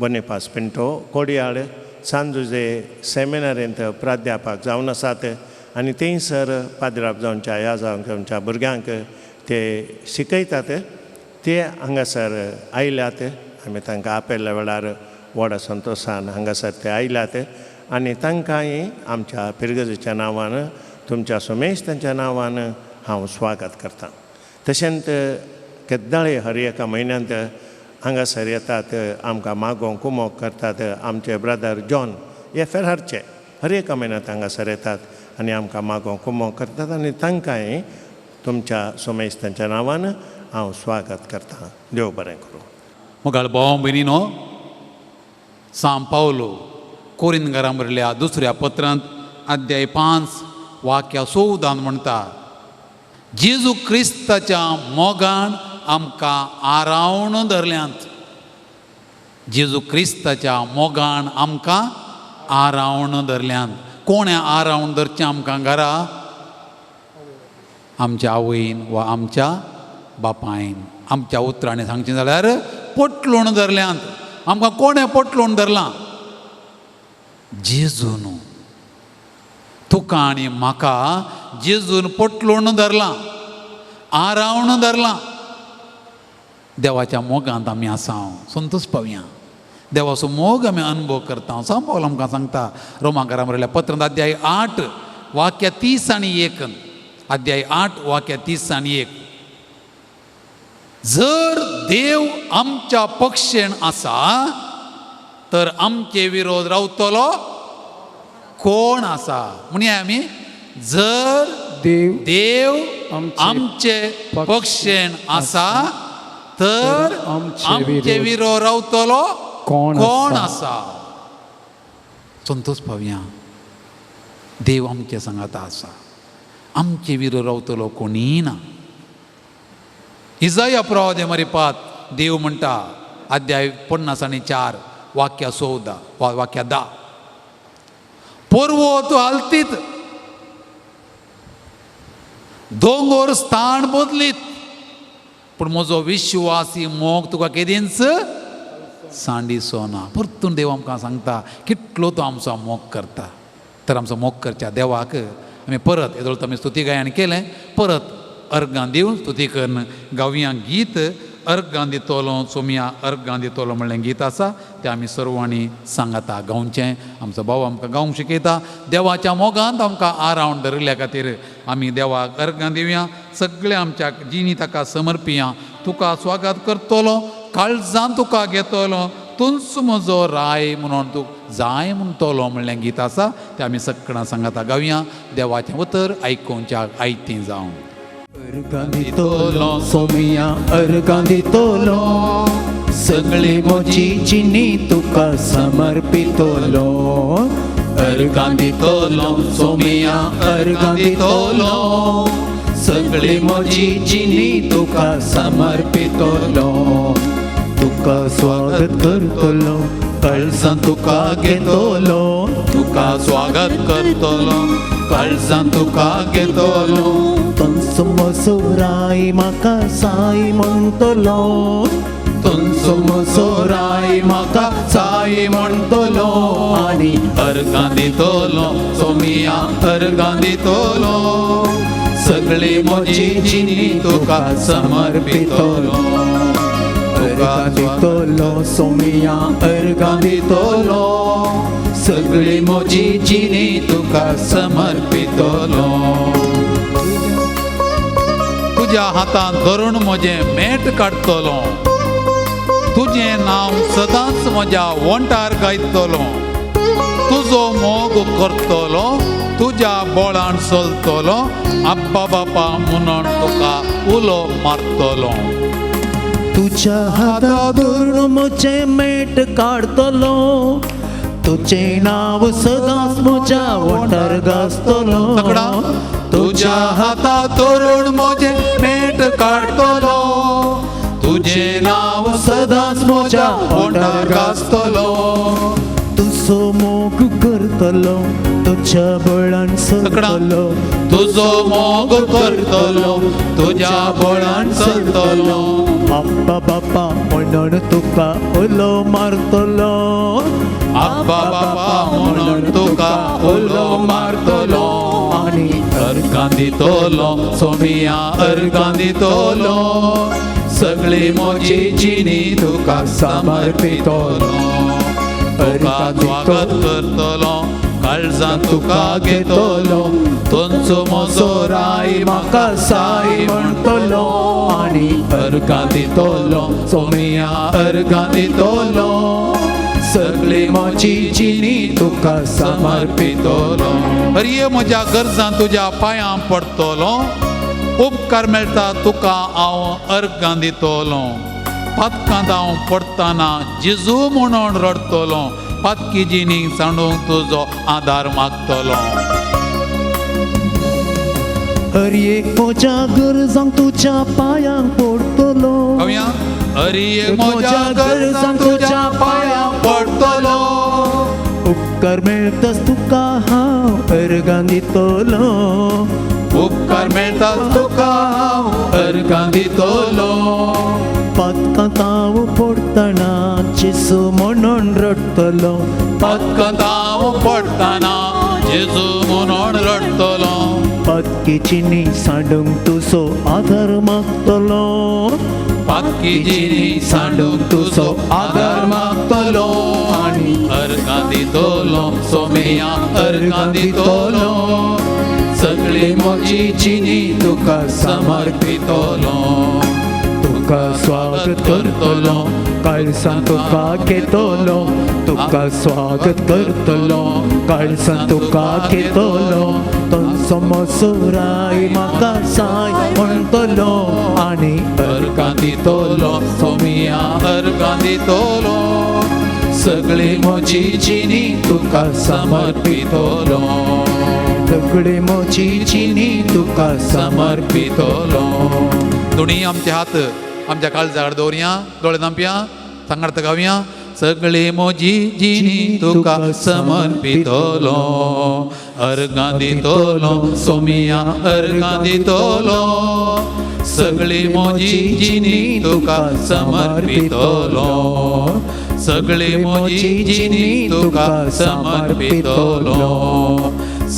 बोनिफास Pinto कोडयाळ San Jose सेमिनारींत प्राध्यापक जावन आसात आनी थंयसर पाद्राप जावनच्या ह्या जावनच्या भुरग्यांक ते शिकयतात. ते हांगासर आयल्यात. आमी तांकां आपयल्ल्या वेळार व्हड संतोशान हांगासर ते आयल्यात आनी तांकांय आमच्या पिरगजेच्या नांवान तुमच्या सोमेश्तांच्या नांवान हांव स्वागत करतां. तशेंच केद्दाळे हर एका म्हयन्यांत हांगासर येतात, आमकां मागोवंक कुमोक करतात. आमचे ब्रदर जॉन हे फेरारचे हर एका म्हयन्यांत हांगासर येतात आनी आमकां मागोवंक कुमोक करतात आनी तांकांय तुमच्या सोमेश्तांच्या नांवान हांव स्वागत करतां. देव बरें करूं. मोगाळ भाव भयणीनो, सांत पावलो कोरिंतकारांक बरयल्या दुसऱ्या पत्रांत अध्याय 5 वाक्य 14 म्हणटा, जेजू क्रिस्ताच्या मोगान आमकां आरावण धरल्यांत. जेजू क्रिस्ताच्या मोगान आमकां आरावण धरल्यांत. कोणें आरावण धरचें आमकां घरा? आमच्या आवयन वा आमच्या बापायन. आमच्या उतरांनी सांगचें जाल्यार पोटलूण धरल्यांत. आमकां कोणें पोटलूण धरलां? जेजून. तुका आनी म्हाका जेजून पोटलूण धरलां, आरावण धरलां. देवाच्या मोगांत आमी आसा. संतोश पावया. देवाचो मोग आमी अनुभव करता. सांत पावलो आमकां सांगता रोमाकारांक बरयल्या पत्रांत अध्याय 8 वाक्य 30 आनी 1. अध्याय 8 वाक्य 30 आनी 1. जर देव आमच्या पक्षेन आसा तर आमचे विरोध रावतलो कोण आसा? म्हणया आमी, जर देव आमचे पक्षेन आसा तर आमचे विरोध रावतलो कोण आसा? संतोष पावया. देव आमचे सांगाता आसा. आमचे विरोध रावतलो कोणी ना. इजाया प्रवादे मरिपात देव म्हणटा अध्याय 50 आनी 4 वाक्य 14 वाक्य 10. पर्वत हालतीत, दोंगर स्थान बदलीत, पूण म्हजो विश्वासी मोग तुका केदींच सांडिचो ना. परतून देव आमकां सांगता कितलो तो आमचो मोग करता. तर आमचो मोग करच्या देवाक आमी परत येदोळ आमी स्तुती गायन केलें. परत अर्गां दिवन स्तुती करन गावया गीत अर्गां दितलो सोमिया अर्गां दितलो म्हणलें गीत आसा तें आमी सर्वांनी सांगता गावचें. आमचो भाव आमकां गावंक शिकयता. देवाच्या मोगांत आमकां आरावण धरिल्ल्या खातीर आमी देवाक अर्गां दिवया. सगळे आमच्या जिणी ताका समर्पिया. तुका स्वागत करतलो, काळजांत तुका घेतलो, तुंच म्हजो राय म्हणून तूं जाय म्हणटलो म्हणलें गीत आसा तें आमी सगळ्यां सांगता गावया. देवाचें उतर आयकुच्या आयतीं जावं. अर्गां दितलो सोमिया अर्गां दितलो, सगळी म्हजी जिणी तुका समर्पितलो. अर्गां दितलो सोमिया अर्गां दितलो, सगळी म्हजी जिणी तुका समर्पितलो. तुका स्वागत करतलो, काळजां तुका घेतलो. तुका स्वागत करतलो, काळजां तुका घेतलो. तुमचो म्हजो राय म्हाका साय म्हणटलो. तुमचो म्हजो राय म्हाका साय म्हणटलो. आनी अर्गां दितलो सोमिया अर्गां दितलो, सगळी म्हजी जिणी तुका समर्पितलो. अर्गां दितलो सोमिया अर्गां दितलो, सगळी म्हजी जिणी तुका समर्पितलो. तुज्या हातांत धरून म्हजें मेट काडटलो, तुजें नांव सदांच म्हज्या वंटार गायतलो. तुजो मोग करतलो, तुज्या बोळान चलतलो, आब्बा बापा म्हणून तुका उलो मारतलो. तुज्या हातांत धरून म्हजें मेट काडतलो, तुजें नांव सदांच म्हज्या वंटार गाजतलो. तुज्या हातांत धरून म्हजें मेट काडटलो, तुजें नांव सदांच म्हज्या वंटार गाजतलो. तुजो मोग करतलो, तुज्या बळान चलतलो. तुजो मोग करतलो, तुज्या बळान चलतलो. आप्पा बाप्पा म्हणून तुका उलो मारतलो आब्बा बाबा म्हणून तुका उलो मारतलो आनी अर्गां दितलो सोमिया अर्गां दितलो सगळी मोजी जिणी तुका समर्पितलो तुका स्वागत करतलो काळजां तुका घेतलो तुमचो म्हजो राय म्हाका साय म्हणटलो आनी अर्गां दितलो सोमिया अर्गां दितलो सगळी मोजी जिणी तुका समर्पितलो हरिये म्हज्या गरजां तुज्या पांयां पडटलो उपकार मेळटा तुका हांव अर्गां दितलो पातकांत हांव पडटाना जेजू म्हणून रडटलो पातकी जिणीक सांडूंक तुजो आदार मागतलो हरये म्हज्या गरजांक तुज्या पांयांक पडटलो कवया हरिये म्हज्या गरजां तुज्या पांयां पडटलो उपकार मेळटास तुका हांव अर्गां दितलो उपकार मेळटा तुका हांव अर्गां दितलो पातकांत हांव पडटना जेजू म्हणून रडटलो पातकांत हांव पडटाना जेजू म्हणून रडटलो पातकी चिनी सांडूंक तुजो आदार मागतलो पातकी जिणी सांडूंक तुजो आदार मागतलो आनी अर्गां दितलो सोमिया अर्गां दितलो सगळी मोजी जिणी तुका समर्पितलो तुका स्वागत करतलो काळजां तुका घेतलो तुका स्वागत करतलो काळजां तुका घेतलो तुमचो म्हजो राय म्हाका साय म्हणटलो आनी अर्गां दितलो सोमिया अर्गां दितलो सगळी मोजी जिणी तुका समर्पितलो सगळी म्हजी जिणी तुका समर्पितलो दोनी आमचे हात आमच्या काळजाक दवरया दोळे धांपया सांगात गावया सगळी मोजी जिणी तुका समर्पितलो अर्गां दितलो सोमिया अर्गां दितलो सगळी मोजी जिणी तुका समर्पितलो सगळी मोजी जिणी तुका समर्पितलो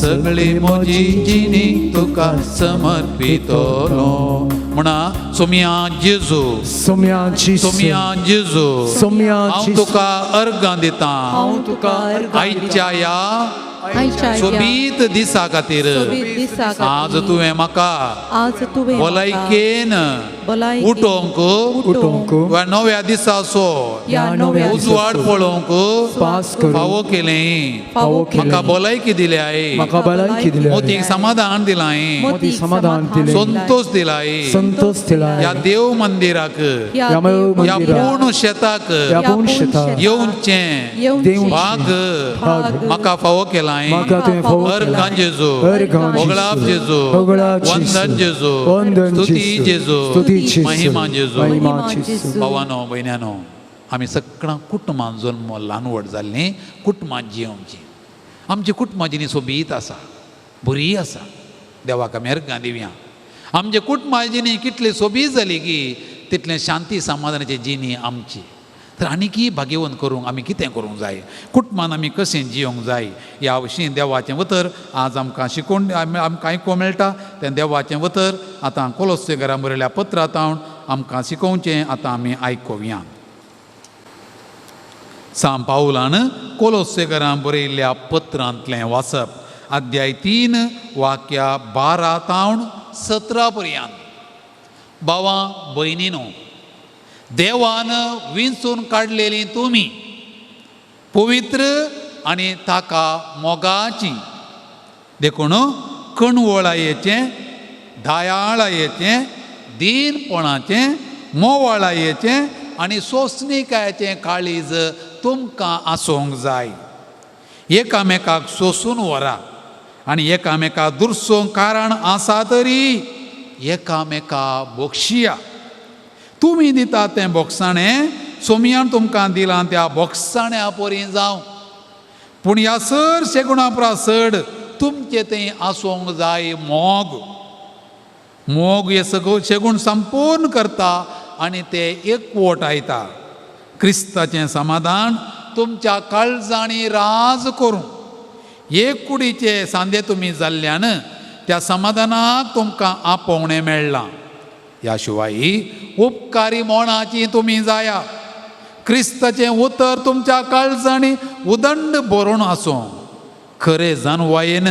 सगळी मोजी जिणी तुका समर्पितलो म्हणा सोमिया जेजू सोम्या सोमिया जेजू सोम्या हांव तुका अर्गां दिता हांव तुका आयच्या ह्या आयच्या सोबीत दिसा खातीर सोबीत दिसा खातीर आज तुवें म्हाका आज तुवें भलायकेन भलायकेन उठोवंक उठोवंक ह्या नव्या दिसाचो ह्या नव्या उजवाड पळोवंक पास करूंक फावो केलें फावो म्हाका भलायकी दिल्याय म्हाका भलायकी दिल्या मोतीक समाधान दिलाय मोती समाधान दिले संतोष दिलाय संतोष दिला ह्या देव मंदिराक ह्या ह्या देव ह्या मंदिराक पूर्ण शेताक ह्या पूर्ण शेताक येवचें देव भाग भाग म्हाका फावो केलाय म्हाका तुवें फावो अर्गां जेजू अर्गां जेजू. ओगळाप जेजू ओगळाप जेजू. वंदन जेजू वंदन स्तुती जेजू. जेजू स्तुती जेजू. महिमा जेजू महिमा महिमा जेजू. जेजू. भावानो भयण्यानो आमी सगळां कुटुंबान जल्म ल्हान व्हड जाल्लीं कुटुंबांत जियोवची आमची कुटुंबां जिणी सोबीत आसा बरी आसा देवाक आमी अर्गां दिवया आमचे कुटुंबां जिणी कितली सोबीत जाली की तितलें शांती समाधानाची जिणी आमची तर आनीकी भाग्यवन करूंक आमी कितें करूंक जाय कुटुंबान आमी कशें जियोंक जाय ह्या विशीं देवाचें वतर आज आमकां शिकोवन आमकां आयकूंक मेळटा तें देवाचें वतर आतां कोलोसेकारांक बरयल्या पत्रांत आमकां शिकोवचें आतां आमी आयकुया सांत पावलान कोलोसेकारांक बरयल्ल्या पत्रांतलें वाचप अध्याय 3 वाक्या 12 तावन 17 पर्यंत भावां भयणीनो देवान विंचून काडलेलीं तुमी पवित्र आनी ताका मोगाची देखून कणवळायेचें दयाळायेचें दीनपणाचें मोवाळायेचें आनी सोंसणिकायेचें काळीज तुमकां आसूंक जाय एकामेकाक सोंसून व्हरा आनी एकामेकाक दुरसोंक कारण आसा तरी एकामेकाक बक्षिया तुमी दिता तें बोगसाणें सोमयान तुमकां दिलां त्या बोगसाण्या परी जावं पूण ह्या चडशे गुणां प्रचड तुमचे थंय आसूंक जाय मोग मोग हे सगळे गुण संपूर्ण करता आनी ते एकवट आयता. क्रिस्ताचें समाधान तुमच्या काळजांनी राज करूं एक कुडीचे सांदे तुमी जाल्ल्यान त्या समाधानाक तुमकां आपोवणें मेळ्ळां. ह्या शिवाय उपकारी मोणाची तुमी जाया. क्रिस्ताचें उतर तुमच्या काळजांनी उदंड भरून आसूं. खरे जानवायेन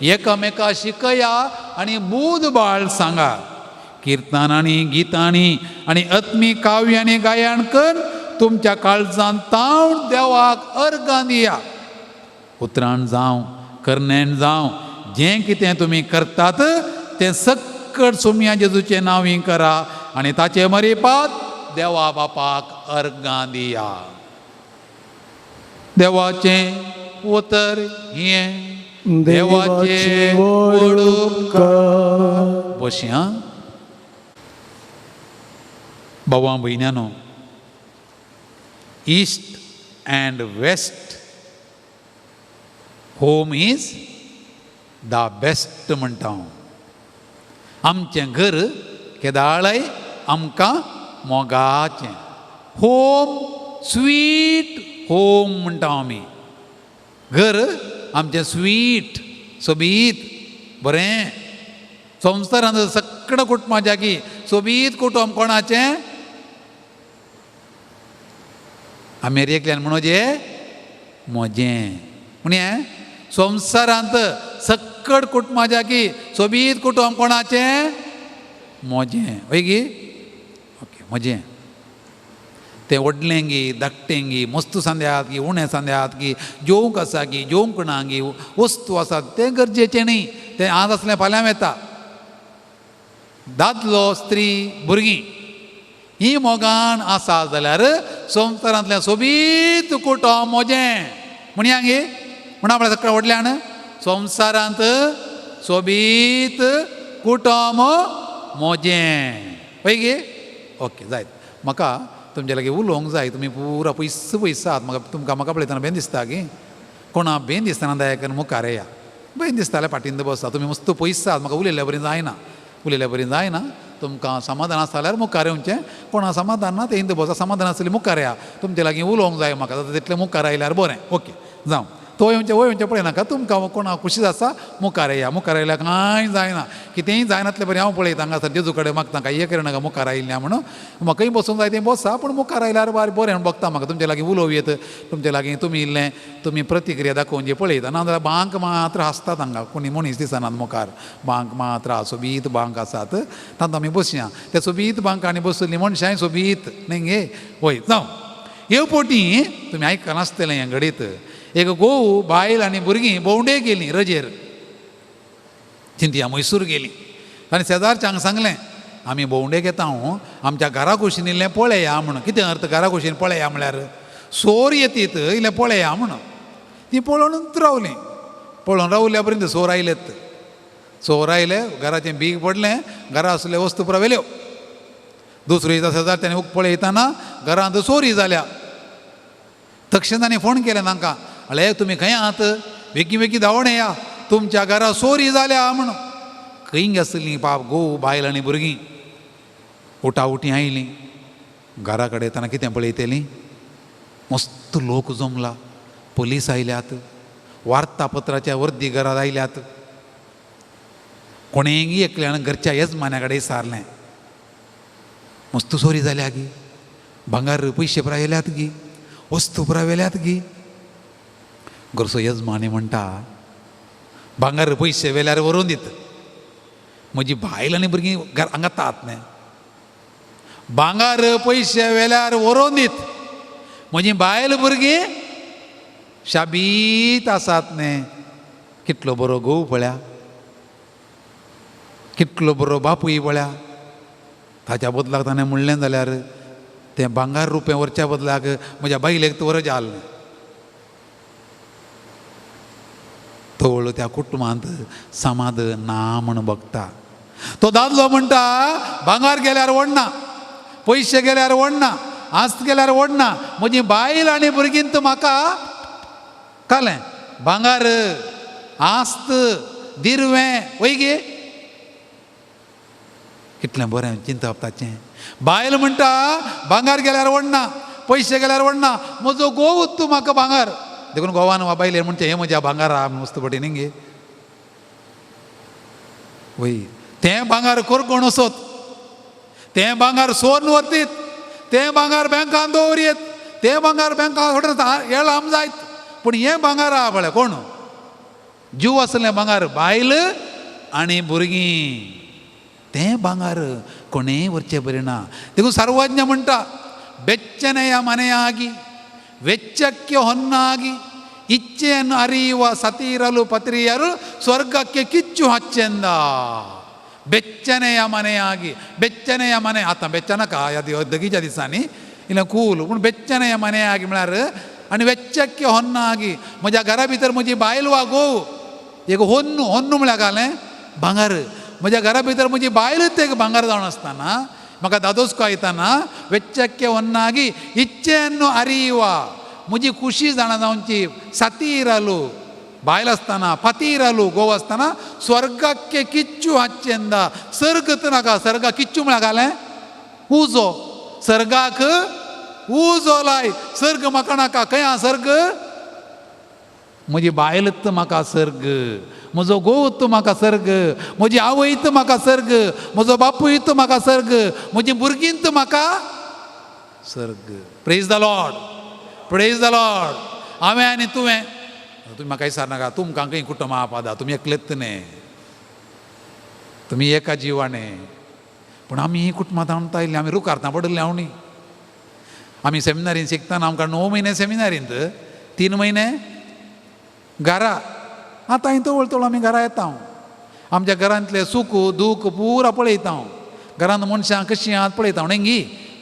एकामेका शिकया आनी बुधबाळ सांगा. किर्तनांनी गितांनी आनी आत्मी काव्यांनी गायन कर. तुमच्या काळजांत तावण देवाक अर्गां दिया. उतराण जावं करण्यान जावं जें कितें तुमी करतात तें सकट सोम्या जेजूचें नांवी करा आनी ताचे मरेपात देवा बापाक अर्गां दिया. देवाचें उतर हें देवाचें उपकार. बसया भावां भयण्यांनो, east and west home is the best म्हणटा हांव. आमचें घर केदाळय आमकां मोगाचें. होम स्वीट होम म्हणटा आमी. घर आमचें स्वीट सोबीत बरें. संवसारांत सगळें कुटुंबां जागी सोबीत कुटुंब कोणाचें? अमेरिकेंतल्यान म्हणून जें म्हजें म्हण संवसारांत सक्कड कुटुंबां जागी सोबीत कुटुंब कोणाचें? म्हजें. वय गी ओके म्हजें. तें व्हडलें गी धाकटें गी मस्त सांद्यात गी उणें सांद्यात गी जेवंक आसा गी जेवंक ना गी वस्तू आसा तें गरजेचें न्ही. तें आज आसलें फाल्यां येता. दादलो स्त्री भुरगीं ही मोगान आसा जाल्यार संवसारांतलें सोबीत कुटुंब म्हजें. म्हणया गे म्हणा आपल्या सगळ्या व्हडल्यान संवसारांत सोबीत कुटुंब म्हजें. पळय गे ओके जायत. म्हाका तुमचे लागीं उलोवंक जाय. तुमी पुरा पयस आहात. म्हाका पळयतना बेन दिसता गे. कोणा बेन दिसतना दयाकन मुखार येया. बेन दिसता जाल्यार फाटींत बसता. तुमी मस्त पयस आहात. म्हाका उलयल्या बरी जायना. उलयल्या बरी जायना. तुमकां समाधान आसा जाल्यार मुखार येवचें. कोणा समाधान ना ते हिंद बसा. समाधान आसली मुखार येया. तुमचे लागीं उलोवंक जाय म्हाका. जाता तितलें मुखार आयल्यार बरें. ओके जावं. तो येवचें पळयनाका. तुमकां कोणा खुशी आसा मुखार येया. मुखार आयल्यार कांय जायना. कितेंय जायनातलें बरें हांव पळयता हांगासर जेजू कडेन मागता काय हे करनाका मुखार आयिल्ल्या म्हणून. म्हाकाय बसूंक जाय तें बसा पूण मुखार आयल्यार बरें म्हणून बघता. म्हाका तुमचे लागीं उलोव येत. तुमचे लागीं तुमी इल्लें तुमी प्रतिक्रिया दाखोवन जें पळयता नाजाल्यार बांक मात्र आसतात हांगा. कोणी मनीस दिसनात मुखार. बांक मात्र सोबीत बांक आसात. तातूंत आमी बसया. त्या सोबीत बांकांनी बसयल्लीं मनशांय सोबीत न्ही गे. वय जावं. येवपोटी तुमी आयकलां आसतलें हें घडीत. एक घोव बायल आनी भुरगीं भोंवडेक गेलीं रजेर. चिंतया मैसूर गेलीं. आनी शेजारच्यांक सांगलें आमी भोंवडेक येता आमच्या घरा कुशीन इल्लें पळया म्हणून. कितें अर्थ घरा कुशीन पळया म्हळ्यार सोर येतीत इल्लें पळया म्हणून. तीं पळोवनूच रावलीं. पळोवन रावल्या पर्यंत सोर आयलेत. सोर आयले घराचें बीग पडलें. घरा आसले वस्तू पुरो व्हेल्यो. दुसरो येता शेजारच्यांनी पळयतना घरांत चोरी जाल्या. तक्षणांनी फोन केलें तांकां. हळे तुमी खंय आहात? बेगी बेगी धांवून येया. तुमच्या घरा चोरी जाल्या म्हणून. खंय आसलीं बाब घोव बायल आनी भुरगीं उठाउटी आयलीं. घरा कडेन येतना कितें पळयतलीं? मस्त लोक जमला. पुलीस आयल्यात. वार्तापत्राच्या वर्दी घरांत आयल्यात. कोणेंय एकल्यान घरच्या येजमान्या कडेन सारलें मस्त चोरी जाल्या गी. भांगार पयशे पुराय येल्यात गी. वस्तू पुराय व्हेल्यात गी. घरचो येजमानी म्हणटा भांगार पयशे व्हेल्यार व्हरून दित. म्हजी बायल आनी भुरगीं हांगातात न्ही. भांगार पयशे व्हेल्यार व्हरून दीत. म्हजी बायल भुरगीं शाबीत आसात न्ही. कितलो बरो घोव पळया. कितलो बरो बापूय पळया. ताच्या बदलाक ताणें म्हणलें जाल्यार तें भांगार रुपया व्हरच्या बदलाक म्हज्या बायलेक तू व्हरचें जालें. तोळ त्या कुटुंबांत समाध ना म्हण बघता. तो दादलो म्हणटा भांगार गेल्यार व्हडना. पयशे गेल्यार व्हडना. आस्त गेल्यार व्हडना. म्हजी बायल आनी भुरगींत म्हाका कालें भांगार आस्त दिरवें वय गे. कितलें बरें चिंतप ताचें. बायल म्हणटा भांगार गेल्यार वडना, पयशे गेल्यार वडना, म्हजो गोव तूं म्हाका भांगार. देखून गोवान वा बायलेर म्हणचे हें म्हज्या भांगार आहा मस्त पटी न्ही गे. वय तें भांगार कोरकोण वसत, तें भांगार सोन व्हरतीत, तें भांगार बँकान दवरयत, तें भांगार बँकान येळ आम जायत. पूण हें भांगार आहा पळय कोण जीव आसलें भांगार बायल आनी भुरगीं, तें भांगार कोणेय व्हरचें बरें ना. देखून सर्वज्ञ म्हणटा ಬೆಚ್ಚನೆಯ ಮನೆಯಾಗಿ ವೆಚ್ಚಕ್ಕೆ ಹೊನ್ನಾಗಿ ಇಚ್ಛೆಯನ್ನು ಅರಿಯುವ ಸತೀರಲು ಪತ್ರಿಯರು ಸ್ವರ್ಗಕ್ಕೆ ಕಿಚ್ಚು ಹಚ್ಚೆಂದ. ಬೆಚ್ಚನೆಯ ಮನೆಯಾಗಿ, ಬೆಚ್ಚನೆಯ ಮನೆ ಆತ ಬೆಚ್ಚನಕ ಅದು ದಗೀಜ ದಿಸಾನಿ ಇಲ್ಲ ಕೂಲು पण ಬೆಚ್ಚನೆಯ ಮನೆಯಾಗಿ म्हळ्यार आनी वेच्चक्य ಹೊನ್ನಾಗಿ म्हज्या घरा भितर म्हजी बायल वा गोव एक होन्नू, होन्नू म्हळ्यार घालें भांगार. म्हज्या घरा भितर म्हजी बायलच एक भांगार जावन आसतना म्हाका दादोसको आयताना वेच्चक्य ಹೊನ್ನಾಗಿ इच्छेಯನ್ನು ಅರಿಯುವ म्हजी खुशी जाणा जावची सतीरಲು बायल आसतना फतीरಲು गोव आसतना स्वर्गाಕ್ಕೆ ಕಿಚ್ಚು ಹಚ್ಚೆಂದ. सर्गत नाका, सर्गा किच्चू म्हळ्यार घालें उजो, सर्गाक उजो लाय. सर्ग म्हाका नाका, खंय आहा सर्ग? म्हजी बायलत म्हाका सर्ग, म्हजो गोवत म्हाका सर्ग, म्हजी आवयत म्हाका सर्ग, म्हजो बापूयत म्हाका सर्ग, म्हजी भुरगींत म्हाका सर्ग. Praise the lord, praise the Lord. हांवें आनी तुवें, तुमी म्हाका विचारनाका, तुमकां खंय कुटुंब आहा पादा, तुमी एकलेत न्ही, तुमी एका जिवाणे. पूण आमी ही कुटुंबांत हाडून आयिल्ली, आमी रुखार्तां पडले हांव न्ही. आमी सेमिनारीन शिकतना आमकां 9 म्हयने सेमिनारींत, 3 म्हयने घरा. आतां हांवें तवळ तवळ आमी घरा येता. आमच्या घरांतले सूख दूख पुरा पळयता हांव. घरांत मनशां कशीं आहात पळयता हांव. न्ही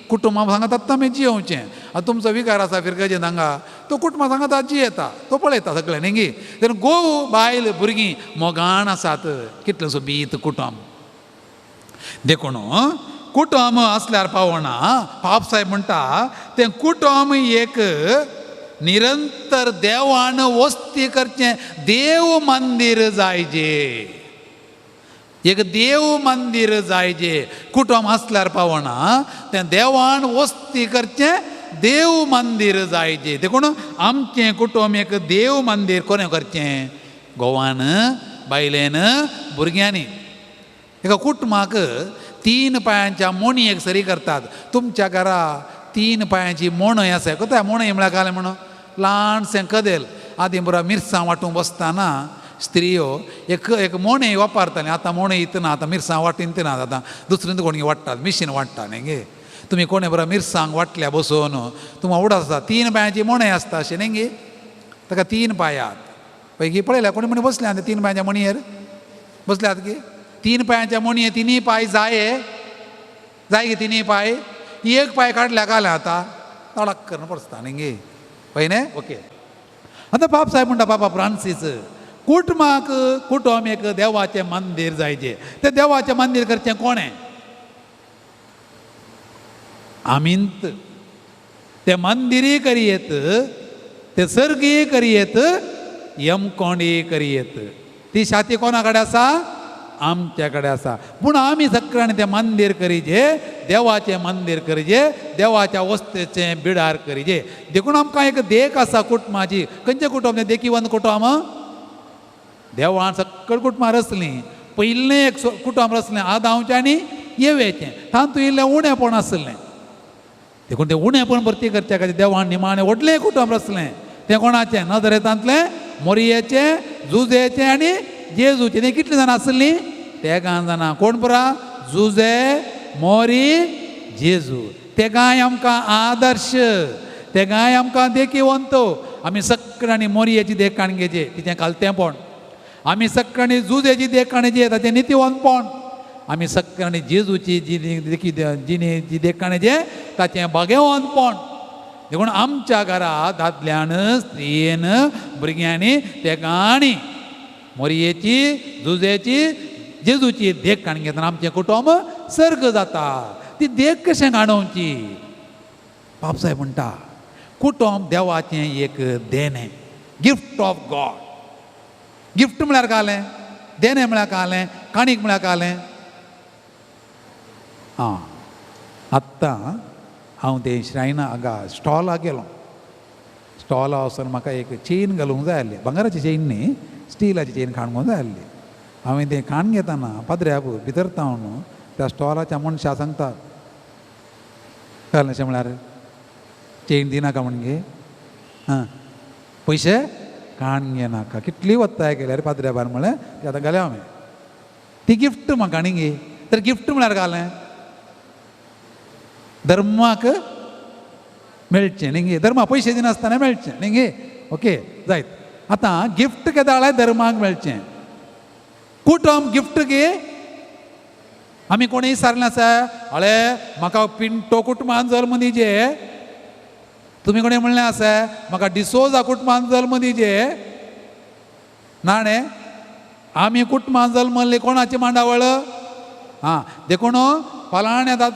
कुटुंबा सांगात आतां आमी जियोवचें. आतां तुमचो विकार आसा फिरगजेन हांगा, तो कुटुंबा सांगात आतां जियेता, तो पळयता सगळें न्ही. तेन्ना गोव बायल भुरगीं मोगाण आसात. कितलें सोबीत कुटुंब. देखून कुटुंब असल्यार पावना. पाप साहेब म्हणटा तें कुटुंब एक निरंतर देवान वस्ती करचें देव मंदिर जायजे. एक देव मंदिर जायजे. कुटुंब आसल्यार पावना, तें देवान वस्ती करचें देव मंदिर जायजे. देखून आमचें कुटुंब एक देव मंदिर कोणें करचें? गोवान, बायलेन, भुरग्यांनी. एका कुटुंबाक 3 पांयांच्या मोणी एक सरी करतात. तुमच्या घरा 3 पांयांची मोणय आसा. कोता मोणय म्हळ्यार घालें म्हणून ल्हानशें कदेल. आदीं बरो मिरसांग वांटूंक बसतना स्त्रियो एक मोणय वापरतालीं. आतां मोणय इतना, आतां मिरसांग वांटून इतना, आतां दुसरें कोणी वाडटात, मिशीन वाडटा न्ही गे. तुमी कोणें बरो मिरसांग वाटल्या बसोवन तुमकां उडत आसता. 3 पांयांची मोणय आसता अशें न्ही गे. ताका 3 पांयात पैकी पळयल्या कोणी म्हणे बसल्या 3 पांयांच्या मोणयेर बसल्यात गे. 3 पांयांच्या मोणये 3 पांय जाय गे. 3 पांय एक पांय काडल्या घालें आतां तडक करून पडटा न्ही गे. पळय ओके. आतां बाब साहेब म्हणटा बाबा फ्रांसीस, कुटुंबाक कुटुंब एक देवाचें मंदिर जायचें. तें देवाचें मंदिर करचें कोणें? आमींत. तें मंदिरी करियेत, तें सर्गी करियेत, यमकोंडी करियेत. ती शाती कोणा कडेन आसा? आमच्या कडेन आसा. पूण आमी सगळ्यांनी तें मंदिर करिजे, देवाचें मंदिर करिजे, देवाच्या वस्तेचें बिडार करिजे. देखून आमकां एक देख आसा कुटुंबाची. खंयचें कुटुंब तें देखीवंत कुटुंब? देवान सकयल कुटुंबां रचलीं. पयलें एक कुटुंब रचलें आदांवचें आनी येवेचें. तातूंत इल्लें उणेंपण आसलें. देखून तें उणेंपण भरती करच्या खातीर देवान निमाणें व्हडलें कुटुंब रचलें. तें कोणाचें? नजरेतांतलें मोरयेचें, जुजेचें आनी जेजूचें. तें कितलीं जाणां आसलीं? 13 जाणां. कोण पुरा? जुजे, मोरी, जेजू. तेगाय आमकां आदर्श, तेगाय आमकां देखीवंत. आमी सगळ्यांनी मोरयेची देख काणगेचे, तिचें कालतेंपण. आमी सगळ्यांनी जुजेची देख काणगेचे, ताचें नितीवंतपण. आमी सगळ्यांनी जेजूची जी देख काणगेचे, ताचें भाग्यवंतपण. देखून आमच्या घरा दादल्यान, स्त्रियेन, भुरग्यांनी तेगांनी मोरयेची, जुजेची, जेजूची देख काण घेतना आमचें कुटुंब सर्ग जाता. ती देख कशें काणोवची? बाबसाहेब म्हणटा कुटुंब देवाचें एक देणें, गिफ्ट ऑफ गॉड. गिफ्ट म्हळ्यार कालें, देणें म्हळ्यार कालें, काणीक म्हळ्यार कालें. आत्तां हांव ते श्रायना हांगा स्टॉलाक गेलो. स्टॉला वचून म्हाका एक चेन घालूंक जाय आहली, भांगराची चेन न्ही, स्टिलाची चेन खाणूंक जाय आहली. हांवें तें खाण घेताना पाद्र्याक भितर तावन त्या स्टॉलाच्या मनशाक सांगता, कळ्ळें अशें म्हळ्यार चेन दिनाका म्हणजे हां पयशे काण घेनाका. कितली वत्ताय केल्यार पाद्र्या बार म्हळें ती आतां घाल्या हांवें ती गिफ्ट म्हाका आनी गे. तर गिफ्ट म्हळ्यार घालें धर्माक मेळचें न्ही गे, धर्मा पयशे दिनासतना मेळचें न्ही गे. ओके जायत. आतां गिफ्ट केदा जाल्यार धर्माक मेळचें. कुटुंब गिफ्ट गे आमी कोणीय विचारलें आसा हळे म्हाका पिंटो कुटुंबान जल्म दिजे, तुमी कोणें म्हणलें आसा म्हाका डिसोजा कुटुंबान जल्म दिजे नाणे. आमी कुटुंबान जल्मल्ले कोणाची मांडावळ हां देखून फलाण्या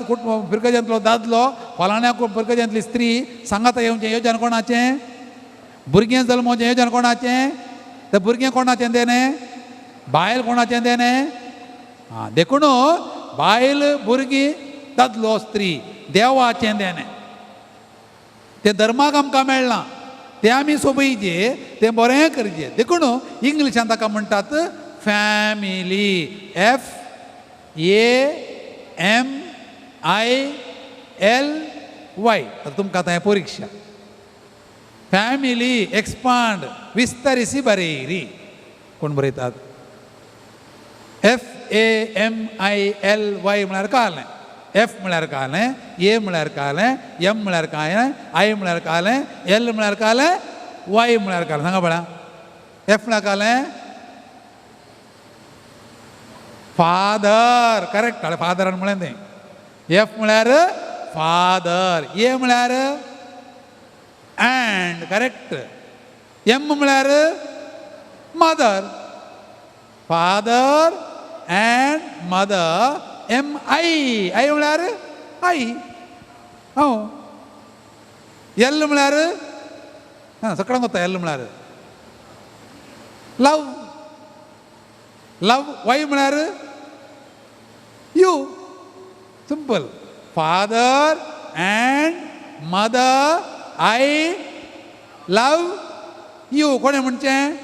पिरकजांतलो दादलो फलाण्या पिरकजांतली स्त्री सांगाता येवचें येवजन कोणाचें, भुरगें जल्मोवचें येवजन कोणाचें, तें भुरगें कोणाचें देणें, बायल कोणाचें देणें. हां देखून बायल भुरगीं दादलो स्त्री देवाचें देणें. तें धर्माक आमकां मेळना, तें आमी सोबयचे, तें बरें करचें. देखून इंग्लिशान ताका म्हणटात फॅमिली, FAMILY. तुमकां आतां हें परिक्षा फॅमिली एक्सपांड विस्तारिसी बरयरी कोण बरयतात FAMILY म्हळ्यार कळ्ळें. F म्हळ्यार कळ्ळें, A म्हळ्यार कळ्ळें, M म्हळ्यार कळ्ळें, I म्हळ्यार कळ्ळें, L म्हळ्यार कळ्ळें, Y म्हळ्यार कळ्ळें. सांगा पळया F म्हळ्यार कळ्ळें फादर. करेक्ट कळ्ळें फादरान म्हळें तें. F म्हळ्यार फादर, A म्हळ्यार अँड करेक्ट, M म्हळ्यार mother. Father and mother MI. I म्हळ्यार आई. हो L म्हळ्यार हां सगळ्यांक कोता L म्हळ्यार लव. लव Y म्हळ्यार you. Simple. Father and mother I love you. कोणें म्हणचें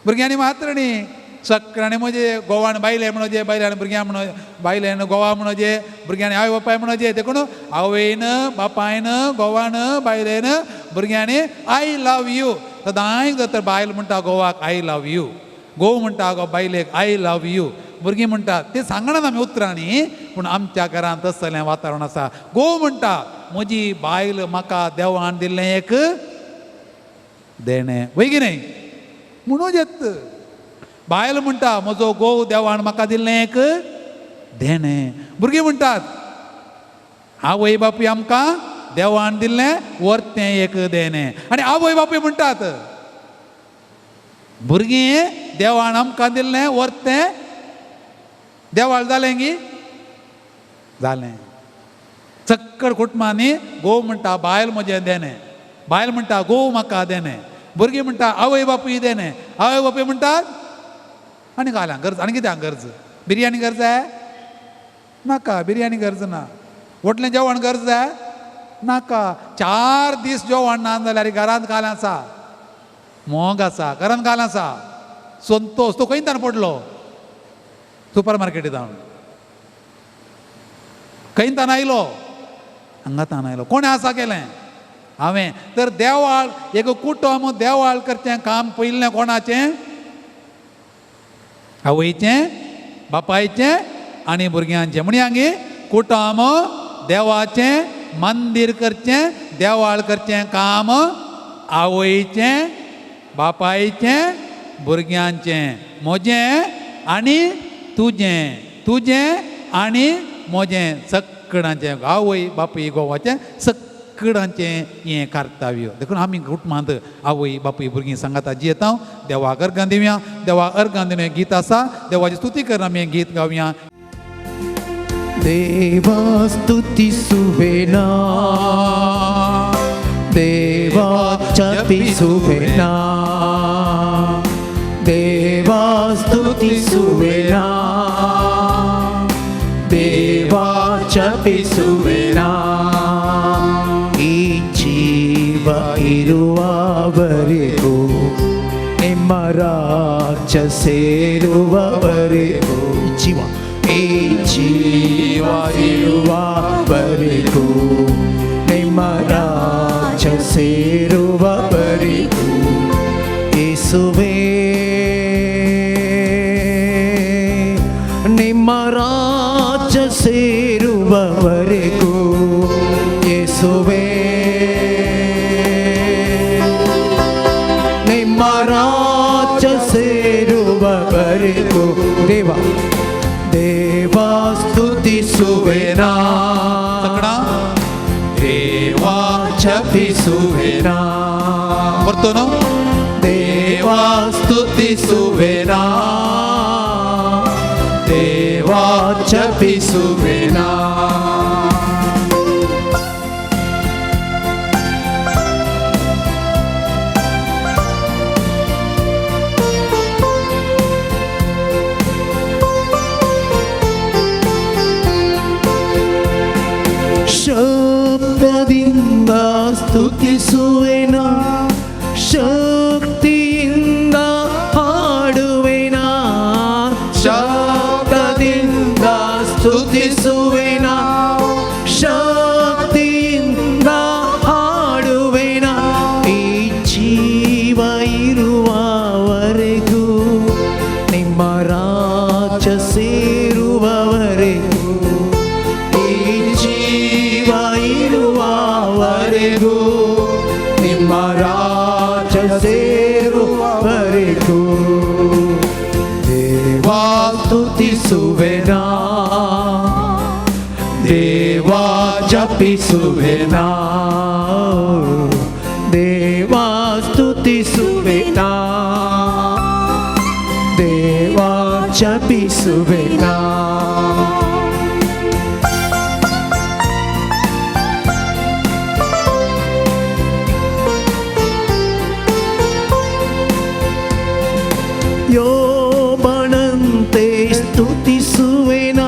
भुरग्यांनी मात्र न्ही, सगळ्यांनी म्हणजे गोवान बायले म्हणोजे, बायलांनी भुरग्यां म्हणो, बायलेन गोवा म्हणोजे, भुरग्यांनी आवय बापाय म्हणोजे. देखून आवयन बापायन गोवान बायलेन भुरग्यांनी आय लव यू. सदांय जर तर बायल म्हणटा गोवाक आय लव यू, घोव म्हणटा गो बायलेक आय लव यू, भुरगीं म्हणटा ते सांगणात आमी उतरांनी, पूण आमच्या घरांत तसलें वातावरण आसा. घोव म्हणटा म्हजी बायल म्हाका देवान दिल्लें एक देणें, वय की न्ही म्हणून येत. बायल म्हणटा म्हजो घोव देवान म्हाका दिल्लें एक देणें. भुरगीं म्हणटात आवय बापूय आमकां देवान दिल्लें वर्तें एक देणें. आनी आवय बापूय म्हणटात भुरगीं देवान आमकां दिल्लें वर्तें देवाळ जालें गी जालें. चक्कड कुटुंबांनी घोव म्हणटा बायल म्हजें देणें, बायल म्हणटा घोव म्हाका देणें, भुरगीं म्हणटा आवय बापूय देणें, आवय बापूय म्हणटात आनी घाल्यां गरज. आनी कित्याक गरज? बिरयानी गरज जाय नाका, बिरयानी गरज ना. व्हडलें जेवण गरज जाय नाका. 4 दीस जेवण ना जाल्यार घरांत घाल्यां आसा, मोग आसा, घरांत घाल्यां आसा, संतोष तो खंय ताण पडलो सुपर मार्केटींत जावन खंय ताण आयलो हांगा ताण आयलो. कोणें आसा केलें? हांवें. तर देवाळ एक कुटुंब देवाळ करचें काम पयलें कोणाचें? आवयचें, बापायचें आनी भुरग्यांचें. म्हणी हांगे कुटुंब देवाचें, मंदीर करचें, देवाळ करचें काम आवयचें, बापायचें, भुरग्यांचें, म्हजें आनी तुजें, तुजें आनी म्हजें, सगळ्यांचें. आवय बापूय गोवाचें सगळ्यांचें हें कर्तव्य. देखून आमी कुटुंबांत आवय बापूय भुरगीं सांगाता जियेता. देवाक अर्गां दिवया. देवाक अर्गां दिवन हें गीत आसा, देवाची स्तुती करून आमी हें गीत गावया. देवा स्तुती सुवेना, देवाच्या ती सुवेना, देवा स्तुती सुवेना, देवाच्या ಜಪಿಸುವೆನ ಈ ಜೀವ ಇರುವವರೆಗೂ ನಿಮ್ಮ ರಾಜ್ಯ ಸೇರುವವರೆಗೂ ಜೀವ ಈ ಜೀವ ಇರುವವರೆಗೂ ನಿಮ್ಮ ರಾಜ್ಯ ಸೇರುವವರೆಗೂ ಯೇಸುವೇ ನಿಮ್ಮ ರಾಜ್ಯ ಸೇರುವವರೆಗೂ ಯೇಸುವೇ ನಿಮ್ಮ ರಾಜ್ಯ ಸೇರುವವರೆಗೂ ದೇವ ದೇವ ಸ್ತುತಿಸುವೆನ ದೇವ ಜಪಿಸುವೆನ ಬರ್ತೋನು ದೇವ ಸ್ತುತಿಸುವೆನ ದೇವ ಜಪಿಸುವೆನ ಶಬ್ದದಿಂದ ಸ್ತುತಿಸುವೆನ ಶಕ್ತಿಯಿಂದ ಹಾಡುವೆನ ಶಬ್ದದಿಂದ ಸ್ತುತಿಸುವೆನ ಶಕ್ತಿಯಿಂದ ಹಾಡುವೆನ ಈ ಜೀವ ಇರುವವರೆಗೂ ನಿಮ್ಮ ರಾಜ್ಯ ಸೇರುವವರೆಗೂ ಈ ಜೀವ ಇರುವವರೆಗೂ ನಿಮ್ಮ ರಾಜ್ಯ ಸೇರುವವರೆಗೂ ದೇವ ಸ್ತುತಿಸುವೆನ ದೇವ ಜಪಿಸುವೆನ ದೇವ ಸ್ತುತಿಸುವೆನ ದೇವ ಜಪಿಸುವೆನ ಯೋಬನಂತೆ ಸ್ತುತಿಸುವೆನ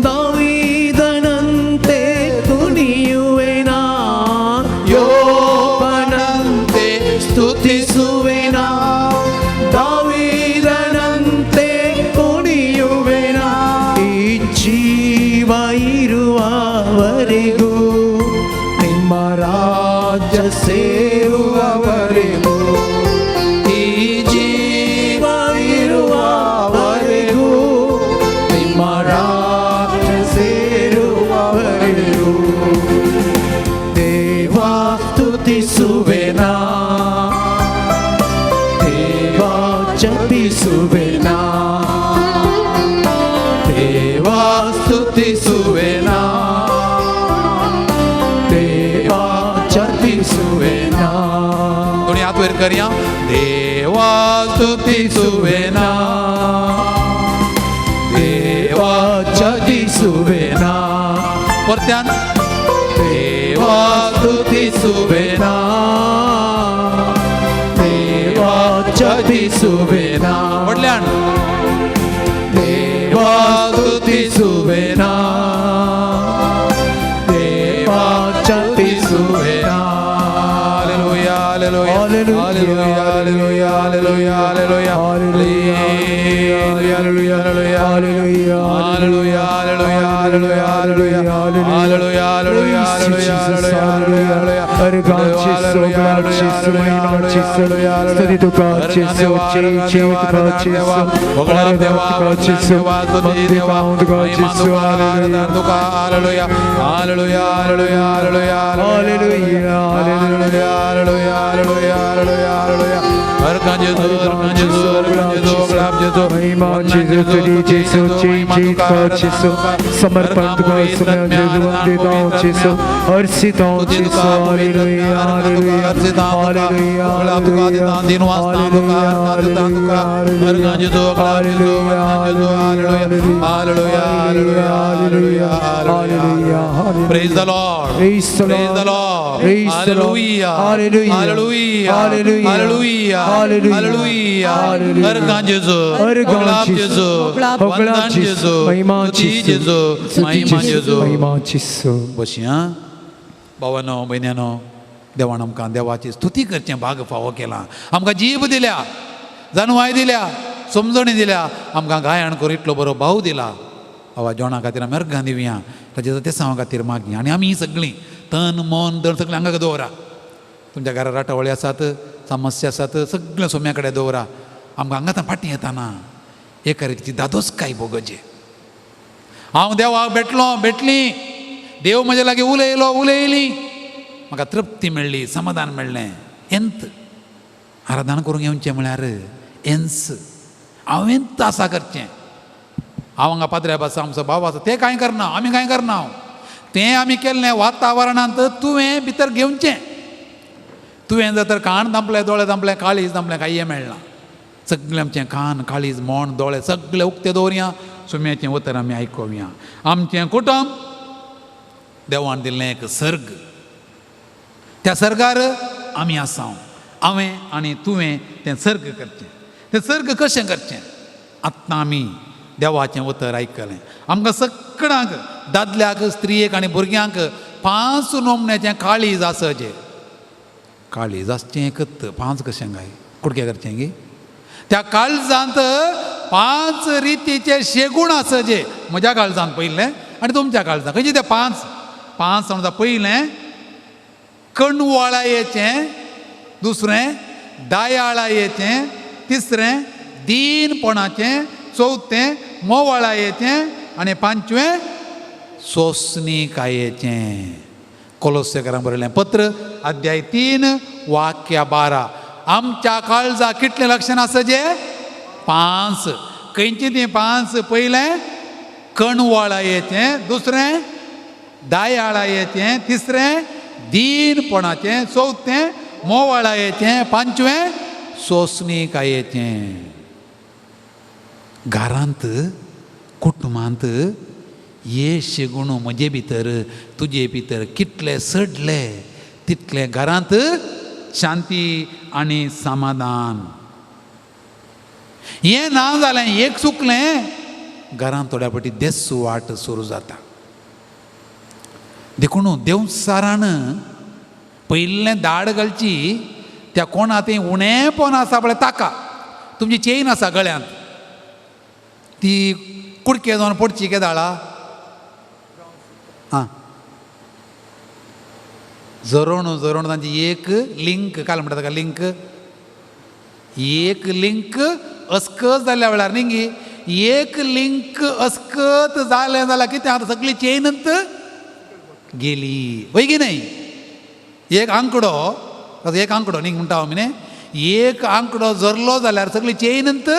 ದಾವೀದನಂತೆ ಕುಣಿಯುವೆನ ಯೋಬನಂತೆ ಸ್ತುತಿಸುವೆನ ದಾವೀದನಂತೆ ಕುಣಿಯುವೆನ ಈ ಜೀವ ಇರುವವರೆಗೂ ನಿಮ್ಮ ರಾಜ್ಯ ಸೇರುವವರೆಗೂ ಈ ಜೀವ ಇರುವವರೆಗೂ ನಿಮ್ಮ ರಾಜ್ಯ ಸೇರುವವರೆಗೂ ದೇವ ಸ್ತುತಿಸುವೆನ ದೇವ ಜಪಿಸುವೆನ ದೇವ ಸ್ತುತಿಸುವೆನ ದೇವ ಜಪಿಸುವೆನ दोन्ही हात वर करूया देवा स्तुतिसुवेन ದೇವ ಜಪಿಸುವೆನ परत्यान ದೇವ ಸ್ತುತಿಸುವೆನ ದೇವ ಜಪಿಸುವೆನ वडल्यान ದೇವ ಸ್ತುತಿಸುವೆನ ದೇವ ಜಪಿಸುವೆನ hallelujah hallelujah hallelujah hallelujah hallelujah hallelujah hallelujah hallelujah hallelujah hallelujah hallelujah hallelujah hallelujah Hare God, Jesus, oh God, Jesus, महिमा Jesus, स्तुति तो God, Jesus, जीवित God, Jesus, Hare God, Jesus, भक्ति पाऊँ God, Jesus, hallelujah hallelujah hallelujah hallelujah Hallelujah, hallelujah hallelujah hallelujah hallelujah hallelujah हर कांज दो महिमा Jesus, स्तुति Jesus, जीवित God, Jesus, समर्पण God, समय देता हूँ Jesus, हर्षित हूँ Jesus, Hallelujah, Hallelujah, Hallelujah, Praise the Lord. Praise the Lord. Hallelujah. Hallelujah. Hallelujah. Hallelujah. Hallelujah. Hallelujah. अर्गां जेजू होगला जेजू महिमा जेजू महिमा जेजू महिमा जेजू बशी भावानो भयण्यानो देवान आमकां देवाची स्तुती करचें भाग फावो केला आमकां जीब दिल्या जानवाय दिल्या समजणी दिल्या आमकां गायण करून इतलो बरो भाव दिला आवा जेवणा खातीर आमी अर्गां दिवया ताचे ते सांगा खातीर मागया आनी आमी सगळीं तन मन धन सगळें हांगा दवरा तुमच्या घरा राटावळी आसात समस्या आसात सगळें सोम्या कडेन दवरा आमकां हांगा फाटीं येताना एका रितीची दादोसकाय भोगोवचे हांव देवाक भेटली देव म्हजे लागीं उलयली म्हाका तृप्ती मेळ्ळी समाधान मेळ्ळें एंत आराधना करूंक येवचें म्हळ्यार एन्स हांव एंत आसा करचें हांव हांगा पाद्र्या आसा आमचो भाव आसा तें कांय करना आमी कांय करना तें आमी केल्लें वातावरणांत तुवें भितर घेवचें तुवें जर तर कान दांपलें दोळे दांपले काळीज दांपलें काय मेळना सगळें आमचें कान काळीज मोण दोळे सगळे उक्ते दवरया सुम्याचें उतर आमी आयकोवया आमचें कुटुंब देवान दिल्लें एक सर्ग त्या सर्गार आमी आसा हांवें आनी तुवें तें सर्ग करचें तें सर्ग कशें करचें आतां आमी देवाचें उतर आयकलें आमकां सगळ्यांक दादल्याक स्त्रियेक आनी भुरग्यांक 5 नोमण्याचें काळीज आसचें काळीज आसचें एकत 5 कशें काय कुडकें करचें गे त्या काळजांत 5 रितीचे शेगूण आसचे म्हज्या काळजांत पयलें आनी तुमच्या काळजांत खंयचे ते 5 समजा पयलें कणवाळायेचें दुसरें दायाळायेचें तिसरें दीनपणाचें चवथें मोवाळायेचें आनी 5वें सोंसणीकायेचें कोलोसेकारांक बरयलें पत्र अध्याय 3 वाक्य 12 आमच्या काळजा कितलें लक्षण आसचे 5 खंयचीं तीं 5 पयलें कणवाळायेचें दुसरें दायाळायेचें तिसरें दीनपणाचें चवथें मोवाळायेचें 5वें सोंसणीकायेचें घरांत कुटुंबांत हे शेगूण म्हजे भितर तुजे भितर कितले सडले तितले घरांत शांती आनी समाधान हें ना जालें एक चुकलें घरांत थोड्या फावटी देसवाट सुरू जाता देखून देवसारान पयलें दाड घालची त्या कोणा थंय उणेंपण आसा पळय ताका तुमची चेन आसा गळ्यांत ती कुडके जावन पडची केदाळा आं जरोण तांची एक लिंक काय म्हणटा ताका लिंक एक लिंक अस्कत जाल्ल्या वेळार न्ही एक लिंक अस्कत जालें जाल्यार कितें आतां सगळी चेनंत गेली वय की न्ही एक आंकडो न्ही म्हणटा हांव न्ही एक आंकडो जरलो जाल्यार सगळी चेनंत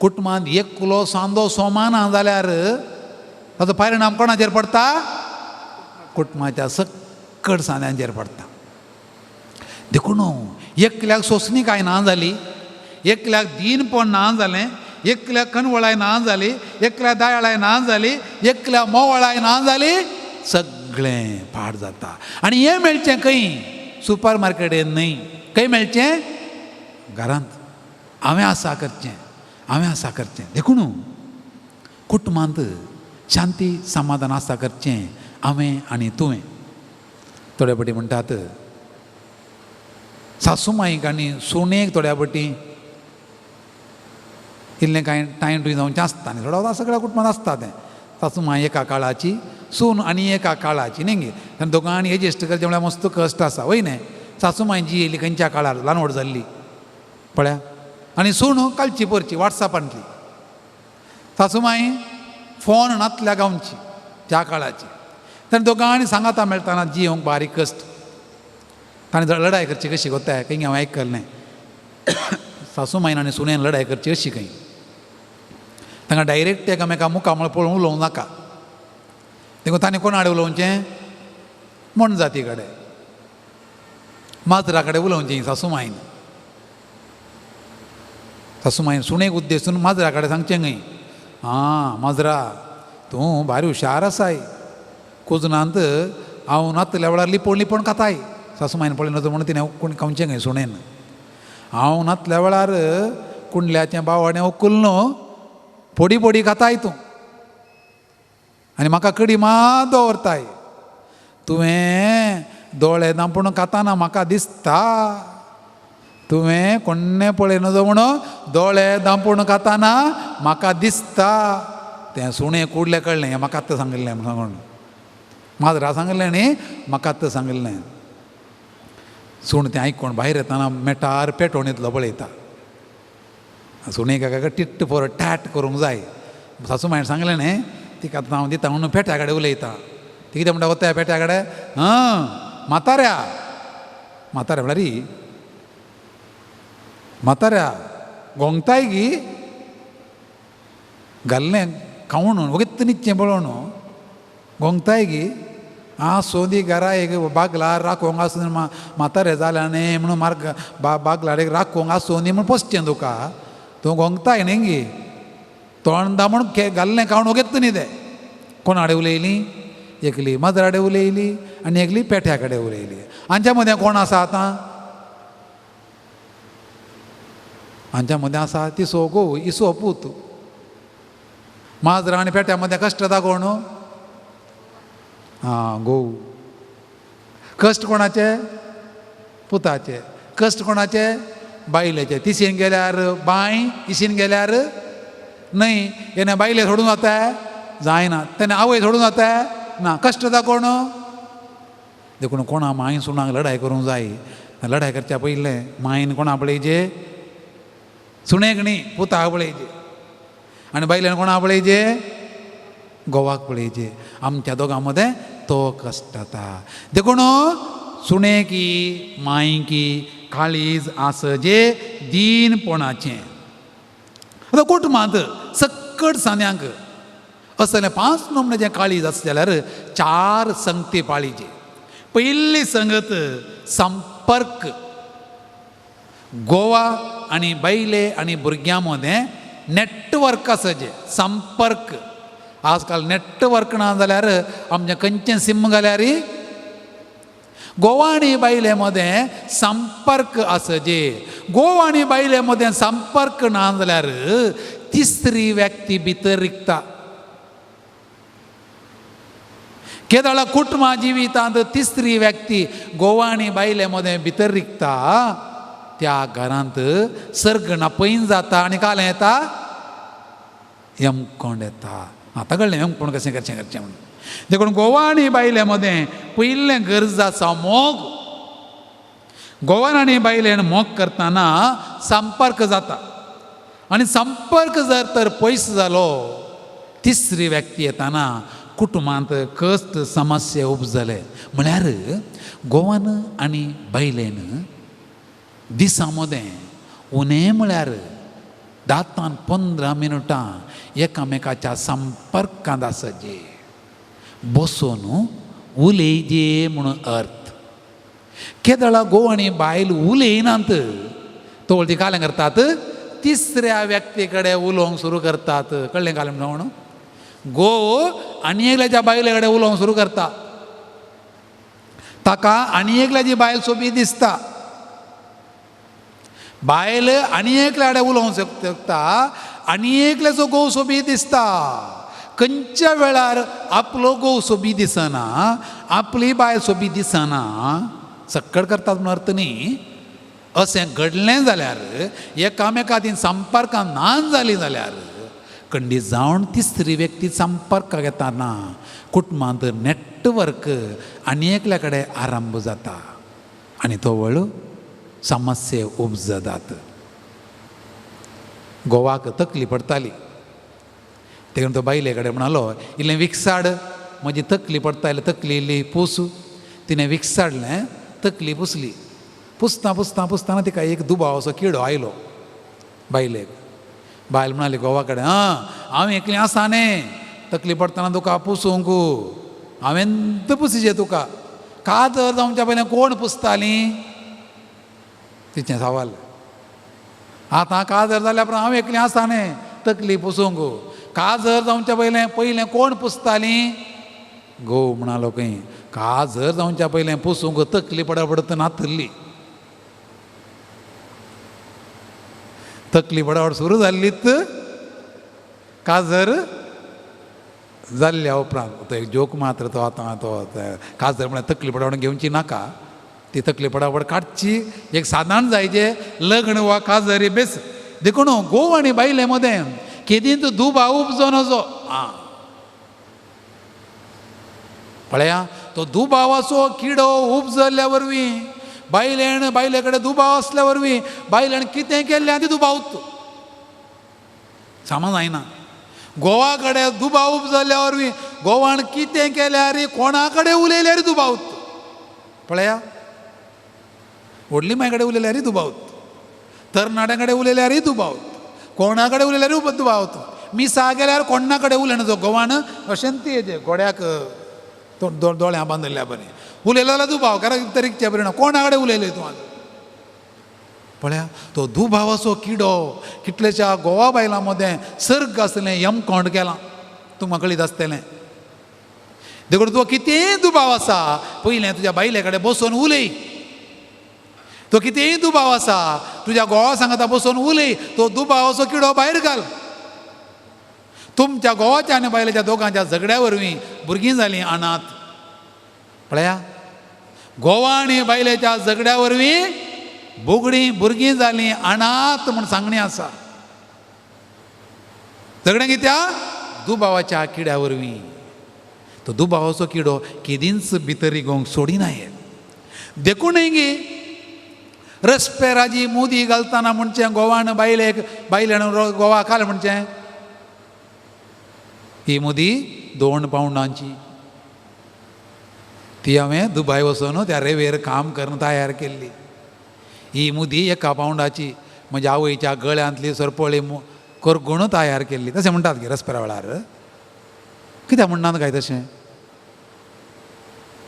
कुटुंबांत एकलो सांदो सोमाना जाल्यार ताचो परिणाम कोणाचेर पडटा कुटुंबाच्या सकट सांद्यांचेर पडटा देखून एकल्याक सोंसणीकाय ना जाली एकल्याक दीनपण ना जालें एकल्याक कणवळाय ना जाली एकल्याक दायाळाय ना जाली एकल्याक मोवाळाय ना जाली सगळें पाड जाता आनी हें मेळचें खंय सुपर मार्केटीन न्हय खंय मेळचें घरांत हांवें आसा करचें देखून कुटुंबांत शांती समाधान आसा करचें हांवें आनी तुवें थोड्या फावटी म्हणटात सासूमाईक आनी सुणेक थोड्या फावटी इल्लें कांय टायम टू जावचें आसता न्ही थोडा सगळ्या कुटुंबांत आसता तें सासूमाय एका काळाची सून आनी एका काळाची न्ही तेन्ना दोगांनी एडजस्ट करचें म्हळ्यार मस्त कश्ट आसा वय न्ही सासूमाय जी येयली खंयच्या काळार ल्हान व्हड जाल्ली पळया आनी सून कालची परची वॉट्सॅपांतली सासूमाय फोन नातल्या गांवची त्या काळाची तेन्ना दोगांनी सांगाता मेळटाना जियोंक बारीक कश्ट ताणें लढाय करची कशी कोताय खंय हांवें आयकल्लें सासूमायन आनी सुनेन लढाय करची अशी खंय तांकां डायरेक्ट एकामेका मुखामळ पळोवन उलोवंक नाका देखून ताणें कोणा कडेन उलोवचें म्हण जाती कडेन माजरा कडेन उलोवचें सासूमायन सुणेक उद्देशून माजरा कडेन सांगचें खंय आं माजरा तूं भारी हुशार आसाय कुजनांत हांव नातल्या वेळार लिपोण खाताय सासूमायन पळय नजर म्हणून तिणें कोण खावचें खंय सुणेन हांव नातल्या वेळार कुंडल्याचें बावणें उकल न्हू पोडी पोडी खाताय तूं आनी म्हाका कडी मात दवरताय तुवें दोळे धांपूण खाताना म्हाका दिसता तुवें कोण्णें पळय नजो म्हणून दोळे धांपूण खाताना म्हाका दिसता तें सुणें कुडलें कळ्ळें हें म्हाका आत्तां सांगिल्लें सांगून माजरा सांगिल्लें न्ही म्हाका आत्तां सांगिल्लें सुण तें आयकोण भायर येताना मेटार पेटोवन येतलो पळयता सुणेक एका टिट्ट फोर टॅट करूंक जाय सासू मायन सांगलें न्ही तिका आतां हांव दिता म्हणून पेट्या कडेन उलयता ती कितें म्हणटा वता पेट्या कडेन म्हाताऱ्या म्हळ्यार री म्हाताऱ्या गोंगताय गी घाल्लें खावून वगत न्हिदचें पळोवन गोंगताय गी सोदी घरा एक बागलार राखोंक आसून म्हातारें जालें न्ही म्हणून मार्ग बागलार एक राखोंक आसूं न्ही म्हणून पोसचें तुका तूं गोंगताय न्ही गी तोंडा म्हूण घाल्लें खावून वगत न्ही तें कोणा कडेन उलयली एकली माजरा कडेन उलयली आनी एकली पेट्या कडेन उलयली हांच्या मदें कोण आसा आतां हांच्या मदें आसा तिसो घोव इसो पूत माजरा आनी पेट्या मदें कश्ट कोण घोव कश्ट कोणाचे पुताचे कश्ट कोणाचे बायलेचे तिसीन गेल्यार बाय इसीन गेल्यार न्हय येणे बायले सोडून वता जायना तेणे आवय सोडून वता ना कश्ट कोण देखून कोणा माय सुणाक लढाय करूंक जाय लढाय करच्या पयलें मायन कोणा पळयचे सुणेक न्ही पुताक पळयचे आनी बायलेन कोणा पळयचे घोवाक पळयचे आमच्या दोगां मदें तो कश्ट जाता देखून सुणेकी मायकी काळीज आसजे दीनपणाचें आतां कुटुंबांत सक्कट सान्यांक असलें 5 नमुन्याचें काळीज आसा जाल्यार 4 संगती पाळीचे पयली संगत संपर्क गोवा आनी बायले आनी भुरग्यां मदें नेटवर्क आसचें संपर्क आजकाल नेटवर्क ना जाल्यार आमचें खंयचें सिम घाल्यार गोवा आनी बायले मदें संपर्क आसचे गोवा आनी बायले मदें संपर्क ना जाल्यार तिसरी व्यक्ती भितर रिगता केदळा कुटुंबा जिवितांत तिसरी व्यक्ती गोवा आनी बायले मदें भितर रिगता त्या घरांत सर्ग नापयन जाता आनी काल येता यमकोंड येता आतां कळ्ळें यमकोंड कशें करचें म्हणून देखून गोवा आनी बायले मदें पयलें गरज आसा मोग गोवान आनी बायलेन मोग करतना संपर्क जाता आनी संपर्क जर तर पयस जालो तिसरी व्यक्ती येताना कुटुंबांत कश्ट समस्या उपजले म्हळ्यार गोवान आनी बायलेन दिसा मदें उणें म्हळ्यार 10 ते 15 मिनटां एकामेकाच्या संपर्कांत आसचे बसून उलयजे म्हणून अर्थ केदळा घोव आनी बायल उलयनात तो ती कालें करतात तिसऱ्या व्यक्ती कडेन उलोवंक सुरू करतात कळ्ळें कालें म्हणून घोव आनी एकल्याच्या बायले कडेन उलोवंक सुरू करता ताका आनी एकल्याची बायल सोबी दिसता बायल आनी एकल्या कडेन उलोवंक शकता आनी एकल्याचो घोव सोबी दिसता खंयच्या वेळार आपलो घोव सोबी दिसना आपली बायल सोबी दिसना सक्कड करतात म्हणून अर्थ न्ही अशें घडलें जाल्यार एकामेकांत संपर्कांत ना जाली जाल्यार खंडीत जावन तिसरी व्यक्ती संपर्काक येताना कुटुंबांत नेटवर्क आनी एकल्या कडेन आरंभ जाता आनी तो वळ समस्या उपजतात घोवाक तकली पडटाली देखून तो बायले कडेन म्हणालो इल्लें विक्साड म्हजी तकली पडटा इल्ली तकली इल्ली पुसू तिणें विक्साडलें तकली पुसली पुसता पुसता पुसतना तिका एक दुबाव असो किडो आयलो बायलेक बायल म्हणाली घोवा कडेन हांव एकलें आसा न्ही तकली पडटना तुका पुसूंक हांवें पुसिचें तुका कातर जावच्या पयलें कोण पुसतालीं तिचें सवाल आतां काजर जाल्या उपरांत हांव एकलें आसा न्ही तकली पुसूंक काजर जावच्या पयलें कोण पुसतालीं घोव म्हणालो खंय काजर जावच्या पयलें पुसूंक तकली पडत नासली तकली बडावड सुरू जाल्लीत काजर जाल्ल्या उपरांत तो एक जोक मात्र तो आतां तो काजर म्हळ्यार तकली बडावड घेवची नाका ती तकली बडावड काडची एक साधारण जायचे लग्न वा काजर हे बेस देखून गोव आनी बायले मदें केदींत दुबाव उपजो नजो आं पळया तो दुबावाचो किडो उपजल्ल्या वरवीं बायले कडेन दुबाव आसल्या वरवीं बायलेण कितें केल्लें आनी दुबावत सामान जायना गोवा कडेन दुबाव उपजल्ल्या वरवीं गोवान कितें केल्यार कोणा कडेन उलयल्यार दुबावत पळया व्हडली माय कडेन उलयल्यार दुबावत तरणाट्या कडेन उलयल्यार दुबावत कोणा कडेन उलयल्यार दुबावत मिसा गेल्यार कोणा कडेन उलयना जो गोवान अशें ती हेजे गोड्याक दोळ्यां बांदल्या बरें उलयलो जाल्यार दुबाव कारण तरीकचे बरें ना कोणा कडेन उलयलें तूं पळया तो दुबावाचो किडो कितलेशा गोवा बायलां मदें सर्ग आसलें यमकोंड केलां तुमकां कळीत आसतलें देखून तूं कितेंय दुबाव आसा पयलें तुज्या बायले कडेन बसून उलय तो कितेंय दुबाव आसा तुज्या घोवा सांगता बसून उलय तो दुबावाचो किडो भायर घाल तुमच्या घोवाच्या आनी बायलेच्या दोगांच्या झगड्या वरवीं भुरगीं जालीं अनाथ पळया घोवा आनी बायलेच्या झगड्या वरवीं भुरगीं जालीं अनाथ म्हूण सांगणी आसा झगडें कित्याक दुबावाच्या किड्या वरवीं तो दुबावाचो किडो केदींच भितर रिगोवंक सोडिनाये देखूनय गे रस्पेराजी मुदी घालतना म्हणचें गोवान बायलेन गोवा घाल म्हणचें ही मुदी 2 पावंडांची ती हांवें दुबाय वचून त्या रेवेर काम करून तयार केल्ली ही मुदी 1 पावंडाची म्हज्या आवयच्या गळ्यांतली सरपळी करगूण तयार केल्ली तशें म्हणटात गे रस्पेरा वेळार कित्याक म्हणनात काय तशें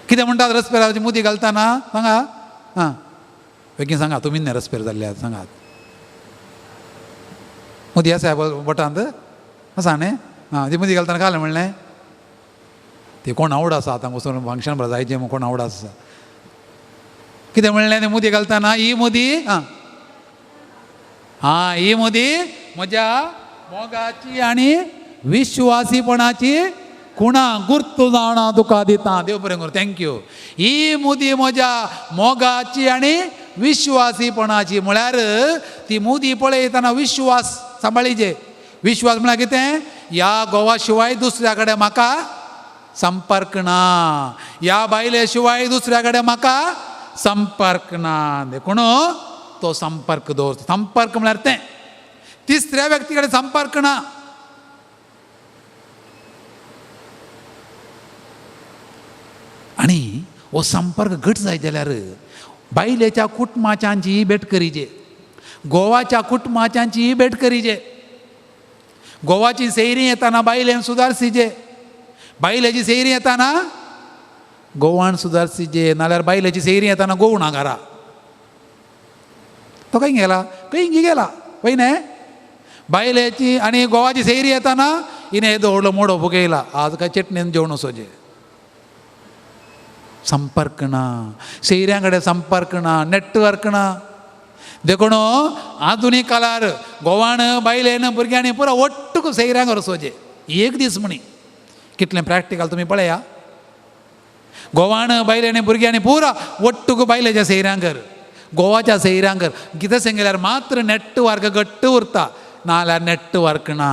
कित्याक म्हणटात रस्पेराची मुदी घालतना सांगा हां बेगीन सांगा तुमी न्ही रस्पेर जाल्ले सांगात मुदी आसा बोटांत आसा न्ही हां ती मुदी घालतना घाल म्हणलें ती कोण आवड आसा आतां वचून फंक्शन भर जायचें म्हूण कोण आवड आसा कितें म्हणलें ती मुदी घालतना ही मुदी ही मुदी म्हज्या मोगाची आनी विश्वासीपणाची खुणा गुर्त जावना तुका दिता देव बरें करूं थँक्यू ही मुदी म्हज्या मोगाची आनी विश्वासीपणाची म्हळ्यार ती मुदी पळयतना विश्वास सांबाळीचे विश्वास म्हळ्यार कितें ह्या गोवा शिवाय दुसऱ्या कडेन म्हाका संपर्क ना ह्या बायले शिवाय दुसऱ्या कडेन म्हाका संपर्क ना देखून तो संपर्क दवरता संपर्क म्हळ्यार तें तिसऱ्या व्यक्ती कडेन संपर्क ना आनी हो संपर्क घट जायत जाल्यार बायलेच्या कुटुंबाच्यांची भेट करीचे गोवाच्या कुटुंबाच्यांची भेट करीचे गोवाची सैरी येताना बायलेन सुदारसीचे बायलेची सैरी येताना गोवान सुदारसीचे नाल्यार बायलेची सैरी येताना गोवणा घरा तो खंय गेला खंय गेला पळय न्ही बायलेची आनी गोवाची सैरी येताना हिणें येदो व्हडलो मोडो फुगयला आज काय चटणीन जेवण वचोचें संपर्क ना सैऱ्यां कडेन संपर्क ना नेटवर्क ना देखून आधुनीक काळार गोवान बायलेन भुरग्यांनी पुरो ಒಟ್ಟುಗೂ सैऱ्यांक वचोचें एक दीस म्हणी कितलें प्रॅक्टिकल तुमी पळया गोवान बायलेनी भुरग्यांनी पुरो ಒಟ್ಟುಗೂ बायलेच्या सैऱ्यांकर गोवाच्या सैऱ्यांकर कितें सांगल्यार मात्र नेटवर्क घट्ट उरता नाल्यार नेटवर्क ना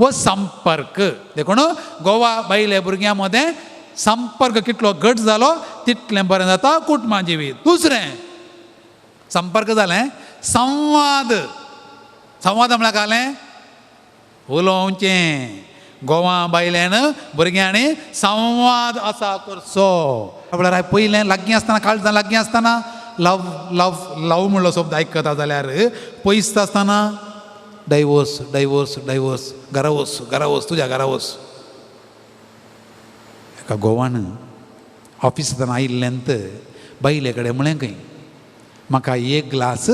वो संपर्क देखून गोवा बायले भुरग्यां मदें संपर्क कितलो घट जालो तितलें बरें जाता कुटुंबा जिवीत दुसरें संपर्क जालें संवाद संवाद म्हळ्यार जालें उलोवचें गोवा बायलेन भुरग्यांनी संवाद आसा करचो म्हळ्यार पयलें लागीं आसतना काळजां लागीं आसतना लव लव लव म्हणलो शब्द आयकता जाल्यार पयस आसतना डायवोर्स डायवोर्स डायवोर्स घरा वच घरा वच तुज्या घरा वच एका गोवान ऑफिसांत आयिल्ल्यांत बायले कडेन म्हळें खंय म्हाका 1 ग्लास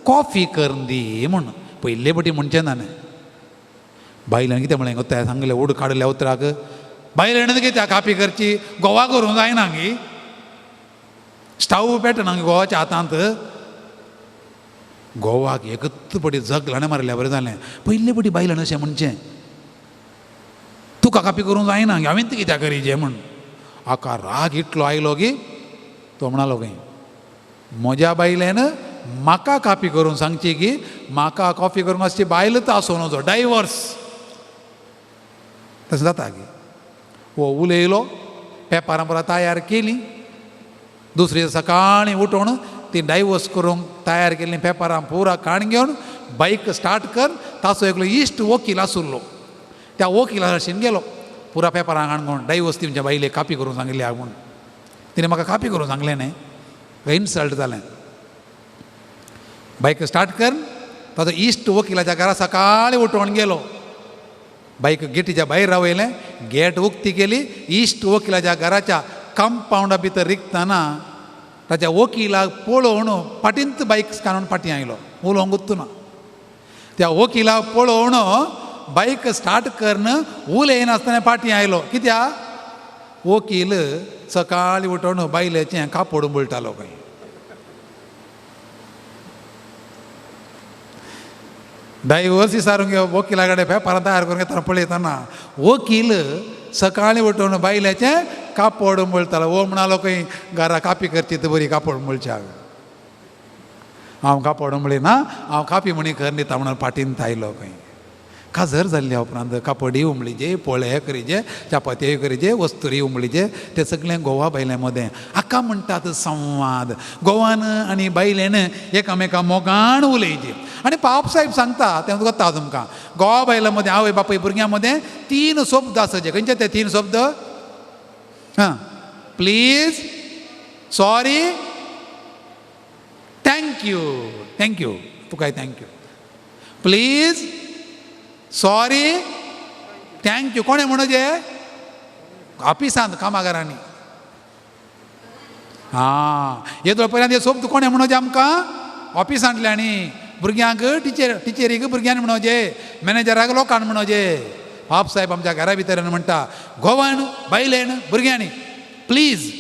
कॉफी करून दी म्हूण पयले बटी म्हणचें ना बायलांनी कितें म्हळें तें सांगलें उड काडल्या उतराक बायलांनी कित्याक कॉफी करची गोवा करूंक जायना गी स्टव पेटना गोवाच्या हातांत गोवाक एकच पटी जग लाणे मारल्या बरें जालें पयले पटी बायलां अशें म्हणचें तुका कापी करूंक जायना हांवें ती कित्याक करीचें म्हण हाका राग इतलो आयलो की तो म्हणलो खंय म्हज्या बायलेन म्हाका कापी करून सांगची की म्हाका कॉफी करूंक आसची बायलच आसूं नजो डायवर्स तशें जाता की हो उलयलो पेपरां परत तयार केली दुसरे दीस सकाळीं उठोवन ती डायवर्स करूंक तयार केल्लीं पेपरां पुरा काण घेवन बाईक स्टार्ट कर ताचो एकलो इश्ट वकील आसुल्लो त्या वकिला हरशीन गेलो पुरा पेपरां काणून डायवर्स ती तुमच्या बायलेक कापी करूंक सांगल्या म्हूण तिणें म्हाका कापी करूंक सांगलें न्हय इन्सल्ट जालें बाईक स्टार्ट कर ताचो इश्ट वकिलाच्या घरा सकाळीं उठोवन गेलो बाईक गेटीच्या भायर रावयलें गेट उक्ती केली इश्ट वकिलाच्या घराच्या कंपाउंडा भितर रिकताना ताच्या वकिलाक पळोवन फाटींत बाईक काडून फाटीं आयलो उलोवंक गुत्तुना त्या वकिलाक पळोवन बाईक स्टार्ट करन उलयनासतना फाटीं आयलो कित्याक वकील सकाळीं उठोवन बायलेचें कापड उमळटालो खंय डायवर्स विचारूंक वकिला कडेन पेपरां तयार करून घेतना पळयतना वकील सकाळीं उठोवन बायलेचें कापड उमळटालो वो म्हणालो खंय घरा कापी करची तर बरी कापड उमळच्याक हांव कापड उमळिना हांव कापी म्हणी कर दिता म्हणून फाटींत आयलो खंय काजर जाल्ल्या उपरांत कापडय उमळीचे पोळे करीचे चपात्योय करीचे वस्तुरी उमळीचे ते सगळें गोवा बायले मदें हाका म्हणटात संवाद गोवान आनी बायलेन एकामेका मोगान उलयचे आनी पाप साहेब सांगता तें वता तुमकां गोवा बायलां मदें आवय बापूय भुरग्यां मदें 3 शब्द आसाचे खंयचे ते 3 शब्द प्लीज सॉरी थँक्यू तुकाय थँक्यू प्लीज सॉरी थँक्यू कोणें म्हणोजे ऑफिसांत कामागारांनी येदो पर्यंत हे शब्द कोणें म्हणोजे आमकां ऑफिसांतल्यांनी भुरग्यांक टिचरीक भुरग्यांनी म्हणोजे मॅनेजराक लोकांक म्हणोजे बाप साहेब आमच्या घरा भितर म्हणटा गोवान बायलेन भुरग्यांनी प्लीज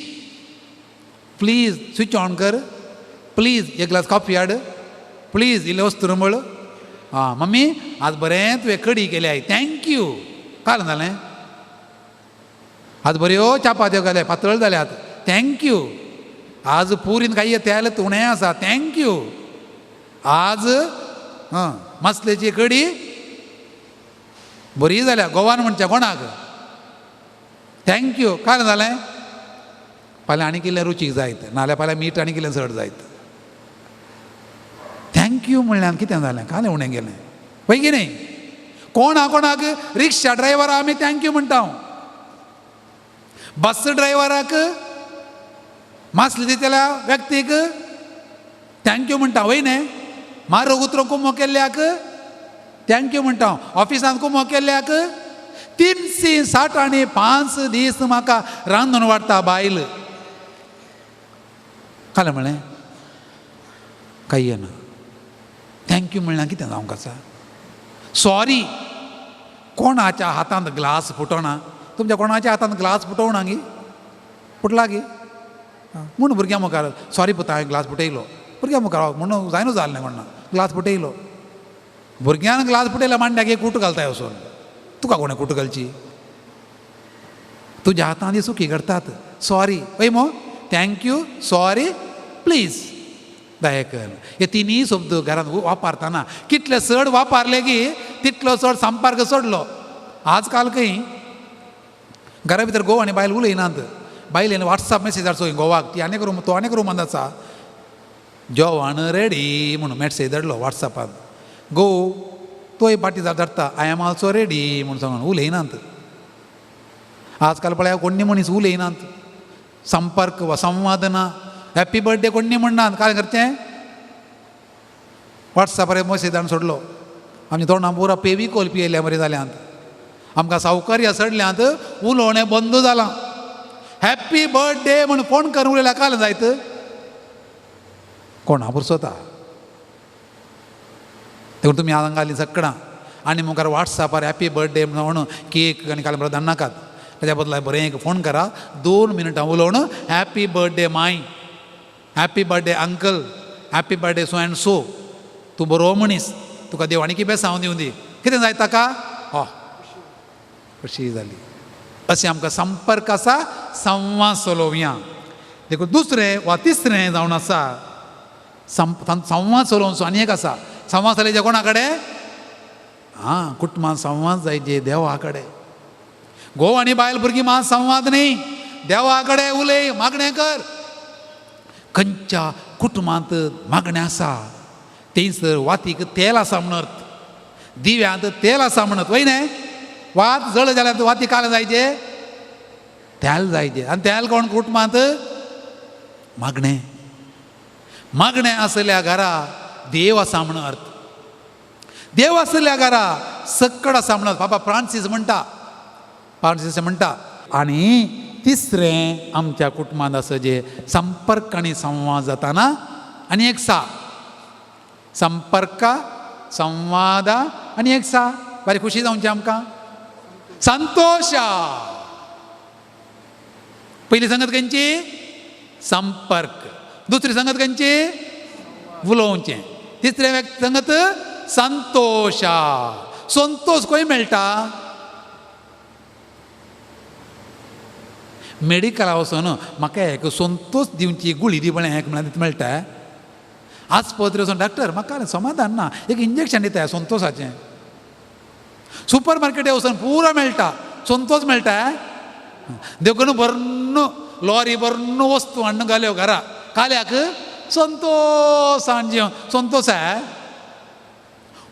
स्विच ऑन कर प्लीज एक ग्लास कॉफी हाड प्लीज इल्ले वस्तू रमळ मम्मी आज बरें तुवें कडी केली आय थँक्यू काल जालें आज बऱ्यो चापात्यो घाल्या पातळ जाल्यात थँक्यू आज पुरीन काही तेल तुणें आसा थँक्यू आज मसलेची कडी बरी जाल्या गोवान म्हणच्या कोणाक थँक्यू काल जालें फाल्यां आनी किल्लें रुचीक जायत नाल्यार फाल्यां मीठ आनी किल्लें चड जायत थँक्यू म्हणल्यार कितें जालें कालें उणें गेलें पळय की न्ही कोणाक रिक्षा ड्रायव्हराक आमी थँक्यू म्हणटा बस ड्रायव्हराक मासली दितल्या व्यक्तीक थँक्यू म्हणटा वय न्ही म्हारग उतरो कुमो केल्ल्याक थँक्यू म्हणटा ऑफिसांत कुमो केल्ल्याक 365 दीस म्हाका रांदून वाडटा बायल कालें म्हणलें काय येना थँक्यू म्हणल्यार कितें जावंक आसा सॉरी कोणाच्या हातांत ग्लास फुटोना तुमच्या कोणाच्या हातांत ग्लास फुटोवना गी फुटला गी म्हूण भुरग्यां मुखार सॉरी पुता हांवें ग्लास फुटयलो भुरग्यां मुखार म्हणून जायनू जालें म्हणना ग्लास फुटयलो भुरग्यान ग्लास फुटयला मांड्याक एक कूट घालताय वचून तुका कोणें कूट घालची तुज्या हातांत सुखी करतात सॉरी पळय मो थँक्यू सॉरी प्लीज दयेकर हे तिनूय शब्द घरांत वापरतना कितले चड वापरले की तितलो चड संपर्क चडलो आजकाल खंय घरा भितर गोव आनी बायल उलयनात बायलेन वॉट्सॅप मॅसेज धाडचो गोवाक ती आनीक रूम तो आनीक रूमांत आसा जेवण रेडी म्हणून मॅसेज धाडलो वॉट्सॅपार गो तोय पाटी धाडटा आय एम ऑल्सो रेडी म्हणून सांगून उलयनात आजकाल पळय कोणी मनीस उलयनात संपर्क वा संवाद ना हॅप्पी बर्थडे कोणी म्हणनात काय करचें वॉट्सॅपार मॅसेज धाडून सोडलो आमच्या तोंडां पुरा फेविकॉल पियेल्या बरें जाल्यांत आमकां सावकार्य सडल्यांत उलोवणें बंद जालां हॅप्पी बर्थडे म्हूण फोन करून उलयल्या काल जायत कोणा पुरसोता देखून तुमी हांगा घाली सगळां आनी मुखार वॉट्सॅपार हॅप्पी बर्थडे म्हणून केक आनी काल धाडनाकात नाकात ताच्या बदला बरें एक फोन करा 2 मिनटां उलोवन happy birthday my happy birthday uncle happy birthday so and so तूं बरो मनीस तुका देव आनी कितें सांगून दिवं दी कितें जाय ताका हय कशी जाली अशें आमकां संपर्क आसा संवाद चलोवया देखून दुसरें वा तिसरें जावन आसा संवाद चलोवचो आनी एक आसा संवाद चलयचे कोणा कडेन कुटुंबान संवाद जायचे देवा कडेन घोव आनी बायल भुरगीं मा संवाद न्ही देवा कडेन उलय मागणें कर खंयच्या कुटुंबांत मागणें आसा थंयसर वातीक तेल आसा म्हणत दिव्यांत तेल आसा म्हणत वय न्ही वात जळ जाल्यार वाती काल जायचे तेल जायचे आनी तेल कोण कुटुंबांत मागणें मागणें आसल्या घरा देव आसा म्हण अर्थ देव आसल्या घरा सक्कड आसा म्हणत बाबा फ्रांसीस म्हणटा आनी तिसरें आमच्या कुटुंबांत आसा जे संपर्क आनी संवाद जाताना आनी एक संपर्क संवाद आनी एक बरी खुशी जावची आमकां संतोष पयली संगत खंयची संपर्क दुसरी संगत खंयची उलोवचें तिसरें संगत संतोष संतोष खंय मेळटा मेडिकला वचून म्हाका एक संतोष दिवची गुळी दी म्हळ्यार एक म्हणल्यार मेळटा आस्पत्रे वचून डॉक्टर म्हाका समाधान ना एक इंजेक्शन दिता संतोषाचें सुपर मार्केट वचून पुरो मेळटा संतोष मेळटा देखून बरो लॉरी बरो वस्तू हाडून घाल्यो घरा काल्याक संतोषान जेव संतोष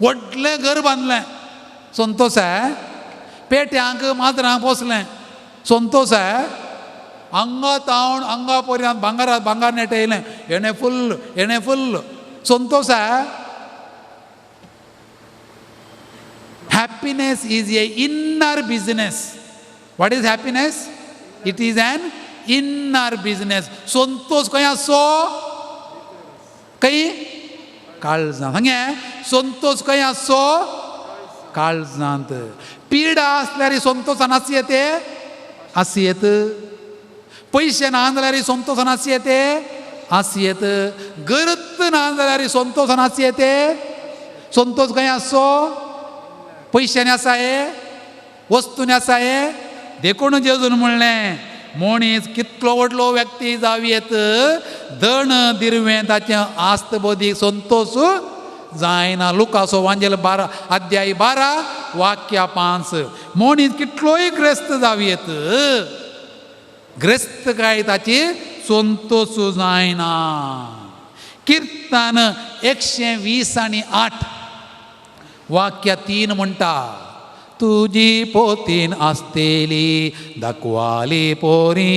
व्हडलें घर बांदलें संतोष पेट्यांक माजरांक पोसलें संतोष हांगा तावन हांगा पर्यंत भांगार नेटयलें हेणें फुल्ल संतोष happiness is a inner business. What is happiness? It is an inner business. Santosh खंय आसो खंय काळजांत हांगे संतोष खंय आसो काळजांत पिडा आसल्यार संतोषान आसयेत पयशे ना जाल्यार संतोषान आसयेत गरज ना जाल्यार संतोषान आसयेत संतोष खंय आसो पयशांनी आसा वस्तूनी आसा देखून जेजून म्हणलें मनीस कितलो व्हडलो व्यक्ती जावयेत धन दिरवें ताचें आस्त बोदीक संतोष जायना लुकाचो वांजेल 12 अध्याय 12 वाक्य 5 मनीस कितलोय ग्रस्त जावयेत ग्रस्त काय ताची संतोष जायना कीर्तन 120 आणि 8 वाक्य 3 म्हणटा तुजी पोतीन आसतेली दाखवाली पोरी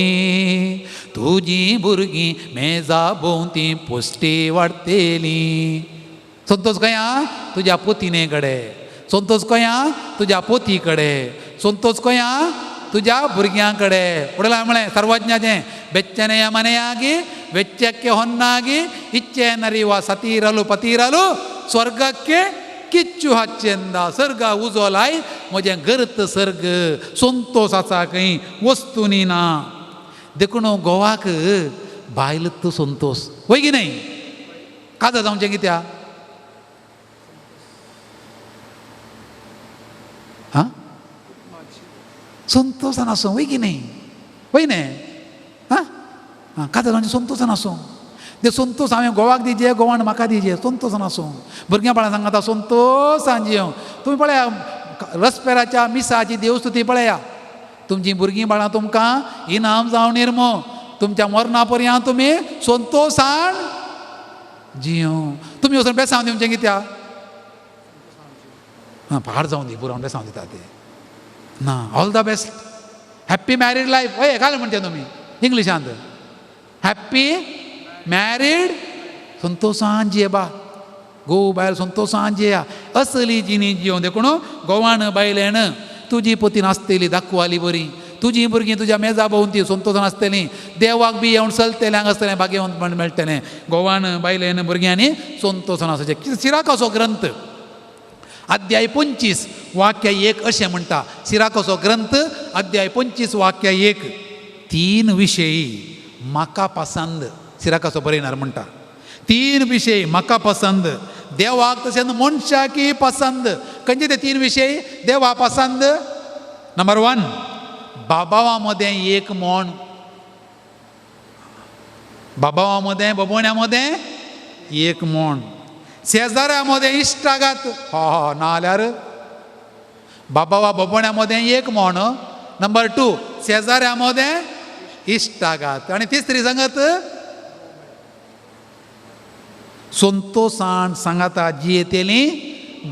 तुजी भुरगीं मेजा भोंवती पोस्टी वाडतेली संतोष खंय तुज्या पोतिने कडेन संतोष खंय तुज्या पोती कडेन संतोष खंय तुज्या भुरग्यां कडेन उडला म्हळें सर्वज्ञाचें ಬೆಚ್ಚನೆಯ ಮನೆಯಾಗಿ ವೆಚ್ಚಕ್ಕೆ ಹೊನ್ನಾಗಿ ಇಚ್ಛೆ ನರಿಯುವ ಸತೀರಲು ಪತೀರಲು ಸ್ವರ್ಗಕ್ಕೆ किच्चू हाचेंदा सर्ग उजोलाय म्हजे गर्त सर्ग संतोष आसा खंय वस्तूनी ना देखून गोवाक बायलत संतोष वय की न्हय काजा जावचें कित्या संतोषान आसूं वय की न्हय वय न्हय काजा जावचें संतोषान आसूं ते संतोष हांवें गोवाक दिजे गोवान म्हाका दिजे संतोषान आसूं भुरग्यां बाळां सांगता संतोषान जियो तुमी पळया रसपेराच्या मिसाची देवस्तुती पळया तुमचीं भुरगीं बाळां तुमकां इनाम जावं निर्मो तुमच्या मरणा पर्यंत तुमी संतोषान जियो तुमी वचून बेसांव दिवचें कित्याक पाड जावं दी पुरावन बेसांव दिता ते ना all the best happy married life हय घाल म्हणचे तुमी इंग्लिशांत हॅप्पी मॅरीड संतोषान जियेबा घोव बायल संतोषान जिया असली जिणी जियो देखून गोवान बायलेन तुजी पोतीन आसतली दाखवाली बरी तुजीं भुरगीं तुज्या मेजा भोंवती संतोषान आसतलीं देवाक बी येवन चलतल्यांक आसतलें भाग्यवंत मेळटलें गोवान बायलेन भुरग्यांनी संतोषान आसचें सिराकाचो ग्रंथ अध्याय 25 वाक्य 1 अशें म्हणटा सिराकाचो ग्रंथ अध्याय 25 वाक्य 1 3 विशयी म्हाका पसंद सिराकाचो बरयणार म्हणटा तीन विषय म्हाका पसंद, देवाक तशेंच मनशाकी पसंद. खंयचे ते तीन विषय देवा पसंद? नंबर 1, बाबावा मदें एक म्हण. बाबावा मदें बाबोण्या मदें एक म्हण. शेजाऱ्या मदें इश्टागात. नाल्यार बाबावा बाबोण्या मदें एक म्हण. नंबर 2, शेजाऱ्या मदें इश्टागात. आणि तिसरी संगत संतोषान सांगाता जी येतेली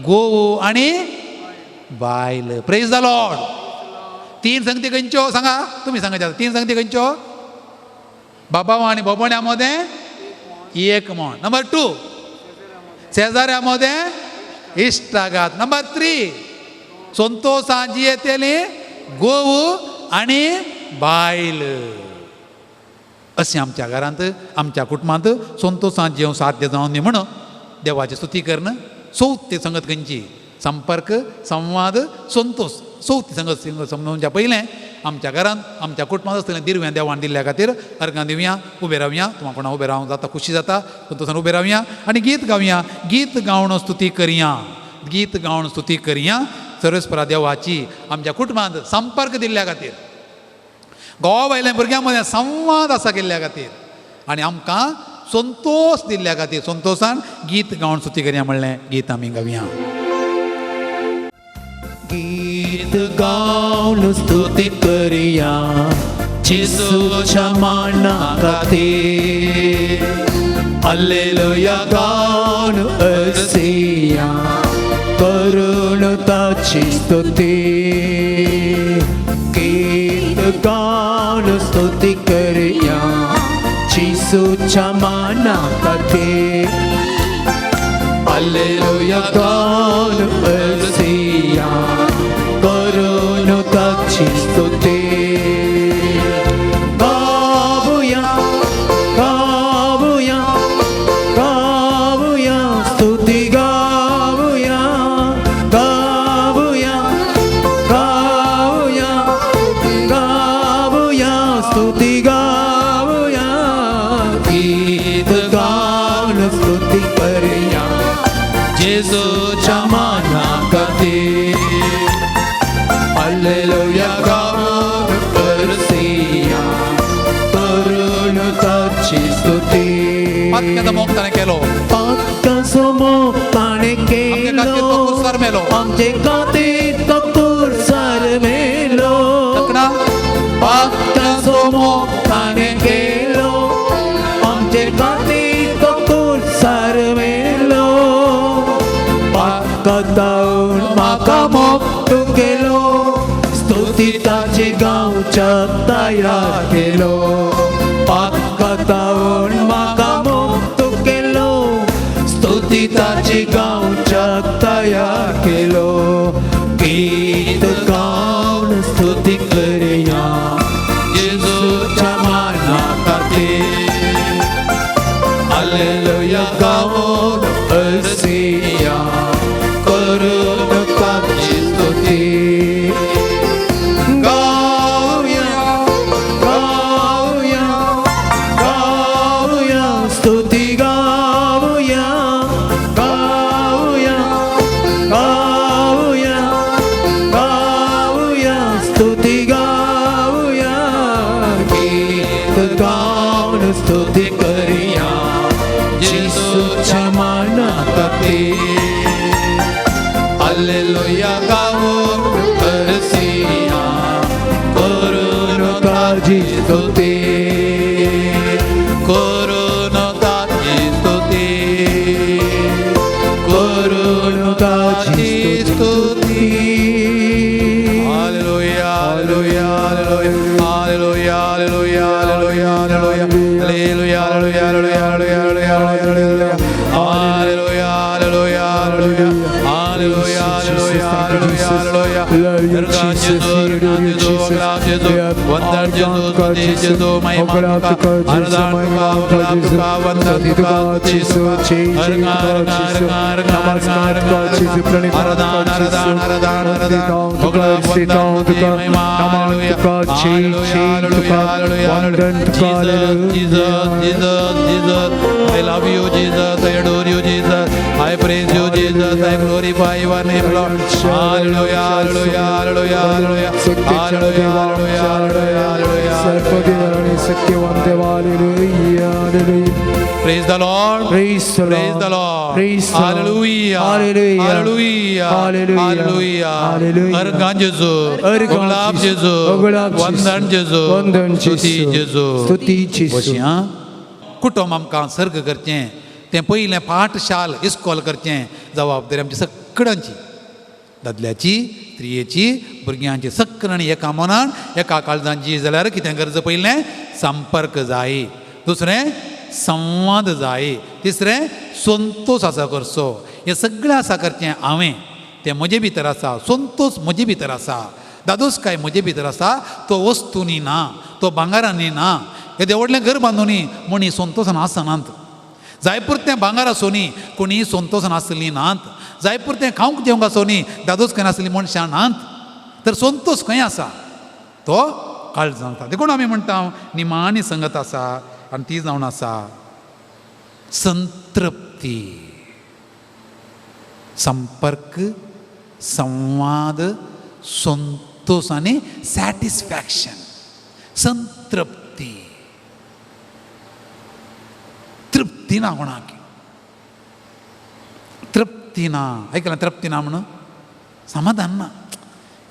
गोव आणि बायल. Praise the Lord. तीन संगती खंयच्यो सांगा, तुम्ही सांगायच्या. तीन संगती खंयच्यो? बाबावा आणि बाबोण्या मध्ये एक म्हण. नंबर 2, शेजाऱ्या मध्ये इश्टागात. नंबर 3, संतोषान जी येतेली गोव आणि बायल. अशें आमच्या घरांत, आमच्या कुटुंबांत संतोषान जेव साध्य जावन दी म्हण देवाची स्तुती करणं. चवथी संगत खंयची? संपर्क, संवाद, संतोष. चवथी संगत समजूनच्या पयलें आमच्या घरांत, आमच्या कुटुंबांत आसतलें दिरव्यां देवान दिल्ल्या खातीर अर्गां दिवया, उबे रावया. तुम्हाला कोणा उबे रावंक जाता, खुशी जाता, संतोषान उबे रावया आनी गीत गावया. गीत गावन स्तुती करया. गीत गावन स्तुती करया सर्वेस्परा देवाची. आमच्या कुटुंबांत संपर्क दिल्ल्या खातीर, घोवा भायल्या भुरग्यां मदें संवाद आसा केल्ल्या खातीर आनी आमकां संतोष दिल्ल्या खातीर संतोषान गीत गावन स्तुती करया म्हणलें. गीत आमी गावया. गीत गाऊन स्तुती करूया येशूच्या माना खातीर. हालेलुया गाऊन असिया करून ताची स्तुती. गीत गाऊन स्तुती करूया येशूच्या माना खातीर. हालेलुया गाऊन असिया करून ताची स्तुती. गाऊया गाऊया गाऊया स्तुती गाऊया. गाऊया गाऊया गाऊया स्तुती गाऊया. गीत गाऊन स्तुती करूया येशूच्या माना खातीर. हालेलुया गाऊन असिया करून ताची स्तुती. पातक्याचो मोग ताणें केलो, पातकाचो मोग ताणें केलो, मेलो आमचे खातीर तो कुरसार मेलो. पातकाचो मोग ताणें केलो, आमचे खातीर तो कुरसार मेलो. पातकाताऊन म्हाका मोग तूं केलो, स्तुती ताची गावच्या तयार केलो. पातकाताऊन म्हाका मोग तूं केलो, स्तुती ताची गावच्या तयार केलो. गीत गावन स्तुती करया येशूच्या माना खातीर. हालेलुया गावन असिया करून ताची स्तुती. गाऊया गाऊया गाऊया स्तुती गाऊया. गाऊया गाऊया गाऊया स्तुती गाऊया. गीत गाऊन स्तुती करूया येशूच्या माना खातीर. हालेलुया गाऊन असिया करून ताची स्तुती. करून ताची स्तुती. करून ताची स्तुती. Hallelujah hallelujah hallelujah hallelujah hallelujah hallelujah hallelujah hallelujah hallelujah hallelujah hallelujah hallelujah hallelujah hallelujah hallelujah hallelujah. गुलाब जेजू वंदन जेजू स्तुति जेजू महिमा तुका आराधना तुका गुलाब तुका वंदन तुका जेजू नमस्कार तुका जेजू प्रणित आराधना तुका महिमा तुका तुका वंदन तुका Jesus, I love you, Jesus. I adore you, Jesus. I praise you, Jesus. I glorify your name, Lord. Hallelujah, hallelujah, hallelujah, hallelujah, hallelujah, hallelujah, hallelujah. सर्वदेवानि Satyavan देवा hallelujah hallelujah. Praise the Lord. Praise the Praise the Lord. Lord. Praise the Lord. Hallelujah. Hallelujah. Hallelujah. Hallelujah. Hallelujah. Hallelujah. Argan Jesu. Argan Gulab Jesu. Jesu. Gulab Jesu. Vandan Jesu. Vandan Stuti Jesu. Jesu. स्तुती जेजू. बशिया कुटुंब आमकां सर्ग करचें तें पयलें पाठशाल इस्कॉल करचें जबाबदारी आमची सगळ्यांची दादल्याची स्त्रियेची भुरग्यांची सगळ्यांनी एका मनान एका काळजान जी जाल्यार कितें गरज पयलें संपर्क जाय दुसरें संवाद जाय तिसरें संतोश आसा करचो हें सगळें आसा करचें हांवें तें म्हजे भितर आसा संतोश म्हजे भितर आसा दादोसकाय म्हजे भितर आसा तो वस्तूंनी ना तो भांगारांनी ना येदें व्हडलें घर बांदूनी म्हणी संतोशान आसनात जाय पुरतें भांगार आसोनी कोणी संतोशान आसली नात जाय पुरतें खावंक जेवंक आसोनी दादोसकाय आसली मनशां नात तर संतोश खंय आसा तो काळजांत आसा देखून आमी म्हणटा निमाणी संगत आसा आनी ती जावन आसा संतृप्ती संपर्क संवाद संतोष आनी सॅटिस्फॅक्शन संतृप्ती तृप्ती ना कोणाक तृप्ती ना ऐकलां तृप्ती ना म्हणून समाधान ना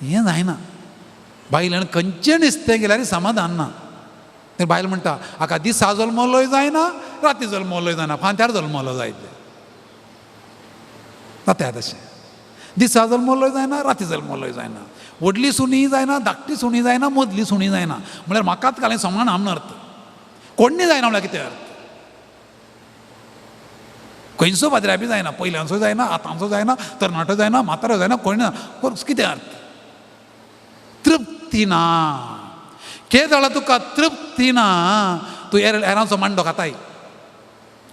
हें जायना बायलांनी खंयचें नुस्तें गेल्यार समाधान ना तर बायल म्हणटा हाका दिसा जल्मलोय जायना राती जल्मलोय जायना फांत्यार जल्मलो जायते जाता तशें दिसा जल्मलोय जायना राती जल्मलोय जायना व्हडली सुणी जायना धाकटी सुणी जायना मदली सुणी जायना म्हळ्यार म्हाकाच घालें समान आमन अर्थ कोणी जायना म्हळ्यार कितें अर्थ खंयचो बाजराबी जायना पयल्यांचो जायना आतांचो जायना तरणाटो जायना म्हातारो जायना कोणी ना कितें अर्थ तृप्ती ना कितें जाला तुका तृप्ती ना तूं हेरांचो मांडो खाताय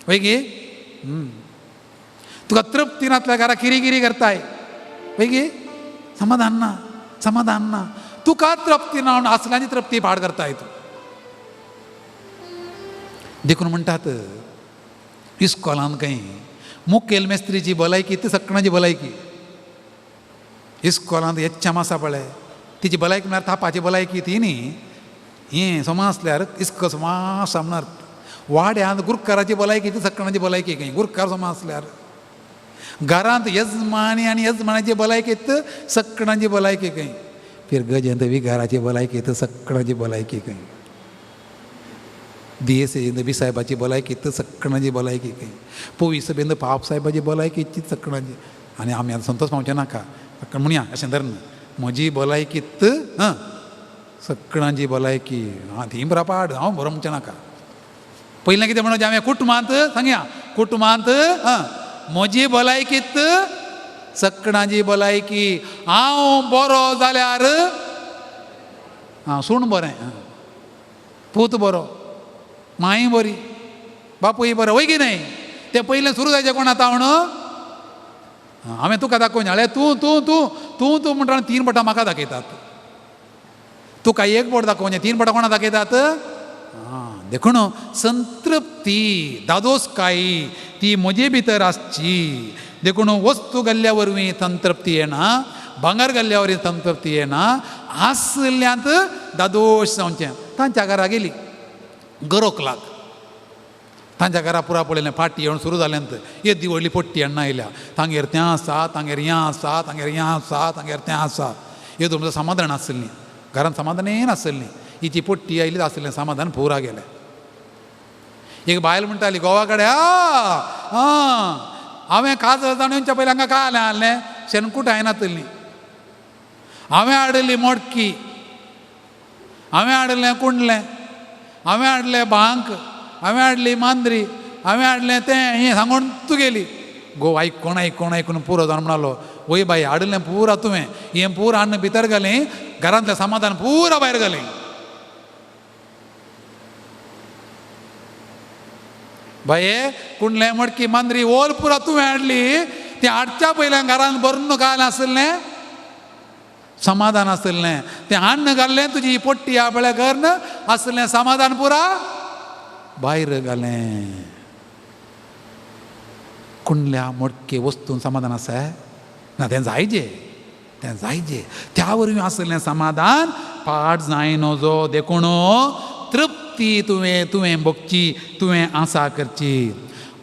वय गे तुका तृप्ती नातल्या घरा किरी करताय वय गे समाधान ना समाधान ना तुका तृप्ती ना म्हणून असल्याची तृप्ती पाड करताय तूं देखून म्हणटात इस्कॉलान खंय मुखेल मेस्त्रीची भलायकी ती सगळ्यांची भलायकी इस्कॉलांत एच्चाम आसा पळय तिची भलायकी म्हळ्यार थापाची भलायकी ती न्ही हें समा आसल्यार इस्क समा सामणार वाड्यांत गुरकाराची भलायकी ती सगळ्यांची भलायकी खंय गुरकार समा आसल्यार घरांत यजमानी आनी यजमानाची भलायकेत सगळ्यांची भलायकी खंय फिर गजेंत बी घराची भलायकेत सगळ्यांची भलायकी खंय दिये बी साहेबाची भलायकी तर सगळ्यांची भलायकी खंय पोवी सभेंत पाप साहेबाची भलायकी इतली सगळ्यांची आनी आमी आतां संतोश पावचे नाका म्हणया अशें धरना म्हजी भलायकीत सगळ्यांची भलायकी ती बरापाड हांव बरो म्हणचें नाका पयलें कितें म्हणून हांवें कुटुंबांत सांगया कुटुंबांत म्हजी भलायकीत सगळ्यांची भलायकी हांव बरो जाल्यार सूण बरें पूत बरो माई बरी बापूय बरो वय की न्हय तें पयलें सुरू जायचें कोण आतां म्हणून हांवें तुका दाखोवचें जाल्यार तूं तूं तूं तूं तूं म्हणटा 3 बोटां म्हाका दाखयतात तुका 1 बोट दाखोवचें 3 बोटां कोणा दाखयतात देखून संतृप्ती दादोसकायी ती म्हजे भितर आसची देखून वस्तू घाल्ल्या वरवीं संतृप्ती येना भांगर घाल्ल्या वरवीं संतृप्ती येना आसल्यांत दादोश जावचें तांच्या घरा गेली गरोक लाग तांच्या घरा पुरा पळयलें फाटी येवन सुरू जाल्यांत येदी व्हडली पोट्टी अण्णा आयल्या तांगेर तें आसा तांगेर हें आसा तांगेर हें आसा तांगेर तें आसा येदो म्हणजे समाधान आसली घरांत समाधानय नासली हिची पोट्टी आयली आसलें समाधान पुरा गेलें एक बायल म्हणटाली गोवा कडेन हांवें काजळ जाणूनच्या पयलीं हांगा काय हाडलें शेणकूट हायनातली हांवें हाडली मोडकी हांवें हाडलें कुंडलें हांवें हाडलें भांक हांवें हाडली मांद्री हांवें हाडलें तें हें सांगून तूं गेली गो ऐकून पुरो जावन म्हणालो वय बाई हाडलें पुरा तुवें हें पूर अन्न भितर घालें घरांतलें समाधान पुरा भायर घालें बाये कुंडले मडकी मांद्री ओल पुरा तुवें हाडली ती हाडच्या पयल्या घरांत भरून घालें आसलें समाधान आसलें तें अन्न घाल्लें तुजी पोट्टी आपल्या घरन आसलें समाधान पुरा भायर घालें कुंडल्या मोडके वस्तून समाधान आसा ना तें जायजें त्या वरवीं आसलें समाधान पाड जायनो जो देखून तृप्ती तुवें भोगची तुवें आसा करची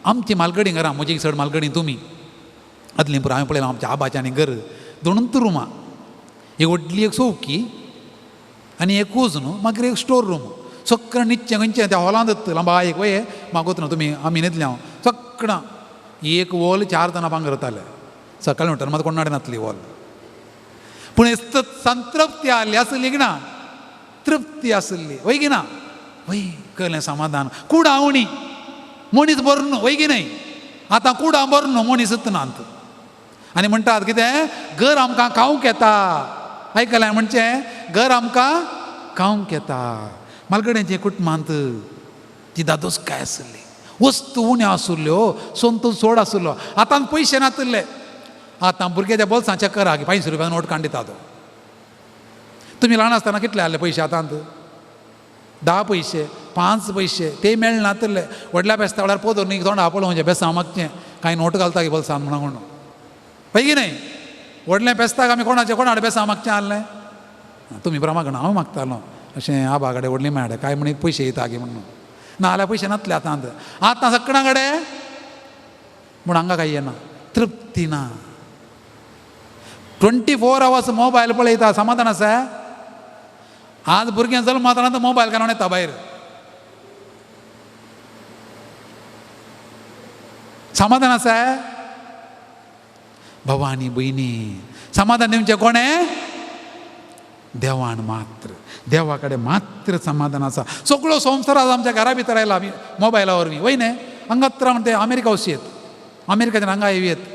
आमची मालगडी घरां म्हजी एक चड मालगडी तुमी आदलीं पुरो हांवें पळयलां आमच्या आबाचें आनी घर दोनूच रुमां एक व्हडली एक चौकी आनी एक कूज न्हू मागीर एक स्टोर रूम सगळें न्हिदचें खंयचें त्या हॉलांत लांबा एक वय मागोत ना तुमी आमी न्हिदले हांव सगळां एक वॉल 4 जाणां पांगरताले सकाळीं म्हणटा मात कोणाडेन नातली वॉल पूण संतृप्ती आसली आसली की ना तृप्ती आसली वय की ना वय कळ्ळें समाधान कूड आवणी मनीस बरो न्हू वय की न्हय आतां कुडा बरो न्हू मनीसच नात आनी म्हणटात कितें घर आमकां खावंक येता आयकलें म्हणचें घर आमकां खावंक येता मालगड्यांचे कुटुंबांत ती दादोसकाय आसली वस्तू उण्यो आसल्यो संतोश सोड आसलो आतां पयशे नासले आतां भुरग्याच्या बोल्सां चेक करा 500 रुपया नोट काडून दिता तो तुमी ल्हान आसतना कितले आहले पयशे आतांत 10 पैसे 5 पैसे ते मेळनातले व्हडल्या बेस्ता वेळार पोदोर न्ही तोंडा पळोवं म्हणजे बेसांव मागचें कांय नोट घालता की बोल्सांत म्हणून पळय की न्हय व्हडल्या बेस्ताक आमी कोणाडे बेसांव मागचें आहलें तुमी प्रमाण हांव मागतालो अशें आबा कडेन व्हडली मेळ्ळे काय म्हण पयशे येता गे म्हणून ना जाल्यार पयशे नासले आतां सगळ्यां कडेन म्हूण हांगा काय येना तृप्ती ना 24 hours मोबायल पळयता समाधान आसा आज भुरग्यां जल्मात आतां मोबायल काडून येता भायर समाधान आसा भवानी भयणी समाधान दिवचें कोणें देवान मात्र देवा कडेन मात्र समाधान आसा सगळो संवसार आज आमच्या घरा भितर आयला मोबायला वरवीं वय न्ही हांगात्र म्हणटा अमेरिका वचयत अमेरिकेच्यान हांगा येयत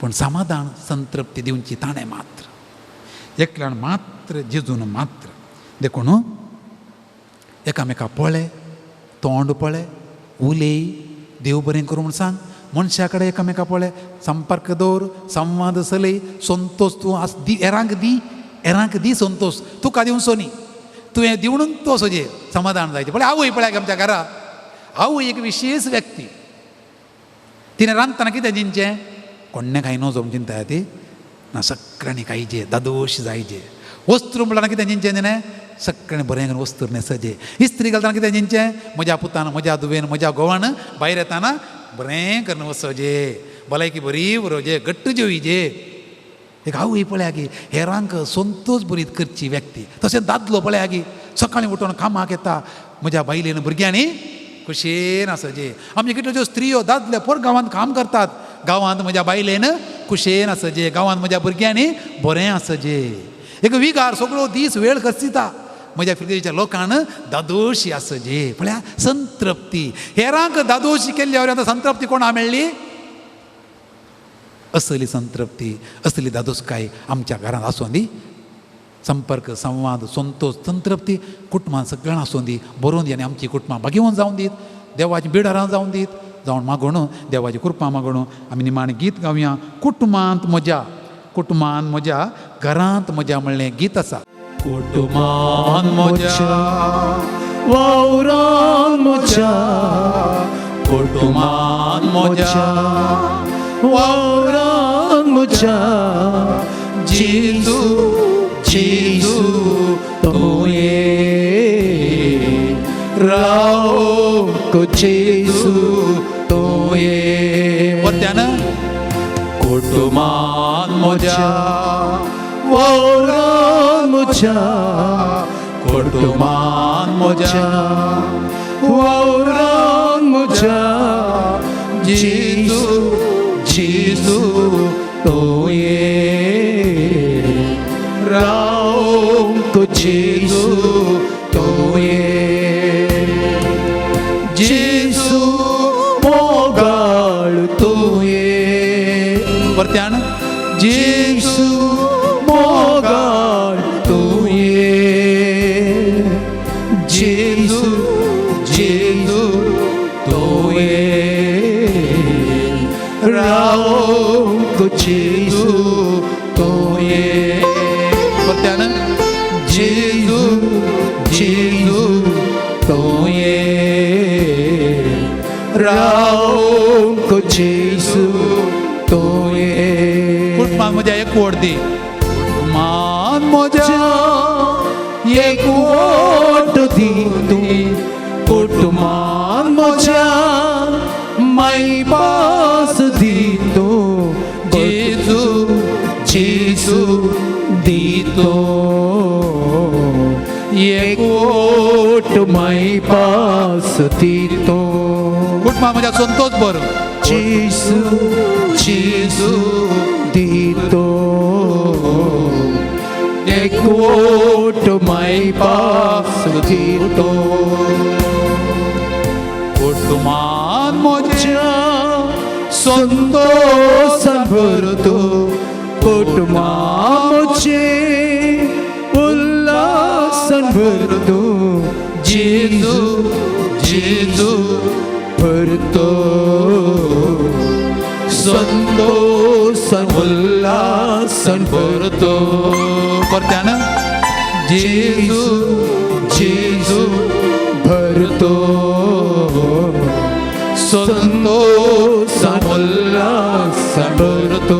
पूण समाधान संतृप्ती दिवची ताणें मात्र एकल्यान मात्र जेजून मात्र देखून एकामेका पळय तोंड पळय उलय देव बरें करूं म्हूण सांग मनशा कडेन एकामेका पळय संपर्क दवर संवाद चलय संतोश तूं एरांक दी संतोश तुका दिवचो न्ही तुवें दिवून तो सोजे समाधान जायचें पळय आवय पळय आमच्या घरा आवय एक विशेश व्यक्ती तिणें रांदतना कितें दिवचें कोण्णें खाय नो जमचीन ताय ती ना सगळ्यांनी खायचें दादोश जायचें वस्त्र म्हणटाना कितें दिवचें तिणें सगळें बरें करून वस्त्र न्हेसचें इस्त्री घालतना कितें दिवचें म्हज्या पुतान म्हज्या धुवेन म्हज्या घोवान भायर येताना बरें करून वचचें भलायकी बरी बरोवचें घट्ट जेवचे एक आवय पळया की हेरांक संतोश बरी करची व्यक्ती तशें दादलो पळया की सकाळीं उठून कामाक येता म्हज्या बायलेन भुरग्यांनी खुशेन आसचें आमचे कितल्योश्यो स्त्रियो दादले पर गांवांत काम करतात गांवांत म्हज्या बायलेन खुशेन आसचें गांवांत म्हज्या भुरग्यांनी बरें आसचें एक विगार सगळो दीस वेळ खर्चिता म्हज्या फिरदेच्या लोकांन दादोशी आसचें पळया संतृप्ती हेरांक दादोशी केल्ल्या वरां आतां संतृप्ती कोणा मेळ्ळी असली संतृप्ती असली दादोसकाय आमच्या घरांत आसूं दी संपर्क संवाद संतोश संतृप्ती कुटुंबांत सगळ्यांक आसूं दी बरोवन दी आनी आमची कुटुंबां भाग्यवान जावन दीत देवाची बिडारां जावन दीत जावन मागून देवाची कृपा मागून आमी निमाणें गीत गावया कुटुंबांत म्हज्या घरांत म्हज्या म्हणलें गीत आसा कुटुंबांत म्हज्या वावरांत म्हज्या कुटुंबांत म्हज्या वावरांत म्हज्या जेजू जेजू तुये रावंक जेजू तुये वरत्यान कुटुंबांत म्हज्या वावरांत म्हज्या कुटुंबांत म्हज्या वावरांत म्हज्या जेजू जेजू तुये रावंक जेजू तुये जेजू मोगाळ तुये परत्यान जेजू मोगान तुये जेजू जेजू तुये रावंक जेजू तुये परत्यान जेजू जेजू तुये रावंक जेजू तुये कुटुंबात म्हज्या एक वोट दी कुटुंबात म्हज्या एक वोट दी तू कुटुंबात म्हज्या मायबास दी तू जेजू जेजू दितो एक वोट मायबास दितो कुटुंबात म्हज्या संतोष बर जेजू जेजू दितो एक वोट मायबास दितो कुटुंबात म्हज्या संतोष भरतो कुटुंबाचे उल्हास भरतो जेजू जेजू भरतो संतोष उल्हास भरतो परत्यान जेजू जेजू भरतो संतोष उल्हास भरतो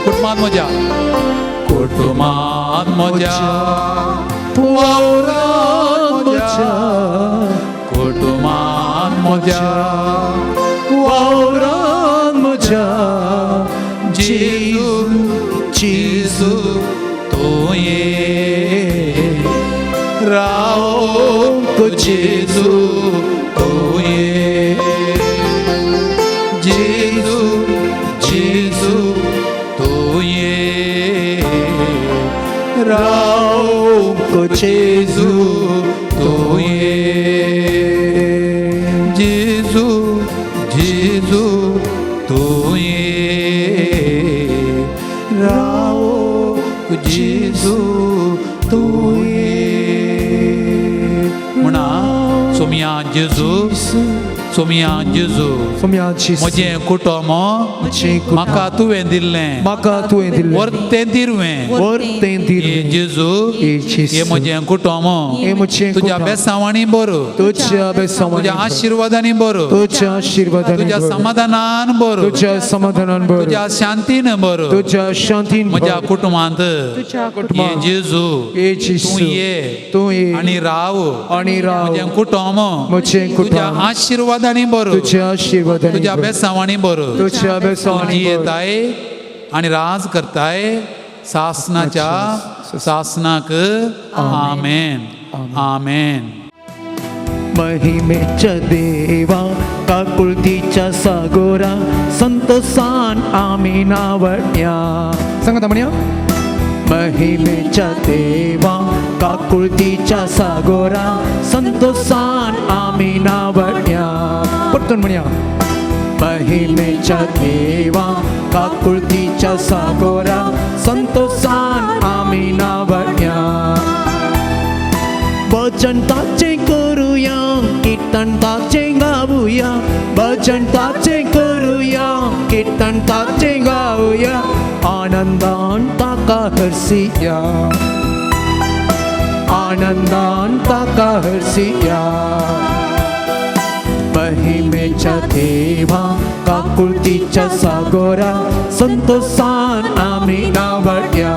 कुटुंबात म्हज्या कुटुंबात म्हज्या वावरात म्हज्या कुटुंबात म्हज्या वावरात म्हज्या जेजू जेजू तुये रावंक जेजू तुये जेजू जेजू तुये रावंक जेजू तुये जेजू जेजू तुये रावंक जेजू तुये म्हणा सोमिया जेजू सोमिया जेजू सोम्या जेजू म्हजें कुटुंब म्हाका तुवें दिल्लें म्हाका तुवें दिल्लें वर्तें दिरवें वर्तें हे दिल्लें जेजू हे जेजू हे म्हजें कुटुंब हे म्हजें तुज्या कुटुंब बेसावांनी बरो तुज्या बेसावांनी तुज्या आशिर्वादांनी बरो तुज्या आशिर्वादांनी तुज्या बरो समाधानान बरो तुज्या समाधानान बरो तुज्या शांतीन बरो तुज्या शांतीन म्हज्या बरो कुटुंबांत तुझ्या हे जेजू हे जेजू तूं ये तूं ये आनी राव आनी राव म्हजें कुटुंब म्हजें कुटुंब तुज्या आशिर्वादांनी बरो तुज्या आशिर्वादांनी तुज्या बरो बेसावांनी बरो तुज्या बेसावांनी बरो येताय आणि राज करताय शासनाच्या शासनाक आमेन आमेन महिमेच्या देवा काकुळतीच्या सागोरा संतोषान आम्ही नावण्या सांगा म्हणया महिमेच्या देवा काकुळतीच्या सागोरा संतोषान आम्ही नावण्या पटकन म्हणया महिमेच्या देवा काकुळतीच्या सागोरा संतोषान आम्ही नावण्या भजन ताचे करूया कीर्तन ताचे गाऊया भजन ताचे करूया कीर्तन ताचे गाऊया आनंदान ताका हरसिया आनंदान ताका हरसिया महिमेच्या देवा काकुळतीच्या सागोरा संतोषान आम्ही नावड्या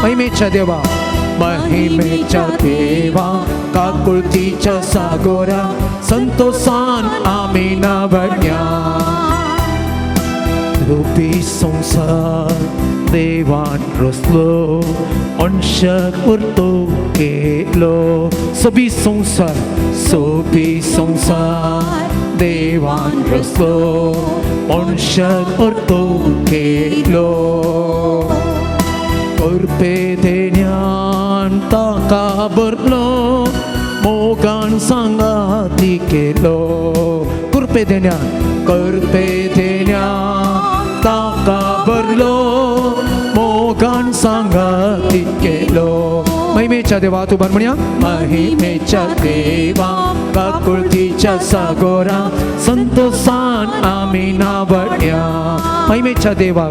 महिमेच्या देवा महिमेच्या देवा काकुळतीच्या सागोरा संतोषान आम्ही नावड्या रूपी संसार देवान रचलो अंशक उरतो केलो सोबी संसार देवान रचलो अंशक उरतो केलो करपे देण्यान ताका भरलो मोगान सांगाती केलो करपे देण्यान महिमेच्या देवा तू म्हणूया महिमेच्या देवा काकुळतीच्या सागोरा संतोषान आम्ही नावड्या महिमेच्या देवा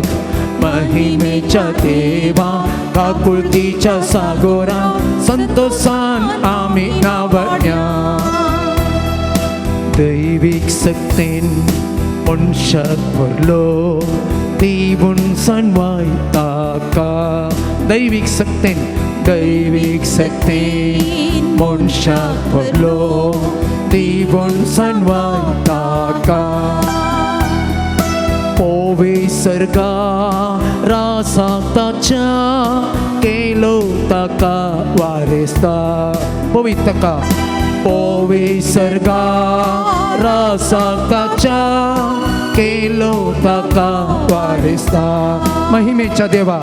महिमेच्या देवा काकुळतीच्या सागोरा संतोषान आम्ही नावड्या दैविक शक्तीन मनुष्यात भरलो देवून सणवायताका दैविक शक्तीन मनुष्यात भरलो देवून सणवायताका पोवे सर्गा रासाताच्या केलो ताका वारेस्ता पवित्रका पोवे सर्गा रासाताच्या केलो ताका वारेस्ता महिमेच्या देवा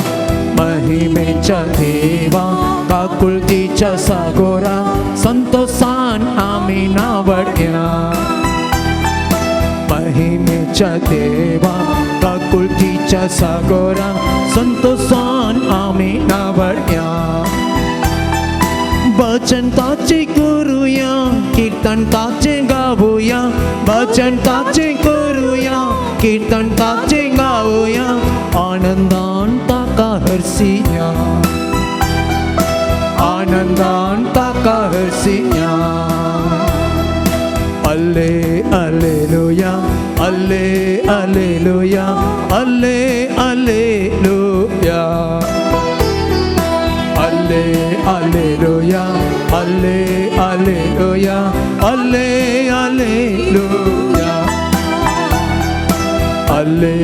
काकुळतीच्या सागोरा संतोषान आम्ही नावड्या महिमेच्या देवा काकुळतीच्या सागोरा संतोषान आम्ही नावड्या भजन ताचे करूया कीर्तन ताचे गावूया भजन ताचे करूया कीर्तन ताचे गावूया आनंदान ताका हरसिया आनंदान ताका हरसिया अल्ले अल्लेलुया अल्ले अल्लेलुया अल्ले अल्लेलुया अल्ले अल्लेलुया अल्ले अल्लेलुया अल्ले अल्लेलुया अल्ले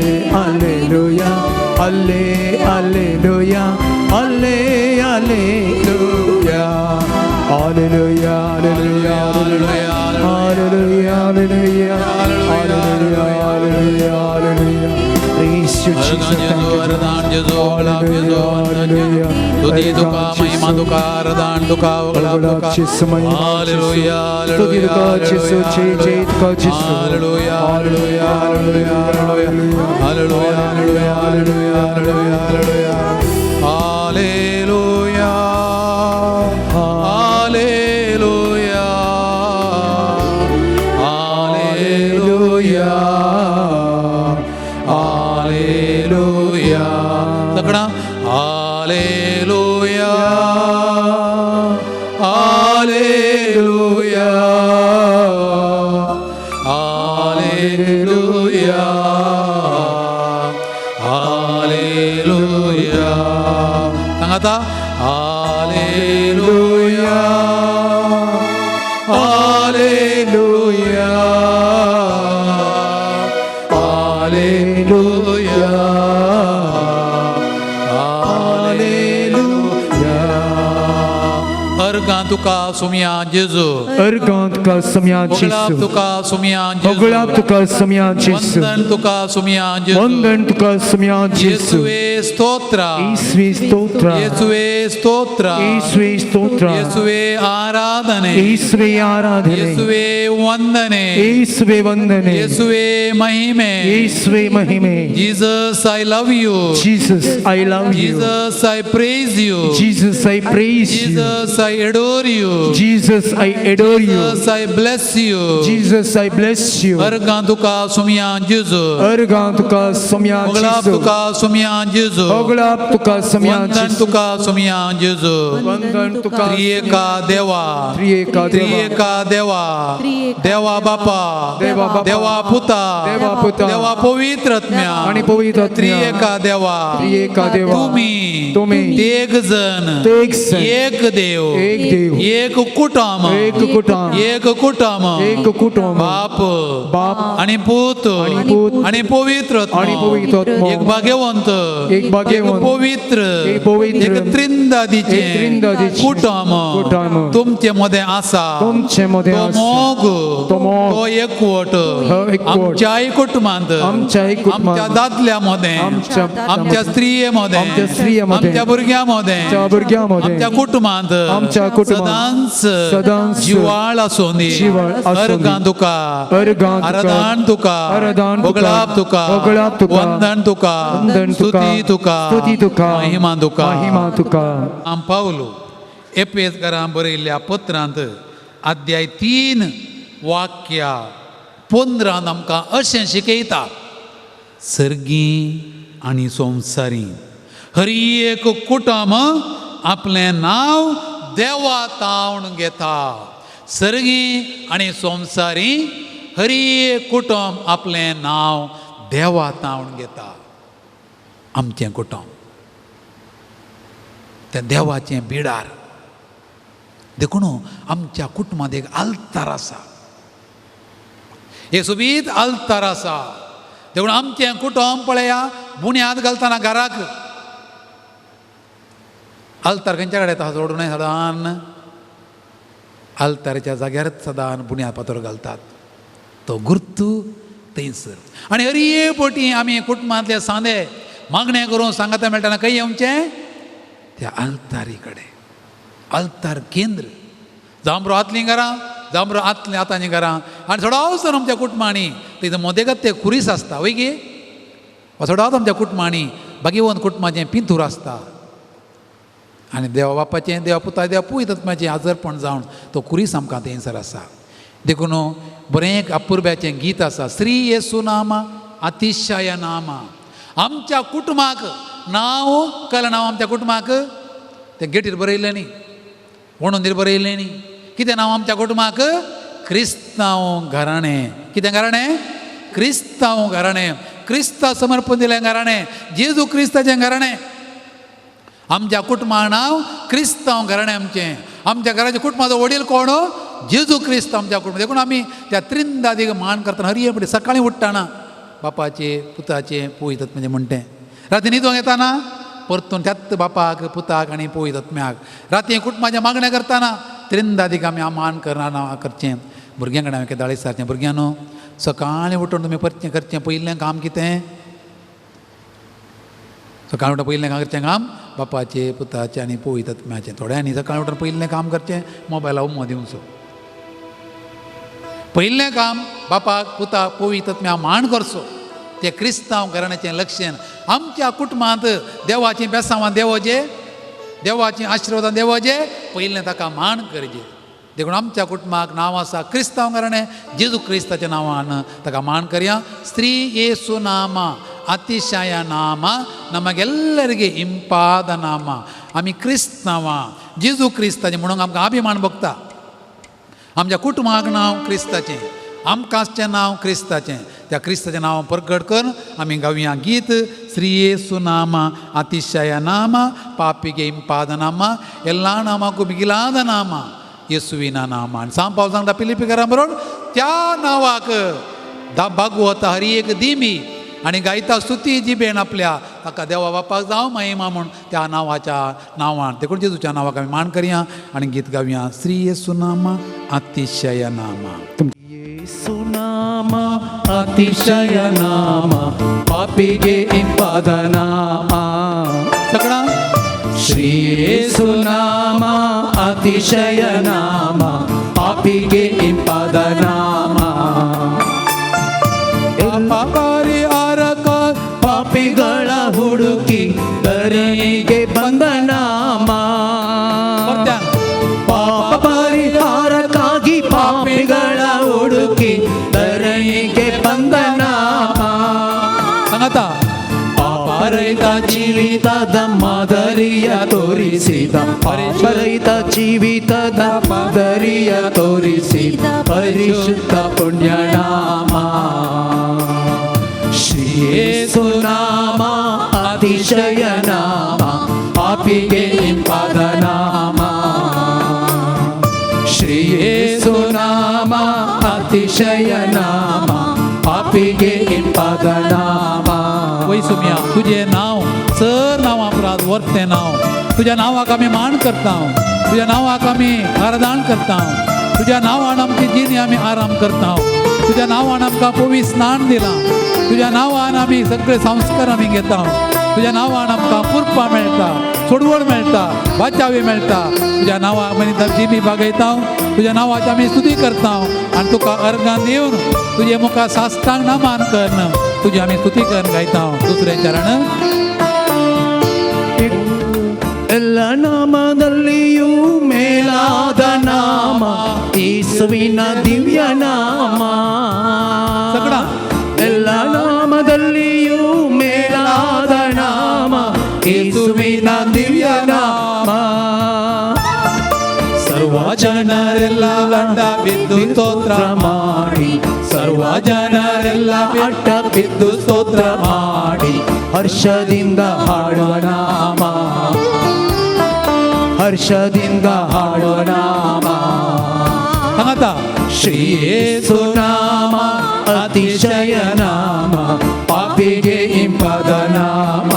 अल्लेलुया अल्ले अल्लेलुया अल्ले alleluia hallelujah hallelujah hallelujah hallelujah hallelujah hallelujah hallelujah Praise you, Jesus. Thank you. Hallelujah. Tuti duka mahima duka radhan duka uglab duka Hallelujah Hallelujah. Hallelujah Hallelujah Hallelujah Hallelujah Hallelujah Hallelujah Hallelujah सगळा hallelujah hallelujah hallelujah hallelujah सांगा आता hallelujah hallelujah hallelujah अर्गां तुका सुमया जेजू अर्गां तुका सुमया ओगळाप जेजू तुका सुमया जेजू ओगळाप तुका सुमया जेजू वंदन तुका सुमया जेजू वंदन तुका सुमया जेजू येसुवे स्तोत्र येशुवे स्तोत्र येसुवे स्तोत्र येशुवे स्तोत्र येसुवे आराधने येशुवे आराधने येसुवे वंदने येशुवे वंदने येसुवे महिमे येशुवे महिमे Jesus I love you Jesus I love you Jesus I praise you Jesus I praise you Jesus I adore you Jesus I adore you Jesus I bless you Jesus I bless you अर्गां तुका सुमया जेजू अर्गां तुका सुमया ओगळाप जेजू तुका सुमया जेजू ओगळाप तुका सुमया वंदन जेजू तुका सुमया जेजू वंदन तुका त्रिएका देवा त्रिएका देवा त्रिएका देवा देवा बापा देवा बापा देवा पुता देवा पुता देवा पवित्रत्म्या आणि पवित्र आत्म्या त्रिएका देवा त्रिएका देवा तुम्ही एक जण एक जण एक देव एक देव एक कुटुंब एक कुटुंब एक कुटुंब एक कुटुंब बाप बाप आणि पूत आणि पूत आणि पवित्र आणि पवित्र आत्मा एक भाग्यवंत एक भाग्यवंत पवित्र एक पवित्र एक त्रिंदादीचे एक त्रिंदादीचे कुटुंब कुटुंब तुमचे मध्ये आसा तुमचे मध्ये तो आसा मोग तो मोग तो एकवट एकवट आमच्याही कुटुंबांत आमच्याही कुटुंबांत आमच्या दादल्यामध्ये आमच्या स्त्रियेमध्ये आमच्या स्त्रियेमध्ये आमच्या भुरग्यामध्ये आमच्या भुरग्यामध्ये आमच्या कुटुंबांत आमच्या कुटुंबांत सदांच जिवाळ आसून दी जिवाळ आसून दी. अर्गां तुका अर्गां तुका आराधन तुका आराधन तुका ओगळाप तुका ओगळाप तुका वंदन तुका वंदन तुका स्तुती तुका स्तुती तुका महिमा तुका महिमा तुका आम पावलो एपेसकारां बरयल्ल्या पत्रांत अध्याय 3 वाक्या 15 आमकां अशें शिकयता, सर्गी आनी संवसारी हर एक कुटुंब आपलें नांव देवा तावन घेता. सर्गी आनी संवसारी हर एक कुटुंब आपलें नांव देवा तावन घेता. आमचें कुटुंब तें देवाचें बिडार. देखून आमच्या कुटुंबात एक आल्तार आसा, हे सोबीत आल्तार आसा. देखून आमचें कुटुंब पळया, बुन्याद घालतना घराक आल्तार खंयच्या कडेन येता सोडून सदां आल्ताराच्या जाग्यार सदां बुन्याद फातर घालतात. तो गुर्तू थंयसर. आनी हर एक फावटी आमी कुटुंबांतले सांदे मागणें करून सांगाता मेळटाना खंय येवचें, त्या आल्तारी कडेन. आल्तार केंद्र जावं बरो आतलीं घरां, जावं बरो आतांची घरां. आनी सोडावसर आमच्या कुटुंबांनी थंय मोदेगत ते कुरीस आसता वय गे, सोडावत आमच्या कुटुंबांनी भगवंत कुटुंबाचें पिंतूर आसता. आनी देवा बापाचें, देवा पुता, देवा पवित्र आत्म्याचें आजरपण जावन तो कुरीस आमकां थंयसर आसा. देखून बरें एक अपुर्ब्याचें गीत आसा, श्री येसू नामा अतिशय नामा. आमच्या कुटुंबाक नांव कळ्ळें, नांव आमच्या कुटुंबाक तें गेटीर बरयलें न्ही, वणुंदीर बरयलें न्ही. कितें नांव आमच्या कुटुंबाक? क्रिस्तांव घराणें. कितें घराणें? क्रिस्तांव घराणें. क्रिस्ता समर्पण दिलें घराणें, जेजू क्रिस्ताचें घराणें. आमच्या कुटुंबाक नांव क्रिस्तांव घराणें आमचें. आमच्या घराच्या कुटुंबाचो वडील कोण? जेजू क्रिस्त आमच्या कुटुंब. देखून आमी त्या त्रिंदादीक मान करतना हर एक सकाळीं उठ्ठाना बापाचें, पुताचें, पवित्र आत्म्याचें म्हणटें. राती न्हिदोंक येताना परतून त्याच बापाक, पुताक आनी पवित्र आत्म्याक. राती कुटुंबाचें मागणें करताना त्रिंदादीक आमी मान करचें. भुरग्यां कडेन हांवें दाळी सारचें, भुरग्यांनो सकाळीं उठून तुमी परचें करचें पयलें काम कितें? सकाळीं उठून पयलें काम करचें काम बापाचें, पुताचें आनी पवित्र आत्म्याचें. थोड्यांनी सकाळीं उठून पयलें काम करचें मोबायला उमो दिवचो. पयलें काम बापाक, पुताक, पवित्र आत्म्याक मान करचो. तें क्रिस्तांव घराण्याचें लक्षण. आमच्या कुटुंबांत देवाचीं बेसांवां देवोजें, देवाचीं आशिर्वादां देवोजें, पयलें ताका मान करचें. देखून आमच्या कुटुंबाक नांव आसा क्रिस्तांव घराणें, जेजू क्रिस्ताच्या नांवान ताका मान करया. श्री येसू नामा अतिशय नामा नमಗೆಲ್ಲರಿಗೆ ಇಂಪಾದ ನಾಮ. आमी क्रिस्तांवां, जेजू क्रिस्ताचें म्हणून आमकां अभिमान भोगता. आमच्या कुटुंबाक नांव क्रिस्ताचें, आमकांचें नांव क्रिस्ताचें. त्या क्रिस्ताचें नांव प्रगट करून आमी गावया गीत, श्री येसू नामा अतिशय नामा पापिगे इंपाद नामा ಎಲ್ಲ ನಾಮಕ್ಕೂ ಮಿಗಿಲಾದ ನಾಮ ಯೇಸುವಿನ ನಾಮ. सांग पावल सांगता फिलिप्पिकारां बरोबर त्या नांवाक भागवत हर एक दिमी आनी गायता स्तुती जिबेन आपल्या ताका देवा बापाक जावं महिमा म्हूण त्या नांवाच्या नांवान. देखून जेजूच्या नांवाक आमी मान करया आनी गीत गावया, श्री येसू नामा अतिशय नामा. येसू नामा अतिशय नामा पापिगे इंपाद नामा. सगळां श्री येसू नामा अतिशय नामा पापिगे इंपाद नामा. ಪಾಪರಿ ಆರಕ ಪಾಪಿಗಳ ಹುಡುಕಿ ಕರೆಗೆ ಬಂದ ನಾಮ. ಪಾಪ ಪರಿಹಾರಕ್ಕಾಗಿ ಪಾಪಿಗಳ ಹುಡುಕಿ ಕರೆಗೆ ಬಂದ ನಾಮ. सांगाता ಪಾಪರಹಿತ ಜೀವಿತದ ಮಾದರಿಯ ತೋರಿಸಿದ, ಪಾಪರಹಿತ ಜೀವಿತದ ಮಾದರಿಯ ತೋರಿಸಿದ ಪರಿಶುದ್ಧ ಪುಣ್ಯನಾಮ. ಶ್ರೀ ಯೇಸು ನಾಮ ಅತಿಶಯ ನಾಮ ಪಾಪಿಗೆ ಇಂಪಾದ ನಾಮ. ಶ್ರೀ ಯೇಸು ನಾಮ अतिशय नाम पापिगे इंपाद नाम. वय सुम्या तुझे नाव सर नांवा उपरांत वर्ते नांव. तुज्या नांवाक आमी मान करता, तुज्या नांवाक आमी आराधना करता, तुज्या नांवान आमची जिणी आमी आराम करता, तुज्या नांवान आमकां पवित्र स्नान दिलां, तुज्या नांवान आमी सगळे संस्कार आमी घेता, तुज्या नांवान आमकां पुरपा मेळटा, सोडवण मेळटा, बाचावी मेळटा. तुज्या नांवाक आमी जिमी बागयता, तुज्या नांवाची आमी स्तुती करता आनी तुका अर्गां दिवन तुजे मुखार साश्टांग नमन करून तुजी आमी स्तुती करून गायता. दुसरें चरण. ಎಲ್ಲ ನಾಮದಲ್ಲಿಯೂ ಯೇಸುವಿನ ದಿವ್ಯ ನಾಮ सगळा ಎಲ್ಲ ನಾಮದಲ್ಲಿಯೂ ಮೇಲಾದ ನಾಮ ಯೇಸುವಿನ ದಿವ್ಯ ನಾಮ ಸರ್ವ ಜನರೆಲ್ಲ ಅಡ್ಡ ಬಿದ್ದು ಸ್ತೋತ್ರ ಮಾಡಿ ಸರ್ವ ಜನರೆಲ್ಲ ಅಡ್ಡ ಬಿದ್ದು ಸ್ತೋತ್ರ ಮಾಡಿ ಹರ್ಷದಿಂದ ಹಾಡುವ ನಾಮ ಹರ್ಷದಿಂದ ಹಾಡುವ ನಾಮ सांगता ಶ್ರೀ ಯೇಸು ನಾಮ ಅತಿಶಯ ನಾಮ ಪಾಪಿಗೆ ಇಂಪದ ನಾಮ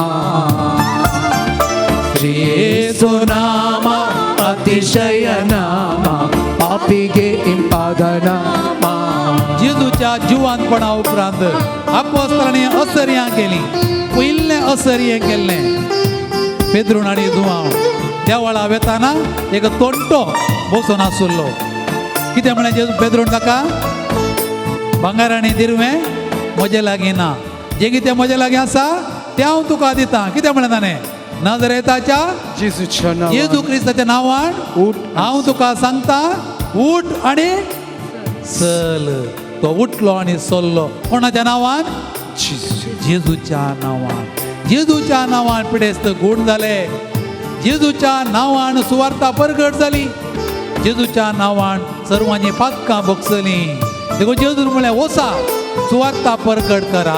ಶ್ರೀ ಯೇಸು ನಾಮ ಅತಿಶಯ ನಾಮ ಪಾಪಿಗೆ ಇಂಪದ ನಾಮ जेजूच्या जिवानपणा उपरांत आपोस्तलांनी असर्यां केली पयलें असर्य केल्लें पेद्रून आनी जुवांव देवळा वेताना एक तोंटो बसून आसुल्लो कितें म्हळें जेजू पेद्रून ताका भांगर आनी दिरवें म्हजे लागीं ना जें कितें म्हजे लागीं आसा तें हांव तुका दितां कितें म्हळें ताणें नाजरेताच्या जेजूच्या येजू नावान क्रिस्ताच्या नांवान उठ हांव तुका सांगता उठ आनी चल तो उठलो आनी चल्लो कोणाच्या नांवान जेजूच्या नांवान जेजूच्या नांवान पिडेस्त गूण जाले जेजूच्या नांवान सुवार्ता परगट जाली जेजूच्या नांवान सर्वांची पातकां भोगसलीं देखो जेजून म्हळें वसा सुवार्ता परगट करा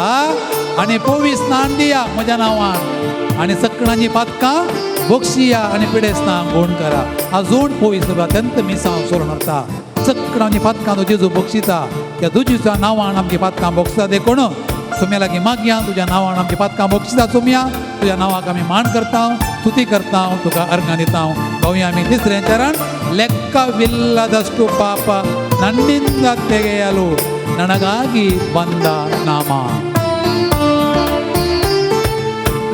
आनी पवित्र स्नान दिया म्हज्या नांवान आनी सगळ्यांची पातकां भोगशिया आनी पिडेस्तां गूण करा आजून पवित्र अत्यंत मिसांव सोडून व्हरता सगळ्यांची पातकां तो जेजू बक्षिता त्या तुज्या नांवान आमची पातकां बक्षिता देखून तुमच्या लागीं मागया तुज्या नांवान आमची पातकां बक्षिता चुमया तुज्या नांवाक आमी मान करता स्तुती करता तुका अर्घां दिता गावया आमी तिसरें चरण ಲೆಕ್ಕವಿಲ್ಲದಷ್ಟು ಪಾಪ ನನ್ನಿಂದ ತೆಗೆಯಲು ನನಗಾಗಿ ಬಂದ ನಾಮ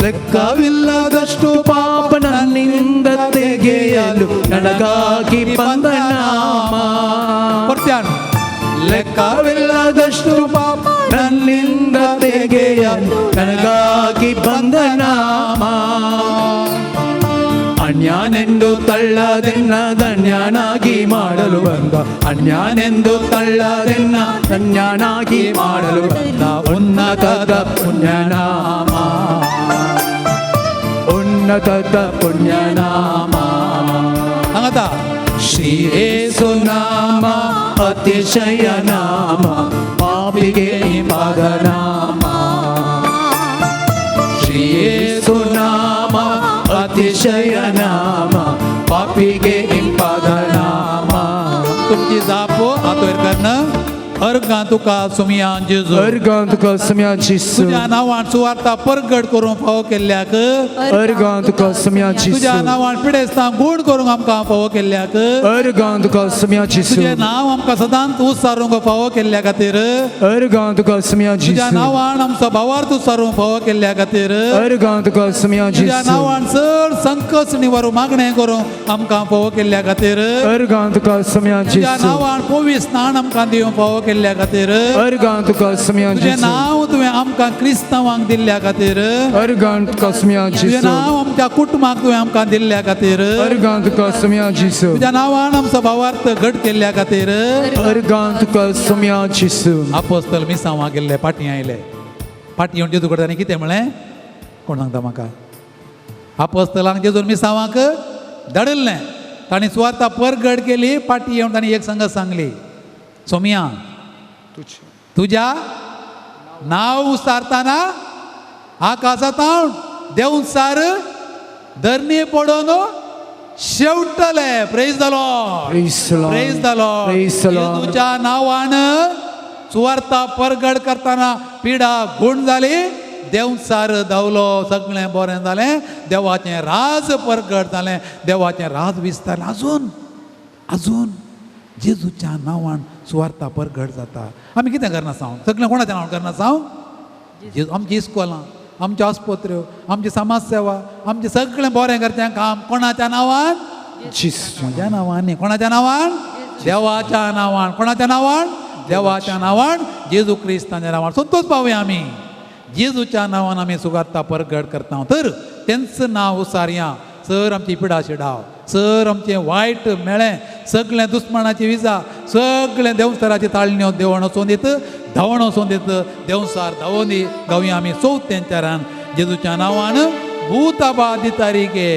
ಲೆಕ್ಕವಿಲ್ಲದಷ್ಟು ಪಾಪ ನನ್ನಿಂದ ತೆಗೆಯಲು ನನಗಾಗಿ ಬಂದ ನಾಮ ಪರ್ತ್ಯಾನ್ ಲೆಕ್ಕವಿಲ್ಲದಷ್ಟು ಪಾಪ ನನ್ನಿಂದ ತೆಗೆಯಲು ನನಗಾಗಿ ಬಂದ ನಾಮ ಅನ್ಯಾನೆಂದು ತಳ್ಳದೆನ್ನ ಧನ್ಯನಾಗಿ ಮಾಡಲು ಬಂದ ಅನ್ಯಾನೆಂದು ತಳ್ಳದೆನ್ನ ಧನ್ಯನಾಗಿ ಮಾಡಲು ಬಂದ ಉನ್ನತದ ಪುಣ್ಯನಾಮ ಉನ್ನತದ ಪುಣ್ಯನಾಮ सांगता ಶ್ರೀ ಯೇಸು ನಾಮ ಅತಿಶಯ ನಾಮ ಪಾಪಿಗೆ ಪಾದ ನಾಮ ಶ್ರೀ ಯೇಸು ನಾಮ ಅತಿಶಯ ನಾಮ ಪಾಪಿಗೆ ಇಂಪಾದ ನಾಮ तुमची जापो आतोर करणं अर्गां तुका सुमया जेजू अर्गांत कसम्या जिसू तुज्या नांवान सुवार्ता परगट करून फावो केल्ल्याक अर्गांत कसम्या जिसू तुज्या नांवान पिडेस्तां गूण करूंक आमकां फावो केल्ल्याक अर्गांत कसम्या जिसू तुजें नांव आमकां सदांच उसारूंक फावो केल्ल्या खातीर अर्गांत कसम्या तुज्या जिसू नांवान आमचो भावार्थ उसारूंक फावो केल्ल्या खातीर अर्गांत कसम्या तुज्या जिसू नांवान चड संकट निवारू मागणें करूंक आमकां फावो केल्ल्या खातीर अर्गांत कसम्या तुज्या जिसू नांवान पवित्र स्नान आमकां दिवंक फावो केल्ल्या खातीर अर्गांत कसम्या तुजें जिसू नांव तुवें आमकां क्रिस्तांवांक दिल्ल्या खातीर अर्गांत कसम्या तुजें जिसू नांव आमच्या कुटुंबाक तुवें आमकां दिल्ल्या खातीर अर्गांत कसम्या जिसू तुज्या नांवान आमचो भावार्थ घट केल्ल्या खातीर अर्गांत कसम्या जिसू आपोस्तल मिसांवां गेल्ले पाटी आयले पाटी येवन जेजू कडे कितें म्हळें कोण सांगता म्हाका आपोस्तलांक जेजून मिसांवांक धाडिल्लें तांणी सुवार्ता परगट केली पाटी येवन तांणी एक संगत सांगली सोमया तुज्या नांव उसारतना आकाशांत देंवून सार धरणी पडोवन शेवटले प्रेज जालो Praise the Lord. प्रेज जालो Praise the Lord. येजूच्या नांवान सुवार्ता परगट करतना पिडा गूण जाली देंवून सार धांवलो सगळें बरें जालें देवाचें राज परगट जालें देवाचें राज विस्तारलें आजून जेजूच्या नांवान सुवार्ता परगट जाता आमी कितें करना सांग सगळें कोणाच्या नांवान करना सांग जेजू आमची इस्कॉलां आमच्यो आस्पत्र्यो आमची समाज सेवा आमचें सगळें बरें करचें काम कोणाच्या नांवान जिसू म्हज्या नांवान न्ही कोणाच्या नांवान देवाच्या नांवान कोणाच्या नांवान देवाच्या नांवान जेजू क्रिस्तांच्या नांवान संतोष पावया आमी जेजूच्या नांवान आमी सुवार्ता परगट करता तर तेंच नांव उसारया सर आमची पिडा शिडाव सर आमचें वायट मेळ्ळें सगळें दुस्मनाची विजा सगळें देंवसाराची ताळण्यो देवण वचोन दित धांवण वचोन दित देंवसार धांवोन दी गावया आमी चवथ्यांचारान जेजूच्या नांवान ಭೂತಬಾಧಿತರಿಗೆ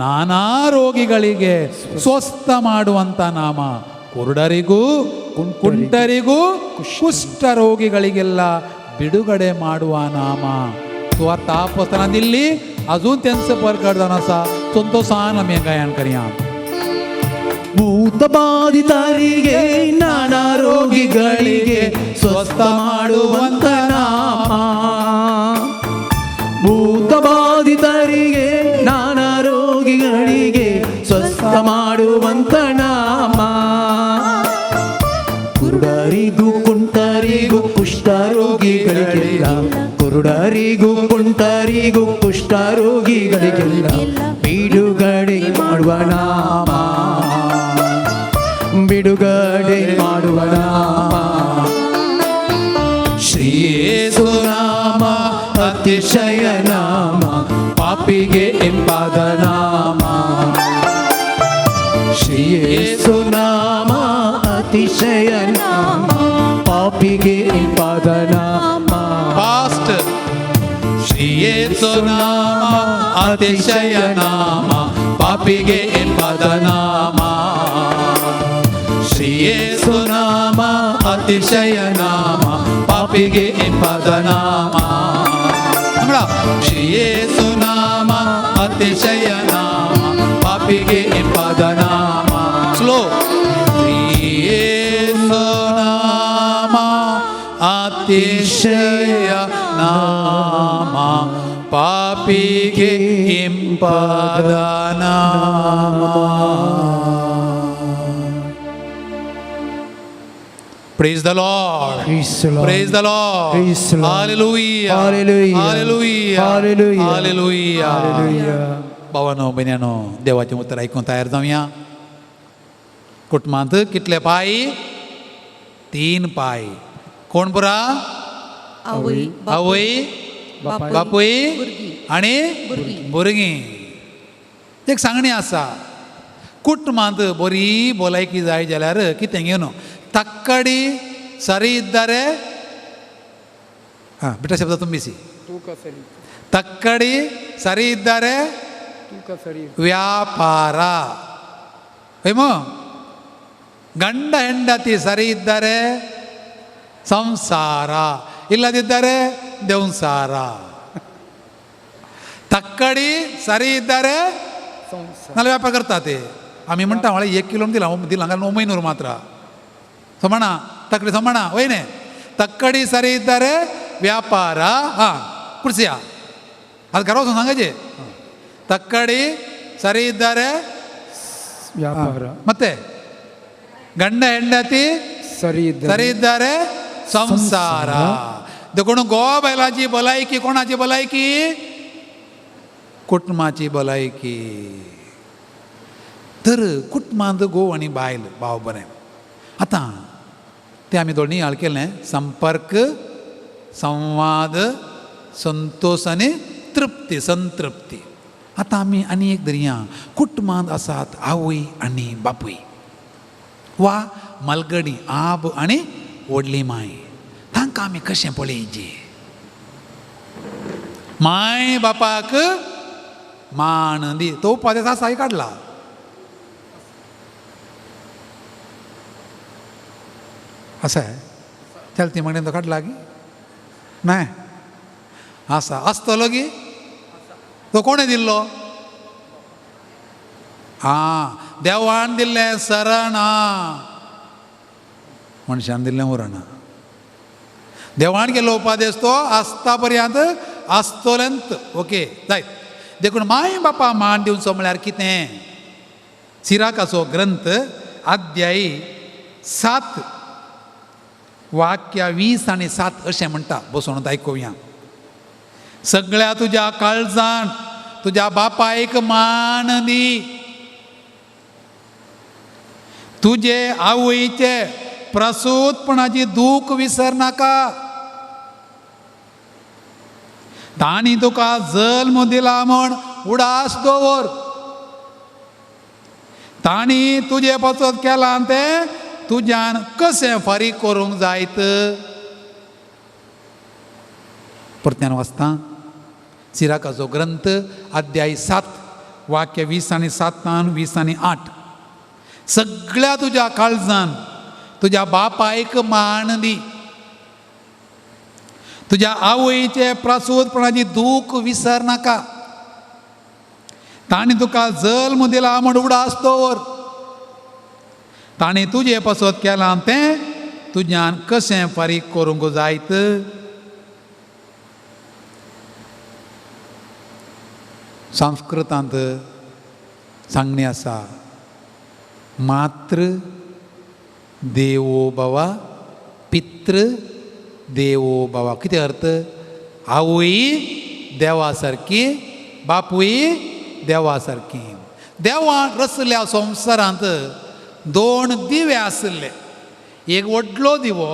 ನಾನಾ ರೋಗಿಗಳಿಗೆ ಸ್ವಸ್ಥ ಮಾಡುವಂತ ನಾಮ ಕುರುಡರಿಗೂ ಕುಂಟರಿಗೂ ಕುಷ್ಠ ರೋಗಿಗಳಿಗೆಲ್ಲ बिडुगडे ಮಾಡುವ नाम सुवार्ता अपस्ताना दिल्ली अजून त्यांचं परकट जावन आसा संतोषान आमी गायन करया ಭೂತಬಾಧಿತರಿಗೆ ನಾನಾ ರೋಗಿಗಳಿಗೆ ಸ್ವಸ್ಥ ಮಾಡುವಂತ ನಾಮ ಭೂತಬಾಧಿತರಿಗೆ ನಾನಾ ರೋಗಿಗಳಿಗೆ ಸ್ವಸ್ಥ ಮಾಡುವಂತ ನಾಮ ಕುರುಡರಿಗೂ ಕುಂಟರಿಗೂ ಕುಷ್ಠರೋಗಿಗಳಿಗೆಲ್ಲ ಕುರುಡರಿಗೂ ಕುಂಟರಿಗೂ ಕುಷ್ಠರೋಗಿಗಳಿಗೆಲ್ಲ ಬಿಡುಗಡೆ ಮಾಡುವ ನಾಮ ಬಿಡುಗಡೆ ಮಾಡುವ ನಾಮ ಶ್ರೀ ಯೇಸು ನಾಮ ಅತಿಶಯ ನಾಮ ಪಾಪಿಗೆ ಎಂಬಾದ ನಾಮ ಶ್ರೀ ಯೇಸು ನಾಮ ಅತಿಶಯ ನಾಮ ಪಾಪಿಗೆ ಎಂಬಾದ ನಾಮ फास्ट ಶ್ರೀ ಯೇಸು ನಾಮ ಅತಿಶಯ ನಾಮ ಪಾಪಿಗೆ ಎಂಬಾದ ನಾಮ ಶ್ರೀ ಯೇಸು ನಾಮ ಅತಿಶಯ ನಾಮ ಪಾಪಿಗೆ ಎಂಬಾದ ನಾಮ ಶ್ರೀ ಯೇಸು ನಾಮ ಅತಿಶಯ ನಾಮ ಪಾಪಿಗೆ ಎಂಬಾದ ನಾಮ ಸ್ಲೋ ಶ್ರೀ ಯೇಸು ನಾಮ ಅತಿಶಯ ನಾಮ ಪಾಪಿಗೆ ಇಂಪಾದ ನಾಮ Praise the Lord. Praise the Lord. Praise the Lord. Praise the Lord. Hallelujah. Hallelujah. Hallelujah. Hallelujah. Hallelujah. Hallelujah. भावानो भयण्यानो देवाचें उतर आयकून तयार जावया कुटुंबांत कितले पाय 3 पाय कोण पुरा आवय आवय बापूय, बापूय भुरगीं. आनी भुरगीं. भुरगीं एक सांगणी आसा कुटुंबांत बरी भलायकी जाय जाल्यार कितें घेवन तक्कडी सरी इद्दारे हां बिटा शब्द तुम्ही ತಕ್ಕಡಿ ಸರಿ ಇದ್ದಾರೆ ವ್ಯಾಪಾರ ಏಮೋ ಗಂಡ ಹೆಂಡತಿ ಸರಿ ಇದ್ದಾರೆ ಸಂಸಾರ ಇಲ್ಲದಿದ್ದರೆ ದೇವಂಸಾರ तक्कडी सरी इद्दारे नाल्यार व्यापार करता ते आमी म्हणटा म्हळ्यार 1 किलो दिला हांगा 9 म्हयनूर मात्र समणा तकडी समणा वयने तक्कडी सरी इद्दारे ವ್ಯಾಪಾರ ಹಾಂ ಕುಡಿಸಿಯಾ ಅದು ಗರ್ವ ಸಂಗಾಜೆ ತಕ್ಕಡಿ ಸರಿ ಇದ್ದಾರೆ ವ್ಯಾಪಾರ ಮತ್ತೆ ಗಂಡ ಹೆಂಡತಿ ಸರಿ ಇದ್ದಾರೆ ಸಂಸಾರ देखून गो बैलाची भलायकी कोणाची भलायकी कुटुंबाची भलायकी तर कुटुंबांत घोव आनी बायल भाव बरें आतां ते आमी दोनी हाल केलें संपर्क संवाद संतोष आनी तृप्ती संतृप्ती आतां आमी आनी एक धरया कुटुंबांत आसात आवय आनी बापूय वा मलगडी आब आनी व्हडली माय तांकां आमी कशें पळयचें माय बापाक मान दी तो उपदेश आसा काडला आसा चलती म्हणून तो काडला की नाही आसा आसतलो गी तो कोणे दिल्लो हां देवान दिल्लें सरण मनशान दिल्लें उरण देवान केलो उपदेश तो आसता पर्यंत आसतोलेंत ओके जायत देखून माय बापा मान दिवचो म्हळ्यार कितें सिराकाचो ग्रंथ अध्याय 7 वाक्या 20 आनी 7 अशें म्हणटा बसून आयकुया सगळ्या तुज्या काळजान तुज्या बापायक मान दी तुजे आवयचे प्रसूतपणाची दूख विसर नाका तांणी तुका जल्म दिला म्हण उडास दवर ताणी तुजे पसत केला ते तुज्यान कशें फारीक करूंक जायत. परत्यान वाचता सिराकाचो ग्रंथ अध्याय 7 वाक्य 20 आणि 7 20 आणि 8. सगळ्या तुज्या काळजान तुज्या बापायक मान दी. तुज्या आवयचे प्रसूतपणाची दूख विसर नाका. ताणी तुका जल्म दिला म्हण उडास दवर. ताणी तुजे पसत केलां तें तुज्यान कशें फारीक करूंक जायत. संस्कृतांत सांगणी आसा मात्र देवो भव पितृ देवो भव. कितें अर्थ? आवय देवा सारकी बापूय देवा सारकी. देवान रचल्या संवसारांत 2 दिवे आसले. एक व्हडलो दिवो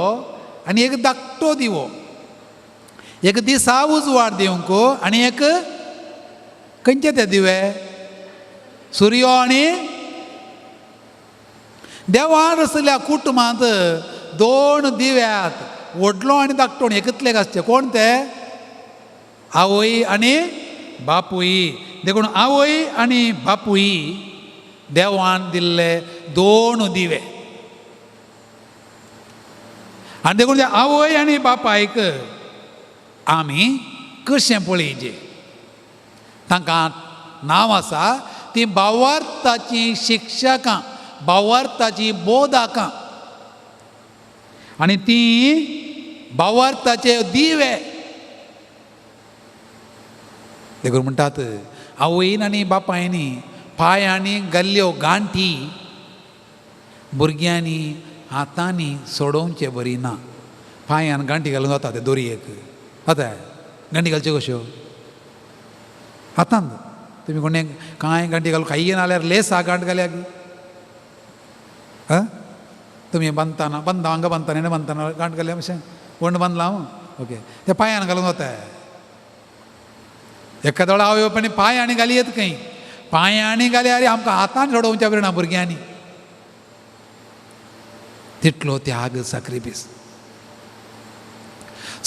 आनी एक धाकटो दिवो. एक दिसा उजवाड दिवंक आनी एक खंयचे ते दिवे? सूर्य आनी देवान रचल्या कुटुंबांत 2 दिव्यात व्हडलो आनी धाकटो एकतलेक आसचे. कोण ते? आवय आनी बापूय. देखून आवय आनी बापूय देवान दिल्ले 2 दिवे. आनी देखून त्या आवय आनी बापायक आमी कशें पळयचें. तांकां नांव आसा ती भावार्थाची शिक्षकां, भावार्थाची बोधकां आनी ती भावार्थाचे दिवे. देखून म्हणटात आवयन आनी बापायनी पांयांनी घाल्ल्यो गांठी भुरग्यांनी हातांनी सोडोवचे बरी ना. पांयान गांठी घालून वता ते दोरयेक. आतां गांठी घालच्यो कश्यो? हातांत. तुमी कोणे कांय गांठी घालूं खाई नाल्यार लेस हा गांठ घाल्या की तुमी बांदतना हांगा बांदतना हेणे बांदतना गांठ घाल्या मातशें वंड बांदलां हांव. ओके ते पांयान घालून वता. एका दोळा हांव येवपानी पांयांनी घाली येत खंय. पांयांनी घाल्यार आमकां हातान सोडोवच्या बरें ना भुरग्यांनी. तितलो त्याग साक्रिफीस.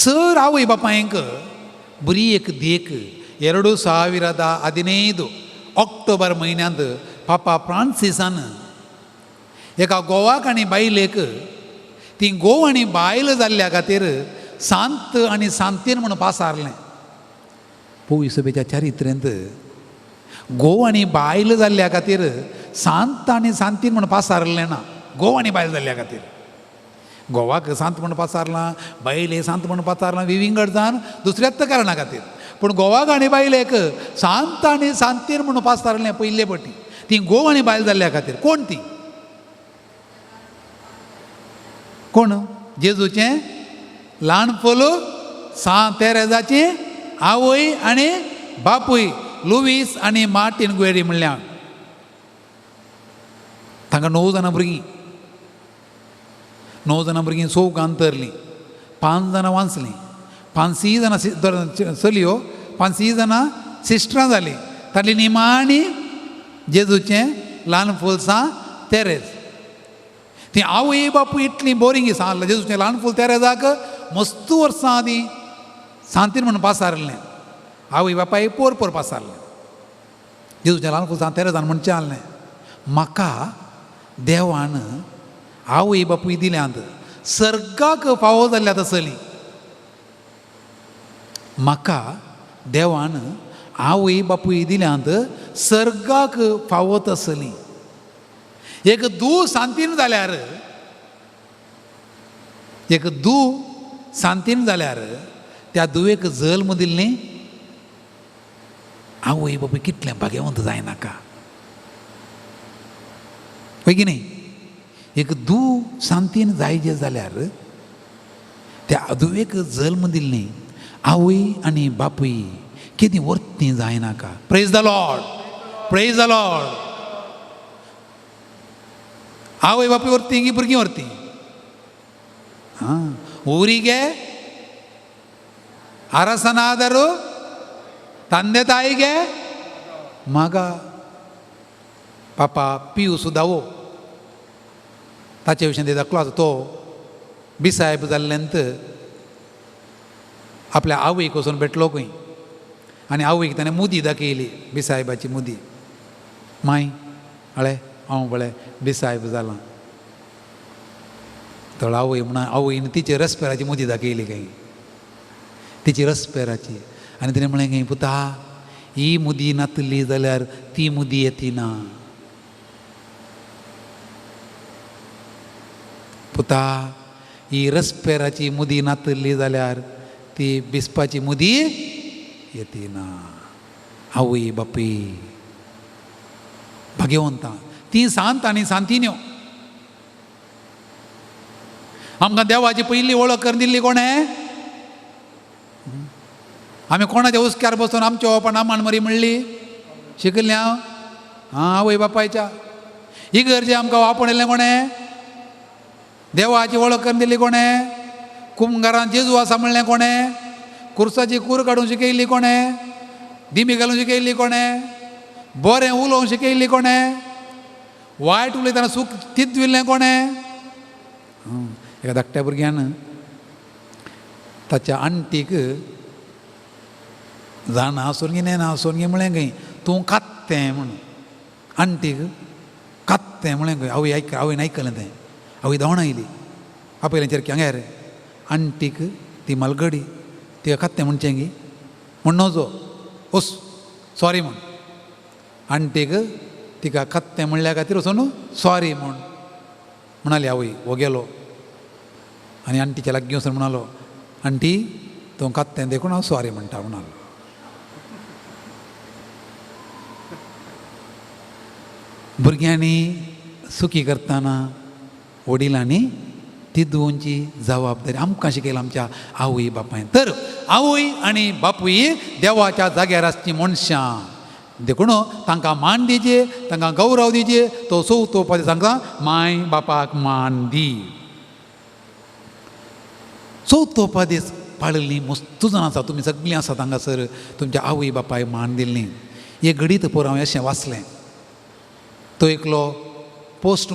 सर आवय बापायंक बरी एक देख 2015 ऑक्टोबर म्हयन्यांत पापा फ्रांसिसान एका गोवाक आनी बायलेक ती गोव आनी बायल जाल्ल्या खातीर सांत आनी सांतीन म्हणून पासारलें. पवित्र सभेच्या चारित्र्यांत गोव आनी बायल जाल्ल्या खातीर सांत आनी सांतीन म्हणून पासारलें ना. गोव आनी बायल जाल्ल्या खातीर गोवाक सांत म्हणून पासारलां, बायले सांत म्हणून पासारलां विविंगड जावन दुसऱ्याच कारणा खातीर. पूण गोवाक आनी बायलेक सांत आनी सांतीन म्हणून पासारलें पयले फावटी. ती गोव आनी बायल जाल्ल्या खातीर. कोण ती? कोण? जेजूचें ल्हान पोलू सांत तेरेजाची आवय आनी बापूय लुईस आनी मार्टीन गुएरी म्हणल्या. तांकां 9 जाणां भुरगीं. 9 जाणां भुरगीं सौगान तरलीं. 5 जाणां वाचलीं. 5 जाणां चलयो 5 जाणां सिस्टरां जालीं. तांतली निमाणी जेजूचें ल्हान फूल सांत तेरेज. ती आवय बापूय इतली बोरींग सांगलें. जेजूचें ल्हान फूल तेरेजाक मस्त वर्सां आदीं सांतीन म्हणून पासारलें. आवय बापाय पोर पासारलें. जेजूचें ल्हान फूल सांत तेरेजान म्हणचें आहलें म्हाका देवान आवय बापूय दिल्यांत सर्गाक फावो जाल्ल्या तसली. म्हाका देवान आवय बापूय दिल्यांत सर्गाक फावो तसली. एक धूव सांतीन जाल्यार त्या धुवेक जल्म दिल्ली आवय बापूय कितलें भाग्यवंत जायनाका. पळय की न्ही. एक धूव सांतीन जायजे जाल्यार त्या धुवेक जल्म दिल्ली आवय आनी बापूय केदी वर्ती जायनाका. Praise the lord, praise the lord. आवय बापूय वर्ती की भुरगीं वर्ती? ಊರಿಗೆ ಅರಸನಾದರೂ ತಂದೆ ತಾಯಿಗೆ ಮಗ. पापा पियू सुद्धा वो ताचे विशयी तेचा क्लास तो बिसायब जाल्ल्यानंतर आपल्या आवयक वचून भेटलो खंय आनी आवयक ताणें मुदी दाखयली बिसायबाची मुदी माय हळे हांव बळें बिसायब जालां तर आवय म्हणून आवयन तिचे रसपेराची मुदी दाखयली खंय तिची रसपेराची आनी तिणें म्हळें खंय पुता ही मुदी नातली जाल्यार ती मुदी येती ना पुता ही रसपेराची मुदी नातली जाल्यार ती बिस्पाची मुदी येती ना आवय बापी भाग्यवंतां ती सांत आनी सांतिन्यो आमकां देवाची पयली वळख करून दिल्ली कोणें आमी कोणाच्या उस्क्यार बसून आमच्या ओपण आमान मरी म्हणली शिकल्ली हांव हां आवय बापायच्या इगर्जे आमकां वापरलें कोणें देवाची वळख करून दिली कोणें कुंभारान जेजू आसा म्हणलें कोणें कुर्साची कूर काडून शिकयली कोणें दिमी घालून शिकयली कोणें बरें उलोवंक शिकयली कोणें वायट उलयतना सूख तितविल्लें कोणें एका धाकट्या भुरग्यान ताच्या आंटीक जाणा आसून गे नेना आसून गे म्हळें खंय तूं कात्तें म्हण आंटीक कात्तें म्हळें खंय आवयन आयकलें तें आवय धांवण आयली आपयलें हांगा रे आंटीक ती मलगडी तिका कात्तें म्हणचें गी म्हण नजो ओस सॉरी म्हण आंटीक तिका कात्तें म्हणल्या खातीर वचून सॉरी म्हण म्हणाली आवय हो गेलो आनी आंटीच्या लागीं वचून म्हणालो आंटी तूं कात्तें देखून हांव सॉरी म्हणटा म्हणालो भुरग्यांनी सुखी करतना वडिलांनी ती दोनची जबाबदारी आमकां शिकयला आमच्या आवय बापायन तर आवय आनी बापूय देवाच्या जाग्यार आसची मनशां देखून तांकां मान दिजे तांकां गौरव दिजे तो चवथो सांगता माय बापाक मान दी चवथो पदेस पाळिल्ली मस्त जाण आसा तुमी सगळीं आसात हांगासर तुमच्या आवय बापाय मान दिल्ली हे घडीत पळोवन हांवें अशें वाचलें तो एकलो पोस्ट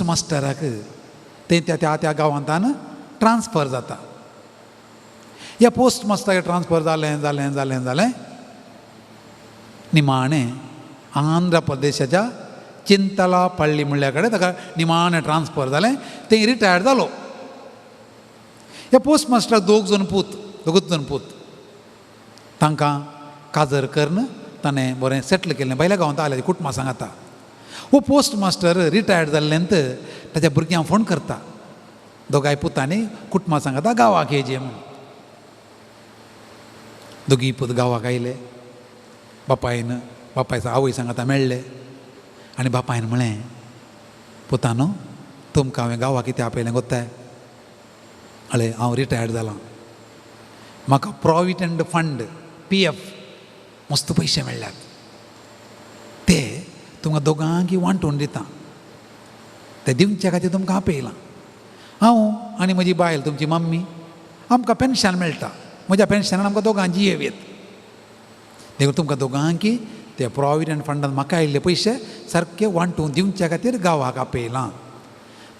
मास्टराक ते त्या गांवांतान ट्रान्सफर जाता ह्या पोस्ट मास्टराक ट्रान्सफर जालें निमाणें आंध्र प्रदेशाच्या चिंतला पळ्ळी म्हणल्या कडेन ताका निमाणें ट्रान्सफर जालें तें रिटायर्ड जालो ह्या पोस्ट मास्टराक दोगूच जाण पूत तांकां काजर करून ताणें बरें सेटल केल्लें भायल्या गांवांत आयलें कुटुंबां सांगाता हो पोस्ट मास्टर रिटायर्ड जाल्ल्यानंतर ताच्या भुरग्यांक फोन करता दोगांय पुतांनी कुटुंबां सांगाता गांवाक येजे म्हूण दोगी पूत गांवाक आयले बापाय आवय सांगाता मेळ्ळे आनी बापायन म्हळें पुतानो तुमकां हांवें गांवाक कितें आपयलें गोताय हळे हांव रिटायर्ड जालां म्हाका प्रॉविडंट फंड PF मस्त पयशे मेळ्ळ्यात ते तुमकां दोगांकी वांटून दिता ते दिवचे खातीर तुमकां आपयलां हांव आनी म्हजी बायल तुमची मम्मी आमकां पेन्शन मेळटा म्हज्या पेन्शनान आमकां दोगां जियेव येत देखून तुमकां दोगांकी ते प्रॉविडंट फंडान म्हाका आयिल्ले पयशे सारके वांटून दिवचे खातीर गांवाक आपयलां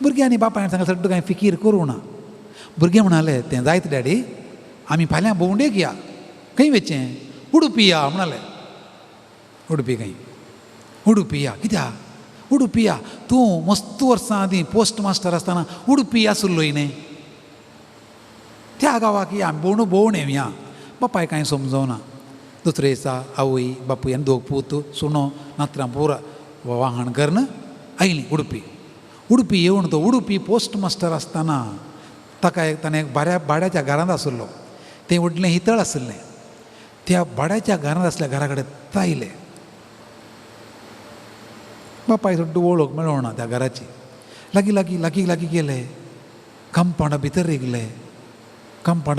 भुरग्यांनी बापायन सांगलें सड्ड कांय फिकीर करूं ना भुरगे म्हणाले तें जायत डॅडी आमी फाल्यां भोंवडेक या खंय वचचें उडुपी या म्हणाले उडुपी या कित्याक उडुपी या तूं मस्त वर्सां आदीं पोस्ट मास्टर आसतना उडुपी आसुल्लो न्ही त्या गांवाक या भोंवण येवया बापाय कांय समजोना दुसरे दिसा आवय बापूय आनी दोग पूत सुणो नात्रां पुरा वाहन करून आयलीं उडुपी येवन तो उडुपी पोस्ट मास्टर आसतना ताका ताणें एक भाड्याच्या घरांत आसुल्लो तें व्हडलें हितळ आसलें त्या भाड्याच्या घरांत आसल्या घरा कडेन तायले बापाय सड्ड वळख मेळोना त्या घराची लागीं गेले कंपाउंडा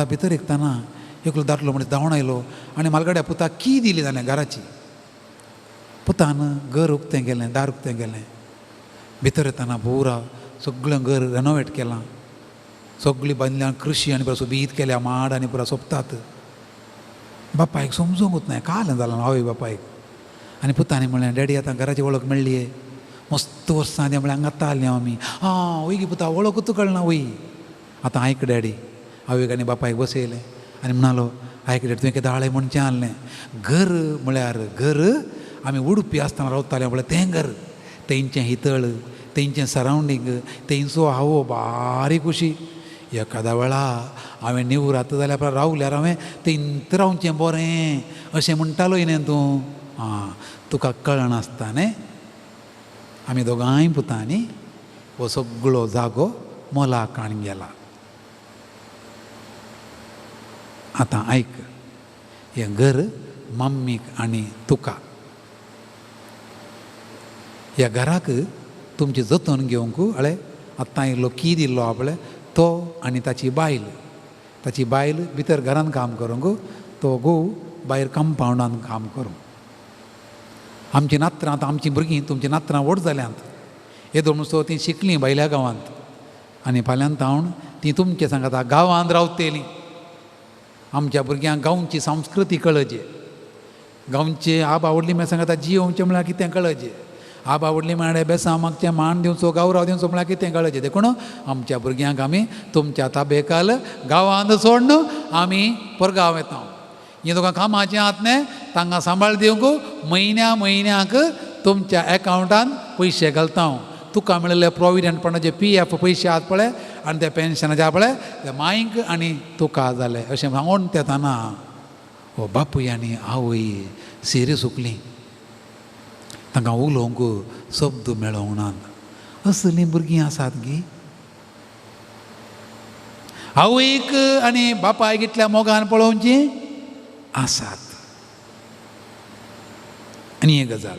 भितर एकतना एकलो दाटलो म्हणजे धांवून आयलो आनी म्हालगड्या पुताक की दिली जालें घराची पुतान घर उक्तें गेलें दार उक्तें गेलें भितर येतना पुरा सगळें घर रेनोवेट केलां सगळीं बांदल्यां कृशी आनी पुरा सोबीत केल्या माड आनी पुरा सोंपतात बापायक समजूंकूच ना कालें जालां आवय बापायक आनी पुतानी म्हणलें डॅडी आतां घराची वळख मेळ्ळी आहे मस्त वर्सां तें म्हळ्यार हांगा आतां आमी वय गे पुता वळखूच कळना वय आतां आयक डॅडी आवयक आनी बापायक बसयलें आनी म्हणालो आयक डॅडी तुवें केदां हाळें म्हणचें आहलें घर म्हळ्यार घर आमी उडपी आसतना रावताले म्हळ्यार तें घर तेंचें हितळ तेंचें सरावंडींग तेंचो हावो बारीक अशी एकादा वेळा हांवें निवरात जाल्यार रावल्यार हांवें तेंत रावचें बरें अशें म्हणटालो न्ही तूं तुका कळनासता न्ही आमी दोगांय पुतांनी हो सगळो जागो मोलाक हाडून गेला आतां आयक हें घर मम्मीक आनी तुका ह्या घराक तुमचें जतन घेवंक हळे आतां इल्लो की दिल्लो आपले तो आनी ताची बायल भितर घरान काम करूंक तो घोव भायर कंपाउंडान काम करूंक आमचीं नात्रां आतां आमचीं भुरगीं तुमचीं नात्रां व्हड जाल्यांत येदो म्हणसो तीं शिकलीं भायल्या गांवांत आनी फाल्यां तावन तीं तुमचे सांगाता गांवांत रावतलीं आमच्या भुरग्यांक गांवची संस्कृती कळचे गांवचे आब आवडली म्हळ्यार सांगाता जियोवचें म्हळ्यार कितें कळचें आब आवडली म्हळ्यार बेसां मागचें मान दिवचो गौरव दिवचो म्हळ्यार कितें कळचें देखून आमच्या भुरग्यांक आमी तुमच्या ताबेकाल गांवांत सोडन आमी परगांव येता हें तुका कामाचें आत न्ही तांकां सांबाळ दिवंक म्हयन्याक तुमच्या एकावंटान पयशे घालता तुका मेळिल्ले प्रोविडंट फंडाचे PF पयशे आहात पळय आनी ते पेन्शनाचे आहा पळय ते मांयक आनी तुका जाले अशें सांगून तेताना हो बापूय आनी आवय सिरी सुकलीं तांकां उलोवंक शब्द मेळोंक नात असलीं भुरगीं आसात गी आवयक आनी बापायक इतल्या मोगान पळोवचीं आसात आनी एक गजाल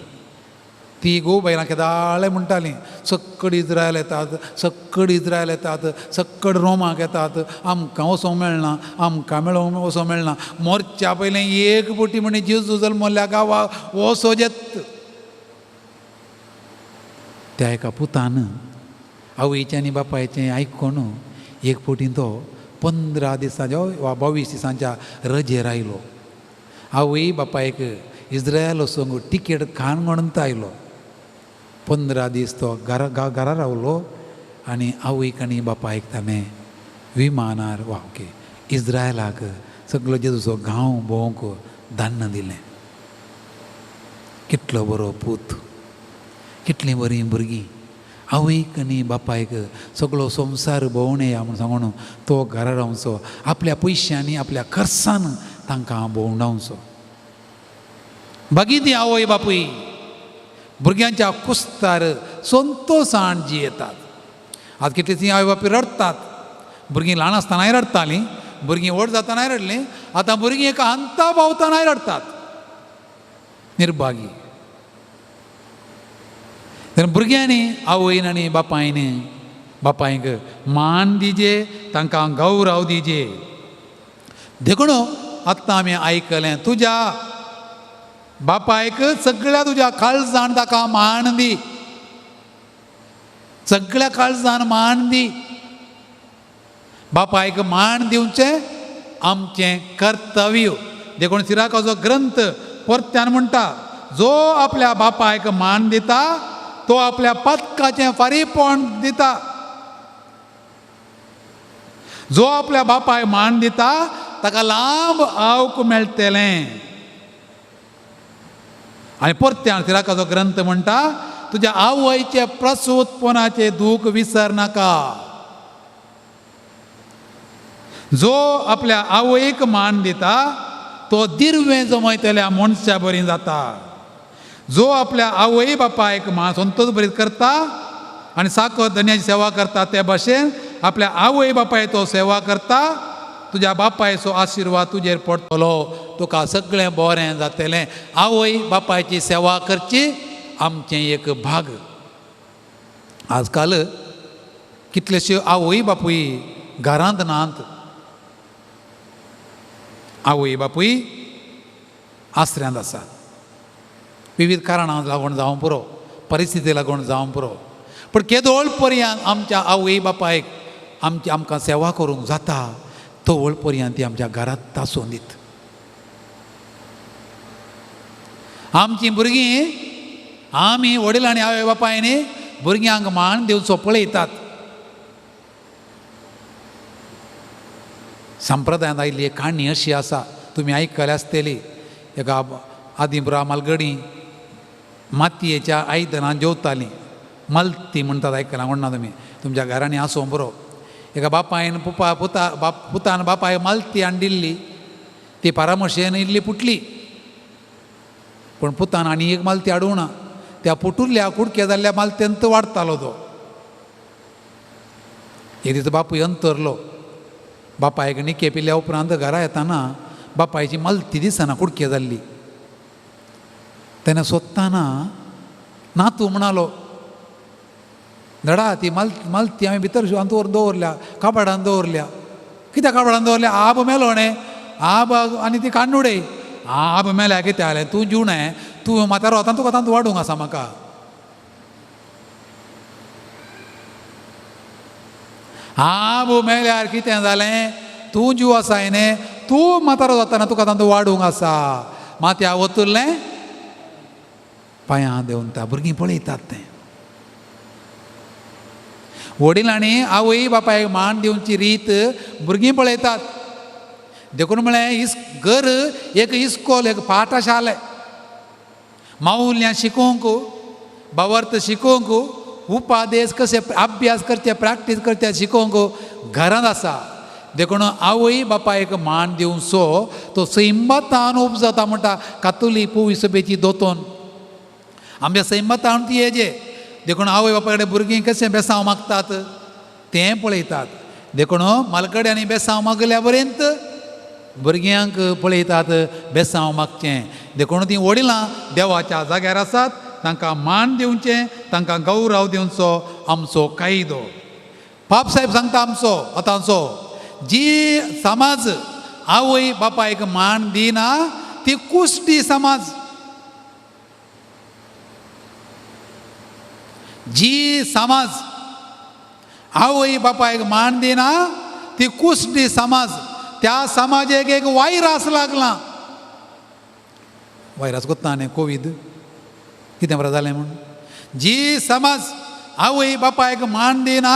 ती घोव बायलां केदाळे म्हणटालीं सक्कड इज्रायल येतात सक्कड रोमाक येतात आमकां वचोंक मेळना आमकां वचोंक मेळना मोरच्या पयलें एक बोटी म्हणी जेजू जल्मल्या गांवाक वचों येत त्या एका पुतान आवयचें आनी बापायचें आयकून एक फावटी तो 15 दिसांच्या वा 22 दिसांच्या रजेर आयलो आवय बापायक इज्रायल वचोंक टिकेट खाण म्हणून तो आयलो 15 दीस तो घरा रावलो आनी आवयक आनी बापायक ताणें विमानार इज्रायलाक सगळो जेजूचो गांव भोंवंक धाडून दिलें कितलो बरो पूत कितलीं बरीं भुरगीं आवयक आनी बापायक सगळो संवसार भोंवून येया म्हूण सांगून तो घरा रावचो आपल्या पयशांनी आपल्या खर्चान तांकां भोंवडावचो बागी ती आवय बापूय भुरग्यांच्या कुस्तार संतोशान जियेतात आज कितलीं आवय बापूय रडतात भुरगीं ल्हान आसतनाय रडटालीं भुरगीं व्हड जातानाय रडलीं आतां भुरगीं एका अंता पावतानाय रडतात निर्भागी भुरग्यांनी आवयन आनी बापायक मान दिजे तांकां गौरव दिजे देखून आतां आमी आयकलें तुज्या बापायक सगळ्या तुज्या काळजान ताका मान दी सगळ्या काळजान मान दी बापायक मान दिवचें आमचें कर्तव्य देखून सिराकाचो ग्रंथ परत्यान म्हणटा जो आपल्या बापायक मान दिता तो आपल्या पदकाचें फारीपण दिता जो आपल्या बापायक मान दिता ताका लांब आवक मेळटलें आनी परत्यान सिराकाचो ग्रंथ म्हणटा तुज्या आवयचे प्रसूतपणाचें दूख विसर नाका जो आपल्या आवयक मान दिता तो दिर्वें जमयतल्या मनशा बरी जाता जो आपल्या आवय बापायक मान संतोश बरीत करता आनी साकर धन्याची सेवा करता त्या भाशेन आपल्या आवय बापायचो सेवा करता तुज्या बापायचो आशिर्वाद तुजेर पडटलो तुका सगळें बरें जातलें आवय बापायची सेवा करची आमचें एक भाग आजकाल कितलेश्यो आवय बापूय घरांत नात आवय बापूय आसऱ्यांत आसात विविध कारणां लागून जावं पुरो परिस्थिती लागून जावं पुरो पूण केदोळ पर्यंत आमच्या आवय बापायक आमकां सेवा करूंक जाता तो वळ पर्यंत ती आमच्या घरांत तासोवन दीत आमची भुरगीं आमी वडील आनी आवय बापायनी भुरग्यांक मान दिवचो पळयतात. संप्रदायांत आयिल्ली एक काणी अशी आसा, तुमी आयकली आसतली. एका आदिपुरा मालगडी मातयेच्या आयदनान जेवतालीं. मल्ती म्हणटात, आयकलां म्हणना तुमी, तुमच्या घरांनी आसूं बरो. एका बापायन पुतान बापायक मल्ती हाडून दिल्ली. ती पारामशेन इल्ली पुटली, पूण पुतान आनी एक मालती हाडूंक ना. त्या पुटुल्ल्या कुडके जाल्ल्या मालत्यंत वाडतालो तो. एक दीस बापूय अंतरलो. बापायक निके पिल्ल्या उपरांत घरा येताना बापायची मल्ती दिसना, कुडके जाल्ली. तेन्ना सोदताना नातू म्हणालो, धडा ती मल्ती हांवें भितर दवरल्या, काबाडान दवरल्या. कित्याक काबाडान दवरल्या? आब मेलो न्ही, आब आनी ती काडून उडय. आब मेल्या कितें जालें? तूं जिवणें, तूं म्हातारो वता, तुका तांतू वाडूंक आसा म्हाका. आब मेल्यार कितें जालें? तूं जीव आसा न्ही, तूं म्हातारो जाताना तुका तांतू वाडूंक आसा. माथ्या वतुल्लें पांयां देंवन ता भुरगीं पळयतात तें. वडिलांनी आवय बापायक मान दिवची रीत भुरगीं पळयतात. देखून म्हळें घर एक इस्कॉल, एक पाठशाले. माऊल्यांत शिकोवंक, बावर्त शिकोवंक, उपादेश कशे अभ्यास करचे, प्रॅक्टीस करचे शिकोवंक घरांत आसा. देखून आवय बापायक मान दिवचो तो सैमतान उपजता म्हणटा कातोलीक पुवी सभेची दोतोन. आमच्या सैमतान ती हेजे. देखून आवय बापाय कडेन भुरगीं कशें बेसांव मागतात तें पळयतात. देखून मालकड्यांनी बेसांव मागल्या पर्यंत भुरग्यांक पळयतात बेसांव मागचें. देखून तीं वडिलां देवाच्या जाग्यार आसात. तांकां मान दिवचें, तांकां गौरव दिवचो आमचो कायदो. पाप साहेब सांगता आमचो आतांचो, जी समाज आवय बापायक मान दिना ती कुश्टी समाज. जी समाज आवय बापायक मान दिना ती कुश्टी समाज. त्या समाजाक एक वायरस लागला. वायरस कोत्ता न्ही, कोविड कितें बरें जालें म्हूण. जी समाज आवय बापायक मान दिना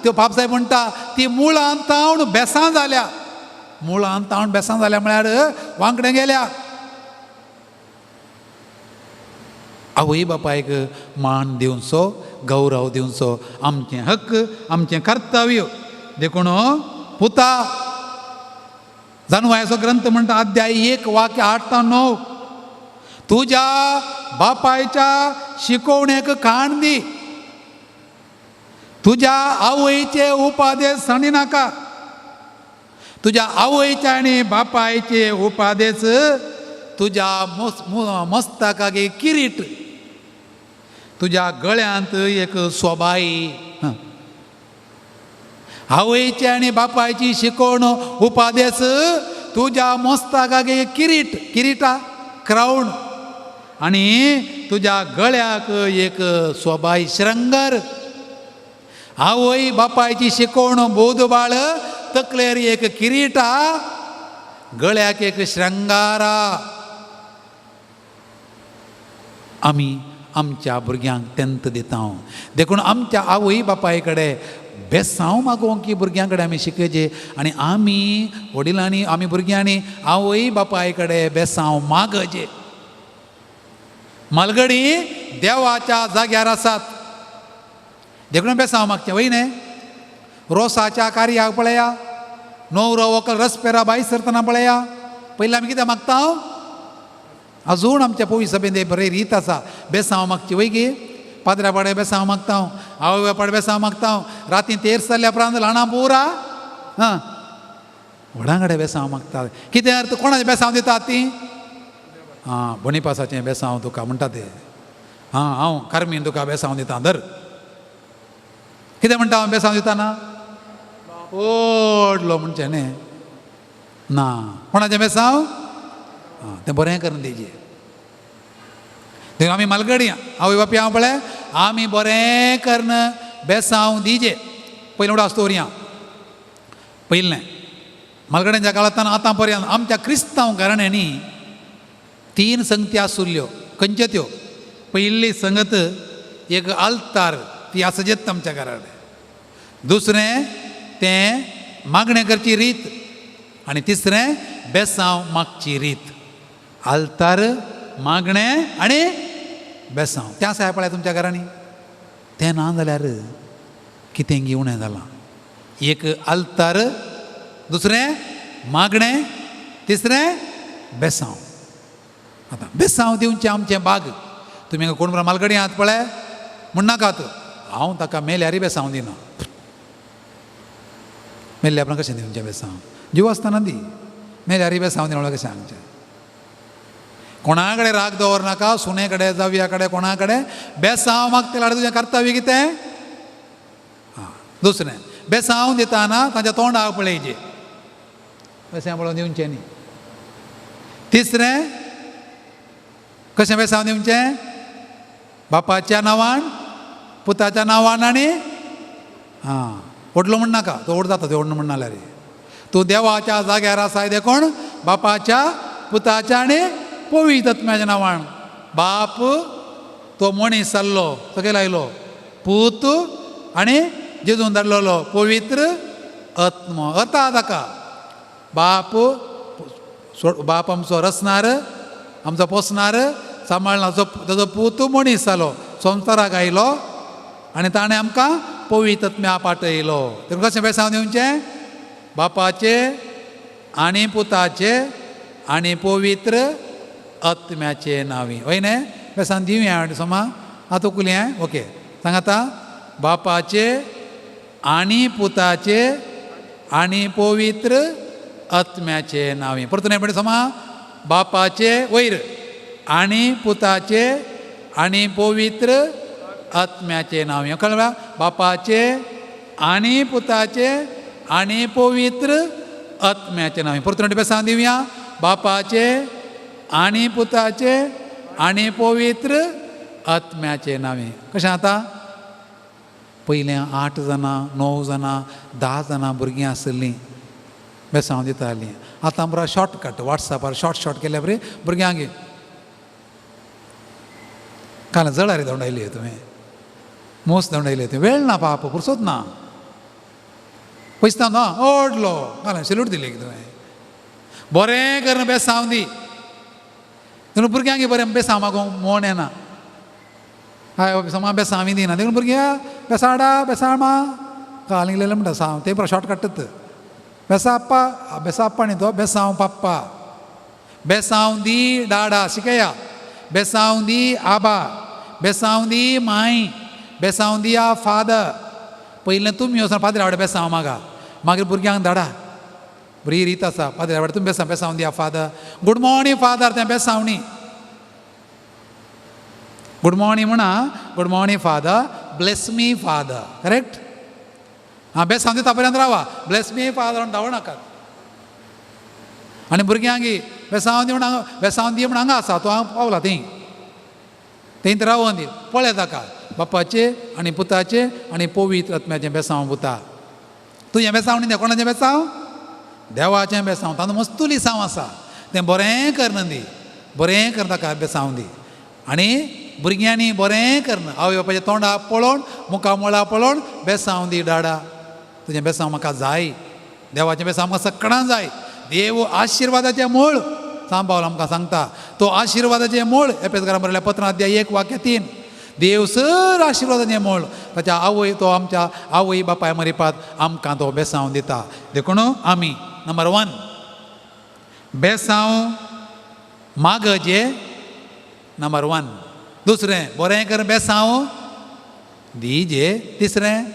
त्यो बापसाहेब म्हणटा ती मुळांत तावन बेसां जाल्या. मुळांत तावन बेसां जाल्या म्हळ्यार वांकडे गेल्या. आवय बापायक मान दिवचो, गौरव दिवचो आमचें हक्क, आमचें कर्तव्य. देखून पुता जानुवायाचो ग्रंथ म्हणटा अध्याय 1 वाक्य 8 ते 9, तुज्या बापायच्या शिकवणेक कान दी, तुज्या आवयचे उपादेश सणी नाका. तुज्या आवयचे आनी बापायचे उपादेश तुज्या मस्तकाक एक किरीट, तुज्या गळ्यांत एक सोबाई. आवयची आनी बापायची शिकवण उपादेश तुज्या मस्तकाक एक किरीट, किरीटा क्राउन, आनी तुज्या गळ्याक एक सोबाई श्रंगार. आवय बापायची शिकवण बोधबाळ, तकलेर एक किरीटा, गळ्याक एक श्रंगारा. आमी आमच्या भुरग्यांक तेंत दिता. देखून आमच्या आवय बापाय कडेन बेसांव मागोवंक की भुरग्यां कडेन आमी शिकयचे. आनी आमी वडिलांनी आमी भुरग्यांनी आवय बापाय कडेन बेसांव मागचे. मालगडी देवाच्या जाग्यार आसात. देखून बेसांव मागचें वय न्ही. रोसाच्या कार्याक पळया, न्हवरो व्हंकल रसपेरा बाई सरतना पळया, पयलीं आमी कितें मागता? अजून आमच्या पवी सभेन बरें रीत आसा बेसांव मागची वय गे. पाद्रा पाडे बेसांव मागता, आवय बापाय बेसांव मागता. राती तेर जाल्ल्या उपरांत ल्हाणां पोरा व्हडां कडेन बेसांव मागता. कितें अर्थ? कोणाचें बेसांव दितात तीं? बोनीपासाचें बेसांव तुका म्हणटा ते. हांव कार्मीन तुका बेसांव दिता, धर. कितें म्हणटा हांव बेसांव दिताना? व्हडलो म्हणचें न्ही. ना, कोणाचें बेसांव? तें बरें करून दिजें. देखून आमी मालगडी आवय बापाय हांव पळय आमी बरें करून बेसांव दिजे. पयलीं उडास दवरया. पयलें मालगड्यांच्या काळांत आतां पर्यंत आमच्या क्रिस्तांव घराण्यांनी 3 संगती आसुल्ल्यो. खंयच्यो त्यो पयली संगत एक आल्तार ती आसत आमच्या घरान. दुसरें तें मागणें करची रीत आनी तिसरें बेसांव मागची रीत. आल्तार मागणें आनी बेसांव तें आसा पळय तुमच्या घरांनी. तें ना जाल्यार कितें घेवणें जालां. एक आल्तार, दुसरें मागणें, तिसरें बेसांव. आतां बेसांव दिवचें आमचें बाग. तुमी कोण मालगडी आहात पळय म्हणनाकात हांव ताका मेल्यारय बेसांव दिना. मेल्ल्या उपरांत कशें दिवचें बेसांव? जीव आसतना दी, मेल्यारय बेसांव दिना कशें सांगचें? कोणा कडेन राग दवरनाका. सुने कडेन, जावया कडेन, कोणा कडेन बेसांव मागतले जाल्यार तुजें कर्तव्य कितें? दुसरें बेसांव दिताना ताच्या तोंडाक पळयचें, बेसांव पळोवन दिवचें न्ही. तिसरें कशें बेसांव दिवचें? बापाच्या नांवान, पुताच्या नांवान आनी ओडलो म्हणनाका. तो ओड जाता तो ओडणो म्हणना जाल्यार. तूं देवाच्या जाग्यार आसाय देखून बापाच्या, पुताच्या आनी पवित्र आत्म्याच्या नांवान. बाप तो मनीस जाल्लो, सकयल आयलो. पूत आनी जेजून धाडलेलो पवित्र आत्मो. अर्था ताका बाप, बाप आमचो रचणार, आमचो पोसणार, सांबाळणार. ताजो पूत मनीस जालो, संवसाराक आयलो आनी ताणें आमकां पवित्र आत्म्या पाटयलो. तें कशें बेसांव दिवचें? बापाचे आनी पुताचे आनी पवित्र आत्म्याचे नांवी. वय न्ही? बेसांव दिवया सोमा. आतां तोकुलें ओके सांगाता. बापाचे आनी पुताचे आनी पवित्र आत्म्याचे नांवी. परतून हें पळय सोमा. बापाचे वयर आनी पुताचे आनी पवित्र आत्म्याचे नांवी. कळ्ळें? बापाचे आनी पुताचे आनी पवित्र आत्म्याचे नांवी. परतून बेसांव दिवया. बापाचे आनी पुताचे आनी पवित्र आत्म्याचे नांवी. कशें जाता? पयलें 8 जाणां, 9 जाणां, 10 जाणां भुरगीं आसलीं बेसांव दितालीं. आतां बरो शॉर्टकट वॉट्सॅपार शॉर्ट केल्या बरी भुरग्यांक काल जळारी धांवडायली तुवें, मोस धांवडायले तुवें. वेळ ना पाप, पुरसोत ना. पयसता ना ओडलो काल सिलूट दिली तुवें. बरें कर बेसांव दी. देखून भुरग्यांक बरें बेसांव मागोवंक मोण येना. हय समा बेसांवी दिना. देखून भुरग्यां बेसाडा बेसाळमा काल इंगलेलें म्हणटा सांव. ते बरो शॉर्ट काडटात. बेसाप्पा, बेसाप्पा न्ही तो बेसांव पाप्पा. बेसांव दी डाडा शिकया. बेसांव दी आबा. बेसांव दी माय. बेसांव दिया फादर. पयलें तुमी वचून पाद्र्या वाडे बेसांव मागा, मागीर भुरग्यांक धाडा. बरी रीत आसा. पाद्र्या वाडे तुमी बेसांव दिया फादर. गूड मॉर्निंग फादर तें बेसांव न्ही. गुड मॉर्निंग म्हणा. Good morning father. Bless me father. Correct? बेसांव दिता पर्यंत रावा. ब्लेस मी फादर म्हण धांवू नाकात. आनी भुरग्यांक बेसांव दी म्हण बेसांव दी म्हण हांगा आसा. तो हांगा पावला थंय. थंय रावोन दी. पळय ताका बापाचे आनी पुताचे आनी पवित्र आत्म्याचें बेसांव पुता. तुजें बेसांव न्ही तें. कोणाचें बेसांव? देवाचें बेसांव. तातूंत मस्तुली सांव आसा. तें बरें करना दी. बरें कर ताका बेसांव दी. आनी भुरग्यांनी बरें करना. आवय बापायच्या तोंडा पळोवन, मुखा मुळा पळोवन बेसांव दी डाडा. तुजें बेसांव म्हाका जाय. देवाचें बेसांव म्हाका सगळ्यांक जाय. देव आशिर्वादाचें मूळ सांबाळ आमकां सांगता. तो आशिर्वादाचें मूळ एफेसकारांक बरयल्या पत्रांत अध्याय 1:3. देव सर आशिर्वादाचें मूळ. ताच्या आवय तो आमच्या आवय बापाय मरिपात आमकां तो बेसांव दिता. देखून आमी नंबर 1 बेसांव मागजे. नंबर 1. दुसरें बरें कर बेसांव दीजे. तिसरें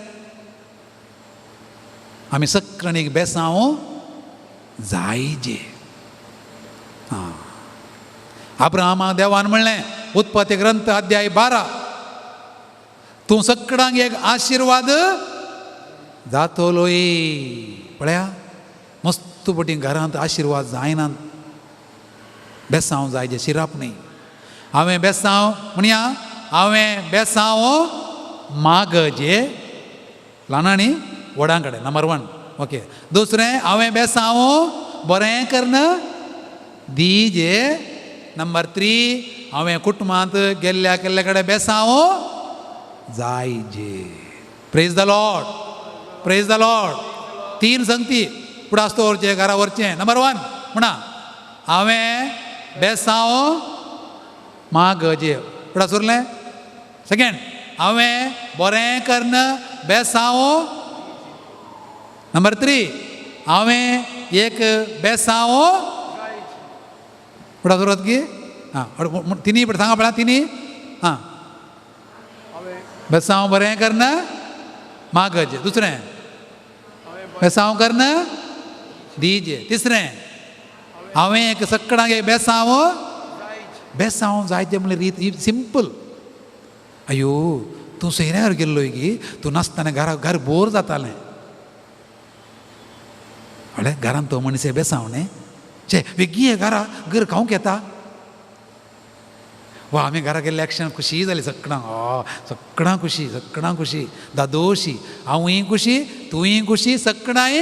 आमी सगळ्यांक बेसांव जायजे. अब्राहमाक देवान म्हणलें उत्पत्ती ग्रंथ अध्याय 12 तूं सगळ्यांक एक आशिर्वाद जातलोय. पळया मस्त पटी घरांत आशिर्वाद जायना. बेसांव जायजे. शिराप न्ही. हांवें बेसांव म्हणया हांवें बेसांव मागजे ल्हानांनी व्हडां कडेन. Number 1 okay. दुसरें हांवें बेसांव बरें करन दीजे नंबर 3 हांवें कुटुंबांत गेल्ल्या केल्ल्या कडेन बेसांव जायजे. Praise the lord, praise the lord. 3 संगती फुडें आसता व्हरचें, घरा व्हरचें. नंबर 1 म्हणा, हांवें बेसांव मागजे. फुडें सुरलें. सेकंड, हांवें बरें करन बेसांव. नंबर 3, हांवें एक बेसांव. फुडें सुरत की हां तिनी फुडें सांगा पळय. तिनी हां बेसांव बरें करन मागजे. दुसरें बेसांव करन दीजे. तिसरें हांवें एक सकाळांक एक बेसांव जायचे म्हणल्यार रीत सिंपल. अयो तूं सोयऱ्यार गेल्लो की तूं नासतना घर बोर जातालें. अळे घरांत तो मनीस बेसांव न्ही. चे वेगळी घर खावंक येता. वा आमी घरा गेल्ले एक्शन खुशी जाली सकाळांक. सकाळां खुशी, सकाळां खुशी, दादोशी. हांवूय खुशी, तूंय खुशी, सकाळांय.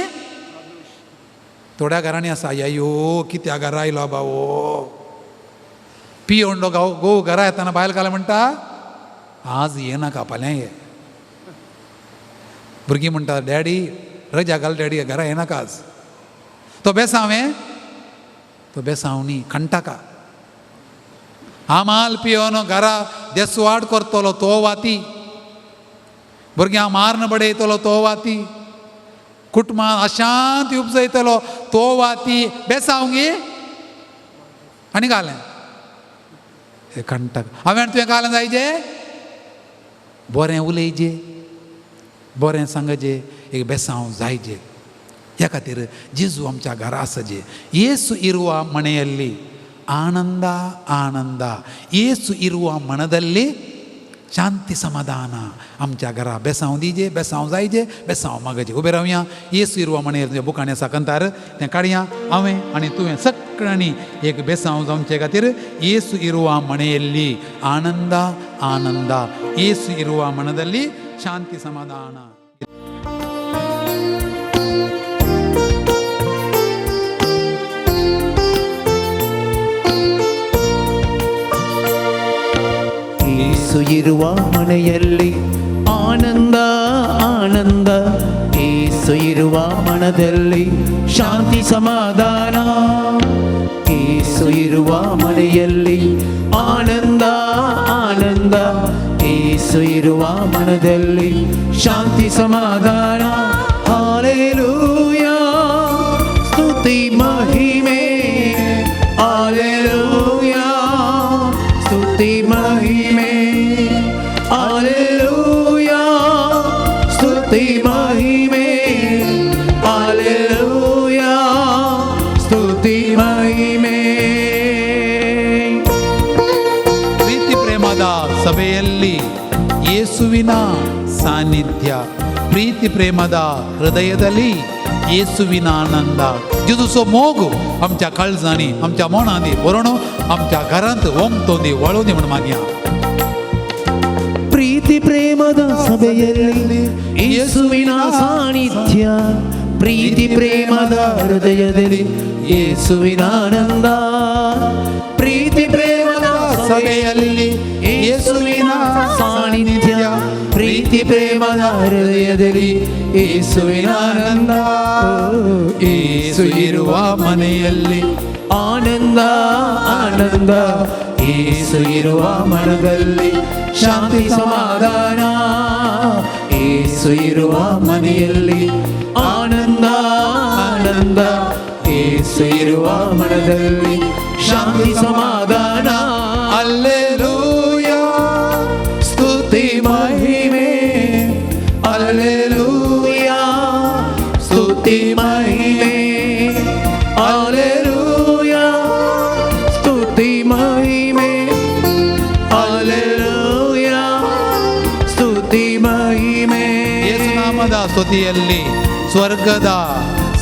थोड्या घरांनी आसा अयो कित्या घरा आयलो बावो. पियोंडो घोव घरा येताना बायल घाल म्हणटा आज येनाका फाल्यां ये. भुरगीं म्हणटा डॅडी रजा घाल डॅडी घरा येनाका आज. तो बेसांवें तो बेसांवनी खंटाका. आमाल पियोन घरा देसवाड करतलो तो वाती. भुरग्यां मारन बडयतलो तो वाती. कुटुंबां अशांती उपजयतलो तो वाती. बेसांवगी आनी घालें हे खंटाक. हांवें तुवें घालें जायजे बरें उलयजे, बरें सांगजे, एक बेसांव जायजे. ह्या खातीर जेजू आमच्या घरा आसजे. येसु इरुव मನೆಯಲ್ಲಿ ಆನಂದ ಆನಂದ. येसु इरुव ಮನದಲ್ಲಿ शांती समाधान. आमच्या घरा बेसांव दिजे, बेसांव जायजे, बेसांव मागजे. उबे रावया. येसु इरुव मनेर बुकाणें आसा कंतार तें काडया. हांवें आनी तुवें सगळ्यांनी एक बेसांव जावचे खातीर येसु इरुव मನೆಯಲ್ಲಿ ಆನಂದ ಆನಂದ. येसु इरुव ಮನದಲ್ಲಿ शांती समाधान. ಯೇಸು ಇರುವ ಮನೆಯಲ್ಲಿ ಆನಂದ ಆನಂದ. ಯೇಸು ಇರುವ ಮನದಲ್ಲಿ ಶಾಂತಿ ಸಮಾಧಾನ. ಯೇಸು ಇರುವ ಮನೆಯಲ್ಲಿ ಆನಂದ ಆನಂದ. ಯೇಸು ಇರುವ ಮನದಲ್ಲಿ ಶಾಂತಿ ಸಮಾಧಾನ. ಹಾಲೆಲೂಯಾ ಸ್ತುತಿ ಮಹಿಮೆ. ಹಾಲೆಲೂಯಾ ಸ್ತುತಿ ಮಹಿಮೆ. ಹಾಲೆಲೂಯಾ ಸ್ತುತಿ ಮಹಿಮೆ. ಹಾಲೆಲೂಯಾ ಸ್ತುತಿ ಮಹಿಮೆ. ಪ್ರೀತಿ ಪ್ರೇಮದ ಸಭೆಯಲ್ಲಿ ಯೇಸುವಿನ ಸಾನ್ನಿಧ್ಯ. ಪ್ರೀತಿ ಪ್ರೇಮದ ಹೃದಯದಲ್ಲಿ येसुविन आनंद. जेजूचो मोग आमच्या काळजांनी आमच्या मोणांनी बरोवन आमच्या घरांत ओमतोंदी वळोवंदी म्हण मागया. ಪ್ರೀತಿ ಪ್ರೇಮದ ಸಭೆಯಲ್ಲಿ ಯೇಸುವಿನ ಸಾನ್ನಿಧ್ಯ. ಪ್ರೀತಿ ಪ್ರೇಮದ ಹೃದಯದಲ್ಲಿ ಯೇಸುವಿನ ಆನಂದ. ಪ್ರೀತಿ ಪ್ರೇಮದ ಸಭೆಯಲ್ಲಿ ಯೇಸುವಿನ ಸಾನ್ನಿಧ್ಯ. ಪ್ರೀತಿ ಪ್ರೇಮದ ಹೃದಯದಲ್ಲಿ ಯೇಸುವಿನ ಆನಂದ. ಯೇಸು ಇರುವ ಮನೆಯಲ್ಲಿ ಆನಂದ ಆನಂದ. ಯೇಸು ಇರುವ ಮನದಲ್ಲಿ ಶಾಂತಿ ಸಮಾಧಾನ. ಯೇಸು ಇರುವ ಮನೆಯಲ್ಲಿ ಆನಂದ ಆನಂದ. ಯೇಸು ಇರುವ ಮನದಲ್ಲಿ ಶಾಂತಿ ಸಮಾಧಾನ. ಹಲ್ಲೆಲೂಯಾ ಸ್ತುತಿ ಮಹಿಮೆ. ಹಲ್ಲೆಲೂಯಾ ಸ್ತುತಿ ಮಹಿಮೆ. ಹಲ್ಲೆಲೂಯಾ ಸ್ತುತಿ ಮಹಿಮೆ. ಹಲ್ಲೆಲೂಯಾ ಸ್ತುತಿ ಮಹಿಮೆ. ಯೇಸುನಾಮದ ಸ್ತುತಿಯಲ್ಲಿ ಸ್ವರ್ಗದ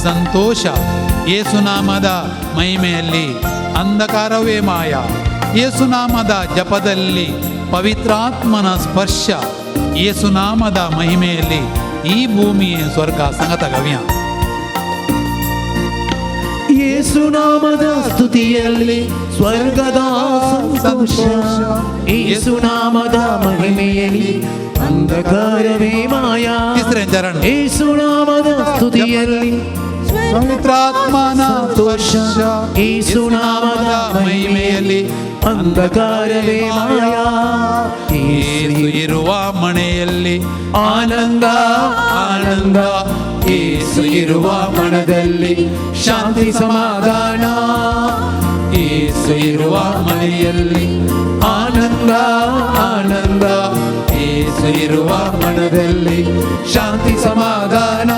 ಸಂತೋಷ. ಯೇಸುನಾಮದ ಮಹಿಮೆಯಲ್ಲಿ ಅಂಧಕಾರವೇ ಮಾಯ. ಯೇಸುನಾಮದ ಜಪದಲ್ಲಿ ಪವಿತ್ರಾತ್ಮನ ಸ್ಪರ್ಶ. ಯೇಸುನಾಮದ ಮಹಿಮೆಯಲ್ಲಿ ಈ ಭೂಮಿಯ ಸ್ವರ್ಗ ಸಂಗತ ಗವ್ಯ. ಯೇಸುನಾಮದ ಸ್ತುತಿಯಲ್ಲಿ ಸ್ವರ್ಗದ ಸಂತೋಷ ಯೇಸುನಾಮದ ಮಹಿಮೆಯಲ್ಲಿ ಅಂಧಕಾರವೇ ಮಾಯ तिसरें चरण ಯೇಸುನಾಮದ ಸ್ತುತಿಯಲ್ಲಿ ಪವಿತ್ರಾತ್ಮನ ಸಂತೋಷ ಯೇಸುನಾಮದ ಮಹಿಮೆಯಲ್ಲಿ ಅಂಧಕಾರವೇ ಮಾಯ ಯೇಸು ಇರುವ ಮನೆಯಲ್ಲಿ ಆನಂದ ಆನಂದ ಯೇಸು ಇರುವ ಮನದಲ್ಲಿ ಶಾಂತಿ ಸಮಾಧಾನ ಯೇಸು ಇರುವ ಮನೆಯಲ್ಲಿ ಆನಂದ ಆನಂದ ಯೇಸು ಇರುವ ಮನದಲ್ಲಿ ಶಾಂತಿ ಸಮಾಧಾನ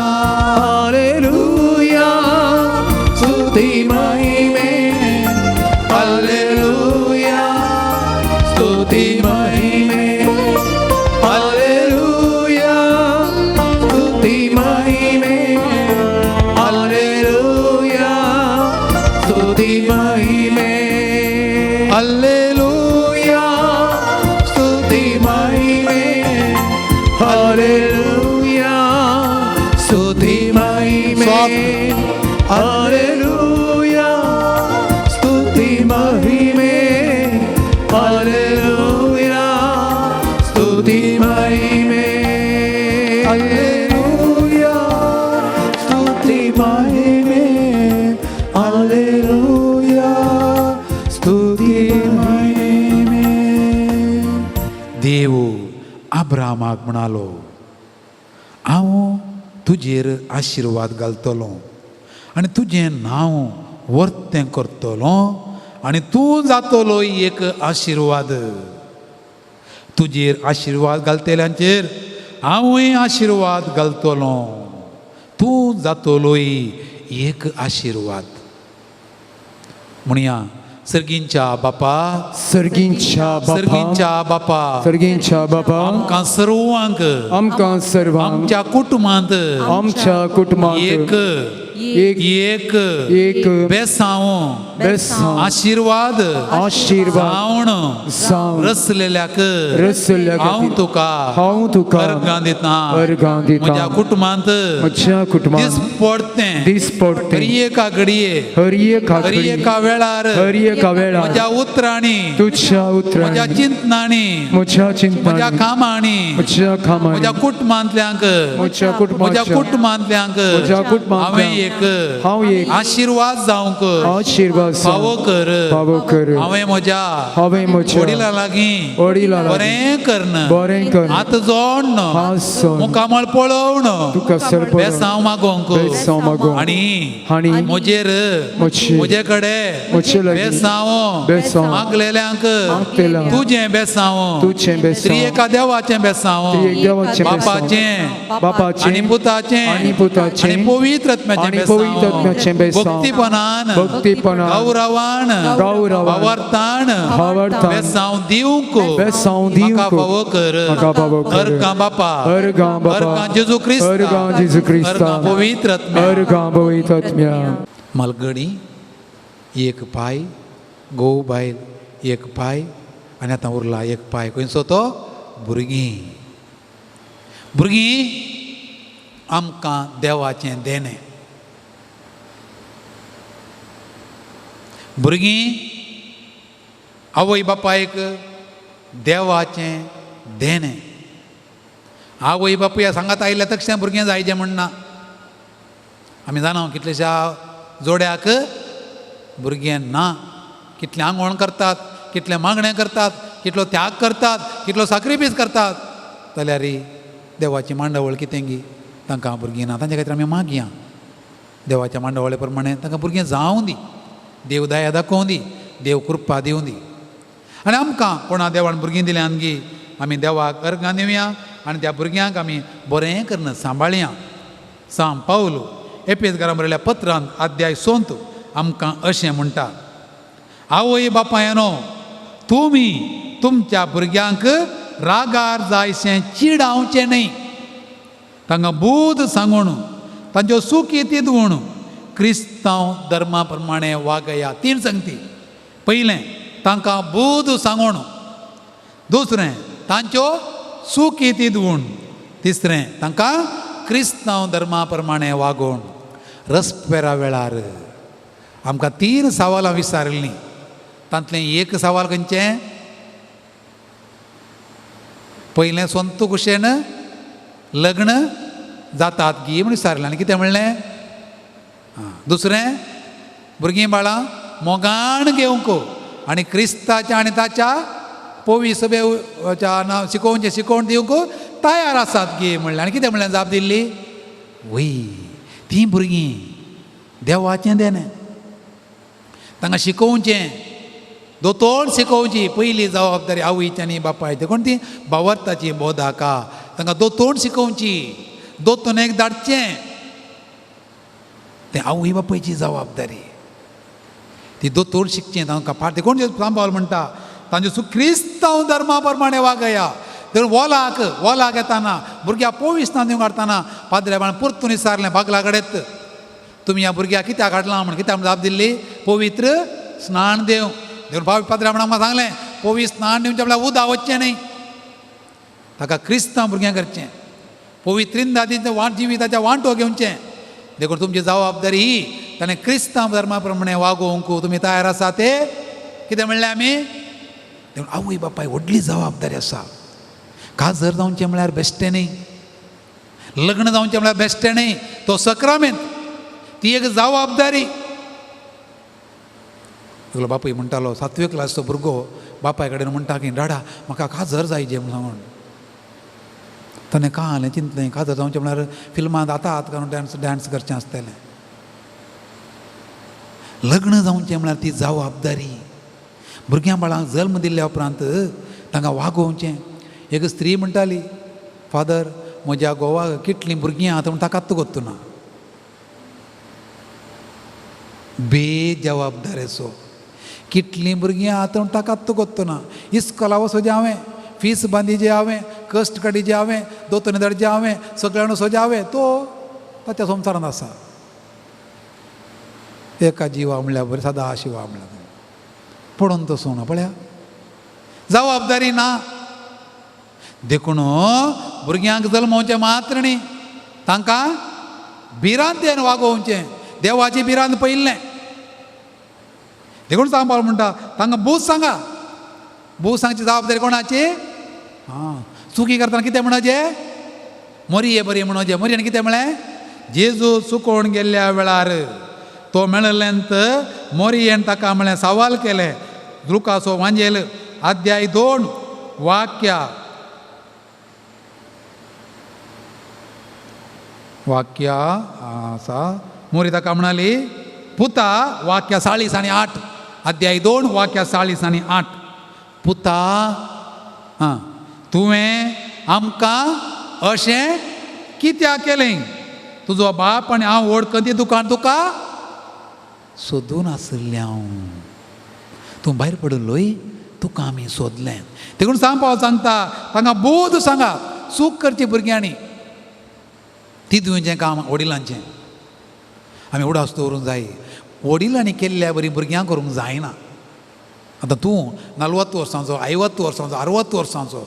ಹಲ್ಲೆಲೂಯಾ ಸ್ತುತಿ ಮಹಿಮೆ ಹಲ್ಲೆಲೂಯಾ ಸ್ತುತಿ ಮಹಿಮೆ ಹಲ್ಲೆಲೂಯಾ ಸ್ತುತಿ ಮಹಿಮೆ ಹಲ್ಲೆಲೂಯಾ ಸ್ತುತಿ ಮಹಿಮೆ ಹಲ್ಲೆಲೂಯಾ ಸ್ತುತಿ ಮಹಿಮೆ ಹಲ್ಲೆಲೂಯಾ ಸ್ತುತಿ ಮಹಿಮೆ ಹಲ್ಲೆಲೂಯಾ ಸ್ತುತಿ ಮಹಿಮೆ ಹಲ್ಲೆಲೂಯಾ ಸ್ತುತಿ ಮಹಿಮೆ ಹಲ್ಲೆಲೂಯಾ ಸ್ತುತಿ ಮಹಿಮೆ ಹಲ್ಲೆಲೂಯಾ ಸ್ತುತಿ ಮಹಿಮೆ देव अब्रामाक म्हणालो हांव तुजेर आशिर्वाद घालतलो आनी तुजें नांव वर्तें करतलो आनी तूं जातलो एक आशिर्वाद तुजेर आशिर्वाद घालतल्यांचेर हांवूय आशिर्वाद घालतलो तूं जातलोय एक आशिर्वाद म्हणया सर्गींच्या बापा सर्गींच्या बापा सर्गींच्या बापा आमकां सर्वांक आमकां सर्वांक आमच्या कुटुंबांत आमच्या कुटुंबात एक एक एक बेसांव बेसांव आशिर्वाद आशिर्वाद जावन रचलेल्याक रचलेल्याक हांव तुका अर्गां दिता म्हज्या कुटुंबांत म्हज्या कुटुंबात दीस पडते हर एका वेळार म्हज्या उतरांनी तुझ्या म्हज्या चिंतनांनी म्हज्या म्हज्या कामांनी म्हज्या कामांनी म्हज्या कुटुंबांतल्यांक म्हज्या कुटुंबांतल्यांक हांवें हांव एक आशिर्वाद जावंक आशिर्वाद फावो कर हांवें म्हज्या वडिलां लागीं बरें बरें कर हात जोडन मुखामळ पळोवन तुका सरपण बेसांव मागोवंक आनी म्हजेर म्हजे कडेन बेसांव मागलेल्यांक तुजें बेसांव त्रिएका देवाचें बेसांव बापाचें आनी पुताचें आनी पवित्र आत्म्याचें बेसांव भक्तीपणान गौरवान बेसांव दिवंक म्हाका फावो कर अर्गां बापा अर्गां जेजू क्रिस्त अर्गां पवित्र आत्म्या मलगडी एक पाय गोव बायल एक पाय आनी आतां उरला एक पाय खंयचो तो भुरगीं आमकां देवाचें देणें भुरगीं आवय बापायक देवाचें देणें आवय बापूय सांगात आयल्या तशें भुरगें जायचें म्हणना आमी जाणा कितलेशा जोड्याक भुरगें ना कितलें आंगवण करतात कितलें मागणें करतात कितलो त्याग करतात कितलो सॅक्रिफायस करतात जाल्यार देवाची मांडावळ कितें गी तांकां भुरगीं ना तांचे खातीर आमी मागया देवाच्या मांडावळे प्रमाणे तांकां भुरगें जावं दी देव दया दाखोवं दी देव कृपा दिवं दी आनी आमकां कोणा देवान भुरगीं दिल्यां गी आमी देवाक अर्गां दिवया आनी त्या भुरग्यांक आमी बरें करून सांबाळया सांग पावलो एपेसकारां बरयल्या पत्रांत अध्याय 7 आमकां अशें म्हणटा आवय बापायनो तुमी तुमच्या भुरग्यांक रागार जायशें चिडावचें न्हय तांकां बोध सांगून तांच्यो सुखी तिदवून क्रिस्तांव धर्मा प्रमाणे वागया 3 संगती पयलें तांकां बोध सांगून दुसरें तांच्यो सुखी तिदवून तिसरें तांकां क्रिस्तांव धर्मा प्रमाणे वागोवन रस्पेरा वेळार आमकां 3 सवालां विचारलीं तांतलें एक सवाल खंयचें पयलें संत कुशेन लग्न जातात गी म्हूण विचारलें आनी कितें म्हणलें दुसरें भुरगीं बाळां मोगाण घेवंक आनी क्रिस्ताच्या आनी ताच्या पोवी सभेच्या नांव शिकोवण दिवंक तयार आसात गे म्हणलें आनी कितें म्हणलें जाप दिल्ली वय तीं भुरगीं देवाचें देणें तांकां शिकोवचें दोतोर शिकोवची पयली जबाबदारी आवयची आनी बापायची कोण ती भावार्थाची बोधाका तांकां दोतोर शिकोवची दोतोनेक धाडचें तें आवय बापायची जबाबदारी ती दोतोर शिकचें तांकां फाटी कोण सांबाळ म्हणटा तांचे क्रिस्तांव धर्मा प्रमाणे वागया तर वॉलाक येताना भुरग्याक पोविस्तां दिवंक काडटाना पाद्र्या बाण परतून विचारलें बागला कडेत तुमी ह्या भुरग्याक कित्याक हाडलां म्हण कित्याक जाप दिल्ली पवित्र स्नान देव देव पाद्र्या बाणाक म्हाका सांगलें पवित्र स्नान दिवचें म्हळ्यार उदक वचचें न्ही ताका क्रिस्तांव भुरग्यां करचें पवित्रिंदादीचें जिविताचें वांटो घेवचें देखून तुमची जबाबदारी ही ताणें क्रिस्तांव धर्मा प्रमाणे वागोवंक तुमी तयार आसा ते कितें म्हणलें आमी देखून आवय बापाय व्हडली जबाबदारी आसा काजर जावचें म्हळ्यार बेश्टें न्ही लग्न जावचें म्हळ्यार बेश्टें न्ही तो सक्रामेंत ती एक जबाबदारी तुगलो बापूय म्हणटालो 7वी क्लासचो भुरगो बापाय कडेन म्हणटा की डाडा म्हाका काजर जायचें म्हूण सांगून ताणें काळलें चिंतलें काजर जावचें म्हळ्यार फिल्मांत आतां कारून डान्स करचें आसतलें लग्न जावचें म्हळ्यार ती जबाबदारी भुरग्यां बाळांक जल्म दिल्ल्या उपरांत तांकां वागोवचें एक स्त्री म्हणटाली फादर म्हज्या घोवाक कितलीं भुरगीं आहात म्हूण ताकाच गोत्तू ना बेजबाबदारेचो कितलीं भुरगीं आहात म्हूण ताकाच गोत्तू ना इस्कॉला वचोचें हांवें फीस बांदिचें हांवें कश्ट काडिचें हांवें दोतोर धाडचें हांवें सगळ्यां वचोचें हांवें तो ताच्या संवसारांत आसा एका जिवा म्हणल्यार बरें सदां शिवा म्हणल्यार पडोवन तो सोना पळया जबाबदारी ना देखून भुरग्यांक जल्मोवचें मात्र न्ही तांकां भिरांतेन वागोवचें देवाची भिरांत पयल्लें देखून सांबाळ म्हणटा तांकां बूज सांगा बूज सांगची जबाबदारी कोणाची चुकी करतना कितें म्हणचें मोरये बरी म्हणचें मोरयेन कितें म्हळें जेजू चुकोवन गेल्ल्या वेळार तो मेळ्ळेंत मोरयेन ताका म्हळें सवाल केलें लुकाचो वांजेल अध्याय 2 वाक्य आसा मोरी ताका म्हणाली पुता वाक्य 40 आनी 8 अध्याय 2 वाक्य 40 आनी 8 पुता तुवें आमकां अशें कित्याक केलें तुजो बाप आनी हांव वळखन ती दुकान तुका सोदून आसल्या तूं भायर पडलोय तुका आमी सोदलें देखून सांगपाक सांगता तांकां बोध सांगा सूख करची भुरग्यांनी ती तुवेंचें काम वडिलांचें आमी उडास दवरूंक जाय वडिलांनी केल्ल्या बरी भुरग्यांक करूंक जायना आतां तूं 40 वर्सांचो 50 वर्सांचो 60 वर्सांचो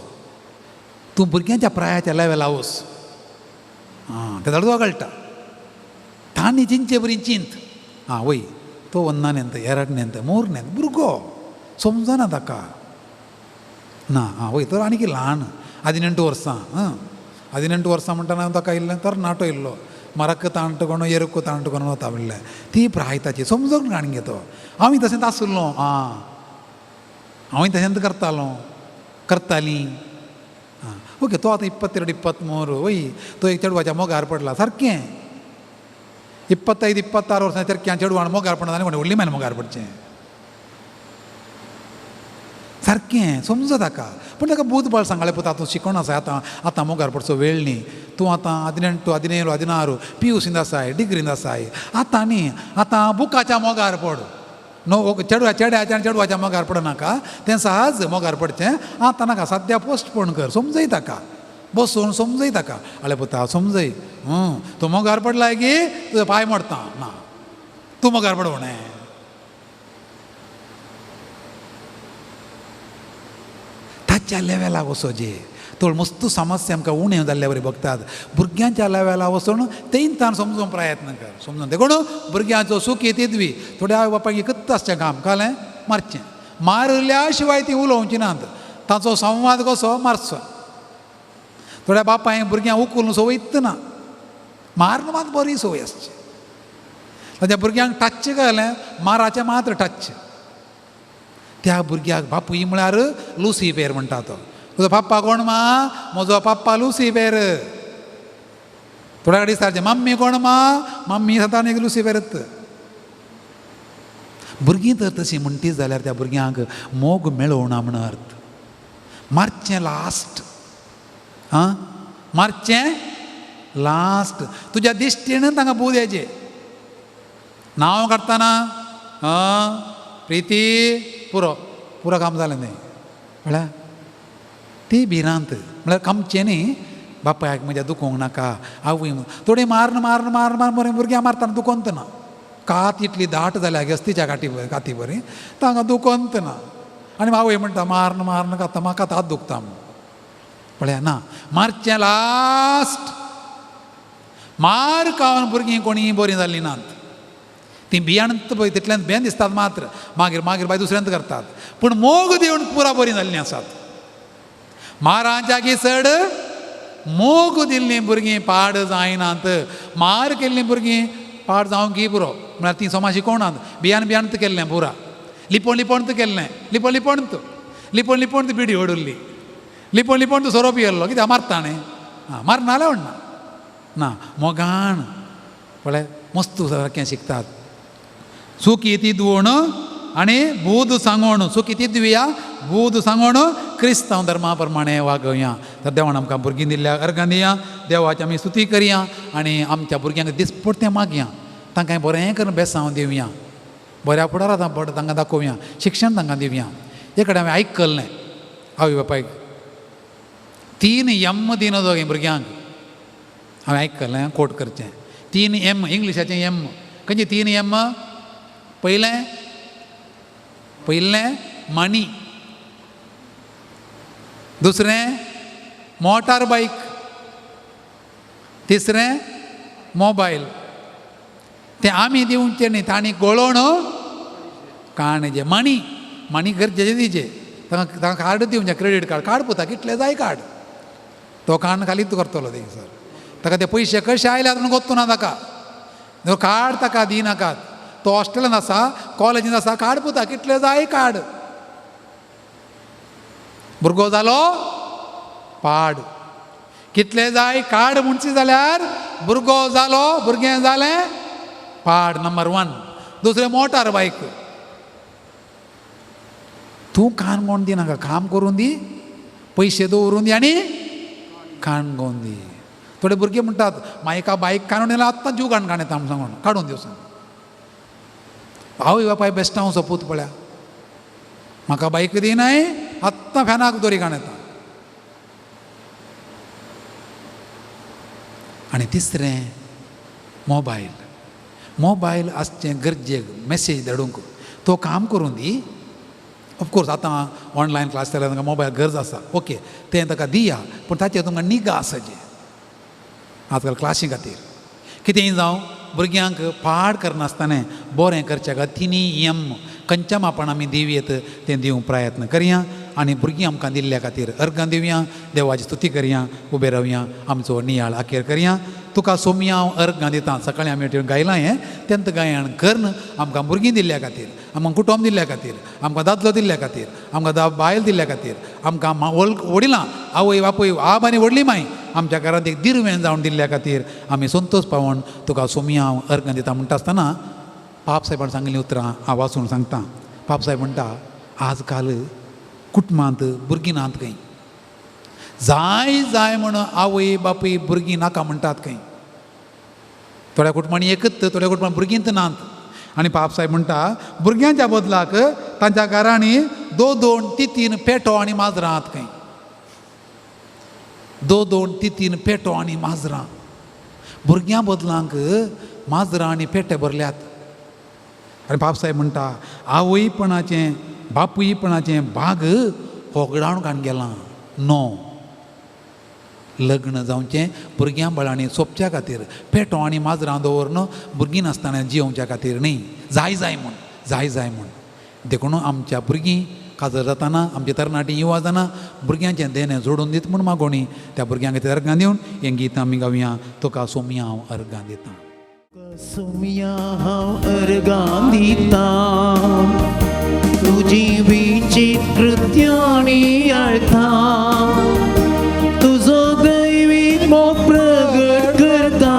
तूं भुरग्यांच्या प्रायाच्या लेवला वच तें धाडून कळटा तांणी चिंचे बरी चिंत वय तो 1 नेंत 2 नेंत 3 नेंत भुरगो समजना ताका ना वय तर आनी ल्हान 18 वर्सां 18 वर्सां म्हणटाना ताका इल्लें तर नाटो इल्लो मरक्क तांटकोण एरक्को तांटकोण वता म्हणलें ती प्रायताची समजून काण घेतो हांव तशेंच आसलो हांव तशेंच करतालीं ओके तो आतां 22 23 वय तो एक चेडवाच्या मोगार पडला सारकें 25 26 वर्सां चेडक्यां चेडवान मोगार पडना आनी व्हडली मायन मोगार पडचें सारकें समजो ताका पूण ताका बुधबळ सांगलें पुता तूं शिकोण आसा आतां मोगार पडचो वेळ न्ही तूं आतां 18 17 16 PUCंत आसाय डिग्रींत आसाय आतां न्ही आतां बुकाच्या मोगार पड नो चेडवाच्या मोगार पडनाका तें सहज मोगार पडचें आतां नाका सद्या पोस्टपोन कर समजय ताका बसून समजय ताका आले पुता समजय तूं मोगार पडलाय की तुजो पांय मोडटा ना तूं मोगार पडवणें त्याच्या लेवलाक वचोचे तो मस्त समस्या आमकां उणें जाल्ले बरें बघतात भुरग्यांच्या लेवला वचून तेन ताण समजून प्रयत्न कर समजून देखून भुरग्यांचो सूख येतवी थोड्या आवय बापायक एकच आसचें काम कळ्ळें मारचें मारल्या शिवाय ती उलोवची नात ताचो संवाद कसो मारचो थोड्या बापायक भुरग्यांक उखलून संवय ना मारण मात बरी संवय आसची ताच्या भुरग्यांक टच कळलें माराचें मात्र टच त्या भुरग्याक बापूय म्हळ्यार लुसिफेर म्हणटा तो तुजो पप्पा कोण मा म्हजो पप्पा लुसिफेर थोड्या कडेन दिसताचे मम्मी कोण मा मम्मी सदां एक लुसिफेरच भुरगीं तर तशीं म्हणटी जाल्यार त्या भुरग्यांक मोग मेळोवना म्हण अर्थ मारचें लास्ट आं मारचें लास्ट तुज्या दिश्टीन तांकां बुद्याचें नांव काडटना प्रिती पुरो काम जालें न्ही म्हळ्यार ती भिरांत म्हळ्यार कामचें न्ही बापायक म्हज्या दुखोवंक नाका आवय थोडे मारन मारन मारन मारन बरें भुरग्यां मारतना दुखोवंक ना कात इतली दाट जाल्या गेस्तीच्या काती बरी तांकां दुखोवंक ना आनी आवय म्हणटा मारन मारन खाता म्हाका तात दुखता म्हळ्यार ना मारचें लास्ट मार खावन भुरगीं कोणी बरीं जाल्लीं नात ती भियांत पळय तितल्यान भेन दिसतात मात्र मागीर मागीर बाय दुसऱ्यांत करतात पूण मोग दिवन पुरा बरीं जाल्लीं आसात माराच्या चड मोग दिल्लीं भुरगीं पाड जायनात मार केल्लीं भुरगीं पाड जावंक की पुरो म्हळ्यार ती समाज शिकोवनात भियांत केल्लें पुरा लिपोण लिपोणत केल्लें लिपोण लिपोणत बिडी ओडुल्ली लिपोण लिपोणत सोरो पियल्लो कित्याक मारता न्ही मारना जाल्यार म्हणना ना मोगाण पळय मस्त सारकें शिकतात सूख येती दुवण आनी बूद सांगोण सूख येती दिवया बूद सांगोण क्रिस्तांव धर्मा प्रमाणे वागोवया तर देवान आमकां भुरगीं दिल्ल्या अर्गां दिया देवाची आमी स्तुती करया आनी आमच्या भुरग्यांक दिसपट्टें मागया तांकां बरें करून बेसांव दिवया बऱ्या फुडाराक तांकां दाखोवया शिक्षण तांकां दिवया एक कडेन हांवें आयकल्लें आवय बापायक 3 M दिना दोगांय भुरग्यांक हांवें आयकल्लें कोट करचें 3 M इंग्लिशाचें M खंयचें 3 M पयलें मनी दुसरें मोटार बायक तिसरें मोबायल तें आमी दिवचें न्ही तांणी गळोवन काणजें मनी गरजेचें दिचें तांकां कार्ड दिवचें क्रेडीट कार्ड पोता कितलें जाय कार्ड तो काण खालीच करतलो थंयसर ताका ते पयशे कशे आयल्यात म्हूण गोत्तू ना ताका कार्ड ताका दिनाकात तो हॉस्टेलान आसा कॉलेजीन आसा कार्ड पोता कितले जाय कार्ड भुरगो जालो पाड कितले जाय कार्ड म्हणची जाल्यार भुरगो जालो भुरगें जालें पाड नंबर 1 दुसरें मोटार बायक तूं कान कोण दी नाका काम करून दी पयशे दवरून दी आनी कान घेवन दी थोडे भुरगे म्हणटात म्हाका बायक काडून येयला आत्तां जीव काण येता म्हूण सांगून काडून दिवं सांग आवय बापाय बेश्टांव सोपूत पळया म्हाका बायक दिनाय आत्तां फॅनाक दोरी काण येता आनी तिसरें मोबायल आसचें गरजेक मॅसेज धाडूंक तो काम करून दी ऑफकोर्स आतां ऑनलायन क्लास जाल्यार तांकां मोबायल गरज आसा ओके तें ताका दिया पूण ताचेर तुमकां निगा आसाची आजकाल क्लासी खातीर कितेंय जावं भुरग्यांक पाड करनासतना बरें करचें खातीर 3 M खंयच्या मापान आमी दिवयेत तें दिवंक प्रयत्न करया आनी भुरगीं आमकां दिल्ल्या खातीर अर्गां दिवया देवाची स्तुती करया उबे रावया आमचो नियाळ आखेर करया तुका सोमया हांव अर्गां दिता सकाळीं आमी गायलां हें तेंत गायन कर्ण आमकां भुरगीं दिल्ल्या खातीर आमकां कुटुंब दिल्ल्या खातीर आमकां दादलो दिल्ल्या खातीर आमकां बायल दिल्ल्या खातीर आमकां वडिलां आवय बापूय आप आनी व्हडली माय आमच्या घरांत एक दिरवें जावन दिल्ल्या खातीर आमी संतोश पावोन तुका सोमया हांव अर्गां दिता म्हणटा आसतना पाप साहेबान सांगिल्लीं उतरां हांव वाचून सांगता पाप साहेब म्हणटा आजकाल कुटुंबांत भुरगीं नात खंय जाय म्हण आवय बापूय भुरगीं नाका म्हणटात खंय थोड्या कुटुंबांनी एकच थोड्या कुटुंबांत भुरगींच नात आनी पाप साहेब म्हणटा भुरग्यांच्या बदलाक तांच्या घरांनी 2-3 पेटो आनी माजरां आहात खंय 2-3 पेटो आनी माजरां भुरग्यां बदलांक माजरां आनी पेटे भरल्यात आनी बाप साहेब म्हणटा आवयपणाचें बापूयपणाचें भाग होगडावन कान गेलां नो लग्न जावचें भुरग्यां बाळांनी सोंपच्या खातीर पेटो आनी माजरां दवरून भुरगीं नासतना जियोवच्या खातीर न्ही जाय म्हूण देखून आमच्या भुरगीं काजर जाताना आमची तरणाटी युवा जाना भुरग्यांचें देणें जोडून दित म्हूण मागोणी त्या भुरग्यां खातीर अर्गां दिवन हें गीत आमी गावया तुका सोमया हांव अर्गां दितां सोमया हांव अर्गां दितां तुजी विचित्र कृत्यांनी आळतां तुजो दैवीक मोग प्रगट करता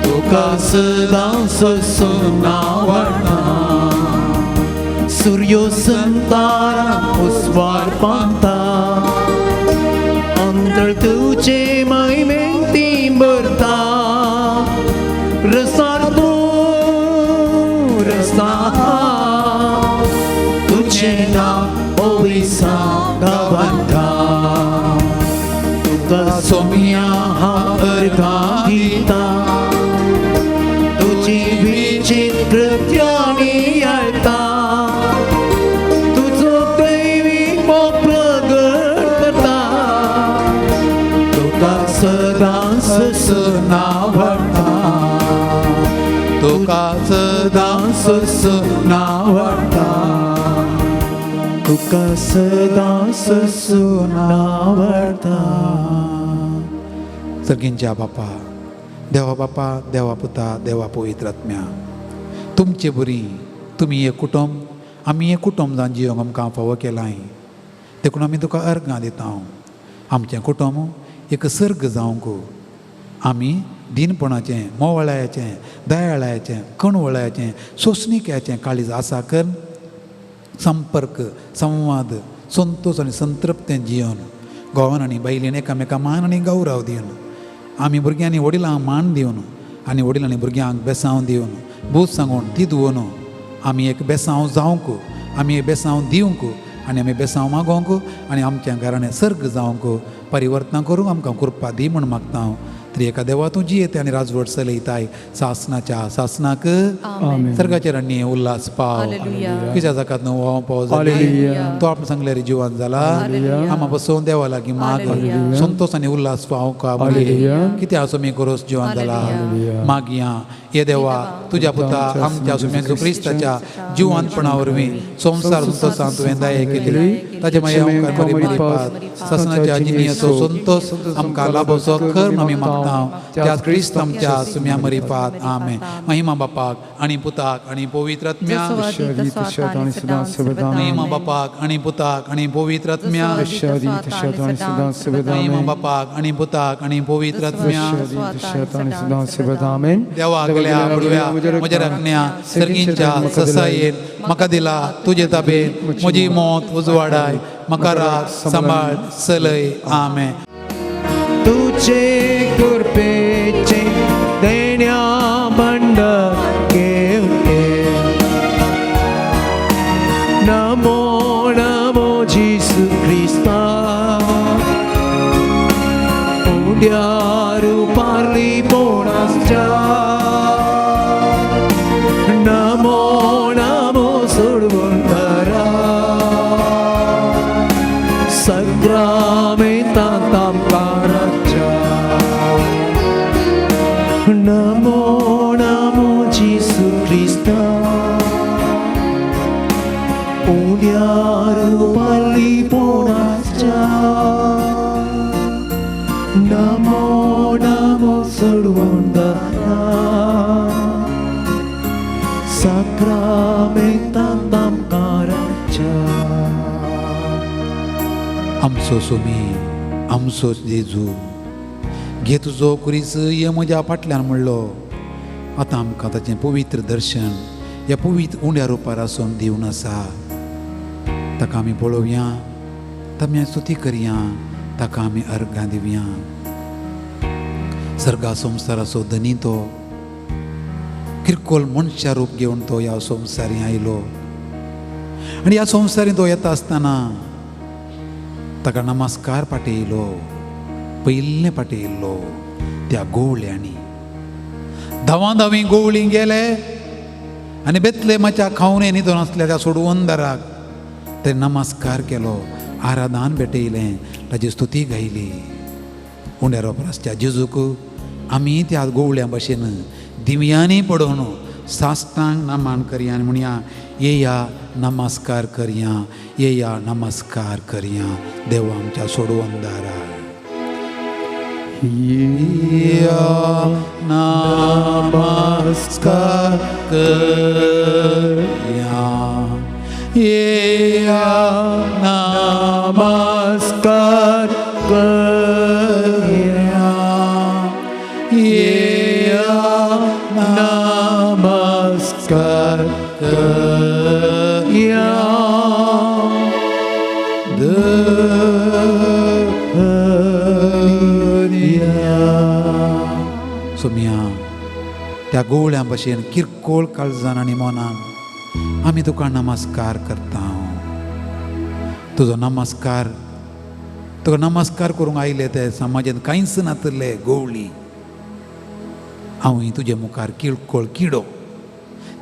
तुका सदां ससून आवडटा सूर्यो संतारा उस्वार पांता अंतर तुजे महिमेन ती भरता रसार तू रसा तुझे नाव ओविसा गावंता तुका सोमया हांव अर्गां दितां तुजी विचित्र कृत्यांनी आळतां तुजो दैवीक मोग प्रगट करता तुका सदां ससून आवडटा तुका सदां ससून आवडटा तुका सदां ससून आवडटा सर्गींच्या बापा देवा पुता देवा पवित्र आत्म्या तुमचे बरी तुमी हे कुटुंब आमी हे कुटुंब जावन जियोंक आमकां फावो केलाय देखून आमी तुका अर्गां दिता आमचें कुटुंब एक सर्ग जावंक आमी दिनपणाचें मोवळायाचें दयाळायाचें कणवळायाचें सोंसणिक्याचें काळीज आसा कर संपर्क संवाद संतोश आनी संतृप्तें जियोन घोवान आनी बायलेन एकामेका मान आनी गौरव दिवन आमी भुरग्यांनी वडिलांक मान दिवन आनी वडिलांनी भुरग्यांक बेसांव दिवन भूत सांगून ती दुवन आमी एक बेसांव जावंक आमी एक बेसांव दिवंक आनी आमी बेसांव मागोवंक आनी आमच्या घराणें सर्ग जावंक परिवर्तन करूंक आमकां कृपा दी म्हूण मागता हांव तरी एका देवा तूं जियेता आनी राजवट चलयताय सासनाक सर्गाचेर आनी उल्हास पाव कित्या जाकात न्हू हो पाव जाली तो आपण सांगल्यार जिवान जाला आमा बसोवन देवा लागीं माग संतोष आनी उल्हास पाव का कित्या सुमी करोस जिवान जाला मागया हे देवा तुज्या पुता आमच्या सुम्याचो क्रिस्ताच्या जिवांतपणा वरवीं संवसार संतोशांत तुवें दया केली ताचे मागीर आमकां बरी परिपात सासनाच्या जिणेचो संतोष आमकां लाभोचो कर आमी मागता त्याच क्रिस्त आमच्या सुम्या मरिपात आमेन महिमा बापाक आनी पुताक आनी पवित्र आत्म्या महिमा बापाक आनी पुताक आनी पवित्र आत्म्या महिमा बापाक आनी पुताक आनी पवित्र आत्म्या देवा गल्या बडव्या म्हज्या रकण्या सर्गींच्या ससायेन म्हाका दिला तुजे ताबेन म्हजी मोत उजवाडाय म्हाका राख सांबाळ चलय आमेन तुझे कृपेचे देण्या बंड घेवते नमो नमो जिसू ख्रिस्ता उड्या रुपारली पोणाच्या नमो नमो सोडवंतरा संग्रामेंतांत आमकां नमो नमो जिसू ख्रिस्ता उड्यार पाली पोणाच्या नमो नमो सोडवंतरा साक्रामेंतांत आमकां आमचो सोमी आमचो जेजू घे तुजो कुरीस ये म्हज्या फाटल्यान म्हणलो आतां आमकां ताचें पवित्र दर्शन ह्या पवित्र उंड्या रुपार आसून दिवन आसा ताका आमी पळोवया ताका स्तुती करया ताका आमी अर्गां दिवया सर्गा संवसाराचो धनी तो किरकोल मनशा रूप घेवन तो ह्या संवसारी आयलो आनी ह्या संवसारी तो येता आसतना ताका नमस्कार पाटयलो पयले पाटयलो त्या गोवळ्यांनी धांवाधांवी गोवळी गेले आनी बेतलेमाच्या खावने न्हिदून आसल्या त्या सोडवंदराक ते नमस्कार केलो आराधन भेटयलें ताची स्तुती गायली उंड्या रोपरासच्या जेजूक आमी त्या गोवळ्या भशेन दिव्यांनी पडोवन साश्टांग नमन करया आनी म्हणया येया नमस्कार करया येया नमस्कार करया देव आमच्या सोडवंदारा येया नमस्कार करया येया नमस्कार करया येया नमस्कार करया सोम्या त्या गोवळ्या भशेन किरकोळ काळजान आनी मनान आमी तुका नमस्कार करता तुजो नमस्कार तुका नमस्कार करूंक आयले ते समाजांत कांयच नातले गोवळी हांवूय तुजे मुखार किरकोळ किडो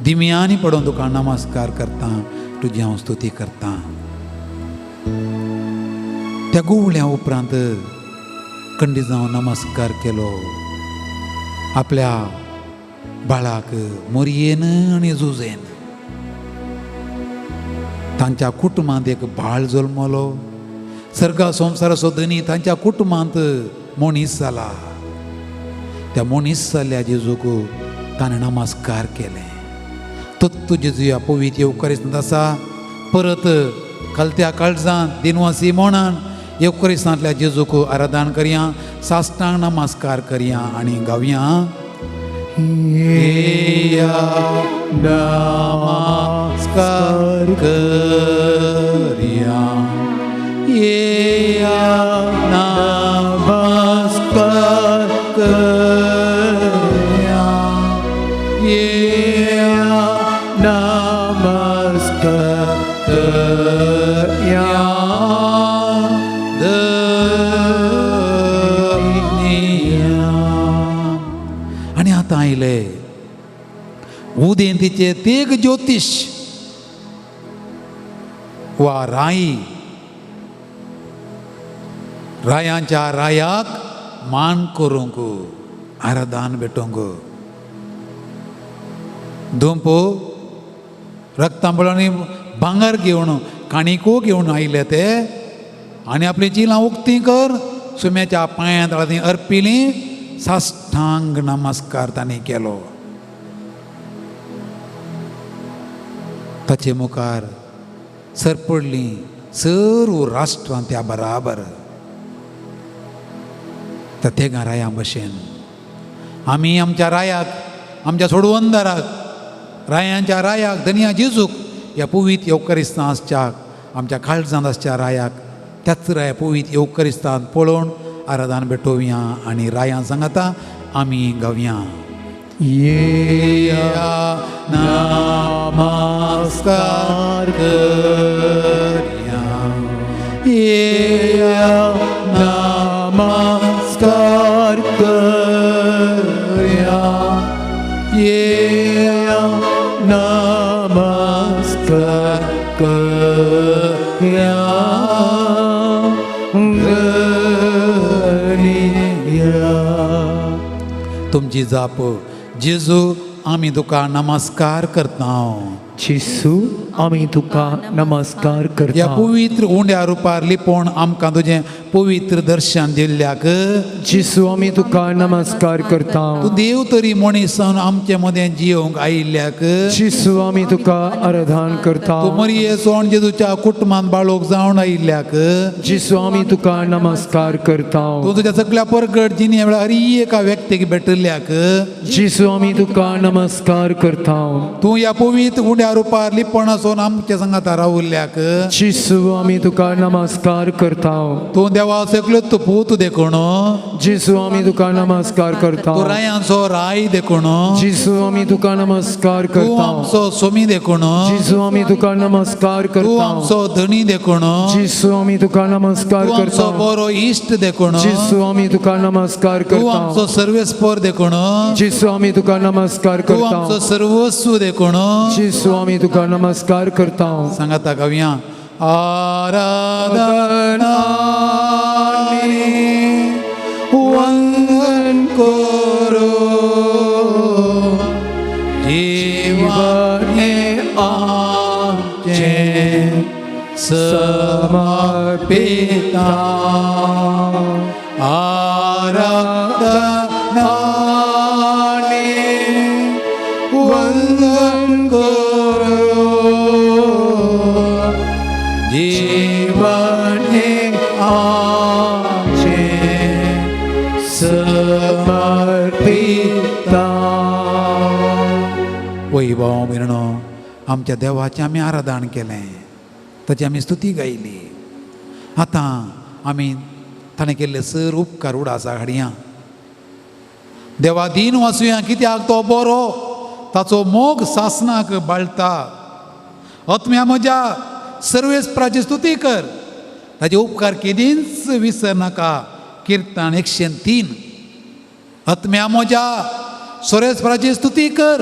दिम्यांनी पडोवन तुका नमस्कार करता तुजी हांव स्तुती करता त्या गोवळ्या उपरांत खंडी जावन नमस्कार केलो आपल्या बाळाक मोरयेन आनी झुजेन तांच्या कुटुंबांत एक बाळ जल्मलो सर्गा संवसाराचो धनी तांच्या कुटुंबांत मनीस जाला त्या मनीस जाल्ल्या जेजूक ताणें नमस्कार केले तत्व जेजू ह्या पवित्र येवकारिस्तांत आसा परत कलत्या काळजांत दिनवासी मनान येवकारिस्तांतल्या जेजूक आराधन करया साश्टांग नमस्कार करया आनी गावया येया नमस्कार करया येया नमस्कार करया येया नमस्कार करया आणि आता आयले उदेंतीचे तेग ज्योतिष वा राई रायांच्या रायाक मान करूंक आराधन भेटोंक धुंपो रक्तांबळांनी भांगर घेवन काणिको घेवन आयले ते आनी आपली चिलां उक्ती कर सुम्याच्या पांयां तळांनी अर्पिली साश्टांग नमस्कार तांणी केलो ताचे मुखार सरपडलीं सर्व राष्ट्रां त्या बराबर त्या तेगा राया भशेन आमी आमच्या रायाक आमच्या सोडवंदाराक रायांच्या रायाक धनिया जेजूक ह्या पवित्र येवकारिस्तांच्या आमच्या काळजांत आसच्या रायाक त्याच राया पवित्र येवकारिस्तांत पळोवन आराधन भेटोवया आनी रायां सांगाता आमी गावया येया नमस्कार करया येया नमस्कार करया येया नमस्कार करया तुमची जाप जेजू आमी तुका नमस्कार करता जेजू आमी तुका नमस्कार या करता पवित्र उंड्या रुपार लिपोवन आमकां तुजें पवित्र दर्शन दिल्ल्याक जेजू आमी तुका नमस्कार करता तूं देव तरी मनीस जावन आमचे मदें जियोंक आयिल्ल्याक जेजू आमी तुका आराधन करता तूं मरिये सोण जेजूच्या कुटुंबांत बाळोक जावन आयिल्ल्याक जेजू आमी तुका नमस्कार करता तूं तुज्या सगळ्या परगट जिणे वेळार हर एका व्यक्तीक भेटल्ल्याक जेजू आमी तुका नमस्कार करता तूं ह्या पवित्र उंड्या रुपार लिपोवन आसून आमच्या संगाता रावल्ल्याक जेजू आमी तुका नमस्कार करता तूं देवा सगळ्यो तूं देखून जेजू आमी तुका नमस्कार करता तूं रायांचो राय देखून जेजू आमी तुका नमस्कार तूं करता आमचो सोमी देखून जेजू आमी तुका नमस्कार तूं करता आमचो धनी देखून जेजू आमी तुका नमस्कार तूं आमचो करता बरो इश्ट देखून जेजू आमी तुका नमस्कार तूं आमचो करता सर्वेस्पर देखून जेजू आमी तुका नमस्कार तूं आमचो करता सर्वस्व देखून जेजू आमी तुका नमस्कार करता सांगाता गावया आराधनाने वंदन करो जीवने आमचे समर्पिता आराधनाने वंदन करो जीवने आमचे समर्पिता. वैभव मिरणो आमच्या देवाचें आमी आराधन केलें, ताची आमी स्तुती गायली. आतां आमी ताणें केल्ले सर उपकार उडासा हाडया. देवा दीन वाचुया, कित्याक तो बरो, ताचो मोग सासनाक बाळटा. आत्म्या म्हज्या सर्वेस्पराची स्तुती कर, ताचे उपकार केदींच विसर नाका. किर्तन 103. आत्म्या म्हज्या सर्वेस्पराची स्तुती कर,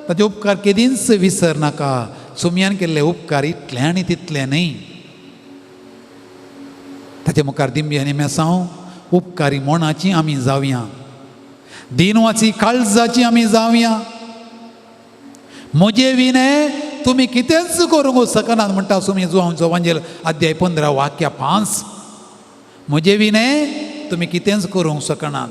ताचे उपकार केदींच विसर नाका. सुमयान केल्ले उपकार इतले आनी तितले न्ही. ताचे मुखार दिंबी आनी मेसांव उपकारी मोणाची आमी जावया, दिनवाची काळजाची आमी जावया. म्हजे विने तुमी कितेंच करूंक शकनात म्हणटा सुमी जुवांचो वांजेल अध्याय 15 वाक्य 5. म्हजे विने तुमी कितेंच करूंक शकनात.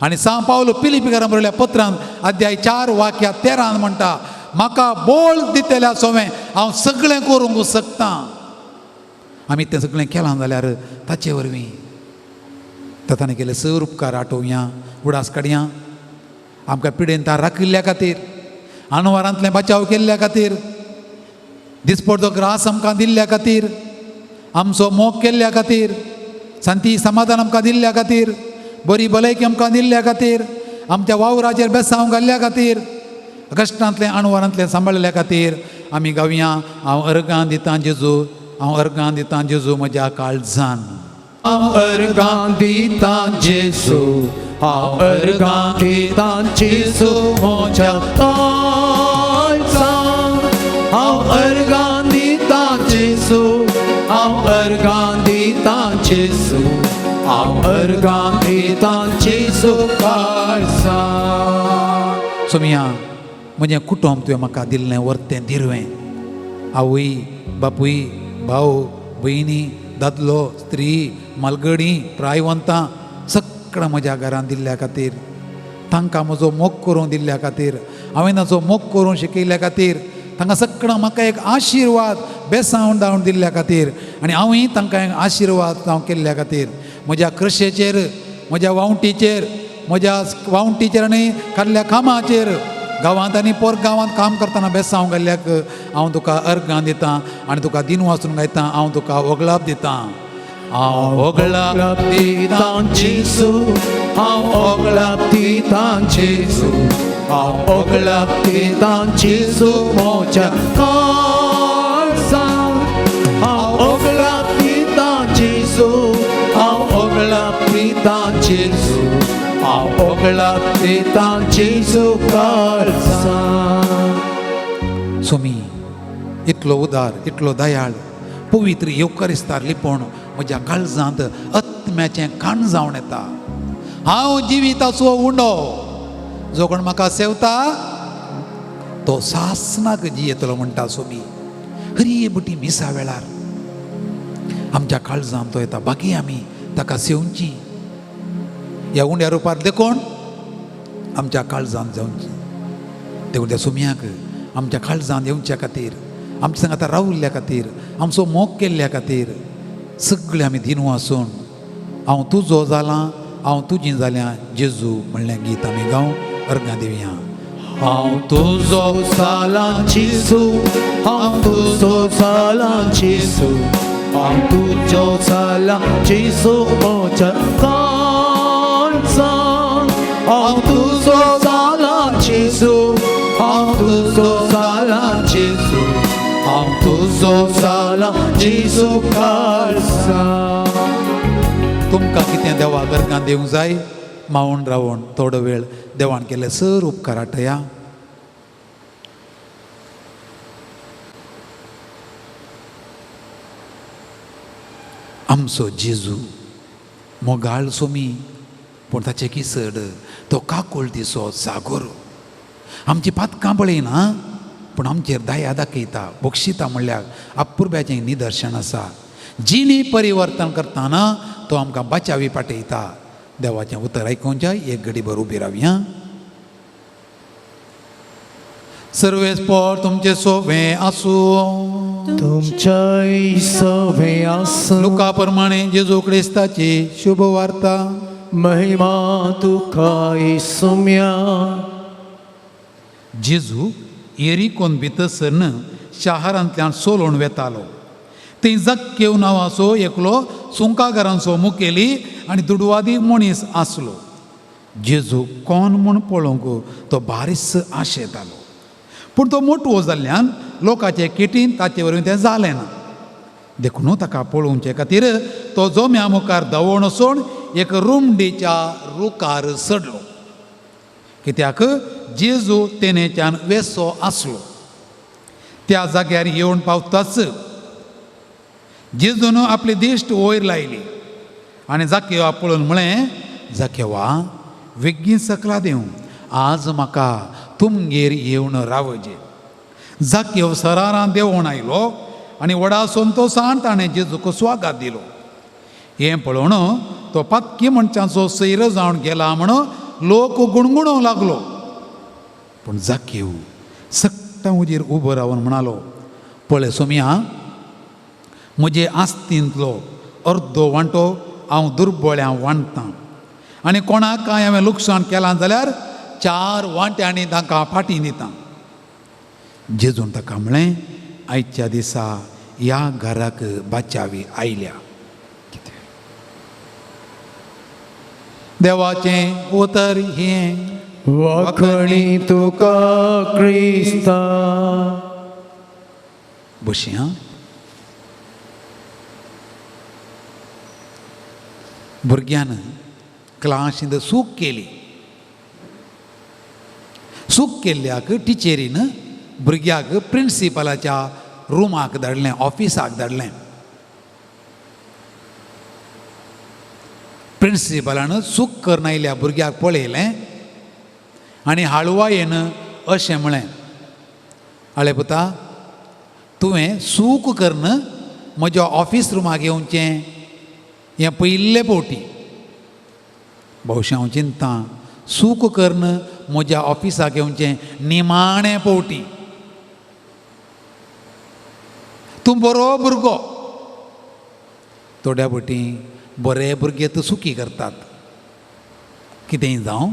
आनी सांव पावलो पिलिपिकारां बरयल्या पत्रांत अध्याय 4 वाक्य 13 म्हणटा, म्हाका बोल दितल्या सोवें हांव सगळें करूंक शकता. आमी तें सगळें केलां जाल्यार ताचे वरवीं ताणें केले सर उपकार आठोवया, उडास काडया. आमकां पिडेन तार राखिल्ल्या खातीर, अनवरांतलें बचाव केल्ल्या खातीर, दिसपडचो ग्रास आमकां दिल्ल्या खातीर, आमचो मोग केल्ल्या खातीर, शांती समाधान आमकां दिल्ल्या खातीर, बरी भलायकी आमकां दिल्ल्या खातीर, आमच्या वावराचेर बेसांव घाल्ल्या खातीर, कश्टांतलें अणवरांतलें सांबाळल्या खातीर आमी गावया. हांव अर्गां दितां जेजू, हांव अर्गां दितां जेजू म्हज्या काळजान. हांव अर्गां दितां जेजू, हांव अर्गां दितां जेजू म्हज्या काळजान. हांव अर्गां दितां जेजू, हांव अर्गां दितां जेजू, हांव अर्गां दितां जेजू काळजान. सोमिया म्हजें कुटुंब तुवें म्हाका दिल्लें वर्तें दिरवें. आवय बापूय भाव भयणी दादलो स्त्री मालगडी प्रायवंतां सगळ्यां म्हज्या घरांत दिल्ल्या खातीर, तांकां म्हजो मोग करूंक दिल्ल्या खातीर, हांवें ताचो मोग करूंक शिकयल्ल्या खातीर, तांकां सगळ्यांक म्हाका एक आशिर्वाद बेसांव दावन दिल्ल्या खातीर आनी हांवूय तांकां एक आशिर्वाद जावं केल्ल्या खातीर, म्हज्या क्रशेचेर, म्हज्या वावंटीचेर आनी काडल्या कामाचेर, गांवांत आनी पर गांवांत काम करतना बेसांव घाल्ल्याक हांव तुका अर्गां दितां आनी तुका दिन वाचून गायतां. हांव तुका वगलाप दितां. हांव वगलाप दितां जेजू, हांव वगलाप दितां जेजू, हांव वगलाप दितां जेजू म्हज्या काळजान. हांव वगलाप दितां जेजू, हांव वगलाप दितां जेजू, हांव वगलाप दितां जेजू काळजान. सोमी इतलो उदार, इतलो दयाळ, पवित्र येवकारिस्तार लिपोवन म्हज्या काळजांत आत्म्याचें काण जावन येता. हांव जिविताचो उंडो, जो कोण म्हाका सेवता तो सासनाक जियेतलो म्हणटा सोमी. हरी बुटी मिसा वेळार आमच्या काळजांत तो येता. बाकी आमी ताका सेवची, ह्या उंड्या रुपार देखून आमच्या काळजांत जावची. देखून त्या सोमयाक आमच्या काळजांत येवच्या खातीर, आमच्या सांगात रावल्ल्या खातीर, आमचो मोग केल्ल्या खातीर सगळें आमी दिन वाचून हांव तुजो जालां, हांव तुजीं जाल्यां जेजू म्हणलें गीत आमी गांव अर्गां दिवया. हांव तुजो जालां जेजू, हांव तुजो जालां जेजू, हांव तुजो जालां जेजू म्हज्या काळजान. हांव तुजो जालां जेजू, हांव तुजो जालां जेजू, हांव तुजो जालां जेजू काळजान. तुमकां कितें देवाक अर्गां दिवंक जाय, मावून रावून थोडो वेळ देवान केले सर उपकार आठया. आमचो जेजू मोगाळ सोमी पूण ताचे किसड तो काकुळटीचो जागोर आमची पातकां पळयना पूण आमचेर दया दाखयता बक्षिता म्हणल्यार अपुर्ब्याचें निदर्शन आसा जिणी परिवर्तन करतना तो आमकां बचावी पाठयता. देवाचें उतर आयकुंच्या एक घडीभर उबी रावया. सर्वेस्पर तुमचे सोबे आसूं तुमच्या सभे आसूं लुका प्रमाणे जेजू क्रिस्ताची शुभ वार्ता. महिमा तुका येसुम्या. जेजू येरिकोन भितसरन शारांतल्यान सोलोन वेतालो. थंय जक्केव नांवाचो एकलो सुंकागारांचो मुखेली आनी दुडवादी मनीस आसलो. जेजू कोण म्हूण पळोवंक तो बारीस आशेतालो पूण तो मोठो जाल्ल्यान लोकांचे किटीन ताचे वरवीं तें जालें ना. देखून ताका पळोवचे खातीर तो जोम्या मुखार धवण वचून एक रुमडीच्या रुखार चडलो कित्याक जेजू तेनेच्यान वेसो आसलो. त्या जाग्यार येवन पावताच जेजून आपली दिश्ट वयर लायली आनी जाकेवा पळोवन म्हळें, जाकेवा वेगीन सकला देव, आज म्हाका तुमगेर येवन रावजे. जाकेव सरारान देंवून आयलो आनी व्हडा संतोशान ताणें जेजूक स्वागत दिलो. हें पळोवन तो पातकी मनशांचो सैर जावन गेला म्हण लोक गुणगुणोवंक लागलो. पूण जाकेव सक्ता उजेर उबो रावन म्हणालो, पळय सोम्या, म्हजे आस्तींतलो अर्दो वांटो हांव दुर्बळ्यांक वांटतां आनी कोणाक काय हांवें लुकसाण केलां जाल्यार 4 वांट्यांनी तांकां फाटीं दितां. जेजून ताका म्हळें, आयच्या दिसा ह्या घराक बाचावी आयल्या. देवाचें उतर हें. वाखणी तुका क्रिस्ता. बशी हां. भुरग्यान क्लासींत सूक केली. सूक केल्ल्याक टिचेरीन भुरग्याक प्रिंसिपलाच्या रुमाक धाडलें, ऑफिसाक धाडलें. प्रिंसिपलान सूक करून आयल्या भुरग्याक पळयलें आनी हाळवायेन अशें म्हळें, आळे पुता, तुवें सूक करून म्हज्या ऑफिस रुमाक येवचें हें पयिल्ले फावटी. भौशी हांव चिंतां, सूक करून म्हज्या ऑफिसाक येवचें निमाणें फावटी. तूं बरो भुरगो. थोड्या फावटी बरे भुरगे तूं सुखी करतात. कितेंय जावं,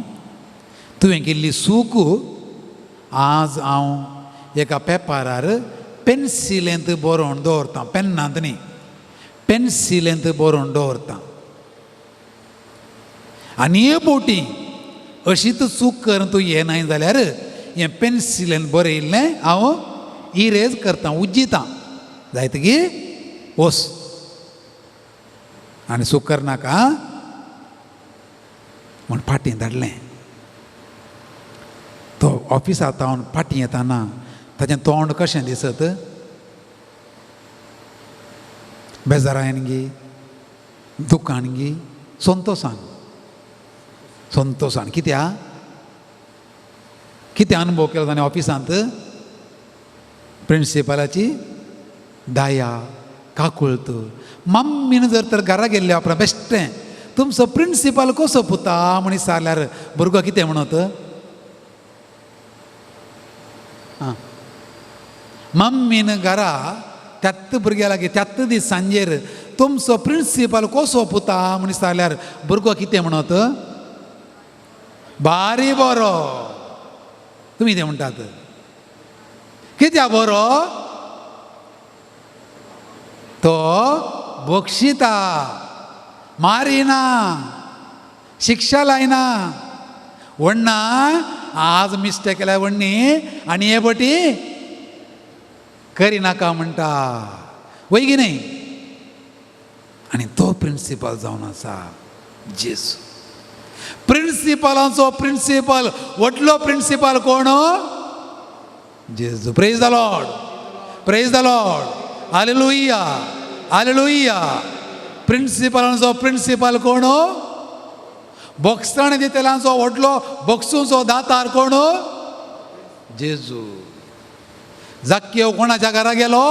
तुवें केल्ली सूक आज हांव एका पेपरार पेन्सिलेंत बरोवन दवरतां, पेन्नांत न्ही, पेन्सिलेंत बरोवन दवरतां. आनी हे फावटी अशीच चूक करून तूं येनाय जाल्यार हें पेन्सिलेंत बरयल्लें हांव इरेज करतां, उज्जितां. जायतगी वस आनी सूक करनाका म्हूण फाटीं धाडलें. तो ऑफिसांत हांव फाटीं येताना ताचें तोंड कशें दिसत? बेजारायन गी, दुकान गी, संतोशान. संतोशान. कितें अनुभव केलो ताणें ऑफिसांत? प्रिंसिपलाची दया, काकुळट. मम्मीन जर तर घरा गेल्ले उपरांत बेश्टें, तुमचो प्रिंसिपल कसो पुता म्हण विचारल्यार भुरगो कितें म्हणत? मम्मीन घरा त्यात भुरग्या लागीं त्यात दीस सांजेर तुमचो प्रिंसिपल कसो पुता म्हण विचारल्यार भुरगो कितें म्हणत? भारी बरो. तुमी कितें म्हणटात? कित्याक बरो? तो बक्षिता, मारिना, शिक्षा लायना. वण्णा आज मिस्टेक केल्या वण्णी आनी हे बटी करिनाका म्हणटा, वय की न्ही? आनी तो प्रिंसिपल जावन आसा जेजू. प्रिंसिपलांचो प्रिंसिपल, व्हडलो प्रिंसिपल कोण? जेजू. Praise the lord, praise the lord. Hallelujah, hallelujah. प्रिंसिपलांचो प्रिंसिपल कोण बोक्सण दितेल्यांचो व्हडलो बोक्सूचो दातार कोण जेजू जाक्केव कोणाच्या घरा गेलो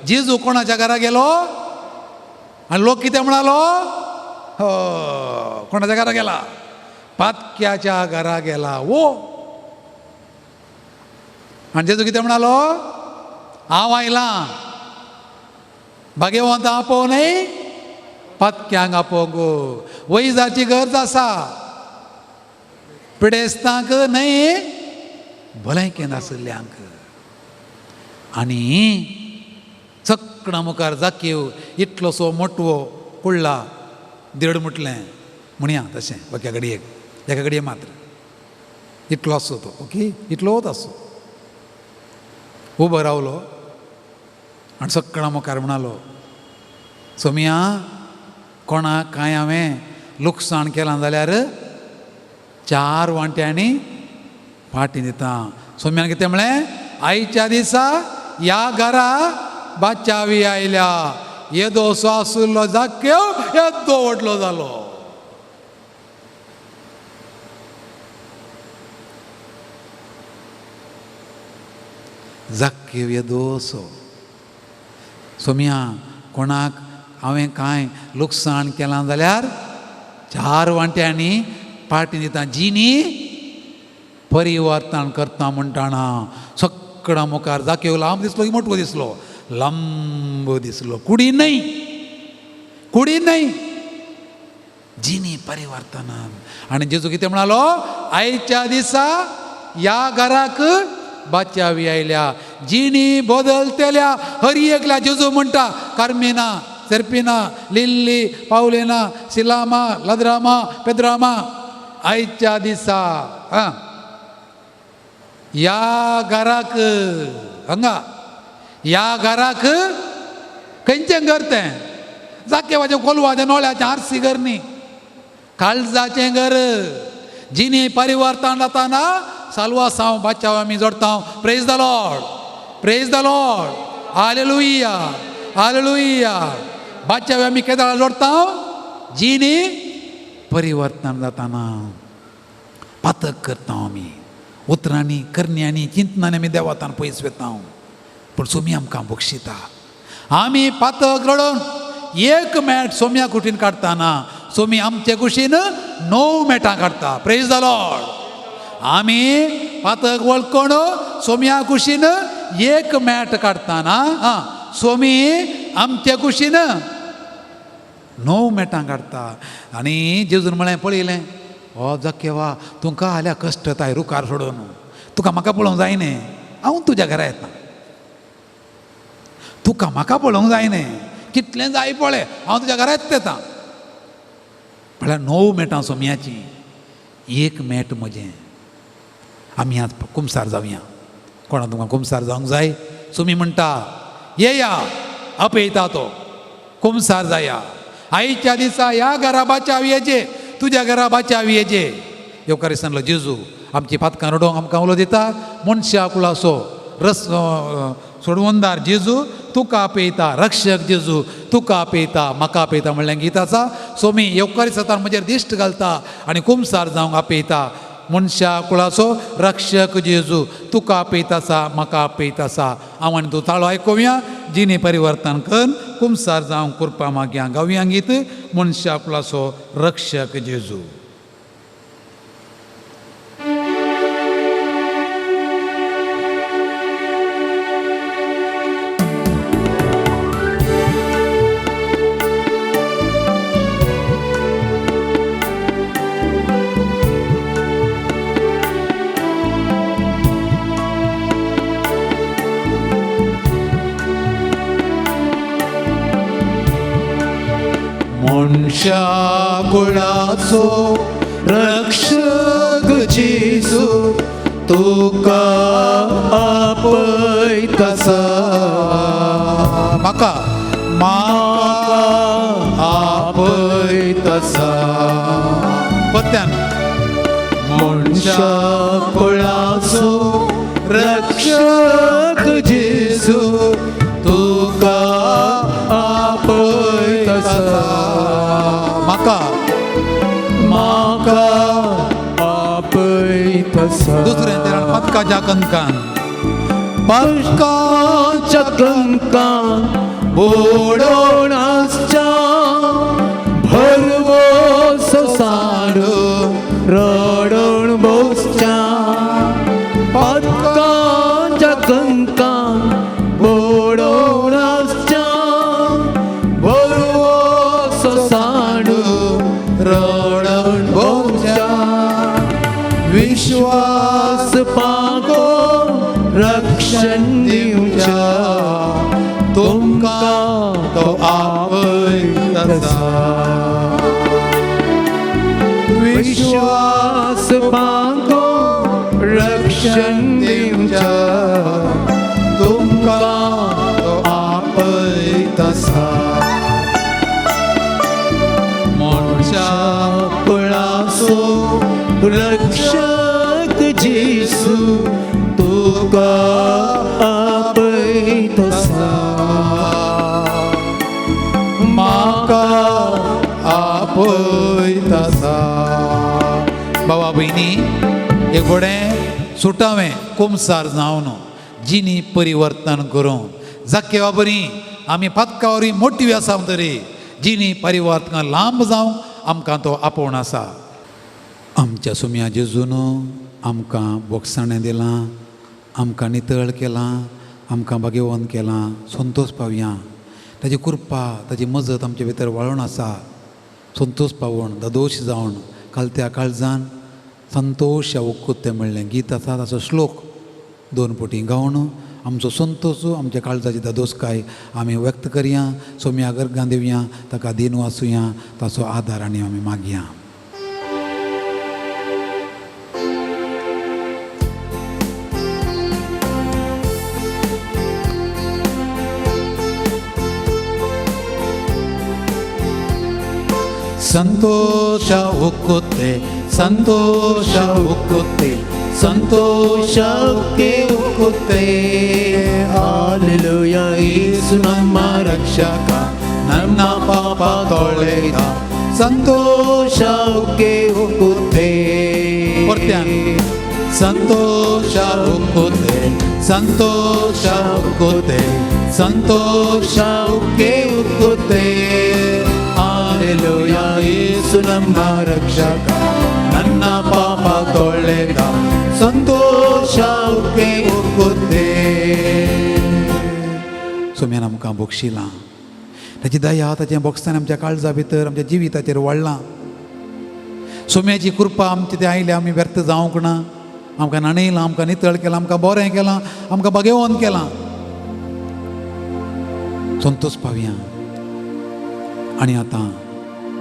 जेजू कोणाच्या घरा गेलो आणि लोक कितें म्हणालो हो कोणाच्या घरा गेला पातक्याच्या घरा गेला वो आणि जेजू कितें म्हणालो हांव आयलां भाग्यवंत आपोव न्हय पातक्यांक आपोवंक वैजाची गरज आसा पिडेस्तांक न्हय भलायकेन आशिल्ल्यांक आनी चक्कणा मुखार जाकेव इतलोसो मोटवो कुळ्ळा देड म्हटलें म्हणया तशें एका घडये मात्र इतलो आसो तो ओके इतलोच आसो उबो रावलो आनी चक्कणा मुखार म्हणालो सोमिया कोणाक कांय हांवें लुकसाण केलां जाल्यार 4 वांट्यांनी फाटीं दिता सोम्यान कितें म्हळें आयच्या दिसा ह्या घरा बाचावी आयल्या येदोसो आसुल्लो जाक्केव येदो व्हडलो जालो जाक्केव येदोसो सोमिया कोणाक हांवें कांय लुकसाण केलां जाल्यार 4 वांट्यांनी फाटीं दिता जिनी परिवर्तन करता म्हणटाना सक्कडा मुखार जाकेव लांब दिसलो की मोठो दिसलो लांब दिसलो कुडी न्हय जिनी परिवर्तनान आनी जेजू कितें म्हणालो आयच्या दिसा ह्या घराक बाचावी आयल्या जिणी बदलतेल्या हर एकल्या जेजू म्हणटा कार्मेना सेर्पिना लिल्ली पावलेना सिलामा लद्रामा पेद्रामा आयच्या दिसा या घराक हांगा या घराक खंयचें घर तें जाकेवाचें कोलवाचें नोळ्याचें आरसी घर न्ही काळजाचें घर जिणी परिवर्तन जाताना सालवास हांव बाचाव आमी जोडटा प्रेज द लॉर्ड हालेलुया बाचाव आमी केदार जोडटा जिणी परिवर्तन जाताना पातक करता आमी उतरांनी करण्यांनी चिंतनांनी आमी देवातान पयस वेता पूण सोमी आमकां बक्षिता आमी पातक रडोवन 1 मॅट सोम्या कुटीन काडटाना सोमी आमचे कुशीन 9 मॅटां काडटा प्रेज द लॉर्ड आमी पातक वळखून सोम्या कुशीन 1 मॅट काडटाना सोमी आमचे कुशीन 9 मॅटां काडटा आनी जेजून म्हळें पळयलें हो जाकेवा तुका आल्या कश्ट ताय रुकार सोडून तुका म्हाका पळोवंक जाय न्ही हांव तुज्या घरा येता तुका म्हाका पळोवंक जाय न्ही कितलें जाय पळय हांव तुज्या घरा येता म्हळ्यार 9 मॅटां सोम्याची 1 मॅट म्हजें आमी आज कुमसार जावया कोणा तुमकां कुमसार जावंक जाय सोमी म्हणटा येया आपयता तो कुमसार जाया आयच्या दिसा ह्या घरा बाचाव येजे तुज्या घरा बाचाव येजे येवकारी सांगलो जेजू आमची पातकां रडोवंक आमकां उलो दिता मनशा कुळासो रस सोडवंदार जेजू तुका आपयता रक्षक जेजू तुका आपयता म्हाका आपयता म्हणलें गीत आसा सोमी येवकारी सतार म्हजेर दिश्ट घालता आनी कुमसार जावंक आपयता मनशा कुळाचो रक्षक जेजू तुका आपयतासा म्हाका आपयतासा हांव आनी तूं ताळो आयकुया जिणी परिवर्तन कर कुमसार जावंक कुरपा मागया गावया गीत मनशा कुळाचो रक्षक जेजू मनशा कुळाचो रक्षक जेजू तुका आपयतासा म्हाका आपयतासा पत्त्यान मनशा कुळाचो रक्षक जेजू तुका आपयतासा म्हाका म्हाका आपयतसा दुसरें तेरण पदकाच्या कंकान पदकाच्या कंकान बोडोन आसच्या भरवो सोसाड रडोन बोसच्या पदकाच्या कंकान बोडोन आसच्या भरवो सोसाड रडोन बोसच्या विश्वास पागो रक्षण दिवच्या तुमकां तो आपयतसा विश्वास पागो रक्षण दिवच्या तुमकां तो आपयतसा मोर्चा पळासो रक्षक जेसू तुका आपयतसा म्हाका आपयतसा. बाबा भयणी एक बडें सुटावें कुमसार जावन जिनी परिवर्तन करूं जाके बरी आमी पदका वरी मोठी आसा तरी जिनी परिवर्तन लांब जावंक आमकां तो आपोवन आसा. आमच्या सुम्या जेजून आमकां बोगसाणें दिलां, आमकां नितळ केलां, आमकां भाग्यवन केलां, संतोश पावया. ताजी कृपा ताजी मजत आमचे भितर वाळून आसा. संतोश पावून दोश जावन कालत्या काळजान संतोश ह्या वखूत म्हणलें गीत आसा ताचो श्लोक 2 फावटी गावन आमचो संतोश आमच्या काळजाची दोसकाय आमी व्यक्त करया. सोम्या गर्गां दिवया, ताका दिन वाचुया, ताचो आदार आनी आमी मागया. ಸಂತೋಷ ಹುಕ್ಕುತ್ತೆ, ಸಂತೋಷ ಹುಕ್ಕುತ್ತೆ, ಸಂತೋಷಕ್ಕೆ ಹುಕ್ಕುತ್ತೆ. ಹಾಲೆಲೂಯಾ ಯೇಸು ನಮ್ಮ ರಕ್ಷಕ, ನನ್ನ ಪಾಪ ತೊಳೆದ, ಸಂತೋಷಕ್ಕೆ ಹುಕ್ಕುತ್ತೆ. ಸಂತೋಷ ಹುಕ್ಕುತ್ತೆ, ಸಂತೋಷ ಹುಕ್ಕುತ್ತೆ, ಸಂತೋಷಕ್ಕೆ ಹುಕ್ಕುತ್ತೆ. ಹಾಲೆಲೂಯಾ ಯೇಸು ನಮ್ಮ ರಕ್ಷಕ, ನನ್ನ ಪಾಪ ತೊಳೆದ, ಸಂತೋಷಕ್ಕೆ ಹುಕ್ಕುತ್ತೆ. सोम्यान आमकां बक्षिलां, ताची दया ताचें बक्षस्थान आमच्या काळजा भितर आमच्या जिविताचेर वाडलां. सोम्याची कृपा आमचे ते आयले आमी व्यर्थ जावंक ना. आमकां नाणयलां, आमकां नितळ केलां, आमकां बरें केलां, आमकां भाग्यवन केलां. संतोश पावया. आनी आतां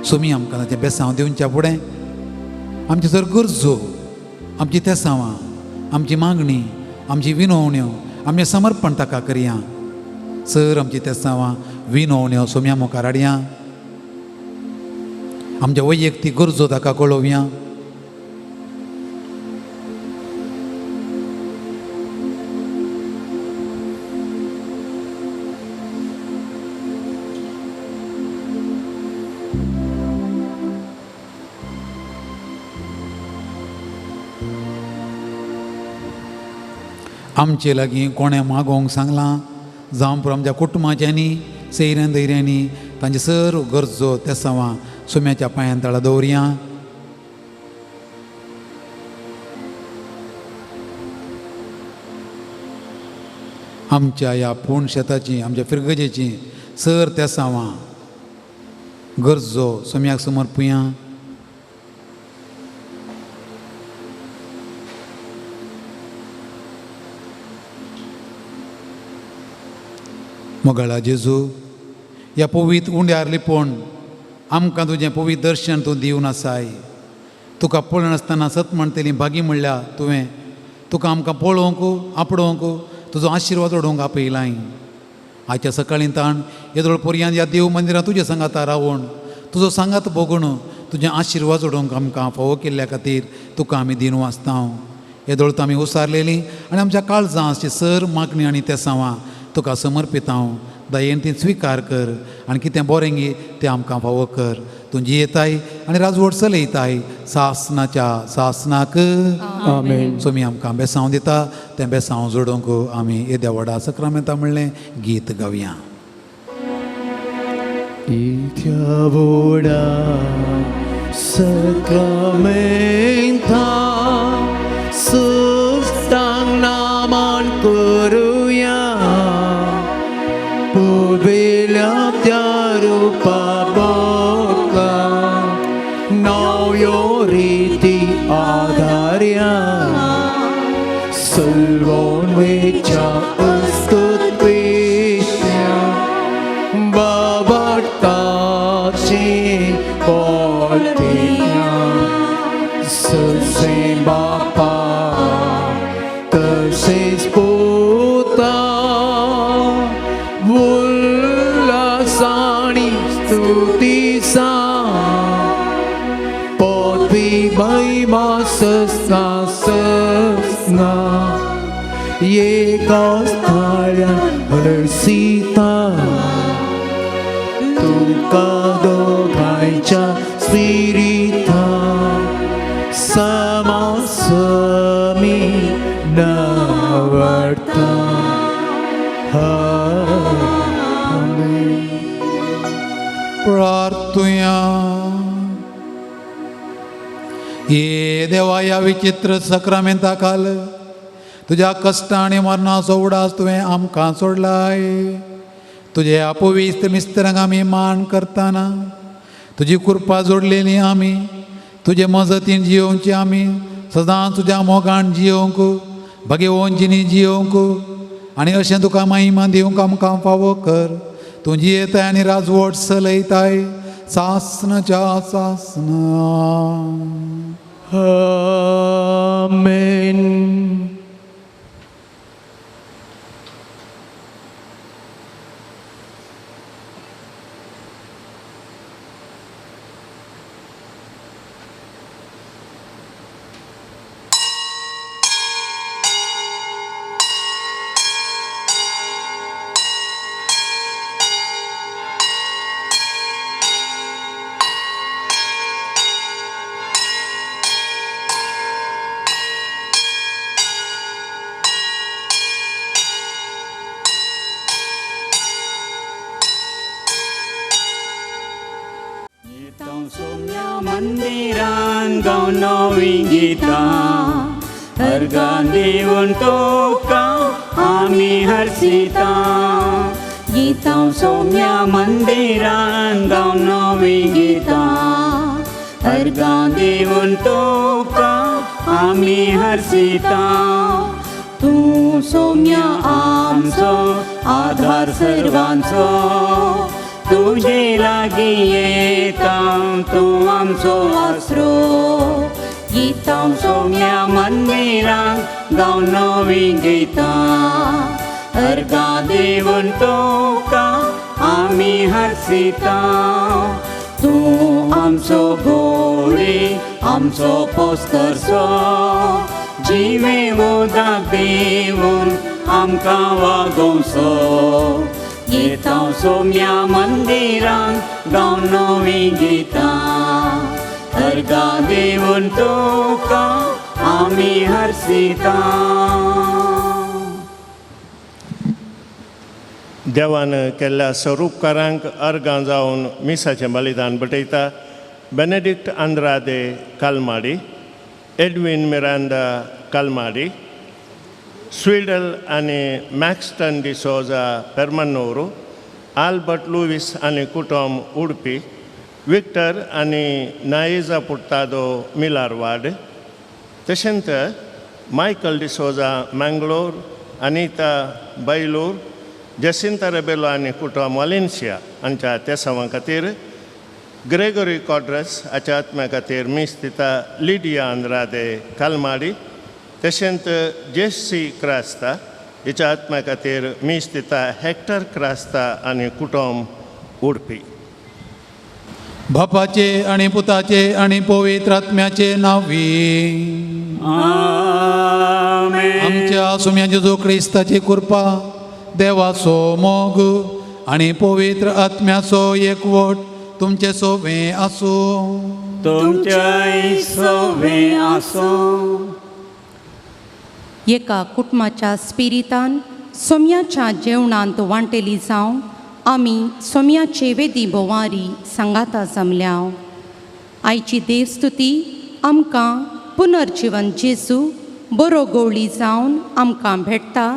सोमी आमकां ताचें बेसांव दिवच्या फुडें आमची जर गरजो, आमची तेसांवां, आमची मागणी, आमची विनवण्यो, आमचें समर्पण ताका करया. सर आमची तेसांवां, विनवण्यो सोम्या मुखार हाडया. आमच्या वैयक्तीक गरजो ताका कळोवया. आमचे लागीं कोणें मागोवंक सांगलां जावं पुरो आमच्या कुटुंबाच्यांनी सैऱ्यां दैऱ्यांनी तांचे सर्व गरजो तेसांवां सोम्याच्या पांयां तळा दवरया. आमच्या ह्या पूण शेताची, आमच्या फिरगजेची सर तेसांवां गरजो सोम्याक समर्पुया. मोगळा जेजू, ह्या पवित्र उंड्यार लिपोवन आमकां तुजें पवित्र दर्शन तूं दिवन आसाय. तुका पळनासतना सत म्हणटली भागी म्हणल्यार तुवें तुका आमकां पळोवंक, आपणोवंक, तुजो आशिर्वाद ओडोवंक आपयलाय. आयच्या सकाळीं ताण येदोळ पर्यंत ह्या देव मंदिरांत तुज्या सांगाता रावून तुजो सांगात भोगून तुजें आशिर्वाद ओडोवंक आमकां फावो केल्ल्या खातीर तुका आमी दिन वाचतांव. येदोळ आमी उसारलेलीं आनी आमच्या काळजांची सर मागणी आनी तेसांवां तुका समर्पित हांव. दयेन ती स्विकार कर आनी कितें बरें गी तें आमकां फावो कर. तुझी येताय आनी राजवट चलयताय सासनाच्या सासनाक आमेन. सो मी आमकां बेसांव दिता तें बेसांव जोडूंक आमी येद्या व्हडा सक्रामेंता म्हणलें गीत गावया. Itia voda sacramenta sustang naman kuruya Pubila tiaru paboka Now yoriti adarya Salvon vecha ustut visya Babartaci Poltinya Sese Bapa Tersis Puta Vulasani Stutisa Potvi Baima Sesna Sesna Yekastalya Hersita Tukado Gaicha Spirita Sama Sami Navarta Amen. प्रार्थुया. ये देवा या विचित्र सक्रामेंता काल तुझ्या कष्ट आणि मरणाचो उडास तुवें आमकां सोडलाय. तुझे अपविस्त मिस्त्रांक आमी मान करताना तुजी कृपा जोडलेली आमी तुजे मजतीन जियोवची आमी सदांच तुज्या मोगान जियोवंक भगेवंचिनी जियोवंक आनी अशें तुका महिमा दिवंक आमकां फावो कर. तुजी येताय आनी राजवट चलयताय सासनाच्या सासना. Amen. Mandiran kau knowing kita harga untuk kau ami harsita kita somya mandiran kau knowing kita harga untuk kau ami harsita tu somya amso adhar सर्वांचो तुझे लागी येतां तू आमचो आसरो येतां सोम्या मंदिरांत गांव नवी गितां अर्गा देवून तुका आमी हारसिता तू आमचो गोडी आमचो पोस्तरसो जिवे उदक देवून आमकां वागोवचो येतां सोम्या मंदिरांत गांव नवी गितां अर्गा देवून तुका आमी हारसिता. देवान केल्ल्या स्वरूपकारांक अर्गां जावन मिसाचें बलिदान बटयता बेनेडिक्ट आंद्रादे कालमाडी, एडविन मिरांदा कालमाडी, स्वीडल आनी मॅक्स्टन डिसोजा पेर्मनोरू, आल्बर्ट लुईस आनी कुटुंब उडपी, विक्टर आनी नायेजा पुट्टादो मिलारवाड, तशेंच मायकल डिसोजा मँगलोर, अनिता बैलूर, जसिंता रेबेलो आनी कुटुंब वालेन्सिया हांच्या तेसावां खातीर, ग्रेगोरी कॉड्रस हाच्या आत्म्या खातीर मीस दिता लिडिया आंद्रादे कालमाडी, तशेंच जेसी क्रास्ता हिच्या आत्म्या खातीर मीस दिता हेक्टर क्रास्ता आनी कुटुंब उडपी. बापाचे आणि पुताचे आणि पवित्र आत्म्याचे नावी आमेन. आमच्या सुम्या जेजू क्रिस्ताची कृपा देवाचो मोग आणि पवित्र आत्म्याचो एकवट तुमचे सोवे आसो. तुमचेय सोवे आसो. एका कुटुंबाच्या स्पिरितान सोम्याच्या जेवणांत वांटेली जावन आमी सोम्याचे वेदी बोवारी सांगाता जमल्या. आयची देवस्तुती आमकां पुनर्जीवन जेजू बरो गवळी जावन आमकां भेटता,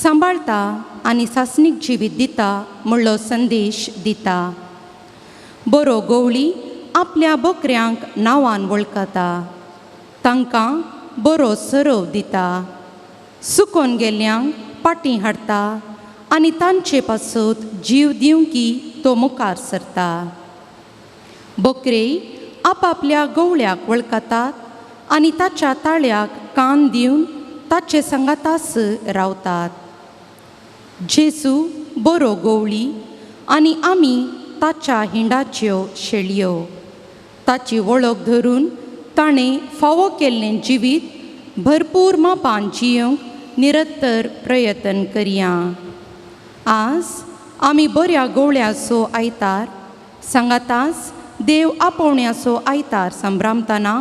सांबाळता आनी सासणीक जिवीत दिता म्हणलो संदेश दिता. बरो गवळी आपल्या बोकऱ्यांक नांवान वळखता, तांकां बरो सरव दिता, सुकोन गेल्ल्यांक पाटी हाडटा आनी तांचे पासत जीव दिवंकी तो मुखार सरता. बोकरे आपापल्या गवळ्याक वळखतात आनी ताच्या ताळ्याक कान दिवन ताचे संगातास रावतात. जेजू बरो गवळी आनी आमी ताच्या हिंडाच्यो शेळयो. ताची वळख धरून ताणें फावो केल्लें जिवीत भरपूर मापान जियोंक निरंतर प्रयत्न करया. आज आमी बऱ्या गवळ्याचो आयतार सांगाताच देव आपोवण्याचो आयतार संभ्रामतना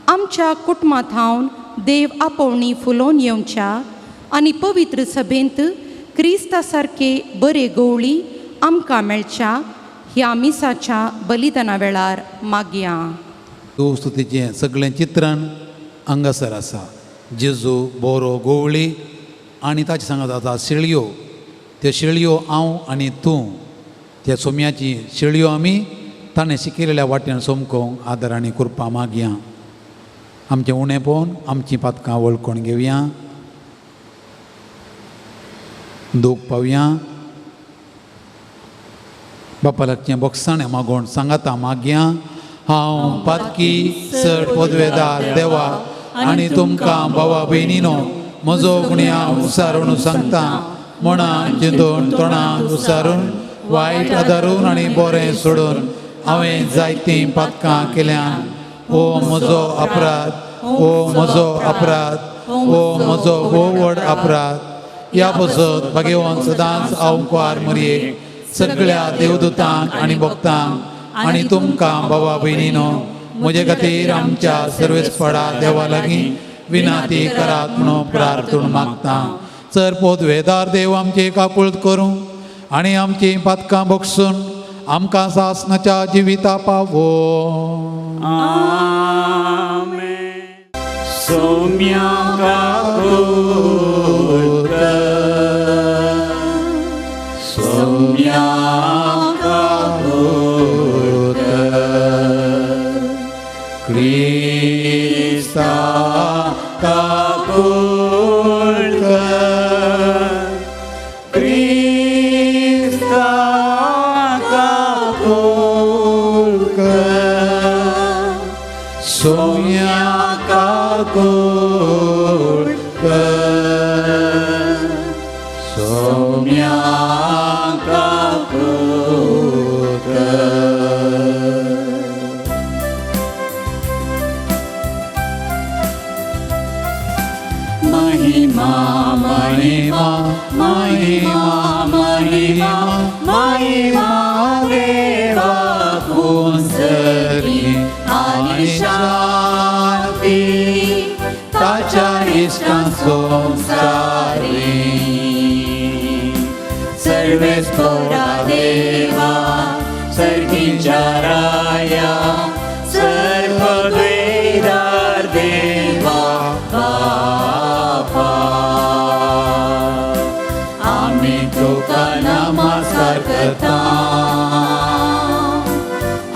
आमच्या कुटुंबांत हावन देव आपोवणी फुलोवन येवच्या आनी पवित्र सभेंत क्रिस्ता सारके बरे गवळी आमकां मेळच्या ह्या मिसाच्या बलिदाना वेळार मागया. स्तुतीचें सगळें चित्रण हांगासर आसा. जेजू बरो गवळी आनी ताचे सांगात आतां शेळयो. त्यो शेळयो हांव आनी तूं, त्या सोम्याची शेळयो आमी ताणें शिकयलेल्या वाटेन सोमकोंक आदर आनी कृपा मागया. आमचें उणें पळोवन आमचीं पातकां वळखून घेवया, दूख पावया. बापा लागचें बोगसाणें मागोवन सांगाता मागया. हांव पातकी चड पदवेदार देवा आनी तुमकां भावा भयणीनो म्हजो गुणी हांव उसारून सांगता. मनांत चिंतून तोंडांत उसारून वायट आदारून आनी बरें सोडून हांवें जायतीं पातकां केल्यान. ओ म्हजो अपराध, ओ म्हजो अपराध, ओ म्हजो भोव व्हड अपराध. ह्या पसत भाग्यवान सदांच हांव कुवार मरये सगळ्या देवदूतांक आनी भक्तांक आनी तुमकां भावा भयणीनो म्हजे खातीर आमच्या सर्वेस्पडा देवा लागीं विनाती करात म्हणून प्रार्थना मागता. चर पोदवेदार देव आमची काकुळट करूं आनी आमची पातकां बगसून आमकां सासणाच्या जिविता पावो. आमेन. सोम्या काकुळट कर, सोम्या काकुळट कर. क्रिस्ता काकुळट कर, क्रिस्ता काकुळट कर. सोम्या काकुळट कर, सोम्या काकुळट कर. महिमा महिमा महिमा महिमा महिमा देवा कुंसरी आणि शांती ताच्या इष्टां संसारी. सर्वेस्परा देवा सर्गीच्या राया सर्वद्वेदार देवा बापा. आमी तुका नमस्कार करता,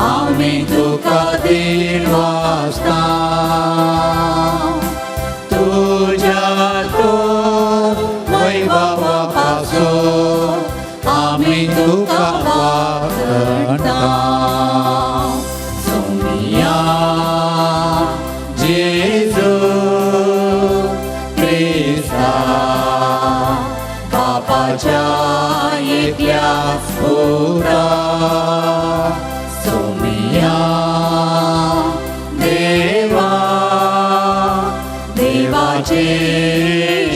आमी तुका देव वाजता. तुझ्या तो वैभवा पासून आमी तुका वागणटा. सोम्या जेजू क्रिस्ता बापाच्या एकल्याच पुता. सोम्या देवा देवाचे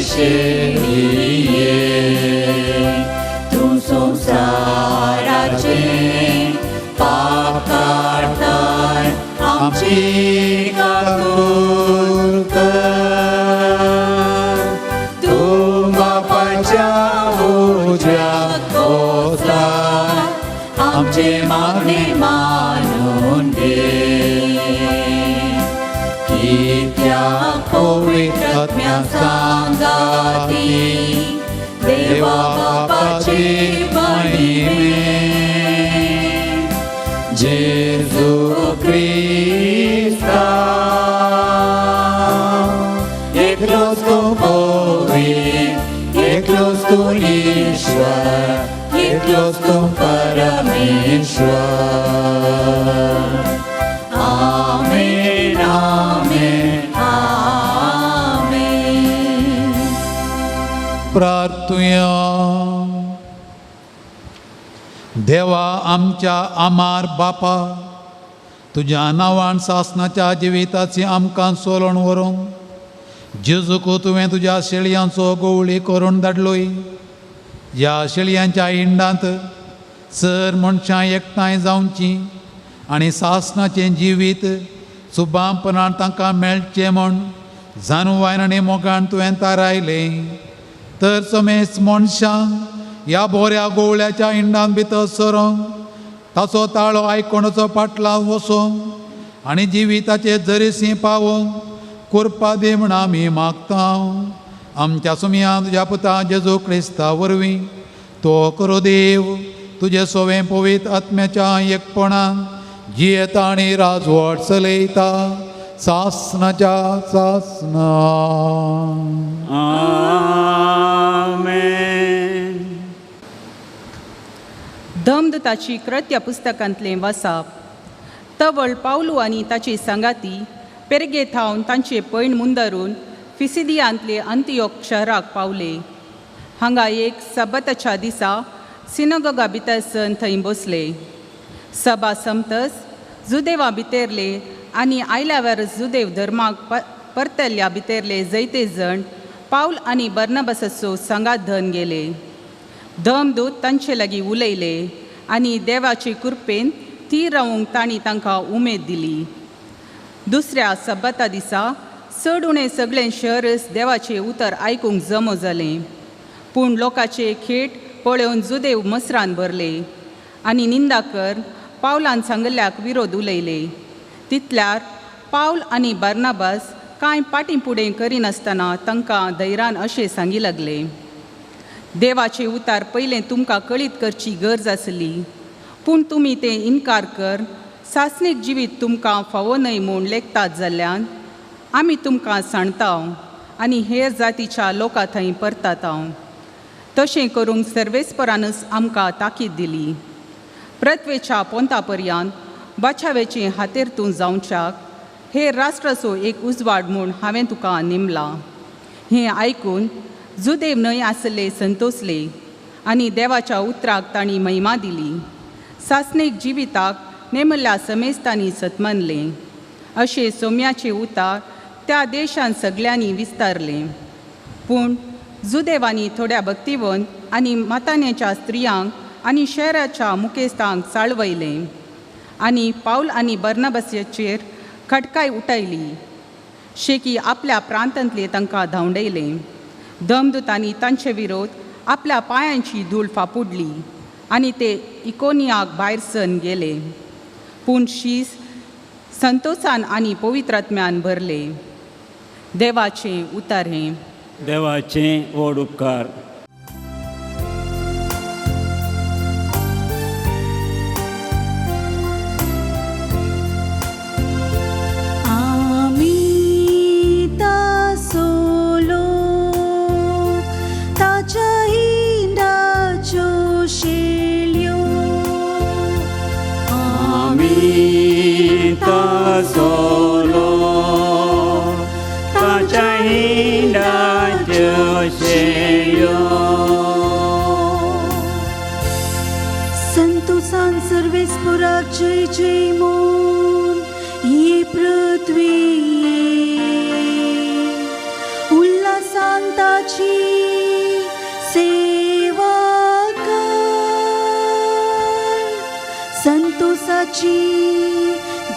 शेळिये. तूं संसाराचे पाप कबूल कर तू बापाच्या उजव्या ओसात आमचे मागणे मानून घे की त्या पवित्र आत्म्या सांगाती देवा बापाची महिमे जेजू ख्रिस्ता एकलोच तू पवित्र एकलोच तू ईश्वर एकलोच तू परमेश्वर आमेन आमेन आमेन. प्रार्थुया. देवा आमच्या आमार बापा तुज्या नांवान सासनाच्या जिविताची आमकां सोलोन व्हरूंक जेजूक तुवें तुज्या शेळयांचो गोवळी करून धाडलोय. ह्या शेळयांच्या हिंडांत सर मनशां एकठांय जावची आनी सासनाचें जिवीत सुबांपणान तांकां मेळचें म्हूण जानुवायन आनी मोगान तुवें थारायलें. तर समेस्त मनशांक ह्या बोऱ्या गोवळ्याच्या हिंडान भितर सरोंक ताचो ताळो आयकोणाचो पाटलाव वसोंक आनी जिविताचे जरीसी पावोंक करपा दी म्हण आमी मागता. आमच्या सुमया तुज्या पुता जेजू क्रिस्ता वरवीं तो करो देव तुजे सोवें पवित्र आत्म्याच्या एकपणान जियेता आनी राजवट चलयता सासनाच्या सासना. आमेन. धमदूताची कृत्य पुस्तकांतलें वाचप. तवळ पावलू आनी ताची संगाती पेरगे थावन तांचे पैण मुंदरून फिसिदियांतले अंतियोक शहराक पावले. हांगा एक सबताच्या दिसा सिनगोगा भितर सन थंय बसले. सभा समतस जुदेवा भितरले आनी आयल्या वेळार जुदेव धर्माक परतल्ल्या भितरले जायते जण पावल आनी बर्नबासाचो संगात धन गेले. धमदूत तांचे लागीं उलयले आनी देवाचे कृपेन ती रावूंक तांणी तांकां उमेद दिली. दुसऱ्या सबता दिसा चड उणें सगळें शहरच देवाचें उतर आयकूंक जमो जालें. पूण लोकांचे खेट पळोवन जुदेव मसरान भरले आनी निंदाकर पावलान सांगल्याक विरोध उलयले. तितल्यार पावल आनी बार्नाबास कांय पाटी फुडें करिनासतना तांकां धैर्यान अशें सांगी लागले. देवाचें उतार पयलें तुमकां कळीत करची गरज आसली, पूण तुमी तें इन्कार कर सासणीक जिवीत तुमकां फावो न्हय म्हूण लेखतात जाल्ल्यान आमी तुमकां सांगताव आनी हेर जातीच्या लोकां थंय परताताव. तशें करूंक सर्वेस्परानच आमकां ताकीद दिली. प्रत्वेच्या पोंता पर्यंत बाछावेचे हातेर तूं जावच्याक हेर राष्ट्राचो एक उजवाड म्हूण हांवें तुका नेमला. हें आयकून जुदेव न्हय आसले संतोसले आनी देवाच्या उतराक तांणी महिमा दिली. सासणीक जिविताक नेमल्या समेस्तांनी सतमनले. अशें सोम्याचे उतार त्या देशांत सगळ्यांनी विस्तारले. पूण जुदेवांनी थोड्या भक्तिवंत आनी मातान्याच्या स्त्रियांक आनी शहराच्या मुखेस्तांक चाळवयले आनी पावल आनी बर्नबासाचेर खटकाय उठयली. शेकी आपल्या प्रांतांतले तांकां धांवडयले. धमदूतांनी तांचे विरोध आपल्या पांयांची धूळ फापुडली आनी ते इकोनियाक भायर सन गेले. पूण शीस संतोषान आनी पवित्रात्म्यान भरले. देवाचें उतार हें. देवाचें व्हड उपकार. Solo tacha hinda joseyo संतोषान सर्वेस्पराक जय जय मोन ये पृथ्वी उल्हासान ताची सेवा कर. संतोषाची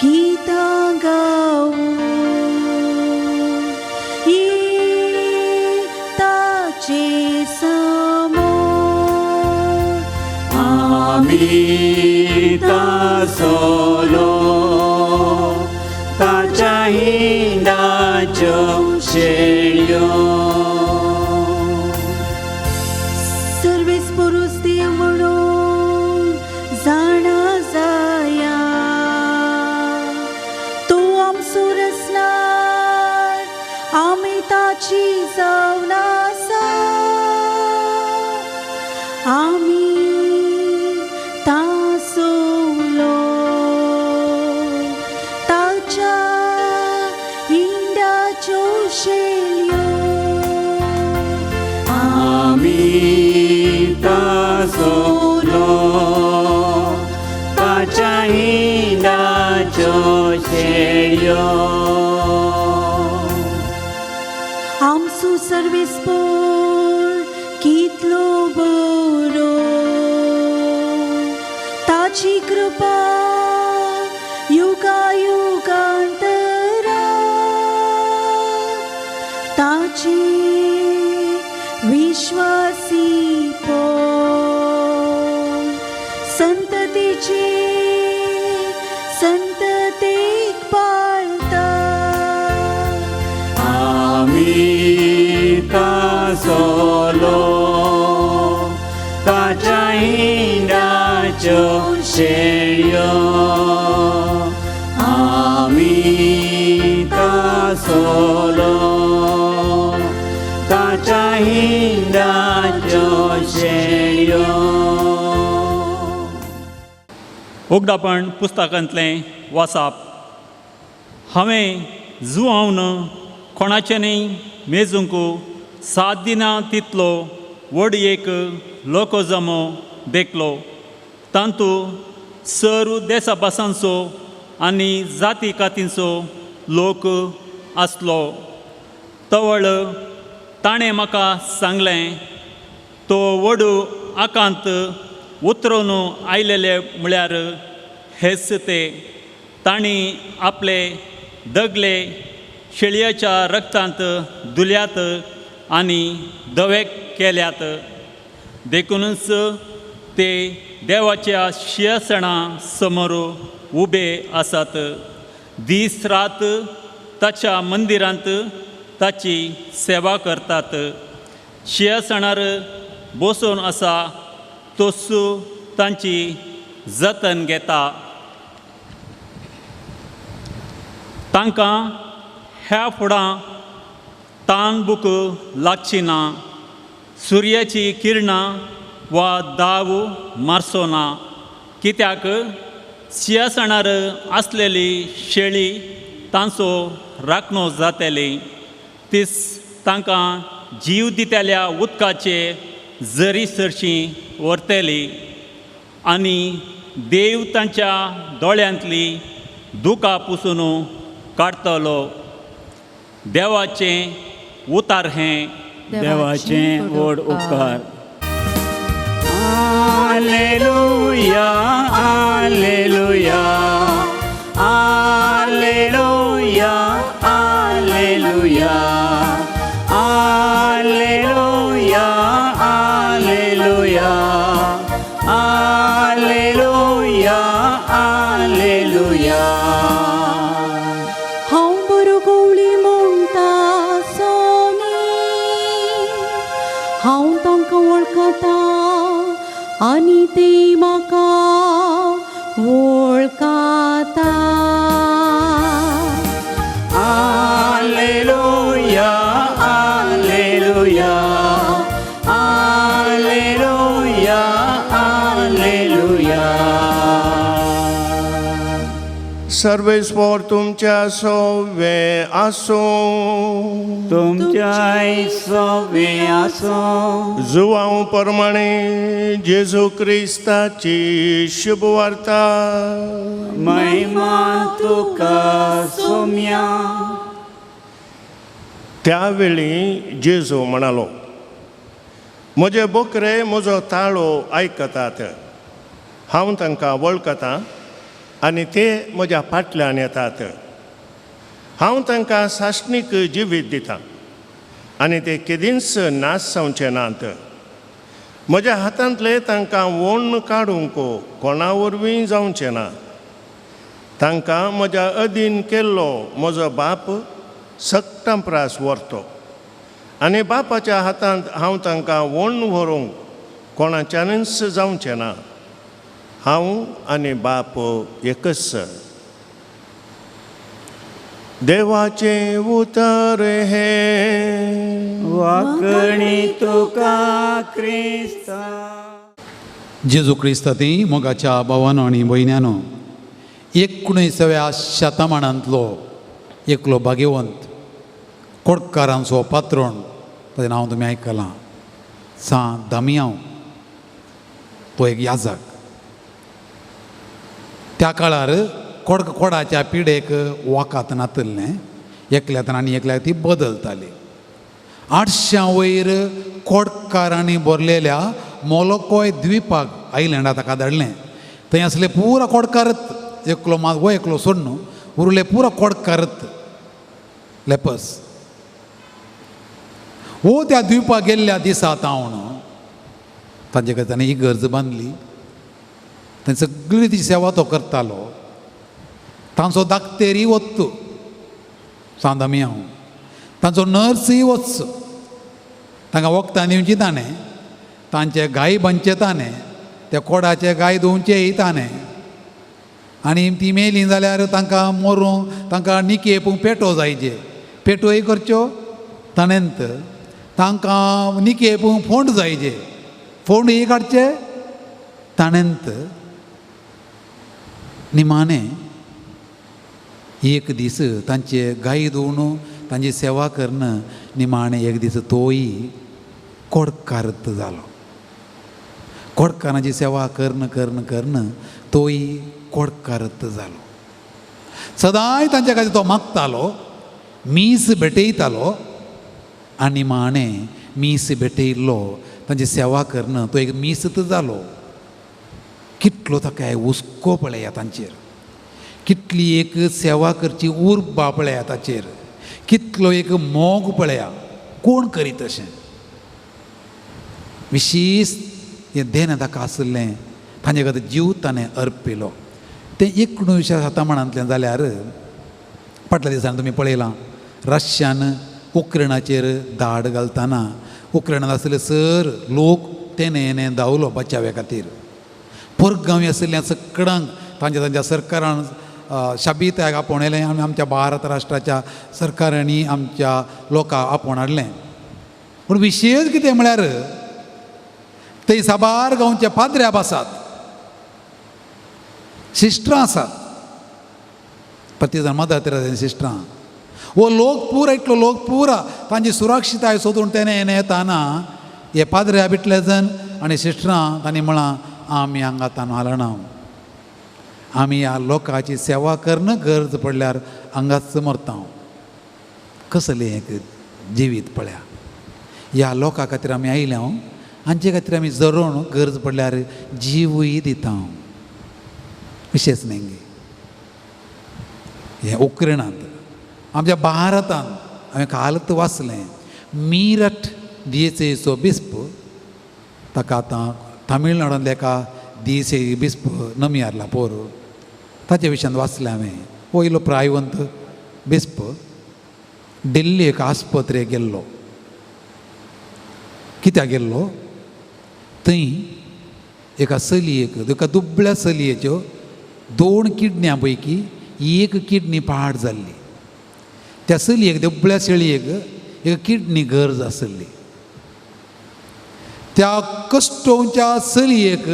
गितां गाऊ ताचे समोर आमी तासलो ताच्या हिंडाच्यो शेळयो सर्वेस पुरुष देव म्हणून जाणा जाया तो आमचो रचणार आमी ताची जावन आसा आमी तासोलो ताच्या हिंडाच्यो शेळयो आमी तासलो ताच्या हिंडाच्यो शेळयो आमचो सर्वेस्पर कितलो बरो ताची कृपा युगा युगांतरा ताची विश्वासीपण संततीची संततेक पाळता आमी तासलो ताच्या हिंडाच्यो शेळयो आमी तासलो ताच्या हिंडाच्यो शेळयो उगडापण पुस्तकांतलें वाचप हांवें जुआवन कोणाचेंय मेजूंक 7 दिनां तितलो व्हड एक लोकजमो देखलो तांतू सर्व देशाभासांचो आनी जाती कातींचो लोक आसलो तवळ ताणें म्हाका सांगलें तो व्हड आकांत उतरून आयलेले म्हळ्यार हेच ते तांणी आपले दगले शेळयेच्या रक्तांत धुल्यात आनी धवे केल्यात देखूनच ते देवाच्या शिंयासणा समोर उबे आसात दीस रात ताच्या मंदिरांत ताची सेवा करतात शिंयासणार बसून आसा तोच तांची जतन घेता तांकां ह्या फुडां तान बुक लागची ना सुर्याची किरणां वा दाव मारचो ना कित्याक सिंहासणार आसलेली शेळी तांचो राखणो जातली तीस तांकां जीव दितेल्या उदकाचे जरी सरशीं व्हरतली आनी देव तांच्या दोळ्यांतली दुकां पुसून काडटलो देवाचें उतार हें देवाचें व्हड उपकार Alleluia, Alleluia, Alleluia, Alleluia, Alleluia, Alleluia, Alleluia, Alleluia. हांव बरो गवळी म्हणटा सोनी हांव तांकां वळखता आनी ते म्हाका वळखता Alleluia, Alleluia, Alleluia, Alleluia. सर्वेस्वर तुमच्या सोवे आसो तुमच्याय सोवे आसो जुवांव प्रमाणे जेजू क्रिस्ताची शुभ वार्ता महिमा तुका सोम्या. त्यावेळी जेजू म्हणालो म्हजे बोकरे म्हजो ताळो आयकतात हांव तांकां वळखतां आनी ते म्हज्या फाटल्यान येतात. हांव तांकां साश्णीक जिवीत दितां आनी ते केदींच नाश जावचे नात. म्हज्या हातांतले तांकां वोण काडूंक कोणा वरवीं जावचें ना. तांकां म्हज्या अधीन केल्लो म्हजो बाप सक्तांप्रास व्हरतो आनी बापाच्या हातांत हांव तांकां वोण व्हरूंक कोणाच्यानच जावचें ना. हांव आनी बाप एकच. देवाचे उतर हे वाकणी तुका क्रिस्ता. जेजू क्रिस्त ती मोगाच्या भावानो आनी भयण्यानो, 19व्या शतमानांतलो एकलो भाग्यवंत कोडकारांचो पात्रोण ताचें नांव तुमी आयकलां, सान दामियांव. तो एक याजक. त्या काळार कोडाच्या पिडेक वकात नातल्लें, एकल्यातन आनी एकल्याक ती बदलताली. 800 वयर कोडकारांनी भरलेल्या मोलोकॉय द्वीपाक आयलँडां ताका धाडलें. थंय आसले पुरा कोडकारत, एकलो मात वो एकलो सोड न्हू, उरले पुरा कोडकारत लेपस. हो त्या द्वीपाक गेल्ल्या दिसा तावन तांचे खातीर ताणें इगर्ज बांदली. थंय सगळी ती सेवा तो करतालो. तांचो दाक्तेरी वत्त सान दामियांव, तांचो नर्सय वच, तांकां वखदां दिवची ताणें, तांचे गाय बांदचे ताणें, त्या कोडाचे गाय धुवचेय ताणें. आनी ती मेली जाल्यार तांकां मरूंक, तांकां निकेपूंक पेटो जायचे, पेटोय करच्यो ताणेंत. तांकां निकेपूंक फोंड जायचे, फोंडय काडचे ताणेंत. निमाणें एक दीस तांचे गाय धुवन तांची सेवा करना, निमाणें एक दीस तोय कोडकारत जालो. कोडकारांची सेवा करन तोय कोडकारत जालो. सदांय तांचे खातीर तो मागतालो, मीस भेटयतालो. आनी निमाणें मीस भेटयल्लो तांची सेवा करन तो एक मीसत जालो. कितलो ताका हुस्को पळया तांचेर, कितली एक सेवा करची उर्बा पळया ताचेर, कितलो एक मोग पळया. कोण करीत अशें विशेश हें देन ताका आसलें, तांचे खातीर जीव ताणें अर्पिलो. तें 19व्या शतमानांतलें जाल्यार फाटल्या दिसांनी तुमी पळयलां, रशियान उक्रेनाचेर धाड घालतना उक्रेनांत आसले सर लोक तेणें धांवलो बचावे खातीर. परगांवी आशिल्ल्या सगळ्यांक तांच्या सरकारान शाबीतायेक आपोवणेलें आनी आमच्या भारत राष्ट्राच्या सरकारांनी आमच्या लोकांक आपोवन हाडलें. पूण विशेश कितें म्हळ्यार थंय साबार गांवचे पाद्र्याब आसात, सिस्टरां आसात, प्रतिजन मदत तेरेन सिस्टरां. वो लोक पुरा इतलो लोक पुरा तांची सुरक्षिताय सोदून तेणें येताना हे पाद्र्याब इतले जण आनी सिस्टरां तांणी म्हळां आमी हांगा तान हालना, आमी ह्या लोकांची सेवा करन गरज पडल्यार हांगाच मरता. कसलें एक जिवीत पळया. ह्या लोकां खातीर आमी आयल्या, हांचे खातीर आमी जरोन गरज पडल्यार जिवूय दिता. विशेष न्ही हें उक्रेनांत, आमच्या भारतांत हांवें कालत वाचलें, मीरठ दिएचेचो बिस्प, ताका आतां तामिळनाडूंतल्या एका दिएचे बिस्प नमियारला पोर, ताचे विशयान वाचलें हांवें. हो इल्लो प्रायवंत बिस्प दिल्ली एका आस्पत्रेक गेल्लो. कित्याक गेल्लो? थंय एका चलयेक, एका दुबळ्या चलयेच्यो 2 किडन्यां पैकी 1 किडनी पाड जाल्ली. त्या चलयेक, दुबळ्या चलयेक एक किडनी गरज आसली. त्या कश्टोवच्या चलयेक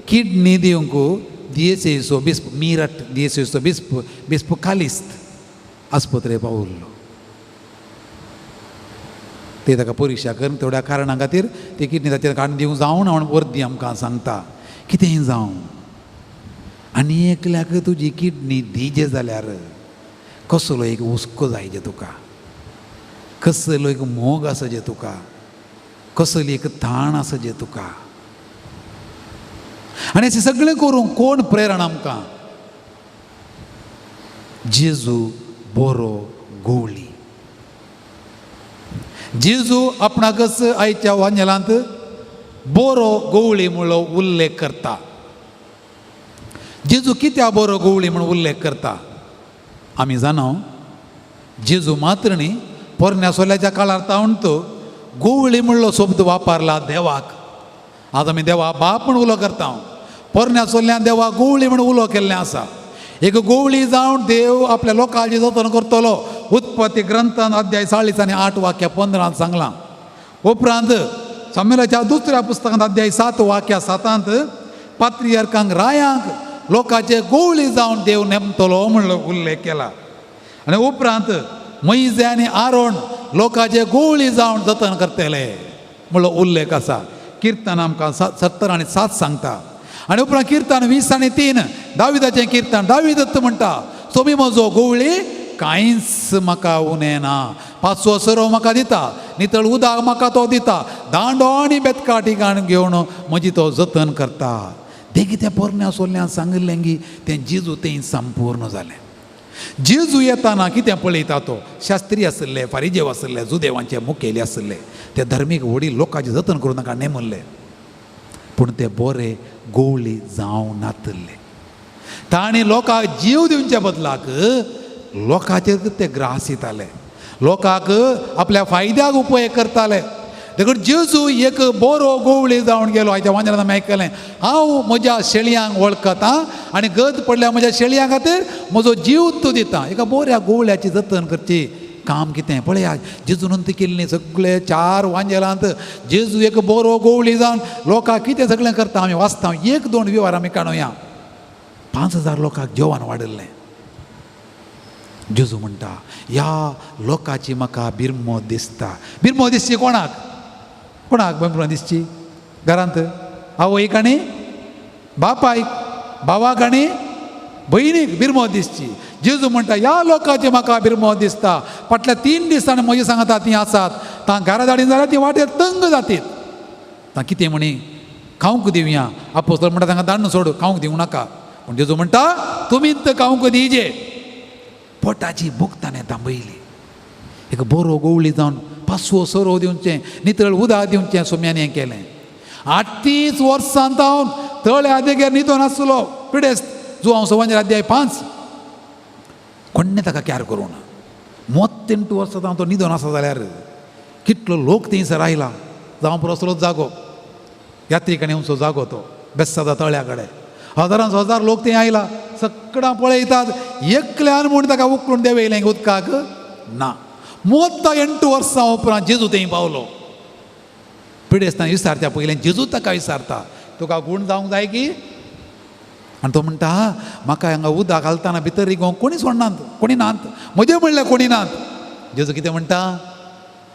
किडनी दिवंक दिएचेचो बिस्प, मीरठ दिएचेचो बिस्प कालिस्त आस्पत्रे पावल्लो. ते ताका परिक्षा करून थोड्या कारणां खातीर ती किडनी ताचेर काडून दिवंक जावना म्हणून वर्दी आमकां सांगता. कितेंय जावं, आनी एकल्याक तुजी किडनी दिजे जाल्यार कसलो एक हुस्को जायजे तुका, कसलो एक मोग आसचे तुका, कसली एक थाण आसचे तुका. आनी अशें सगळें करूंक कोण प्रेरणा आमकां? जेजू बरो गोवळी. जेजू आपणाकच आयच्या वांजेलांत बरो गोवळी म्हणून उल्लेख करता. जेजू कित्या बरो गोवळी म्हणून उल्लेख करता आमी जाणो. जेजू मात्र न्ही पोरण्या सोल्याच्या काळार तावणतो गोवळी म्हणलो शब्द वापरला देवाक. आज आमी देवा बाप म्हण उलो करता. पोरण्या सोल्ल्यान देवा गोवळी म्हण उलो केल्लें आसा. एक गोवळी जावन देव आपल्या लोकांची जतन करतलो. उत्पत्ती ग्रंथान अध्याय 40 आनी 8 वाक्य 15 सांगलां. उपरांत सामुएलाच्या दुसऱ्या पुस्तकांत अध्याय 7 वाक्य 7 पात्रियार्कांक रायांक लोकांचे गोवळी जावन देव नेमतलो म्हणलो उल्लेख केला. आनी उपरांत मोइजे आनी आरोन लोकांचे गोवळी जावन जतन करतले म्हणलो उल्लेख आसा. किर्तन आमकां 70 आनी 7 सांगता. आनी उपरांत किर्तन 20 आनी 3 दाविदाचें किर्तन दाविदत्त म्हणटा सोमी म्हजो गोवळी कांयच म्हाका उणें ना. 5 सरो म्हाका दिता, नितळ उदक म्हाका तो दिता, दांडो आनी बेतका ठिकाण घेवन म्हजी तो जतन करता. तें कितें पोरण्या सोल्ल्यान सांगिल्लें की तें जेजू तें संपूर्ण जालें. जेजू येताना कितें पळयता तो शास्त्री आसले, फारिजेव आसले, जुदेवांचे मुखेली आसले. ते धर्मीक व्हडी लोकांचे जतन करूं नाका नेमल्ले. पूण ते बरे गोवळी जावं नातल्ले. तांणी लोकांक जीव दिवचे बदलाक लोकांचेर ते ग्रास येताले. लोकांक आपल्या फायद्याक उपयोग करताले. देखून जेजू एक बरो गोवळी जावन गेलो. हाच्या वांजेलांत आमी आयकलें हांव म्हज्या शेळयांक वळखता आनी गत पडल्या म्हज्या शेळयां खातीर म्हजो जीव तूं दिता. एका बऱ्या गोवळ्याची जतन करची काम कितें पळया. जेजून ती केल्लीं सगळे 4 वांजेलांत जेजू एक बरो गोवळी जावन लोकांक कितें सगळें करता आमी वाचता. 1-2 विवार आमी काणुया. 5,000 लोकांक जेवण वाडयल्लें. जेजू म्हणटा ह्या लोकांची म्हाका बिरमो दिसता. बिरमो दिसची कोणाक? कोणाक बिरमो दिसची? घरांत आवयक आनी बापायक, भावाक आनी भयणीक बिरमो दिसची. जेजू म्हणटा ह्या लोकांची म्हाका बिरमो दिसता. फाटल्या 3 दिसांनी म्हजी सांगता तीं आसात. तां घरा धाडीन जाल्यार ती वाटेर तंग जातीत. तां कितें म्हणी खावंक दिवया. आपोस्तल म्हणटा तांकां धाडून सोड, खावंक दिवं नाका. पूण जेजू म्हणटा तुमीच खावंक दिजे. पोटाची भूक ताणें थांबयली. एक बरो गोवळी जावन 5 सरो दिवचें, नितळ उदक दिवचें सोम्यान हें केलें. 38 वर्सां जावन तळ्या देगेर न्हिदो नासलो पिडेस्त. जो हांव सवांजेर अध्याय 5 कोण्णें ताका कॅर करूं ना. 38 वर्सां जावन तो न्हिदो नासलो जाल्यार कितलो लोक थंयसर आयला. जावं पुरो जागो यात्रिकांनी येवचो जागो तो बेस्सादा तळ्या कडेन. 1000 लोक थंय आयला. सगळां पळयतात. एकल्यान म्हूण ताका उखलून देवयलें उदकाक ना. 38 वर्सां उपरांत जेजू थंय पावलो. पिडेस्तान विचारच्या पयलें जेजू ताका विचारता तुका गूण जावंक जाय की? आनी तो म्हणटा म्हाका हांगा उदक घालतना भितर रिगोवंक कोणी सोडनात, कोणी नात. म्हजें म्हणलें कोणी नात. जेजू कितें म्हणटा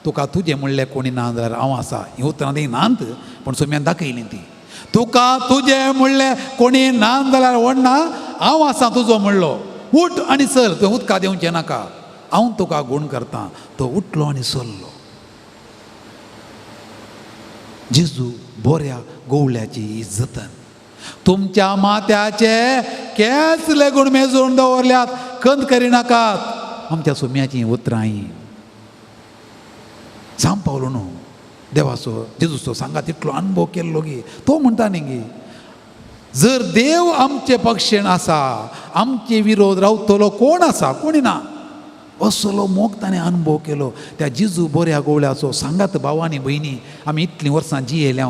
तुका तुजें म्हणलें कोणी ना जाल्यार हांव आसा. ही उतरां ती नात पूण सोम्यान दाखयलीं ती. तुका तुजें म्हणलें कोणी ना जाल्यार व्हडना, हांव आसा तुजो म्हणलो. उठ आनी चल, तुवें उदका दिवचें नाका, हांव तुका गूण करतां. तो उठलो आनी चल्लो. जेजू बऱ्या गोवळ्याची ही जतन. तुमच्या माथ्याचे केंस लेगून मेजून दवरल्यात, खंत करिनाकात. आमच्या सोम्याची उतरां ही जावं पावलो न्हू. देवाचो जेजूचो सांगात इतलो अनुभव केल्लो गी. तो म्हणटा न्ही गी जर देव आमचे पक्षेन आसा आमचे विरोध रावतलो कोण आसा? कोणी ना. असलो मोग ताणें अनुभव केलो त्या जेजू बऱ्या गोवळ्याचो. सांगात भावांनी भयणी आमी इतलीं वर्सां जियेल्या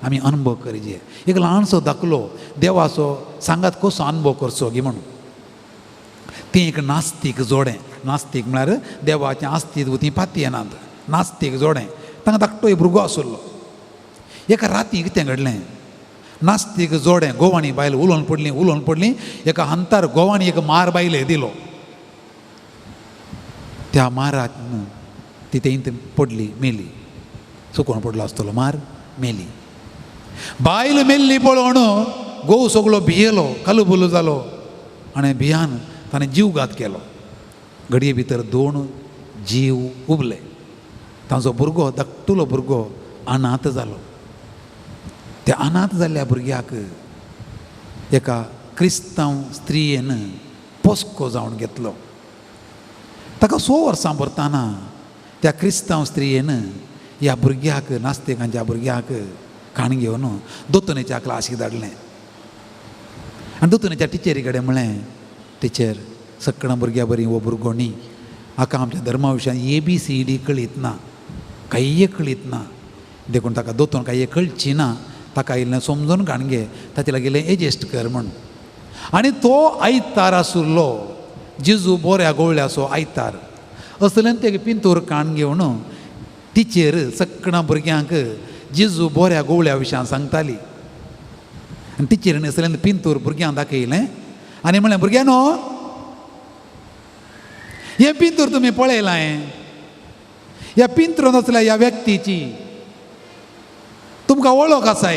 आमी अनुभव करचे. एक ल्हानसो दाखलो देवाचो सांगात कसो अनुभव करचो गी म्हणून. तें एक नास्तीक जोडें. नास्तीक म्हळ्यार देवाचें आस्तीत तीं पाती येनात. नास्तीक जोडें. तांकां धाकटो एक भुरगो आसलो. एका राती कितें घडलें, नास्तीक जोडें गोवाणी बायल उलोवन पडलीं. एका हंतार गोवाणी एक मार बायले दिलो. त्या माराक ती तें पडली, मेली. चुकोवन पडलो आसतलो मार, मेली. बायल मेल्ली पळोवन गोव सगळो भियेलो, कालुबुलू जालो आनी भियान ताणें जीवघात केलो. घडये भितर 2 जीव उबले. ताचो भुरगो धाकटुलो भुरगो अनाथ जालो. त्या अनाथ जाल्ल्या भुरग्याक एका क्रिस्तांव स्त्रियेन पोस्को जावन घेतलो. ताका 6 वर्सां भरतना त्या क्रिस्तांव स्त्रियेन ह्या भुरग्याक नास्तिकांच्या भुरग्याक खाण घेवन दोतोनेच्या क्लासीक धाडलें. आनी दोतोनेच्या टिचरी कडेन म्हळें, टिचर सक्कणां भुरग्यां बरी हो भुरगो न्ही, हाका आमच्या धर्मा विशयान ABCD कळीत ना, काही कळीत ना. देखून ताका दोतोन काही कळची ना, ताका इल्लें समजून खाण घे, ताचे लागीं एडजस्ट कर म्हण. आनी तो आयतार आसुल्लो, जेजू बोऱ्या गोवळ्याचो आयतार असलें तेगे पिंतूर काण घेवन टिचर सक्कणां भुरग्यांक जेजू बोऱ्या गोवळ्या विशयान सांगताली. आनी टिचरीन असलें पिंतूर भुरग्यांक दाखयलें आनी म्हळें, भुरग्यानो हें पिंतूर तुमी पळयलां, ह्या पिंतूरान आसल्या ह्या व्यक्तीची तुमकां वळख आसा.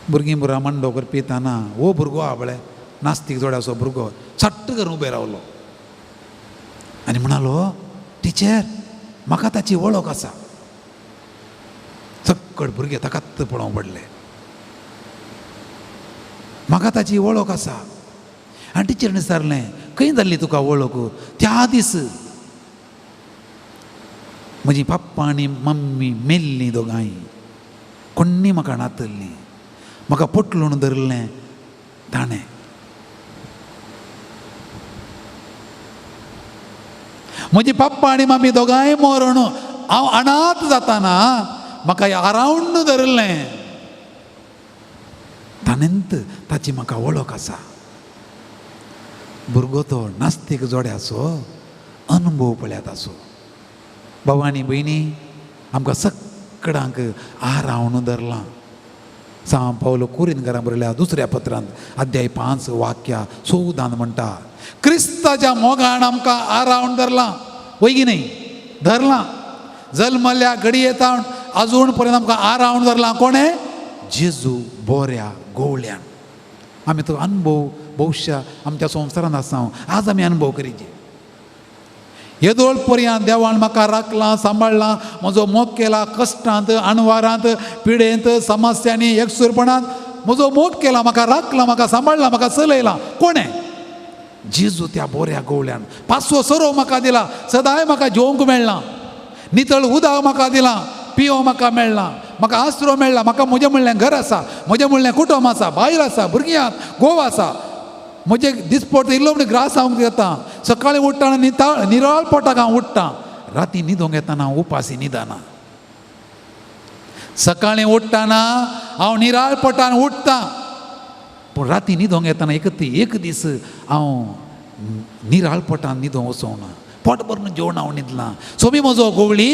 भुरगीं बुरा मंडो करपी ताना हो भुरगो आपळे नास्तीक जोड्याचो भुरगो सट्ट करून उबे रावलो आनी म्हणालो, टिचर म्हाका ताची वळख आसा. सक्कड भुरगे ताकाच पळोवंक पडले, म्हाका ताची वळख आसा. आनी टिचरीन विचारलें, खंय जाल्ली तुका वळख? त्या दीस म्हजी पप्पा आनी मम्मी मेल्लीं दोगांय, कोण्णी म्हाका नातल्लीं, म्हाका पटलून धरलें ताणें. म्हजी पप्पा आनी मम्मी दोगांय मरून हांव अनाथ जाताना म्हाका आरावंड धरलें, ताणेंत ताची म्हाका वळख आसा. भुरगो तो नास्तीक जोड्याचो अनुभव पळयात आसो. भावानी भयणी, आमकां सक्कडांक आरावण धरलां. सांव पावलो कोरिंथकारांक बरयल्या 2 पत्रांत अध्याय 5 वाक्या 14 म्हणटा, क्रिस्ताच्या मोगान आमकां आरावण धरलां. वय न्ही, धरलां. जल्मल्या घडयेता अजून पर्यंत आमकां आरावण धरलां. कोणें? जेजू बोऱ्या गोवळ्यान. आमी तो अनुभव भविश्य आमच्या संवसारांत आसा, आज आमी अनुभव करीचे. येदोळ पर्यंत देवान म्हाका राखलां, सांबाळलां, म्हजो मोग केला. कश्टांत, अणवारांत, पिडेंत, समस्यांनी, एकसुरपणांत म्हजो मोग केला, म्हाका राखलां, म्हाका सांबाळलां, म्हाका चलयलां. कोणें? जेजू त्या बोऱ्या गोवळ्यान. 5 सरो म्हाका दिला, सदांय म्हाका जेवंक मेळ्ळां. नितळ उदक म्हाका दिलां, पियो म्हाका मेळ्ळां, म्हाका आसरो मेळ्ळा. म्हाका म्हजें म्हणलें घर आसा, म्हजें म्हणलें कुटुंब आसा, बायल आसा, भुरगीं आसात, घोव आसा. म्हजे दिसपट इल्लो म्हणून ग्रास हांव घेता. सकाळीं उठ्ठाना निराळ पोटाक हांव उठ्ठां. राती न्हिदोंक येताना हांव उपासी न्हिदना. सकाळीं उठ्ठाना हांव निराळ पोटान उठ्ठां, पूण राती न्हिदोंक येताना एक दीस हांव निराळ पोटान न्हिदोंक वचोंक ना. पोट भरून जेवण हांव न्हिदलां. सोबी म्हजो गोवळी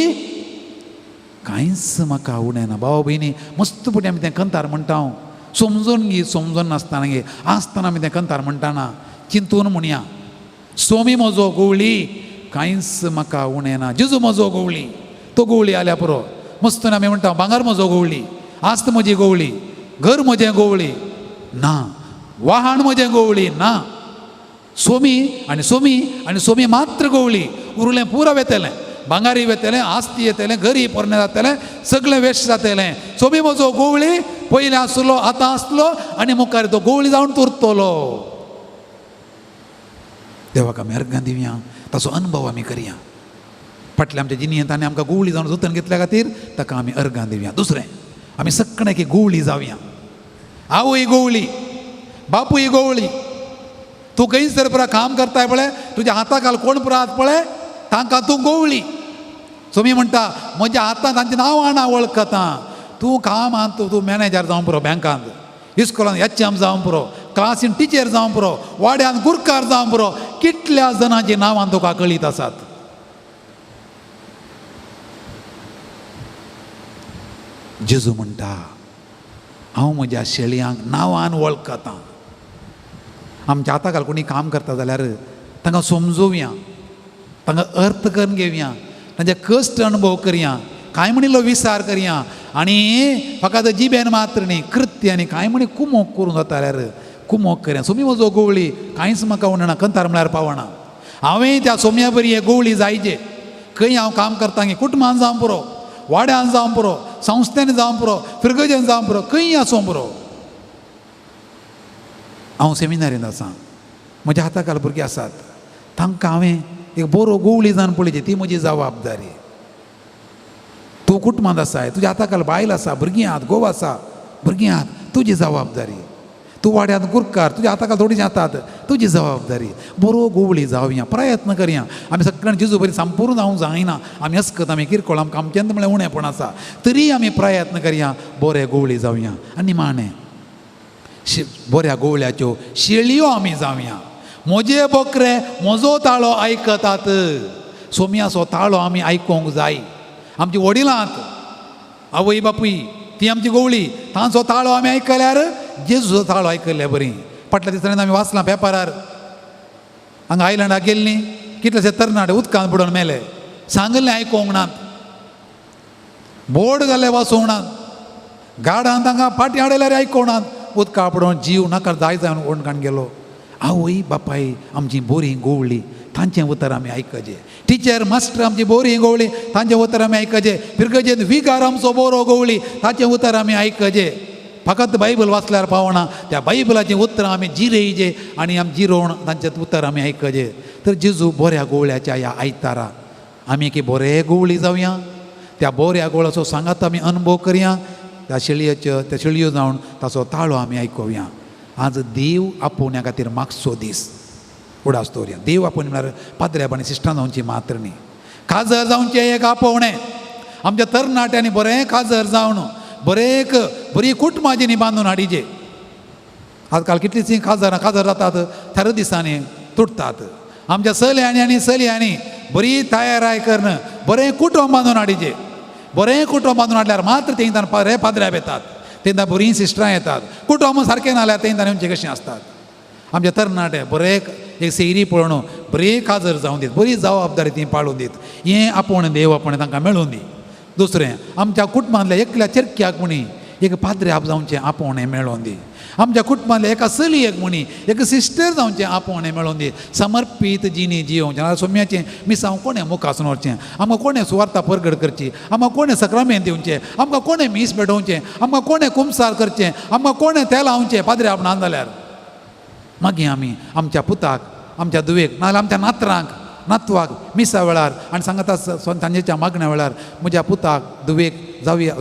कांयच म्हाका उणें ना. भाव भयणी, मस्तपणी आमी तें कंतार म्हणटा. हांव समजून घे, समजून नासतना घे, आसतना आमी तें कंतार म्हणटाना. चिंतून म्हणया, सोमी म्हजो गोवळी कांयच म्हाका उणें ना. जेजू म्हजो गोवळी, तो गोवळी आल्या पुरो. मस्तून आमी म्हणटा, भांगर म्हजो गोवळी, आस्त म्हजी गोवळी, घर म्हजें गोवळी ना, वाहन म्हजें गोवळी ना. सोमी आनी सोमी मात्र गोवळी. उरलें पुरो वेतलें. भांगारी वेतलें, आस्ती येतलें, घरी पोरणे जातलें, सगळें वेस्ट जातलें. सोमी म्हजो गोवळी पयलीं आसलो, आतां आसलो आनी मुखार तो गोवळी जावन तुरतलो. देवाक आमी अर्गां दिवया, ताचो अनुभव आमी करया. फाटल्या आमच्या जिणेंत ताणें आमकां गोवळी जावन जतन घेतल्या खातीर ताका आमी अर्गां दिवया. दुसरें, आमी सक्कणे की गोवळी जावया. आवय गोवळी, बापूय गोवळी. तूं खंयसर पुरा काम करताय पळय, तुज्या हाताखाल कोण पुरो आहात पळय, तांकां तूं गोवळी. सोमी म्हणटा, म्हज्या हातांत तांचें नांव आणा वळखता. तूं कामांत तूं मॅनेजर जावं पुरो, बँकांत, इस्कॉलांत HM जावं पुरो, क्लासीन टिचर जावं पुरो, वाड्यान गुरकार जावं पुरो. कितल्या जाणांची नांवां तुका कळीत आसात. जेजू म्हणटा, हांव म्हज्या शेळयांक नांवान वळखतां. आमच्या हाताखाल कोणी काम करता जाल्यार तांकां समजोवया, तांकां अर्थ करून घेवया, तांचे कश्ट अनुभव करया, कांय म्हणिल्लो विचार करया. आनी फकत जिबेन मात्र न्ही, कृत्यानी कांय म्हणी कुमोग करूं जाता जाल्यार कुमोग करया. सोमी म्हजो गोवळी कांयच म्हाका उणना, कंतार म्हळ्यार पावना. हांवें त्या सोम्या बरी हे गोवळी जायचे. खंय हांव काम करता, कुटुंबान जावं पुरो, वाड्यान जावं पुरो, संस्थेन जावं पुरो, फिरगजेन जावं पुरो, खंय आसूं पुरो. हांव सेमिनारींत आसां, म्हज्या हाताखाल भुरगीं आसात तांकां हांवें एक बरो गोवळी जावन पळयची ती म्हजी जबाबदारी. तूं कुटुंबांत आसाय, तुज्या हाताखाल बायल आसा, भुरगीं आहात, घोव आसा, भुरगीं आहात, तुजी जबाबदारी. तूं वाड्यांत गुरकार, तुज्या हाताखाल थोडीं जातात, तुजी जबाबदारी. बरो गोवळी जावया, प्रयत्न करया. आमी सगळ्यां जेजू बरी संपूर्ण जावंक जायना. आमी अस्कत, आमी किरकोळ, आमकां आमच्यांत म्हळ्यार उणेंपण आसा, तरी आमी प्रयत्न करया बरे गोवळी जावया. आनी निमाणें बऱ्या गोवळ्याच्यो शेळयो आमी जावया. म्हजे बकरे म्हजो ताळो आयकतात. सोम्याचो ताळो आमी आयकोंक जाय. आमची वडिलांत आवय बापूय ती आमची गोवळी, तांचो ताळो आमी आयकल्यार जेजूचो ताळो आयकल्ले बरी. फाटल्या दिसांनी आमी वाचलां पेपरार, हांगा आयलंडाक गेल्लीं कितलेशे तरणाटे उदकांत बुडोवन मेले. सांगलें आयकोंक नात, बोर्ड घाल्ले वाचोंक नात, गाडान तांकां फाटी हाडल्यार आयकोंक नात. उदका बुडोवन जीव नाका जाय जावन ओणकान गेलो. आवय बापाय आमची बरी गोवळी, तांचें उतर आमी आयकचें. टिचर मास्टर आमची बरी गोवळी, तांचें उतर आमी आयकचें. फिरगजेंत विकार आमचो बरो गोवळी, ताचें उतर आमी आयकचें. फकत बायबल वाचल्यार पावना, त्या बायबलाचीं उतरां आमी जिरेयचें आनी आमी जिरोवन तांचें उतर आमी आयकचें. तर जेजू बऱ्या गोवळ्याच्या ह्या आयतारा आमी की बरे गोवळी जावया. त्या बऱ्या गोवळ्याचो सांगात आमी अनुभव करया. त्या शेळयो जावन ताचो ताळो आमी आयकुया. आज देव आपोवण्या खातीर मागचो दीस उडास दवरया. देव आपोवणी म्हळ्यार पाद्र्यापणी सिस्टां जावची मात्र न्ही, काजर जावचें एक आपोवणें. आमच्या तरणाट्यांनी बरें काजर जावन बरी कुटुंबाची बांदून हाडिचे. आजकाल कितलींशीं काजर जातात, थर दिसांनी तुटतात. आमच्या चल्यांनी आनी चलयांनी बरी तयाराय करून बरें कुटुंब बांदून हाडिचे. बरें कुटुंब बांदून हाडल्यार मात्र तेंच्यान बरें पाद्र्याप येतात, तेंकां बरीं सिस्टरां येतात. कुटुंब सारकें नाल्यार तेंच्यान येवचें कशें आसतात. आमचे तरणाटे बरें एक सैरी पळोवन बरी काजर जावं दीत, बरी जबाबदारी ती पाळून दीत. हें आपोवणें देव आपोवणें तांकां मेळून दी. दुसरें आमच्या कुटुंबांतल्या एकल्या चेरक्याक म्हणी एक पाद्र्याप जावचें आपोवणें मेळोवन दी. आमच्या कुटुंबांतल्या एका चलयेक म्हणी एक सिस्टर जावचें आपोवणें मेळोवन दी. समर्पीत जिणी जियोवचें. नाल्यार सोम्याचें मिसांव कोणें मुखासून व्हरचें, आमकां कोणें सुवार्ता परगड करची, आमकां कोणें सक्रामेंत दिवचें, आमकां कोणें मीस पेटोवचें, आमकां कोणें कुमसार करचें, आमकां कोणें तेल लावचें पाद्र्याप ना जाल्यार. मागीर आमी आमच्या पुताक, आमच्या दुवेक, नाजाल्यार आमच्या नातरांक, नातवाक मिसा वेळार आनी सांगता सांजेच्या मागण्या वेळार म्हज्या पुताक, दुवेक जावया,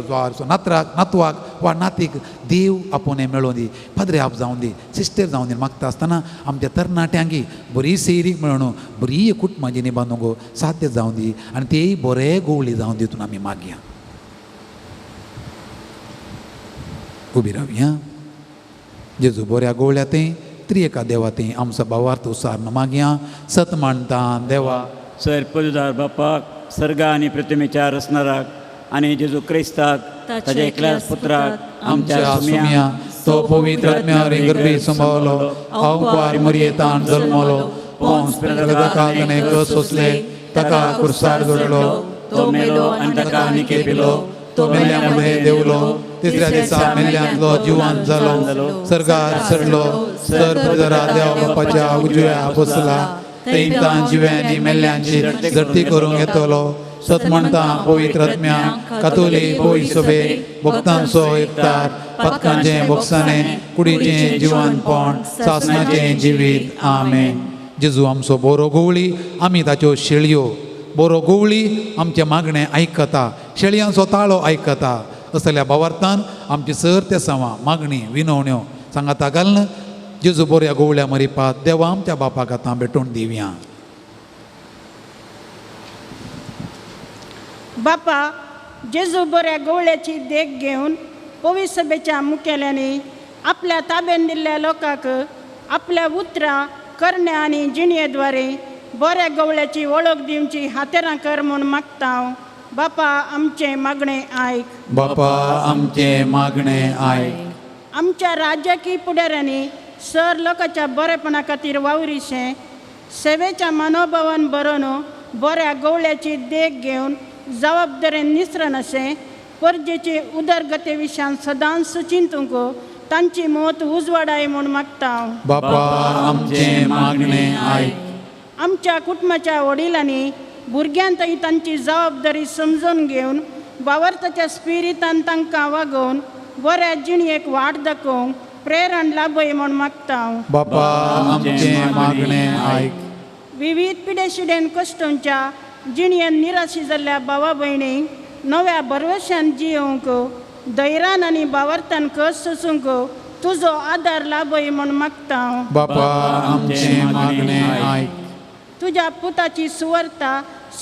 नातराक, नातवाक वा नातीक देव आपोवणें मेळोवन दी, पाद्र्याप जावं दी, सिस्टर जावं दी. मागता आसतना आमच्या तरणाट्यांकी बरी सैरीक मेळोन बरी कुटुंबाची बांदूंक साध्य जावं दी आनी तेय बरे गोवळी जावं दितून आमी मागया. उबी रावया. जेजू बऱ्या गोवळ्या तें त्रिएका देवा तें आमचो भावार्थ उसारन मागया. सत मानता देवा सर पदुदार बापाक, सर्गा आनी प्रतिमेच्या रचणाराक आनी जेजू क्रिस्ताक ताच्या एकल्याच पुत्राक आमच्या सुम्या तो पवित्र आत्म्यार गर्भी संभावलो, अवकार मरियेतान जल्मलो, पोंस पिलाताने कस सोसले, ताका क्रुसार जोडलो, तो मेलो आनी ताका निके पिलो, तो मेल्ल्यामध्ये देवलो, तिसऱ्या दिसा मेल्ल्यांतलो जिवांत जालो, सर्गार चडलो, सर पदरा देवा बापाच्या उजव्या बसला, तेंतां जिव्यांनी मेल्ल्यांची झडती करूंक येतलो. सत म्हणटा पवित्र आत्म्या, कातोलीक होय सोबे, भक्तांचो एकतार, पथकांचें भोगसाणें, कुडीचें जिवंतपण, सासणाचें जिवीत. आमेन. जेजू आमचो बरो गोवळी, आमी ताच्यो शेळयो. बरो गोवळी आमचें मागणें आयकता, शेळयांचो ताळो आयकता. असल्या भावार्थान आमची सर ते सावां मागणी विनवण्यो सांगाता घालन जेजू बऱ्या गोवळ्या मरिपात देवा आमच्या बापाक आतां भेटून दिवया. बापा, जेजू बऱ्या गोवळ्याची देख घेवन पवित्र सभेच्या मुखेल्यांनी आपल्या ताब्यान दिल्ल्या लोकांक आपल्या उतरां, करण्या आनी जिणयेद्वारे बऱ्या गवळ्याची वळख दिवची हातेरां कर म्हूण मागता हांव. बापा, आमचें मागणें आयक. बापा, आमचें मागणें आयक. आमच्या राजकीय फुडाऱ्यांनी सर लोकांच्या बरेपणा खातीर वावरीशें सेवेच्या मनोभावान बरोवन बऱ्या गवळ्याची देख घेवन जबाबदारेन निसरन अशें परजेचे उदरगते विशयान सदांच चिंतूंक तांची मत उजवाडाय म्हूण मागता हांव. बापा, आमचें मागणें आयक. आमच्या कुटुंबाच्या वडिलांनी भुरग्यांतय तांची जबाबदारी समजून घेवन वावरताच्या स्पिरितान तांकां वागोवन बऱ्या जिणयेक वाट दाखोवंक प्रेरण लाभय म्हूण मागता हांव. बापा आमचे मागणे आयक. विविध पिडेशिडेन कश्टांच्या जिणयेन निराशी जाल्ल्या भावा भयणींक नव्या भरवशान जियोंक धैर्यान आनी भावार्थान कस सोसूंक तुजो आदार लाभय म्हूण मागता हांव. बापा आमचे मागणे आयक. तुज्या पुताची सुवार्ता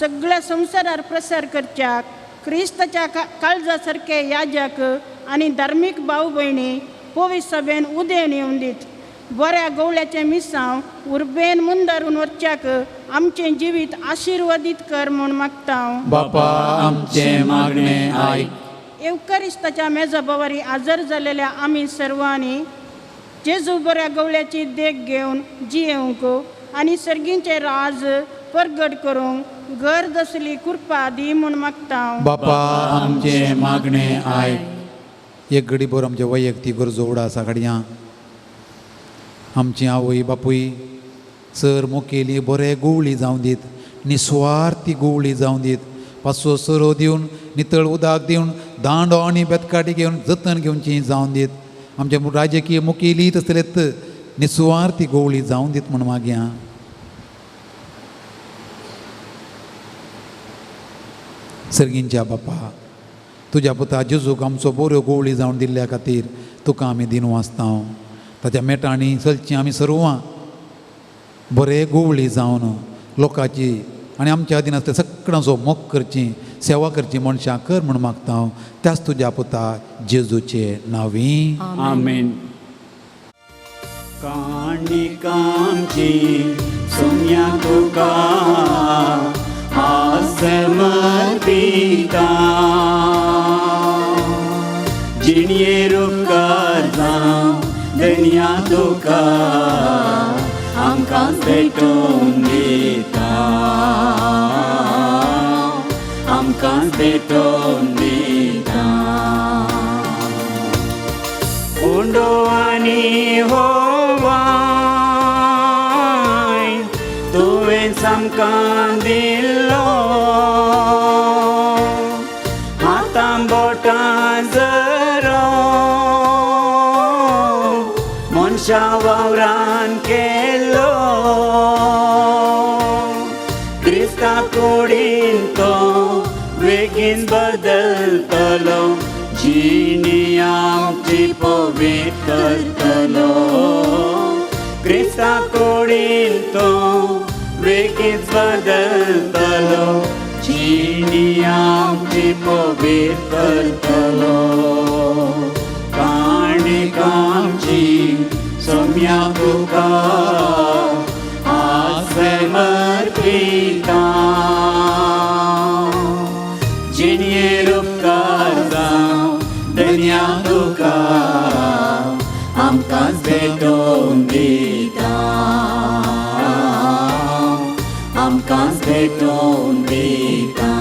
सगळ्या संवसारार प्रसार करच्याक क्रिस्ताच्या काळजा सारके याजक आनी धार्मीक भाव भयणी पवित्र सभेन उदेन येवन दीत. बऱ्या गवळ्याचें मिसांव उर्बेन मुंदारून वचच्याक आमचें जिवीत आशिर्वादीत कर म्हूण मागता हांव. बापा आमचे मागणे आयक. एवकारिस्ताच्या मेजा बोवारी आजर जालेल्या आमी सर्वांनी जेजू बऱ्या गवळ्याची देख घेवन जियेवंक आनी सर्गींचे राज परगट करूंक गरज असली कृपा दी म्हूण मागता हांव. बापा आमचे मागणे आयक. एक घडी भर आमचे वैयक्तीक गरजो उडा आसा कडया. आमची आवय बापूय सर मुखेली बरे गुवळी जावं दीत, निस्वार्थी गुवळी जावं दीत. पासो सरो दिवन नितळ उदक दिवन दांडो आनी बेतकाटी घेवन जतन घेवची जावं दीत. आमचे राजकीय मुखेली तसलेत निस्वार्थी गुवळी जावं दीत म्हूण मागया. सर्गींच्या बापा तुज्या पुता जेजूक आमचो बऱ्यो गुवळी जावन दिल्ल्या खातीर तुका आमी दिन वाचता. ताच्या मेटांनी चलची आमी सर्वां बरे गुवळी जावन लोकांची आनी आमच्या हातीन आसल्या सगळ्यांचो मोग करची, सेवा करची मनशां कर म्हूण मागता हांव. त्याच तुज्या पुता जेजूचे नांवी. आमेन. काणिकांची सोम्या तुका समर्पिता जिणयेर उपकार जावं दुनिया तुका आमकां भेटोवन दिता, आमकां भेटोवन दिता. उंडो आनी होवाय तुवें आमकां दिल्लो हातां बोटां जरो मनशा वावरान केलो. क्रिस्ता कुडीन तो बेगीन बदलतलो जिणी आमची पवित्र करतलो. क्रिस्ता कुडीन तो बेगीन बदलतलो जिणी आमची पवित्र करतलो. काणिकांची सोम्या तुका समर्पिता जिणयेर उपकार जावं दुनिया तुका आमकां भेटोवन दिता, आमकां भेटोवन दिता.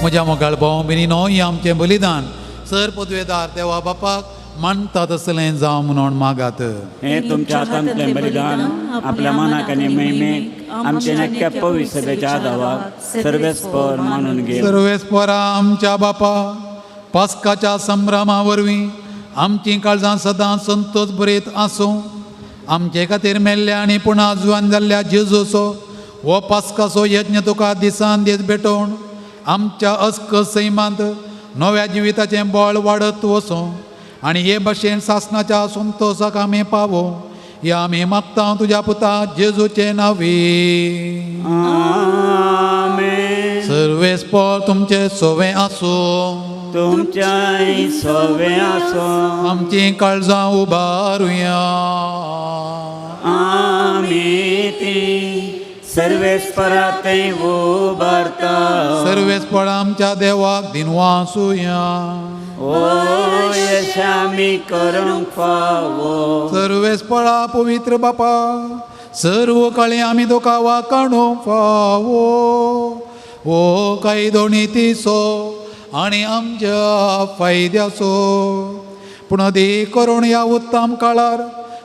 म्हज्या मोगाळ भाव भयणीनो, ही आमचें बलिदान सर पदवेदार देवा बापाक मानता तसलें जावं म्हणून मागात. हे तुमच्या हातांतलें बलिदान आपल्या मनाक आनी मैमेक आमचे नक्क्या पवित्र सभेच्या आदाराक सर्वेस्पर मानून घे. सर्वेस्परा आमच्या बापा, पास्काच्या संभ्रमा वरवीं आमची काळजां सदां संतोष बरयत आसूं. आमचे खातीर मेल्ल्या आनी पुना जुवान जाल्ल्या जेजूचो हो पास्काचो यज्ञ तुका दिसान दीस भेटोवन आमच्या अस्क सैमांत नव्या जिविताचें बळ वाडत वचूं आनी हे भाशेन सासणाच्या संतोशाक आमी पावो. हे आमी मागता तुज्या पुता जेजूचे नांवी. आमेन. सर्वेस्पर तुमचे सोवे आसूं. तुमच्याय सोवे आसूं. आमची काळजां उबारुया. आमी ती सर्वेस्परातय उबारता. सर्वेस्पर आमच्या देवाक दिनवासुया. ओ यश आमी करूंक फावो. सर्वेस्पळा पवित्र बापा, सर्व काळी आमी तुका वाकाणूंक फावो. ओ कायदो नितीचो आनी आमच्या फायद्याचो पूण देख करून ह्या उत्तम काळार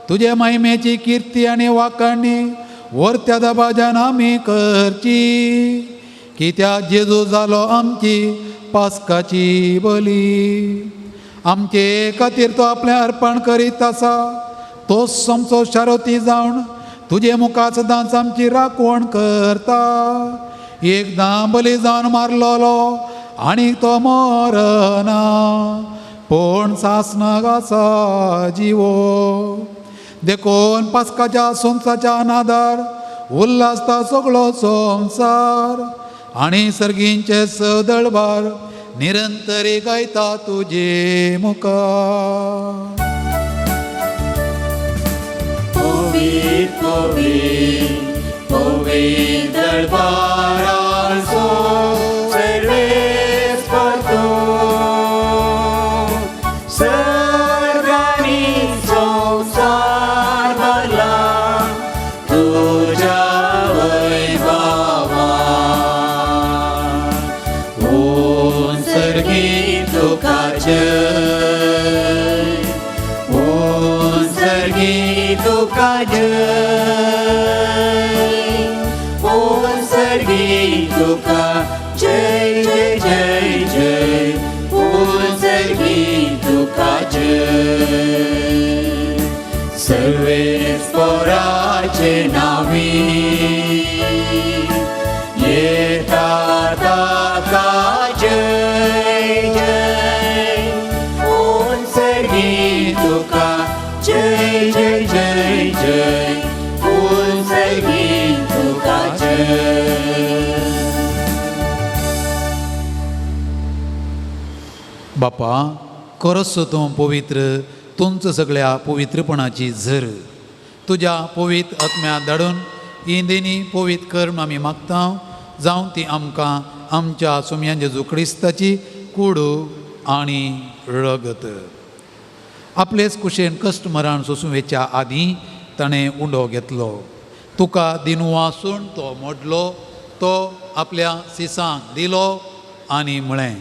तुजे महिमेची कीर्ती आनी वाखाणणी वर्त्या दबाज्यान आमी करची. कित्याक जेजू जालो आमची पास्काची बली. आमचे खातीर तो आपलें अर्पण करीत आसा तोच समचो शारोती जावन तुजे मुखार सदांच आमची राखण करता. एकदां बली जावन मारलोलो आनी तो मरना पूण सासणाक आसा जिवो. देखून पास्काच्या सोमसाच्या नादार उल्हासता सगळो संवसार आनी सर्गींचे सदळबार निरंतरी गायता तुजे मुखार. Povit, povit, povit dălbaral sol, servesc portu. Sărganiți-o, sarbăla, tuja voi baba. Un sărghitu ca cei, un sărghitu ca cei, un sărghitu ca cei, cei, cei, cei, un sărghitu ca cei. सर्वे स्फोराचे नावी येतात का जय जय. ऊन सर्गीतु का जय जय जय जय. ऊन सर्गीतु का जय. बापा करस तूं पवित्र तुमचं सगळ्या पवित्रपणाची झर तुज्या पवित्र आत्म्या धाडून ही देणी पवित्र कर म्हूण आमी मागता. जावं ती आमकां आमच्या सुम्या जेजू क्रिस्ताची कूड आनी रगत. आपलेच कुशेन कश्ट मरण सोंसुवेच्या आदीं ताणें उंडो घेतलो. तुका दिनवासून तो मोडलो तो आपल्या सिसांक दिलो आनी म्हळें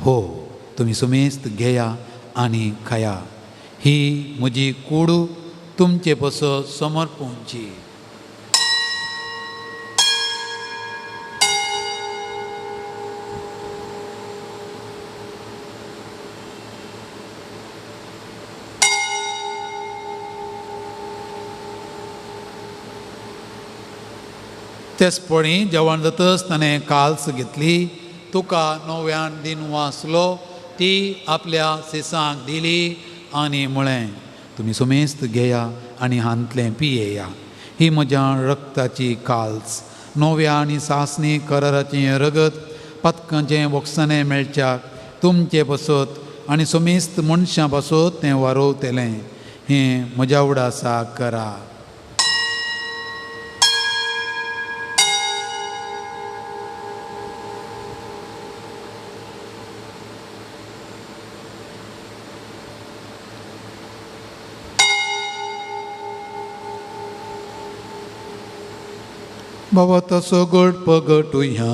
हो तुमी सुमेस्त घेया आनी खाया. ही म्हजी कूड तुमचे पसो समर्पूंची. तेसपणी जेवण जातच ताणें काल्स घेतली तुका नव्यान दिन वाचलो ती आपल्या सिसांक दिली आनी म्हळें तुमी सुमेस्त घेया आनी हांतलें पियेया. ही म्हज्या रक्ताची काल्स नव्या आनी सासणी कराराचें रगत पथकाचें वखसाणें मेळच्याक तुमचे बसत आनी सुमेस्त मनशां बसत तें वारोवतलें. हें म्हज्या उडासा करा. बाबा तसो गट पगटुया.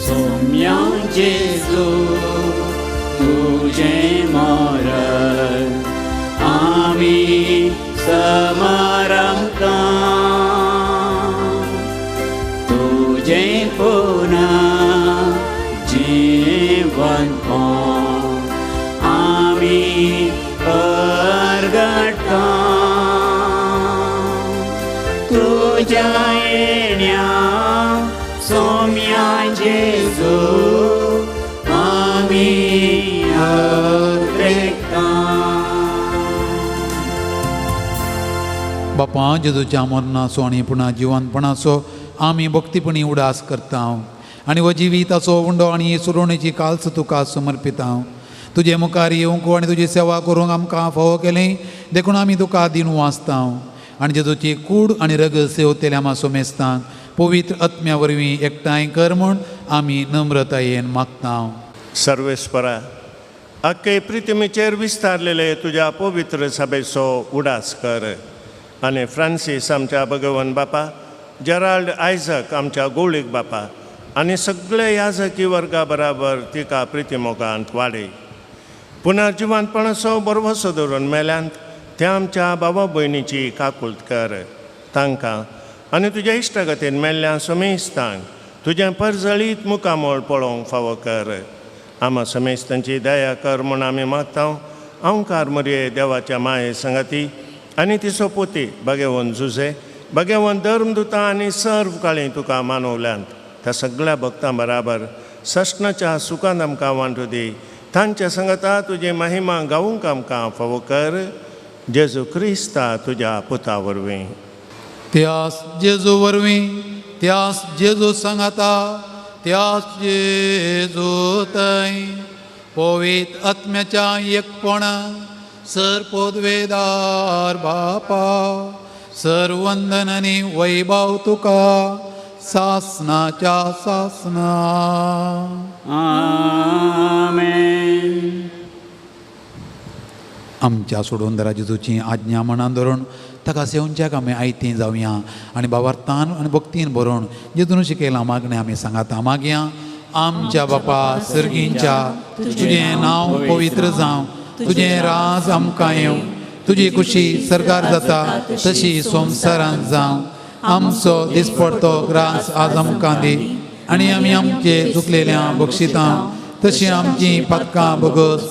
सोम्या जेजू तुझे मरण आमी समरमता. तुझे पुन्हा जीवनपण आमी परगटा. तुझ्या येण्या सोम्या जेजू आमी अत्रेकता. बापा जेजूच्या मरणाचो आनी पुन्हा जिवंतपणाचो आमी भक्तीपणी उडास करता आनी हो जिविताचो उंडो आनी सुरोवणेची काल्स तुका समर्पिता. तुजे मुखार येवंक आनी तुजी सेवा करूंक आमकां फावो केलें देखून आमी तुका दिन वाचता आनी जेजूची कूड आनी रगत सेवतले आमा सोमेस्तांक पवित्र आत्म्या वरवीं एकठांय कर म्हूण आमी नम्रतायेन मागता. सर्वेस्परा अख्खे प्रितिमेचेर विस्तारलेले तुज्या पवित्र सभेचो उडास कर आनी फ्रांसीस आमच्या भगवन बापा जेराल्ड आयझक आमच्या गोळीक बापा आनी सगळे याजकी वर्गा बराबर तिका प्रितिमोगांत वाडय. पुनर्जिवंतपणाचो बरवसो दवरून मेल्यांत त्या आमच्या भावा भयणीची काकुळट कर. तांकां आनी तुज्या इश्टगतीन मेल्ल्या समेस्तांक तुजें परजळीत मुखामोळ पळोवंक फावो कर. आमा समेस्तांची दया कर म्हूण आमी मागता. अवंकार मरये देवाच्या माये संगाती आनी तिचो पोती भगेवन झुजे भगेवन धर्मदुतां आनी सर्व काळी तुका मानवल्यांत. त्या सगळ्या भक्तां बराबर सष्णाच्या सुखांत आमकां वांटू दी. तांच्या संगता तुजी महिमा गावूंक आमकां फावो कर. जेजू क्रिस्ता तुज्या पुता वरवीं. त्यास जेजू वरवीं त्यास जेजू सांगाता त्यास जेजू थंय पवित आत्म्याच्या एकपणा सर पोदवेदार बापा सर वंदन आनी वैभव तुका सासनाच्या सासना. आमेन. आमच्या सोडून दरा जेजूची आज्ञा मनान धरून ताका सेवंच्याक आमी आयतीं जावया आनी भावार्थान आनी भक्तीन बरोवन जेजून शिकयलां मागणें आमी सांगाता मागया. आमच्या बापा सर्गींच्या तुजें नांव पवित्र जावं तुजें राज आमकां येवं तुजी खुशी सरकार जाता तशी संवसारांत जावं. आमचो दिसपडतो ग्रास आज आमकां दी आनी आमी आमचे चुकलेल्यांक बक्षितां तशी आमची पातकां बगस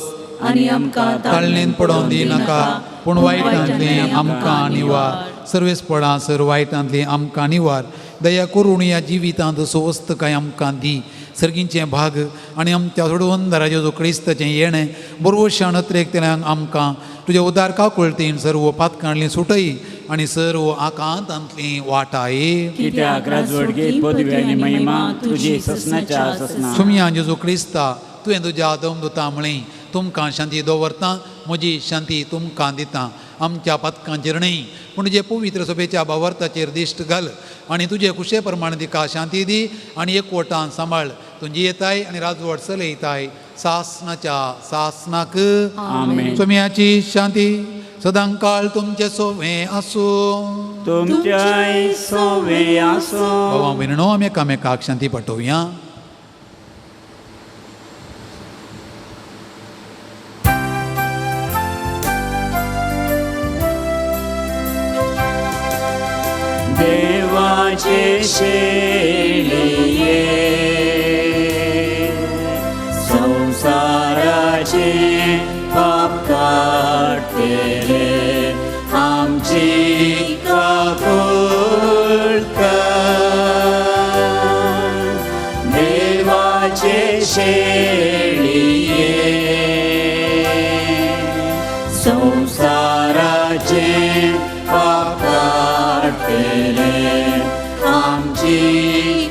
आनी आमकां ताळणेन पडोवन दी नाका पूण वायटांतली आमकां निवार. सर्वेस्पळा सर वायटांतली आमकां निवार. दया करून ह्या जिवितांत स्वस्थ काय आमकां दी. सर्गींचें भाग आनी आमच्या सोडून दरा जेजू क्रिस्ताचें येणें बरोवश्या नत्रेकतल्यांक आमकां तुज्या उदार काकुळटीन सर्व पातकांतलीं सुटय आनी सर्व आकांतांतलीं वाटाय. कित्याक राजवडगी पदवी आनी महिमा तुजी ससनाच्या ससना. सुमया जेजू क्रिस्ता तुवें तुज्या दमदुतां म्हळें तुमकां शांती दवरतां म्हजी शांती तुमकां दितां. आमच्या पातकांचेर न्हय पूण तुजे पवित्र सभेच्या भावार्थाचेर दिश्ट घाल आनी तुजे कुशे प्रमाणे तिका शांती दी आनी एकवटान सांबाळ. तुजी येताय आनी राजवट चलयताय सासनाच्या सासनाक. आमेन. सुमयाची शांती सदां काळ तुमचे सोवे आसूं. तुमच्याय सोवे आसूं. भावां भयणो आमी एकामेकाक शांती पाठोवया. देवाचे शेळिये संसाराचे पाप काढतेले आमची काकूळ कर. देवाचे शेळिये संसाराचे पाप काढतेले आमची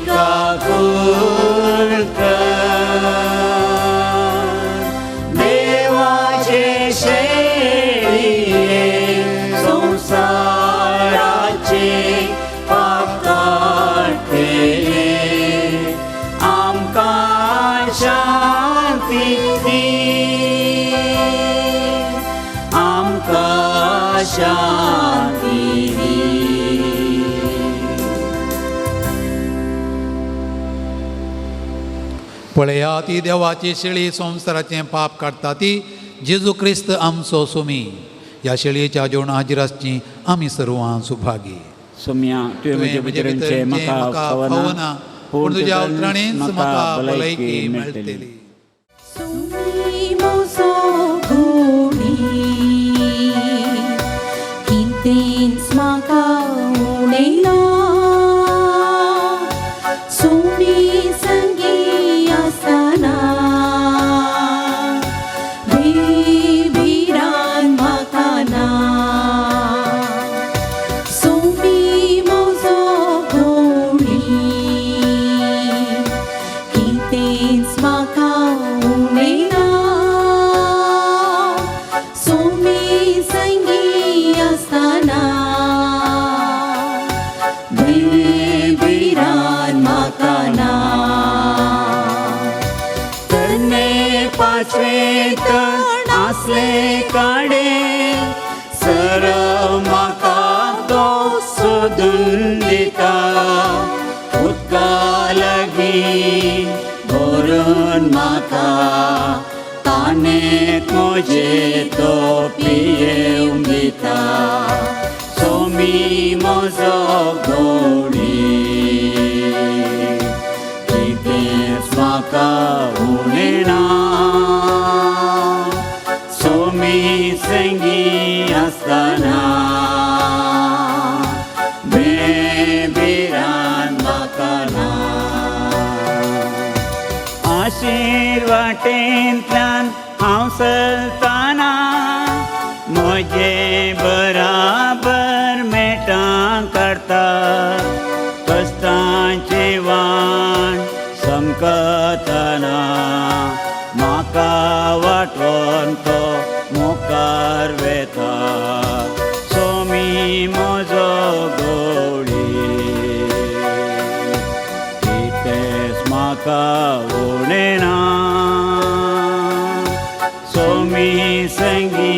काकूळ कर. देवाचे शेळिये संसाराचे पाप काढतेले आमकां शांती दी. आमकां शांती दी. पळया ती देवाची शेळी संवसाराचें पाप काडटा ती जेजू क्रिस्त आमचो सुमी. ह्या शेळयेच्या जेवण हाजीर आसची आमी सर्वां सुभागी. सुम्या तुवें म्हजे भितरचे म्हाका फावना पूण तुज्या उतराणींच म्हाका भलायकी मेळटली. सुमी मोसो घोडी कितेंच म्हाका उणयना. सुमी संगी आसतना बेबिरान म्हाका ना. सुमी मोसो घोडी कितेंच म्हाका उणयना. सुमी संगी आसतना बेबिरान म्हाका ना. तरणे पाचवे तण आसले काडे सर म्हाका तो सोदून दिता. उदका लागीं भरून म्हाका कानेक म्हजे तो पियेवंक दिता. सोमी म्हजो घोडी म्हाका उणें ना सोमी संगी आसतना बेबिरान म्हाका ना आशिर्वातेंतल्यान हांव चलतना म्हजे बराबर मेटां काडता कश्टांची वाण समकतना म्हाका वाटोन तो मुखार वेता सोमी म्हजो गवळी कितेंच म्हाका उणें ना सोमी संगी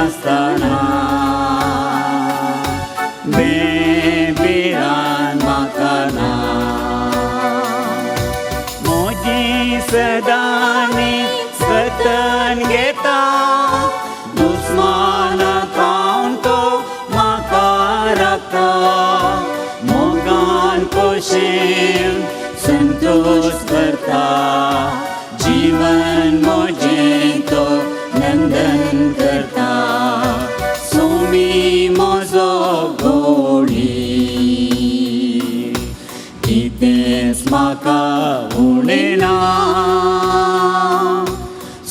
आसतना बेबिरान म्हाका ना म्हजी सदांनी जतन घेता दुस्माना खावन तो म्हाका राखता मोगान खोशेन संतोश करता जीवन म्हजें तो नंदन करता सोमी म्हजो गवळी कितेंच म्हाका उणें ना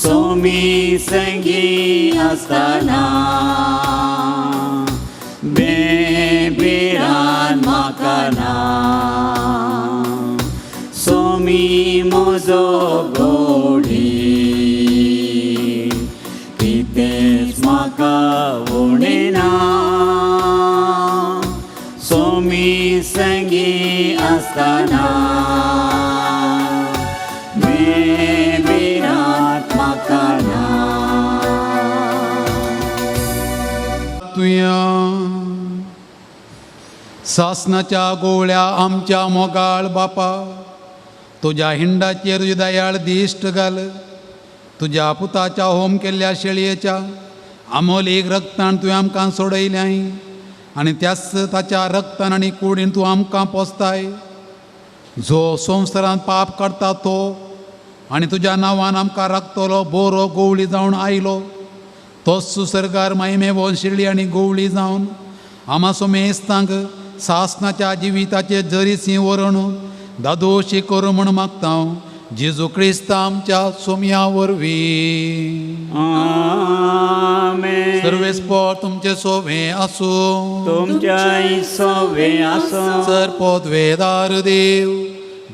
सोमी संगी आसतना बेबिरान म्हाका ना सोमी म्हजो गवळी कितेंच म्हाका उणें ना सोमी संगी आसतना बेबिरान म्हाका ना तुया सासनाच्या गोवळ्या आमच्या मोगाळ बापा तुज्या हिंडाचेर तुजी दयाळ दिश्ट घाल तुज्या पुताच्या होम केल्ल्या शेळयेच्या आमोलीक रक्तान तुवें आमकां सोडयल्याय आनी त्याच ताच्या रक्तान आनी कुडीन तूं आमकां पोसताय जो संवसारांत पाप करता तो आनी तुज्या नांवान आमकां राखतलो बोरो गोवळी जावन आयलो तोच सुसरगार मायमे बोल शिरली आनी गोवळी जावन आमा सोमेस्तांक सासनाच्या जिविताचे जरीसी वरण दादोशी करूं म्हण मागता हांव जेजू क्रिस्त आमच्या सोम्या वरवीं आमेन सर्वेस्पर तुमचे सोवे आसूं तुमच्या सोवे आसूं सरपोत वेदार देव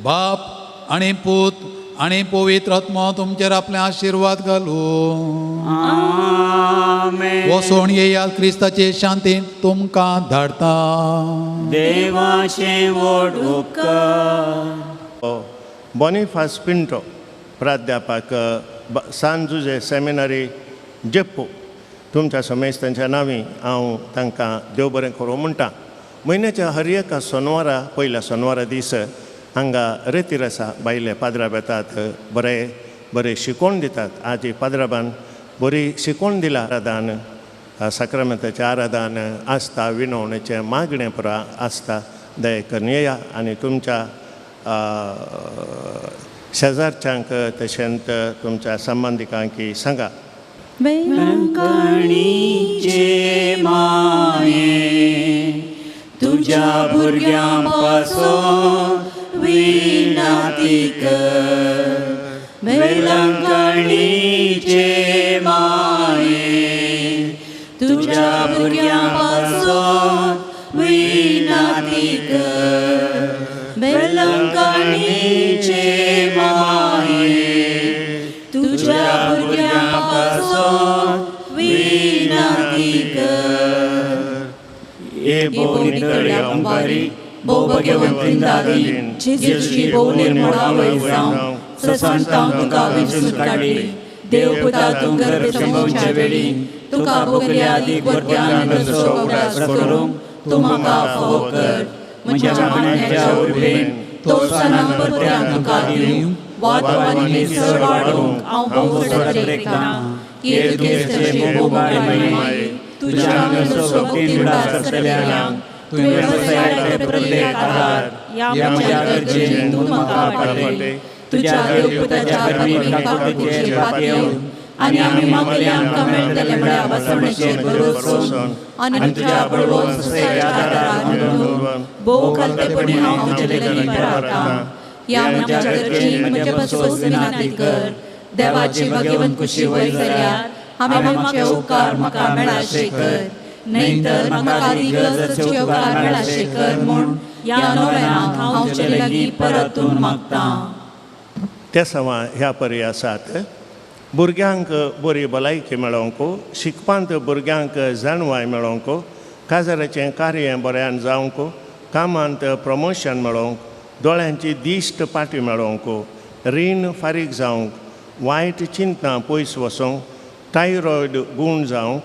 बाप आनी पूत आनी पवित्र आत्मा तुमचेर आपले आशिर्वाद घालूं आमेन वसोन येयात क्रिस्ताचे शांतीन तुमकां धाडता देवाचे व्हड उपकार बॉनिफास पिंटो प्राध्यापक सान जुजे सेमिनरी जेप्पो तुमच्या समेस्तांच्या नांवी हांव तांकां देव बरें करूं म्हणटा म्हयन्याच्या हर एका सोनवारा पयल्या सोनवारा दीस हांगा रेतीर आसा बायले पाद्राब येतात बरे शिकोवण दितात आज ही पाद्राबान बरी शिकोवण दिला आराधन साक्रामेंताचें आराधन आसता विनवणेचें मागणें पुरा आसता दया करून येया आनी तुमच्या शेजारच्यांक तशेंच तुमच्या संबंधिकांकी सांगा वेलंकणीचे माये तुझ्या भुरग्यां पासून विनंती कर वेलंकणीचे माये तुझ्या भुरग्यां पासून विनंती कर वेलंकणीचे माये तुझ्या भुरग्यां पासून विनंती कर ये बोनितळ्या अंबारी भोव भगवंतादी जेजूची भोव निर्मळा वैजांव ससांतांव तुका विचून काडली देव पुता तूं गर्भ संभवचे वेळी तुका भोगल्या आदी वर्त्यान उगडास करूंक तूं म्हाका फोव कर म्हज्या मांड्याच्या उर्बेन तो सनां परत्यान तुका दिवं वादवानी मिसळ वाडोवंक हांव भोव सडकता कीर्तनेचे मोबाळे माये तुज्या सोबतीन उडास करतल्यांक तुवें वेवसायाचे प्रत्येक आदार या म्हज्या गरजेन तूं म्हाका पाटय तुझ्या देवपुताच्या परमेका काकुटीचेर पात येवन आनी आमी मागले आमकां मेळटले म्हळ्यार बसवणेचेर भरोसोन आनी तुज्या बळवोन सुसयेच्या आदारान धरून भोव खालतेपणी हांव तुजे लागीं रावतां. या म्हज्या गरजेक म्हजे बसोस विनाती कर. देवाची भगवंत कुशी वयर जाल्यार हांवें मागचे उपकार म्हाका मेळाशे कर. न्हयतर म्हाका आदी गरजेचे उपकार मेळाशे कर म्हूण या नोव्यान हांव तुजे लागीं परतून मागतां. त्या सवा ह्या परी आसात. भुरग्यांक बरी भलायकी मेळोवंक, शिकपांत भुरग्यांक जाणवाय मेळोवंक, काजाराचें कार्य बऱ्यान जावंक, कामांत प्रमोशन मेळोवंक, दोळ्यांची दिश्ट पाटी मेळोवंक, रीण फारीक जावंक, वायट चिंतां पयस वचोंक, थायरॉयड गूण जावंक,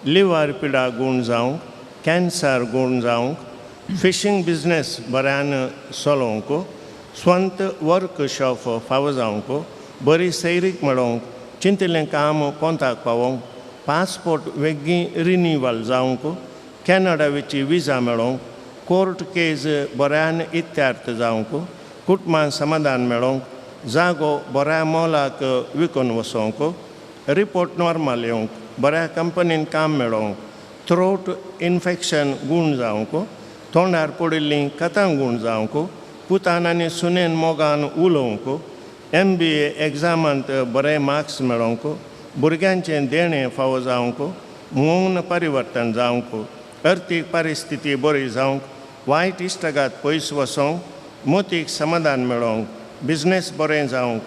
लिव्हर पिडा गूण जावंक, कॅन्सर गूण जावंक, फिशींग बिझनेस बऱ्यान चलोवंक, स्वंत वर्कशॉप फावो जावंक, बरी सैरीक मेळोवंक, चिंतिल्लें काम कोंताक पावोवंक, पासपोर्ट वेगळी रिन्यूवल जावंक, कॅनडा वेची विजा मेळोवंक, कोर्ट केस बऱ्यान इत्यार्थ जावंक, कुटुंबान समाधान मेळोवंक, जागो बऱ्या मोलाक विकून वचोवंक, रिपोर्ट नॉर्मल येवंक, बऱ्या कंपनीन काम मेळोवंक, थ्रोट इन्फेक्शन गूण जावंक, तोंडार पडिल्लीं कथां गूण जावंक, पुतान आनी सुनेन मोगान उलोवंक, MBA एग्जामांत बरे मार्क्स मेळोवंक, भुरग्यांचें देणें फावो जावंक, मौन परिवर्तन जावंक, अर्थीक परिस्थिती बरी जावंक, वायट इश्टागात पयस वचोंक, मोतीक समाधान मेळोवंक, बिझनेस बरें जावंक,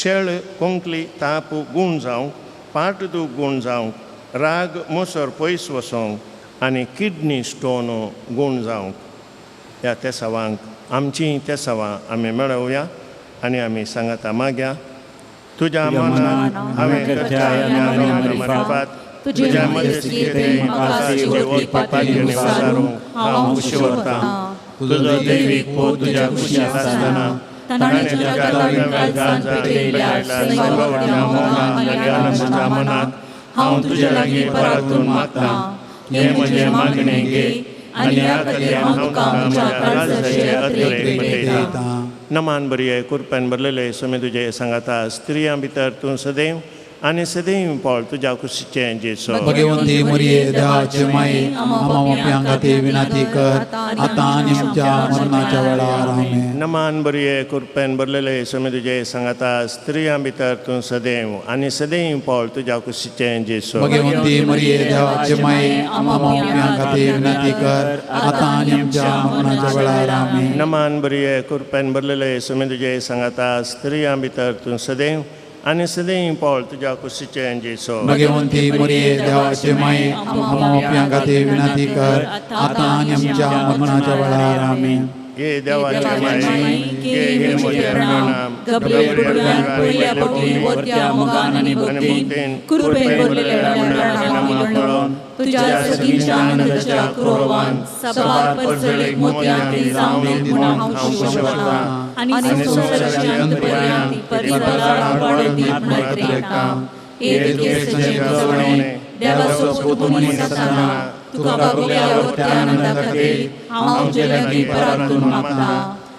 शेळ कोंकली ताप गूण जावंक, पाटदूख गूण जावंक, राग मोसोर पयस वचोंक आनी किडनी स्टोन गूण जावंक. ह्या तेसावांक आमचीं तेसावां आमी मेळोवया आनी आमी सांगाता मागया. तुज्या मनान हांवें करच्या मार्फत तुज्या मध्यस्थीकेन आकाशाची ओतपाची विसारूंक हांव खुशी वतां. तुजो दैवीक पोत तुज्या कुशींत आसतना ताणें जगावें काळजांत पेटयल्या सैवाच्या मोगान जाग्या म्हज्या मनांत हांव तुज्या लागीं परतून मागतां. हे म्हजें मागणें घे आनी ह्या खातीर हांव तुका म्हज्या काळजाचे अतिरेक भेटयतां. नमान बरी कुरपेन भरलेले सुमी तुजे सांगाता स्त्रियां भितर तूं सदैव आनी सदैव पावल तुज्या कुशीचें जेसो. भगवंती मरिये देवाचे माये आम्हा खातीर विनाती कर आतां आनी आमच्या मरणाच्या वेळार आमेन. नमान बरी कुरपेन भरलेले सुमी तुजे सांगाता स्त्रियां भितर तूं सदैव आनी सदैव पावल तुज्या कुशीचें जेसो. भगवंती मरिये देवाचे माये आम्हा खातीर विनाती कर आतां आनी आमच्या मरणाच्या वेळार आमेन. नमान बरी कुरपेन भरलेले सुमी तुजे सांगाता स्त्रियां भितर तूं सदैव आनी सदैव पावल तुज्या कुशीचें जेसो. भगवंती मरिये देवाचे माये आम्हा खातीर विनाती कर आतां आनी आमच्या मरणाच्या वेळार आमेन. हे देवाचे माये हे म्हजे प्रणाम. गब्रिएल बुडव्यान पयल्या पोटी वोत्या मोगान आनी भक्तीन कृपेन भरलेल्या प्रणाम म्हणून तुज्या सगींच्या आनंदाच्या क्रोवान सबार परसळेक मोत्यांतली जावं म्हूण हांव खुशी वतां. आनी संवसाराची अंतपर्यंत परिसराक पडती म्हणटां. एक केसचे जवणे देवाचो पूत मनीस आसतना तुका भोगल्या वरत्या आनंदा खातीर हांव तुजे लागीं परतून मागतां.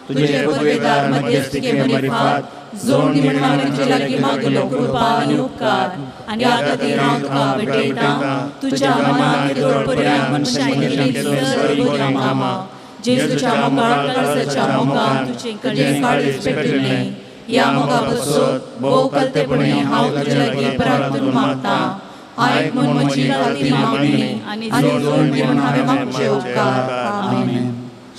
तुजे पदवेदार मध्यस्थीके मार्फत जोड दिवन हांवें तुजे लागीं मागलो कृपा आनी उपकार आनी ह्या खातीर हांव तुका भेटयतां. तुज्या मनांत दोळपर्यंत मनशांनी केल्लीं सगळीं बरीं कामां जेजूच्या मोगाळ काळजाच्या मोगान तुजें काळीज पेटयलें. ह्या मोगा बसत भोव कालतेपणी हांव तुजे लागीं परतून मागतां. आयक म्हूण म्हजी राती मागणी आनी जोड दिवन हांवें मागचे उपकार. आमेन.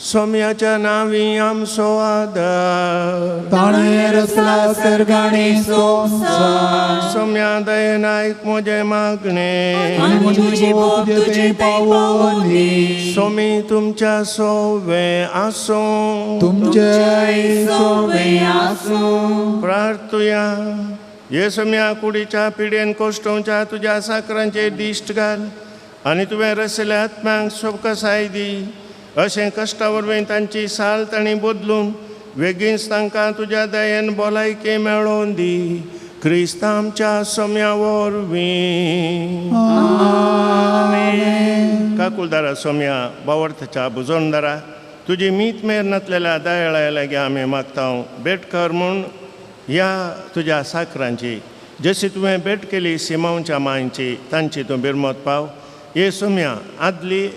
सोम्याच्या नांवी आमचो आदार ताणें रचला सर्गांनी संवसार. सोम्या दयेन आयक म्हजें मागणें आनी म्हजी बोट तुजे पावोली. सोमी तुमच्या सोवें आसूं तुमचे सोवें आसूं. प्रार्थुया. हे सोम्या कुडीच्या पिडेन कोश्टोवच्या तुज्या साकरांचेर दिश्ट घाल आनी तुवें रचयल्या आत्म्यांक सोबकसाय दी. अशें कश्टा वरवीं तांची साल तांणी बदलून बेगीनच तांकां तुज्या दयेन भलायकी मेळोवन दी. क्रिस्त आमच्या सोम्या वरवीं. काकुलदारा सोम्या बावर्थच्या बुजोणदारा तुजी मीत मेर नातलेल्या दयाळ्या लागीं आमी मागता. भेट कर म्हूण ह्या तुज्या साकरांची जशी तुवें भेट केली सिमांच्या मांयची तांची तूं बिरमत पाव. हे सोम्या आदली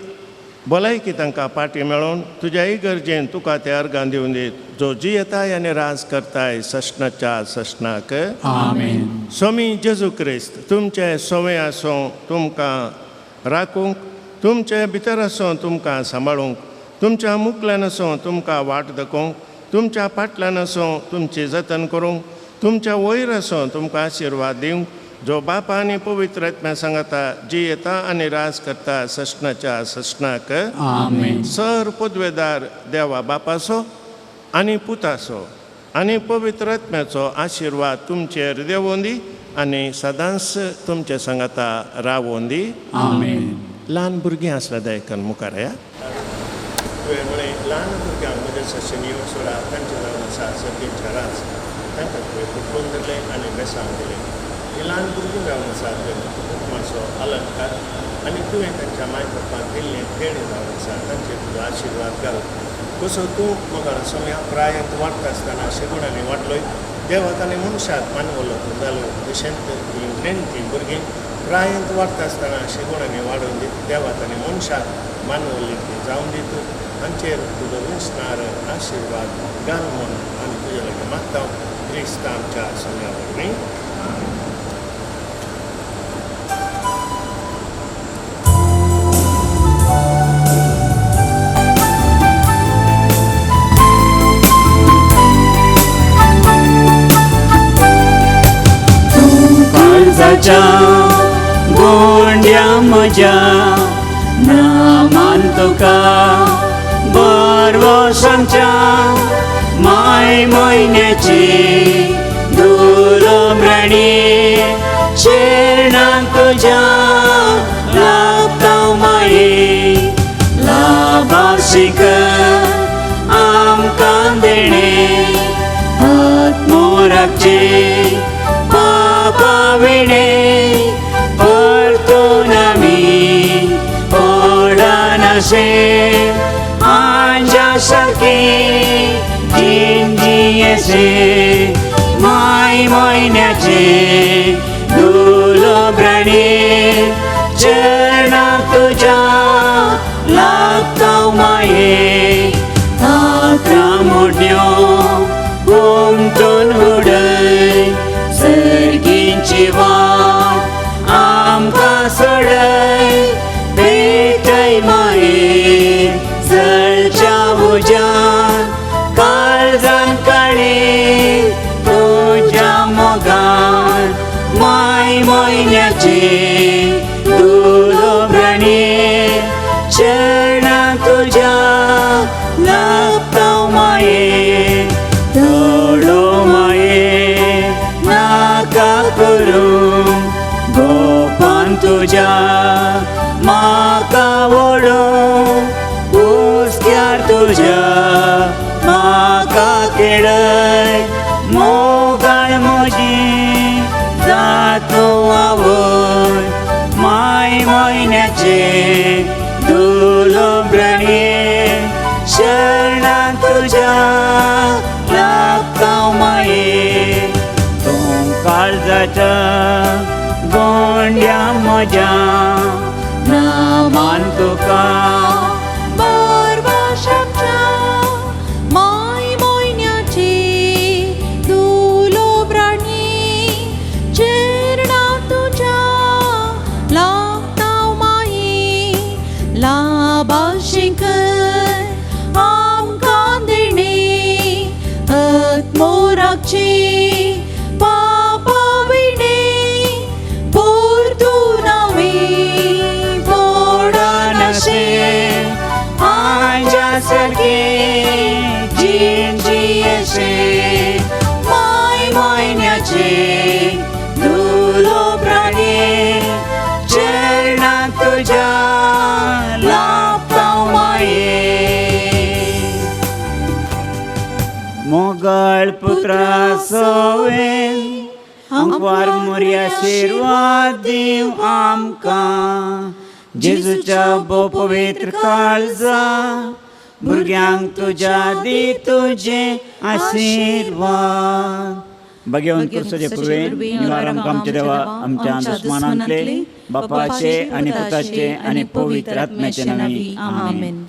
भलायकी तांकां पाटी मेळोवन तुज्या इगर्जेन तुका ते अर्गां दिवन दीत जो जियेताय आनी राज करताय सशनाच्या सशनाक. आमेन. स्वामी जेजू क्रिस्त तुमचे सोवे आसूं तुमकां राखूंक, तुमचे भितर आसूं तुमकां सांबाळूंक, तुमच्या मुखल्यान आसूं तुमकां वाट दाखोवंक, तुमच्या फाटल्यान आसूं तुमची जतन करूंक, तुमच्या वयर आसूं तुमकां आशिर्वाद दिवंक, जो बापा आनी पवित्र आत्म्या सांगता जी येता आनी राज करता सशनाच्या सशनाक. आमेन. सर पदवेदार देवा बापाचो आनी पुताचो आनी पवित्र आत्म्याचो आशिर्वाद तुमचेर देवून दी आनी सदांच तुमचे सांगता रावून दी. आमेन. ल्हान भुरगीं आसल्या दयकन मुखार या. तुवें म्हळें ल्हान भुरग्यांक म्हज्या सशेन येवंक सोडा तांचे जावन आसा सर्गेच्या राज तांकां तुवें फुटबॉल दिलें आनी बेसांव दिलें. ही ल्हान भुरगीं जावन आसा मातसो अलंकार आनी तुवें तांच्या माय बापाक दिल्लें फेणी जावन आसा तांचेर तुजो आशिर्वाद घाल. कसो तूं म्हाका सोम्या प्रायांत वाडटा आसतना शेगुणांनी वाडलोय देवाक आनी मनशाक मानवलो तूं जालो तशेंच ही नेणटी भुरगीं प्रायांत वाडटा आसतना शेगुणांनी वाडोवन दीत देवाक आनी मनशाक मानवली ती जावन दीत. हांचेर तुजो विस्तार आशिर्वाद घाल म्हूण आनी तुजे लागीं मागता क्रिस्त आमच्या सोम्या वरवीं. काळजाच्या गोंड्या म्हज्या नामान तुका बरवसांच्या माय म्हयन्याची दुरमणी शेणां तुज्या लागता माये लाभाशीक आमकां देणे आत्मोराकचे पाविणे परतून आमी पडनाशे आंजा सारकी जिंजियेसे माय म्हयन्याचे दुलब्राणी चरणां तुज्या लागता माये आकरा मोडण्यो घुमटून उडय सर्गींची वाट आमकां सोडय भेटय माये जळच्या उज्यान काळजान काळी तुज्या मोगान माय म्हयन्याची दुलब्राणी चरणां तुज्या लागता माये थोडो माये नाका करूं गोपान तुज्या म्हाका ओडूं उस्त्यार तुज्या म्हाका केळय मोगाळ म्हजी जातो आवय माय म्हयन्याचे दुलब्राणी शरणां तुज्या लागता माये तूं काळजाच्या गोंड्या म्हज्या नामान तुका बरवसांच्या माय म्हयन्याची दुलब्राणी चरणां तुज्या लागता माये लाभाशीक आमकां देणे आत्मोराकचे पाविणे परतून आमी पडनाशे आंजा सारकी जिंजियेसे माय म्हयन्याचे दुलब्राणी चरणां तुज्या लागता माये मोगाळ पुत्रा सोवेन आमकां मोरी आशिर्वाद दिव आमकां जेजूच्या पवित्र काळजा भुरग्यांक तुज्या दी तुजे आशिर्वाद बगेवन कुर्सोचे पुर्वे निवार आमकां आमचे देवा आमच्या दुस्मानांतले बापाचे आनी पुताचे आनी पवित्र आत्म्याचे नांवी आमेन.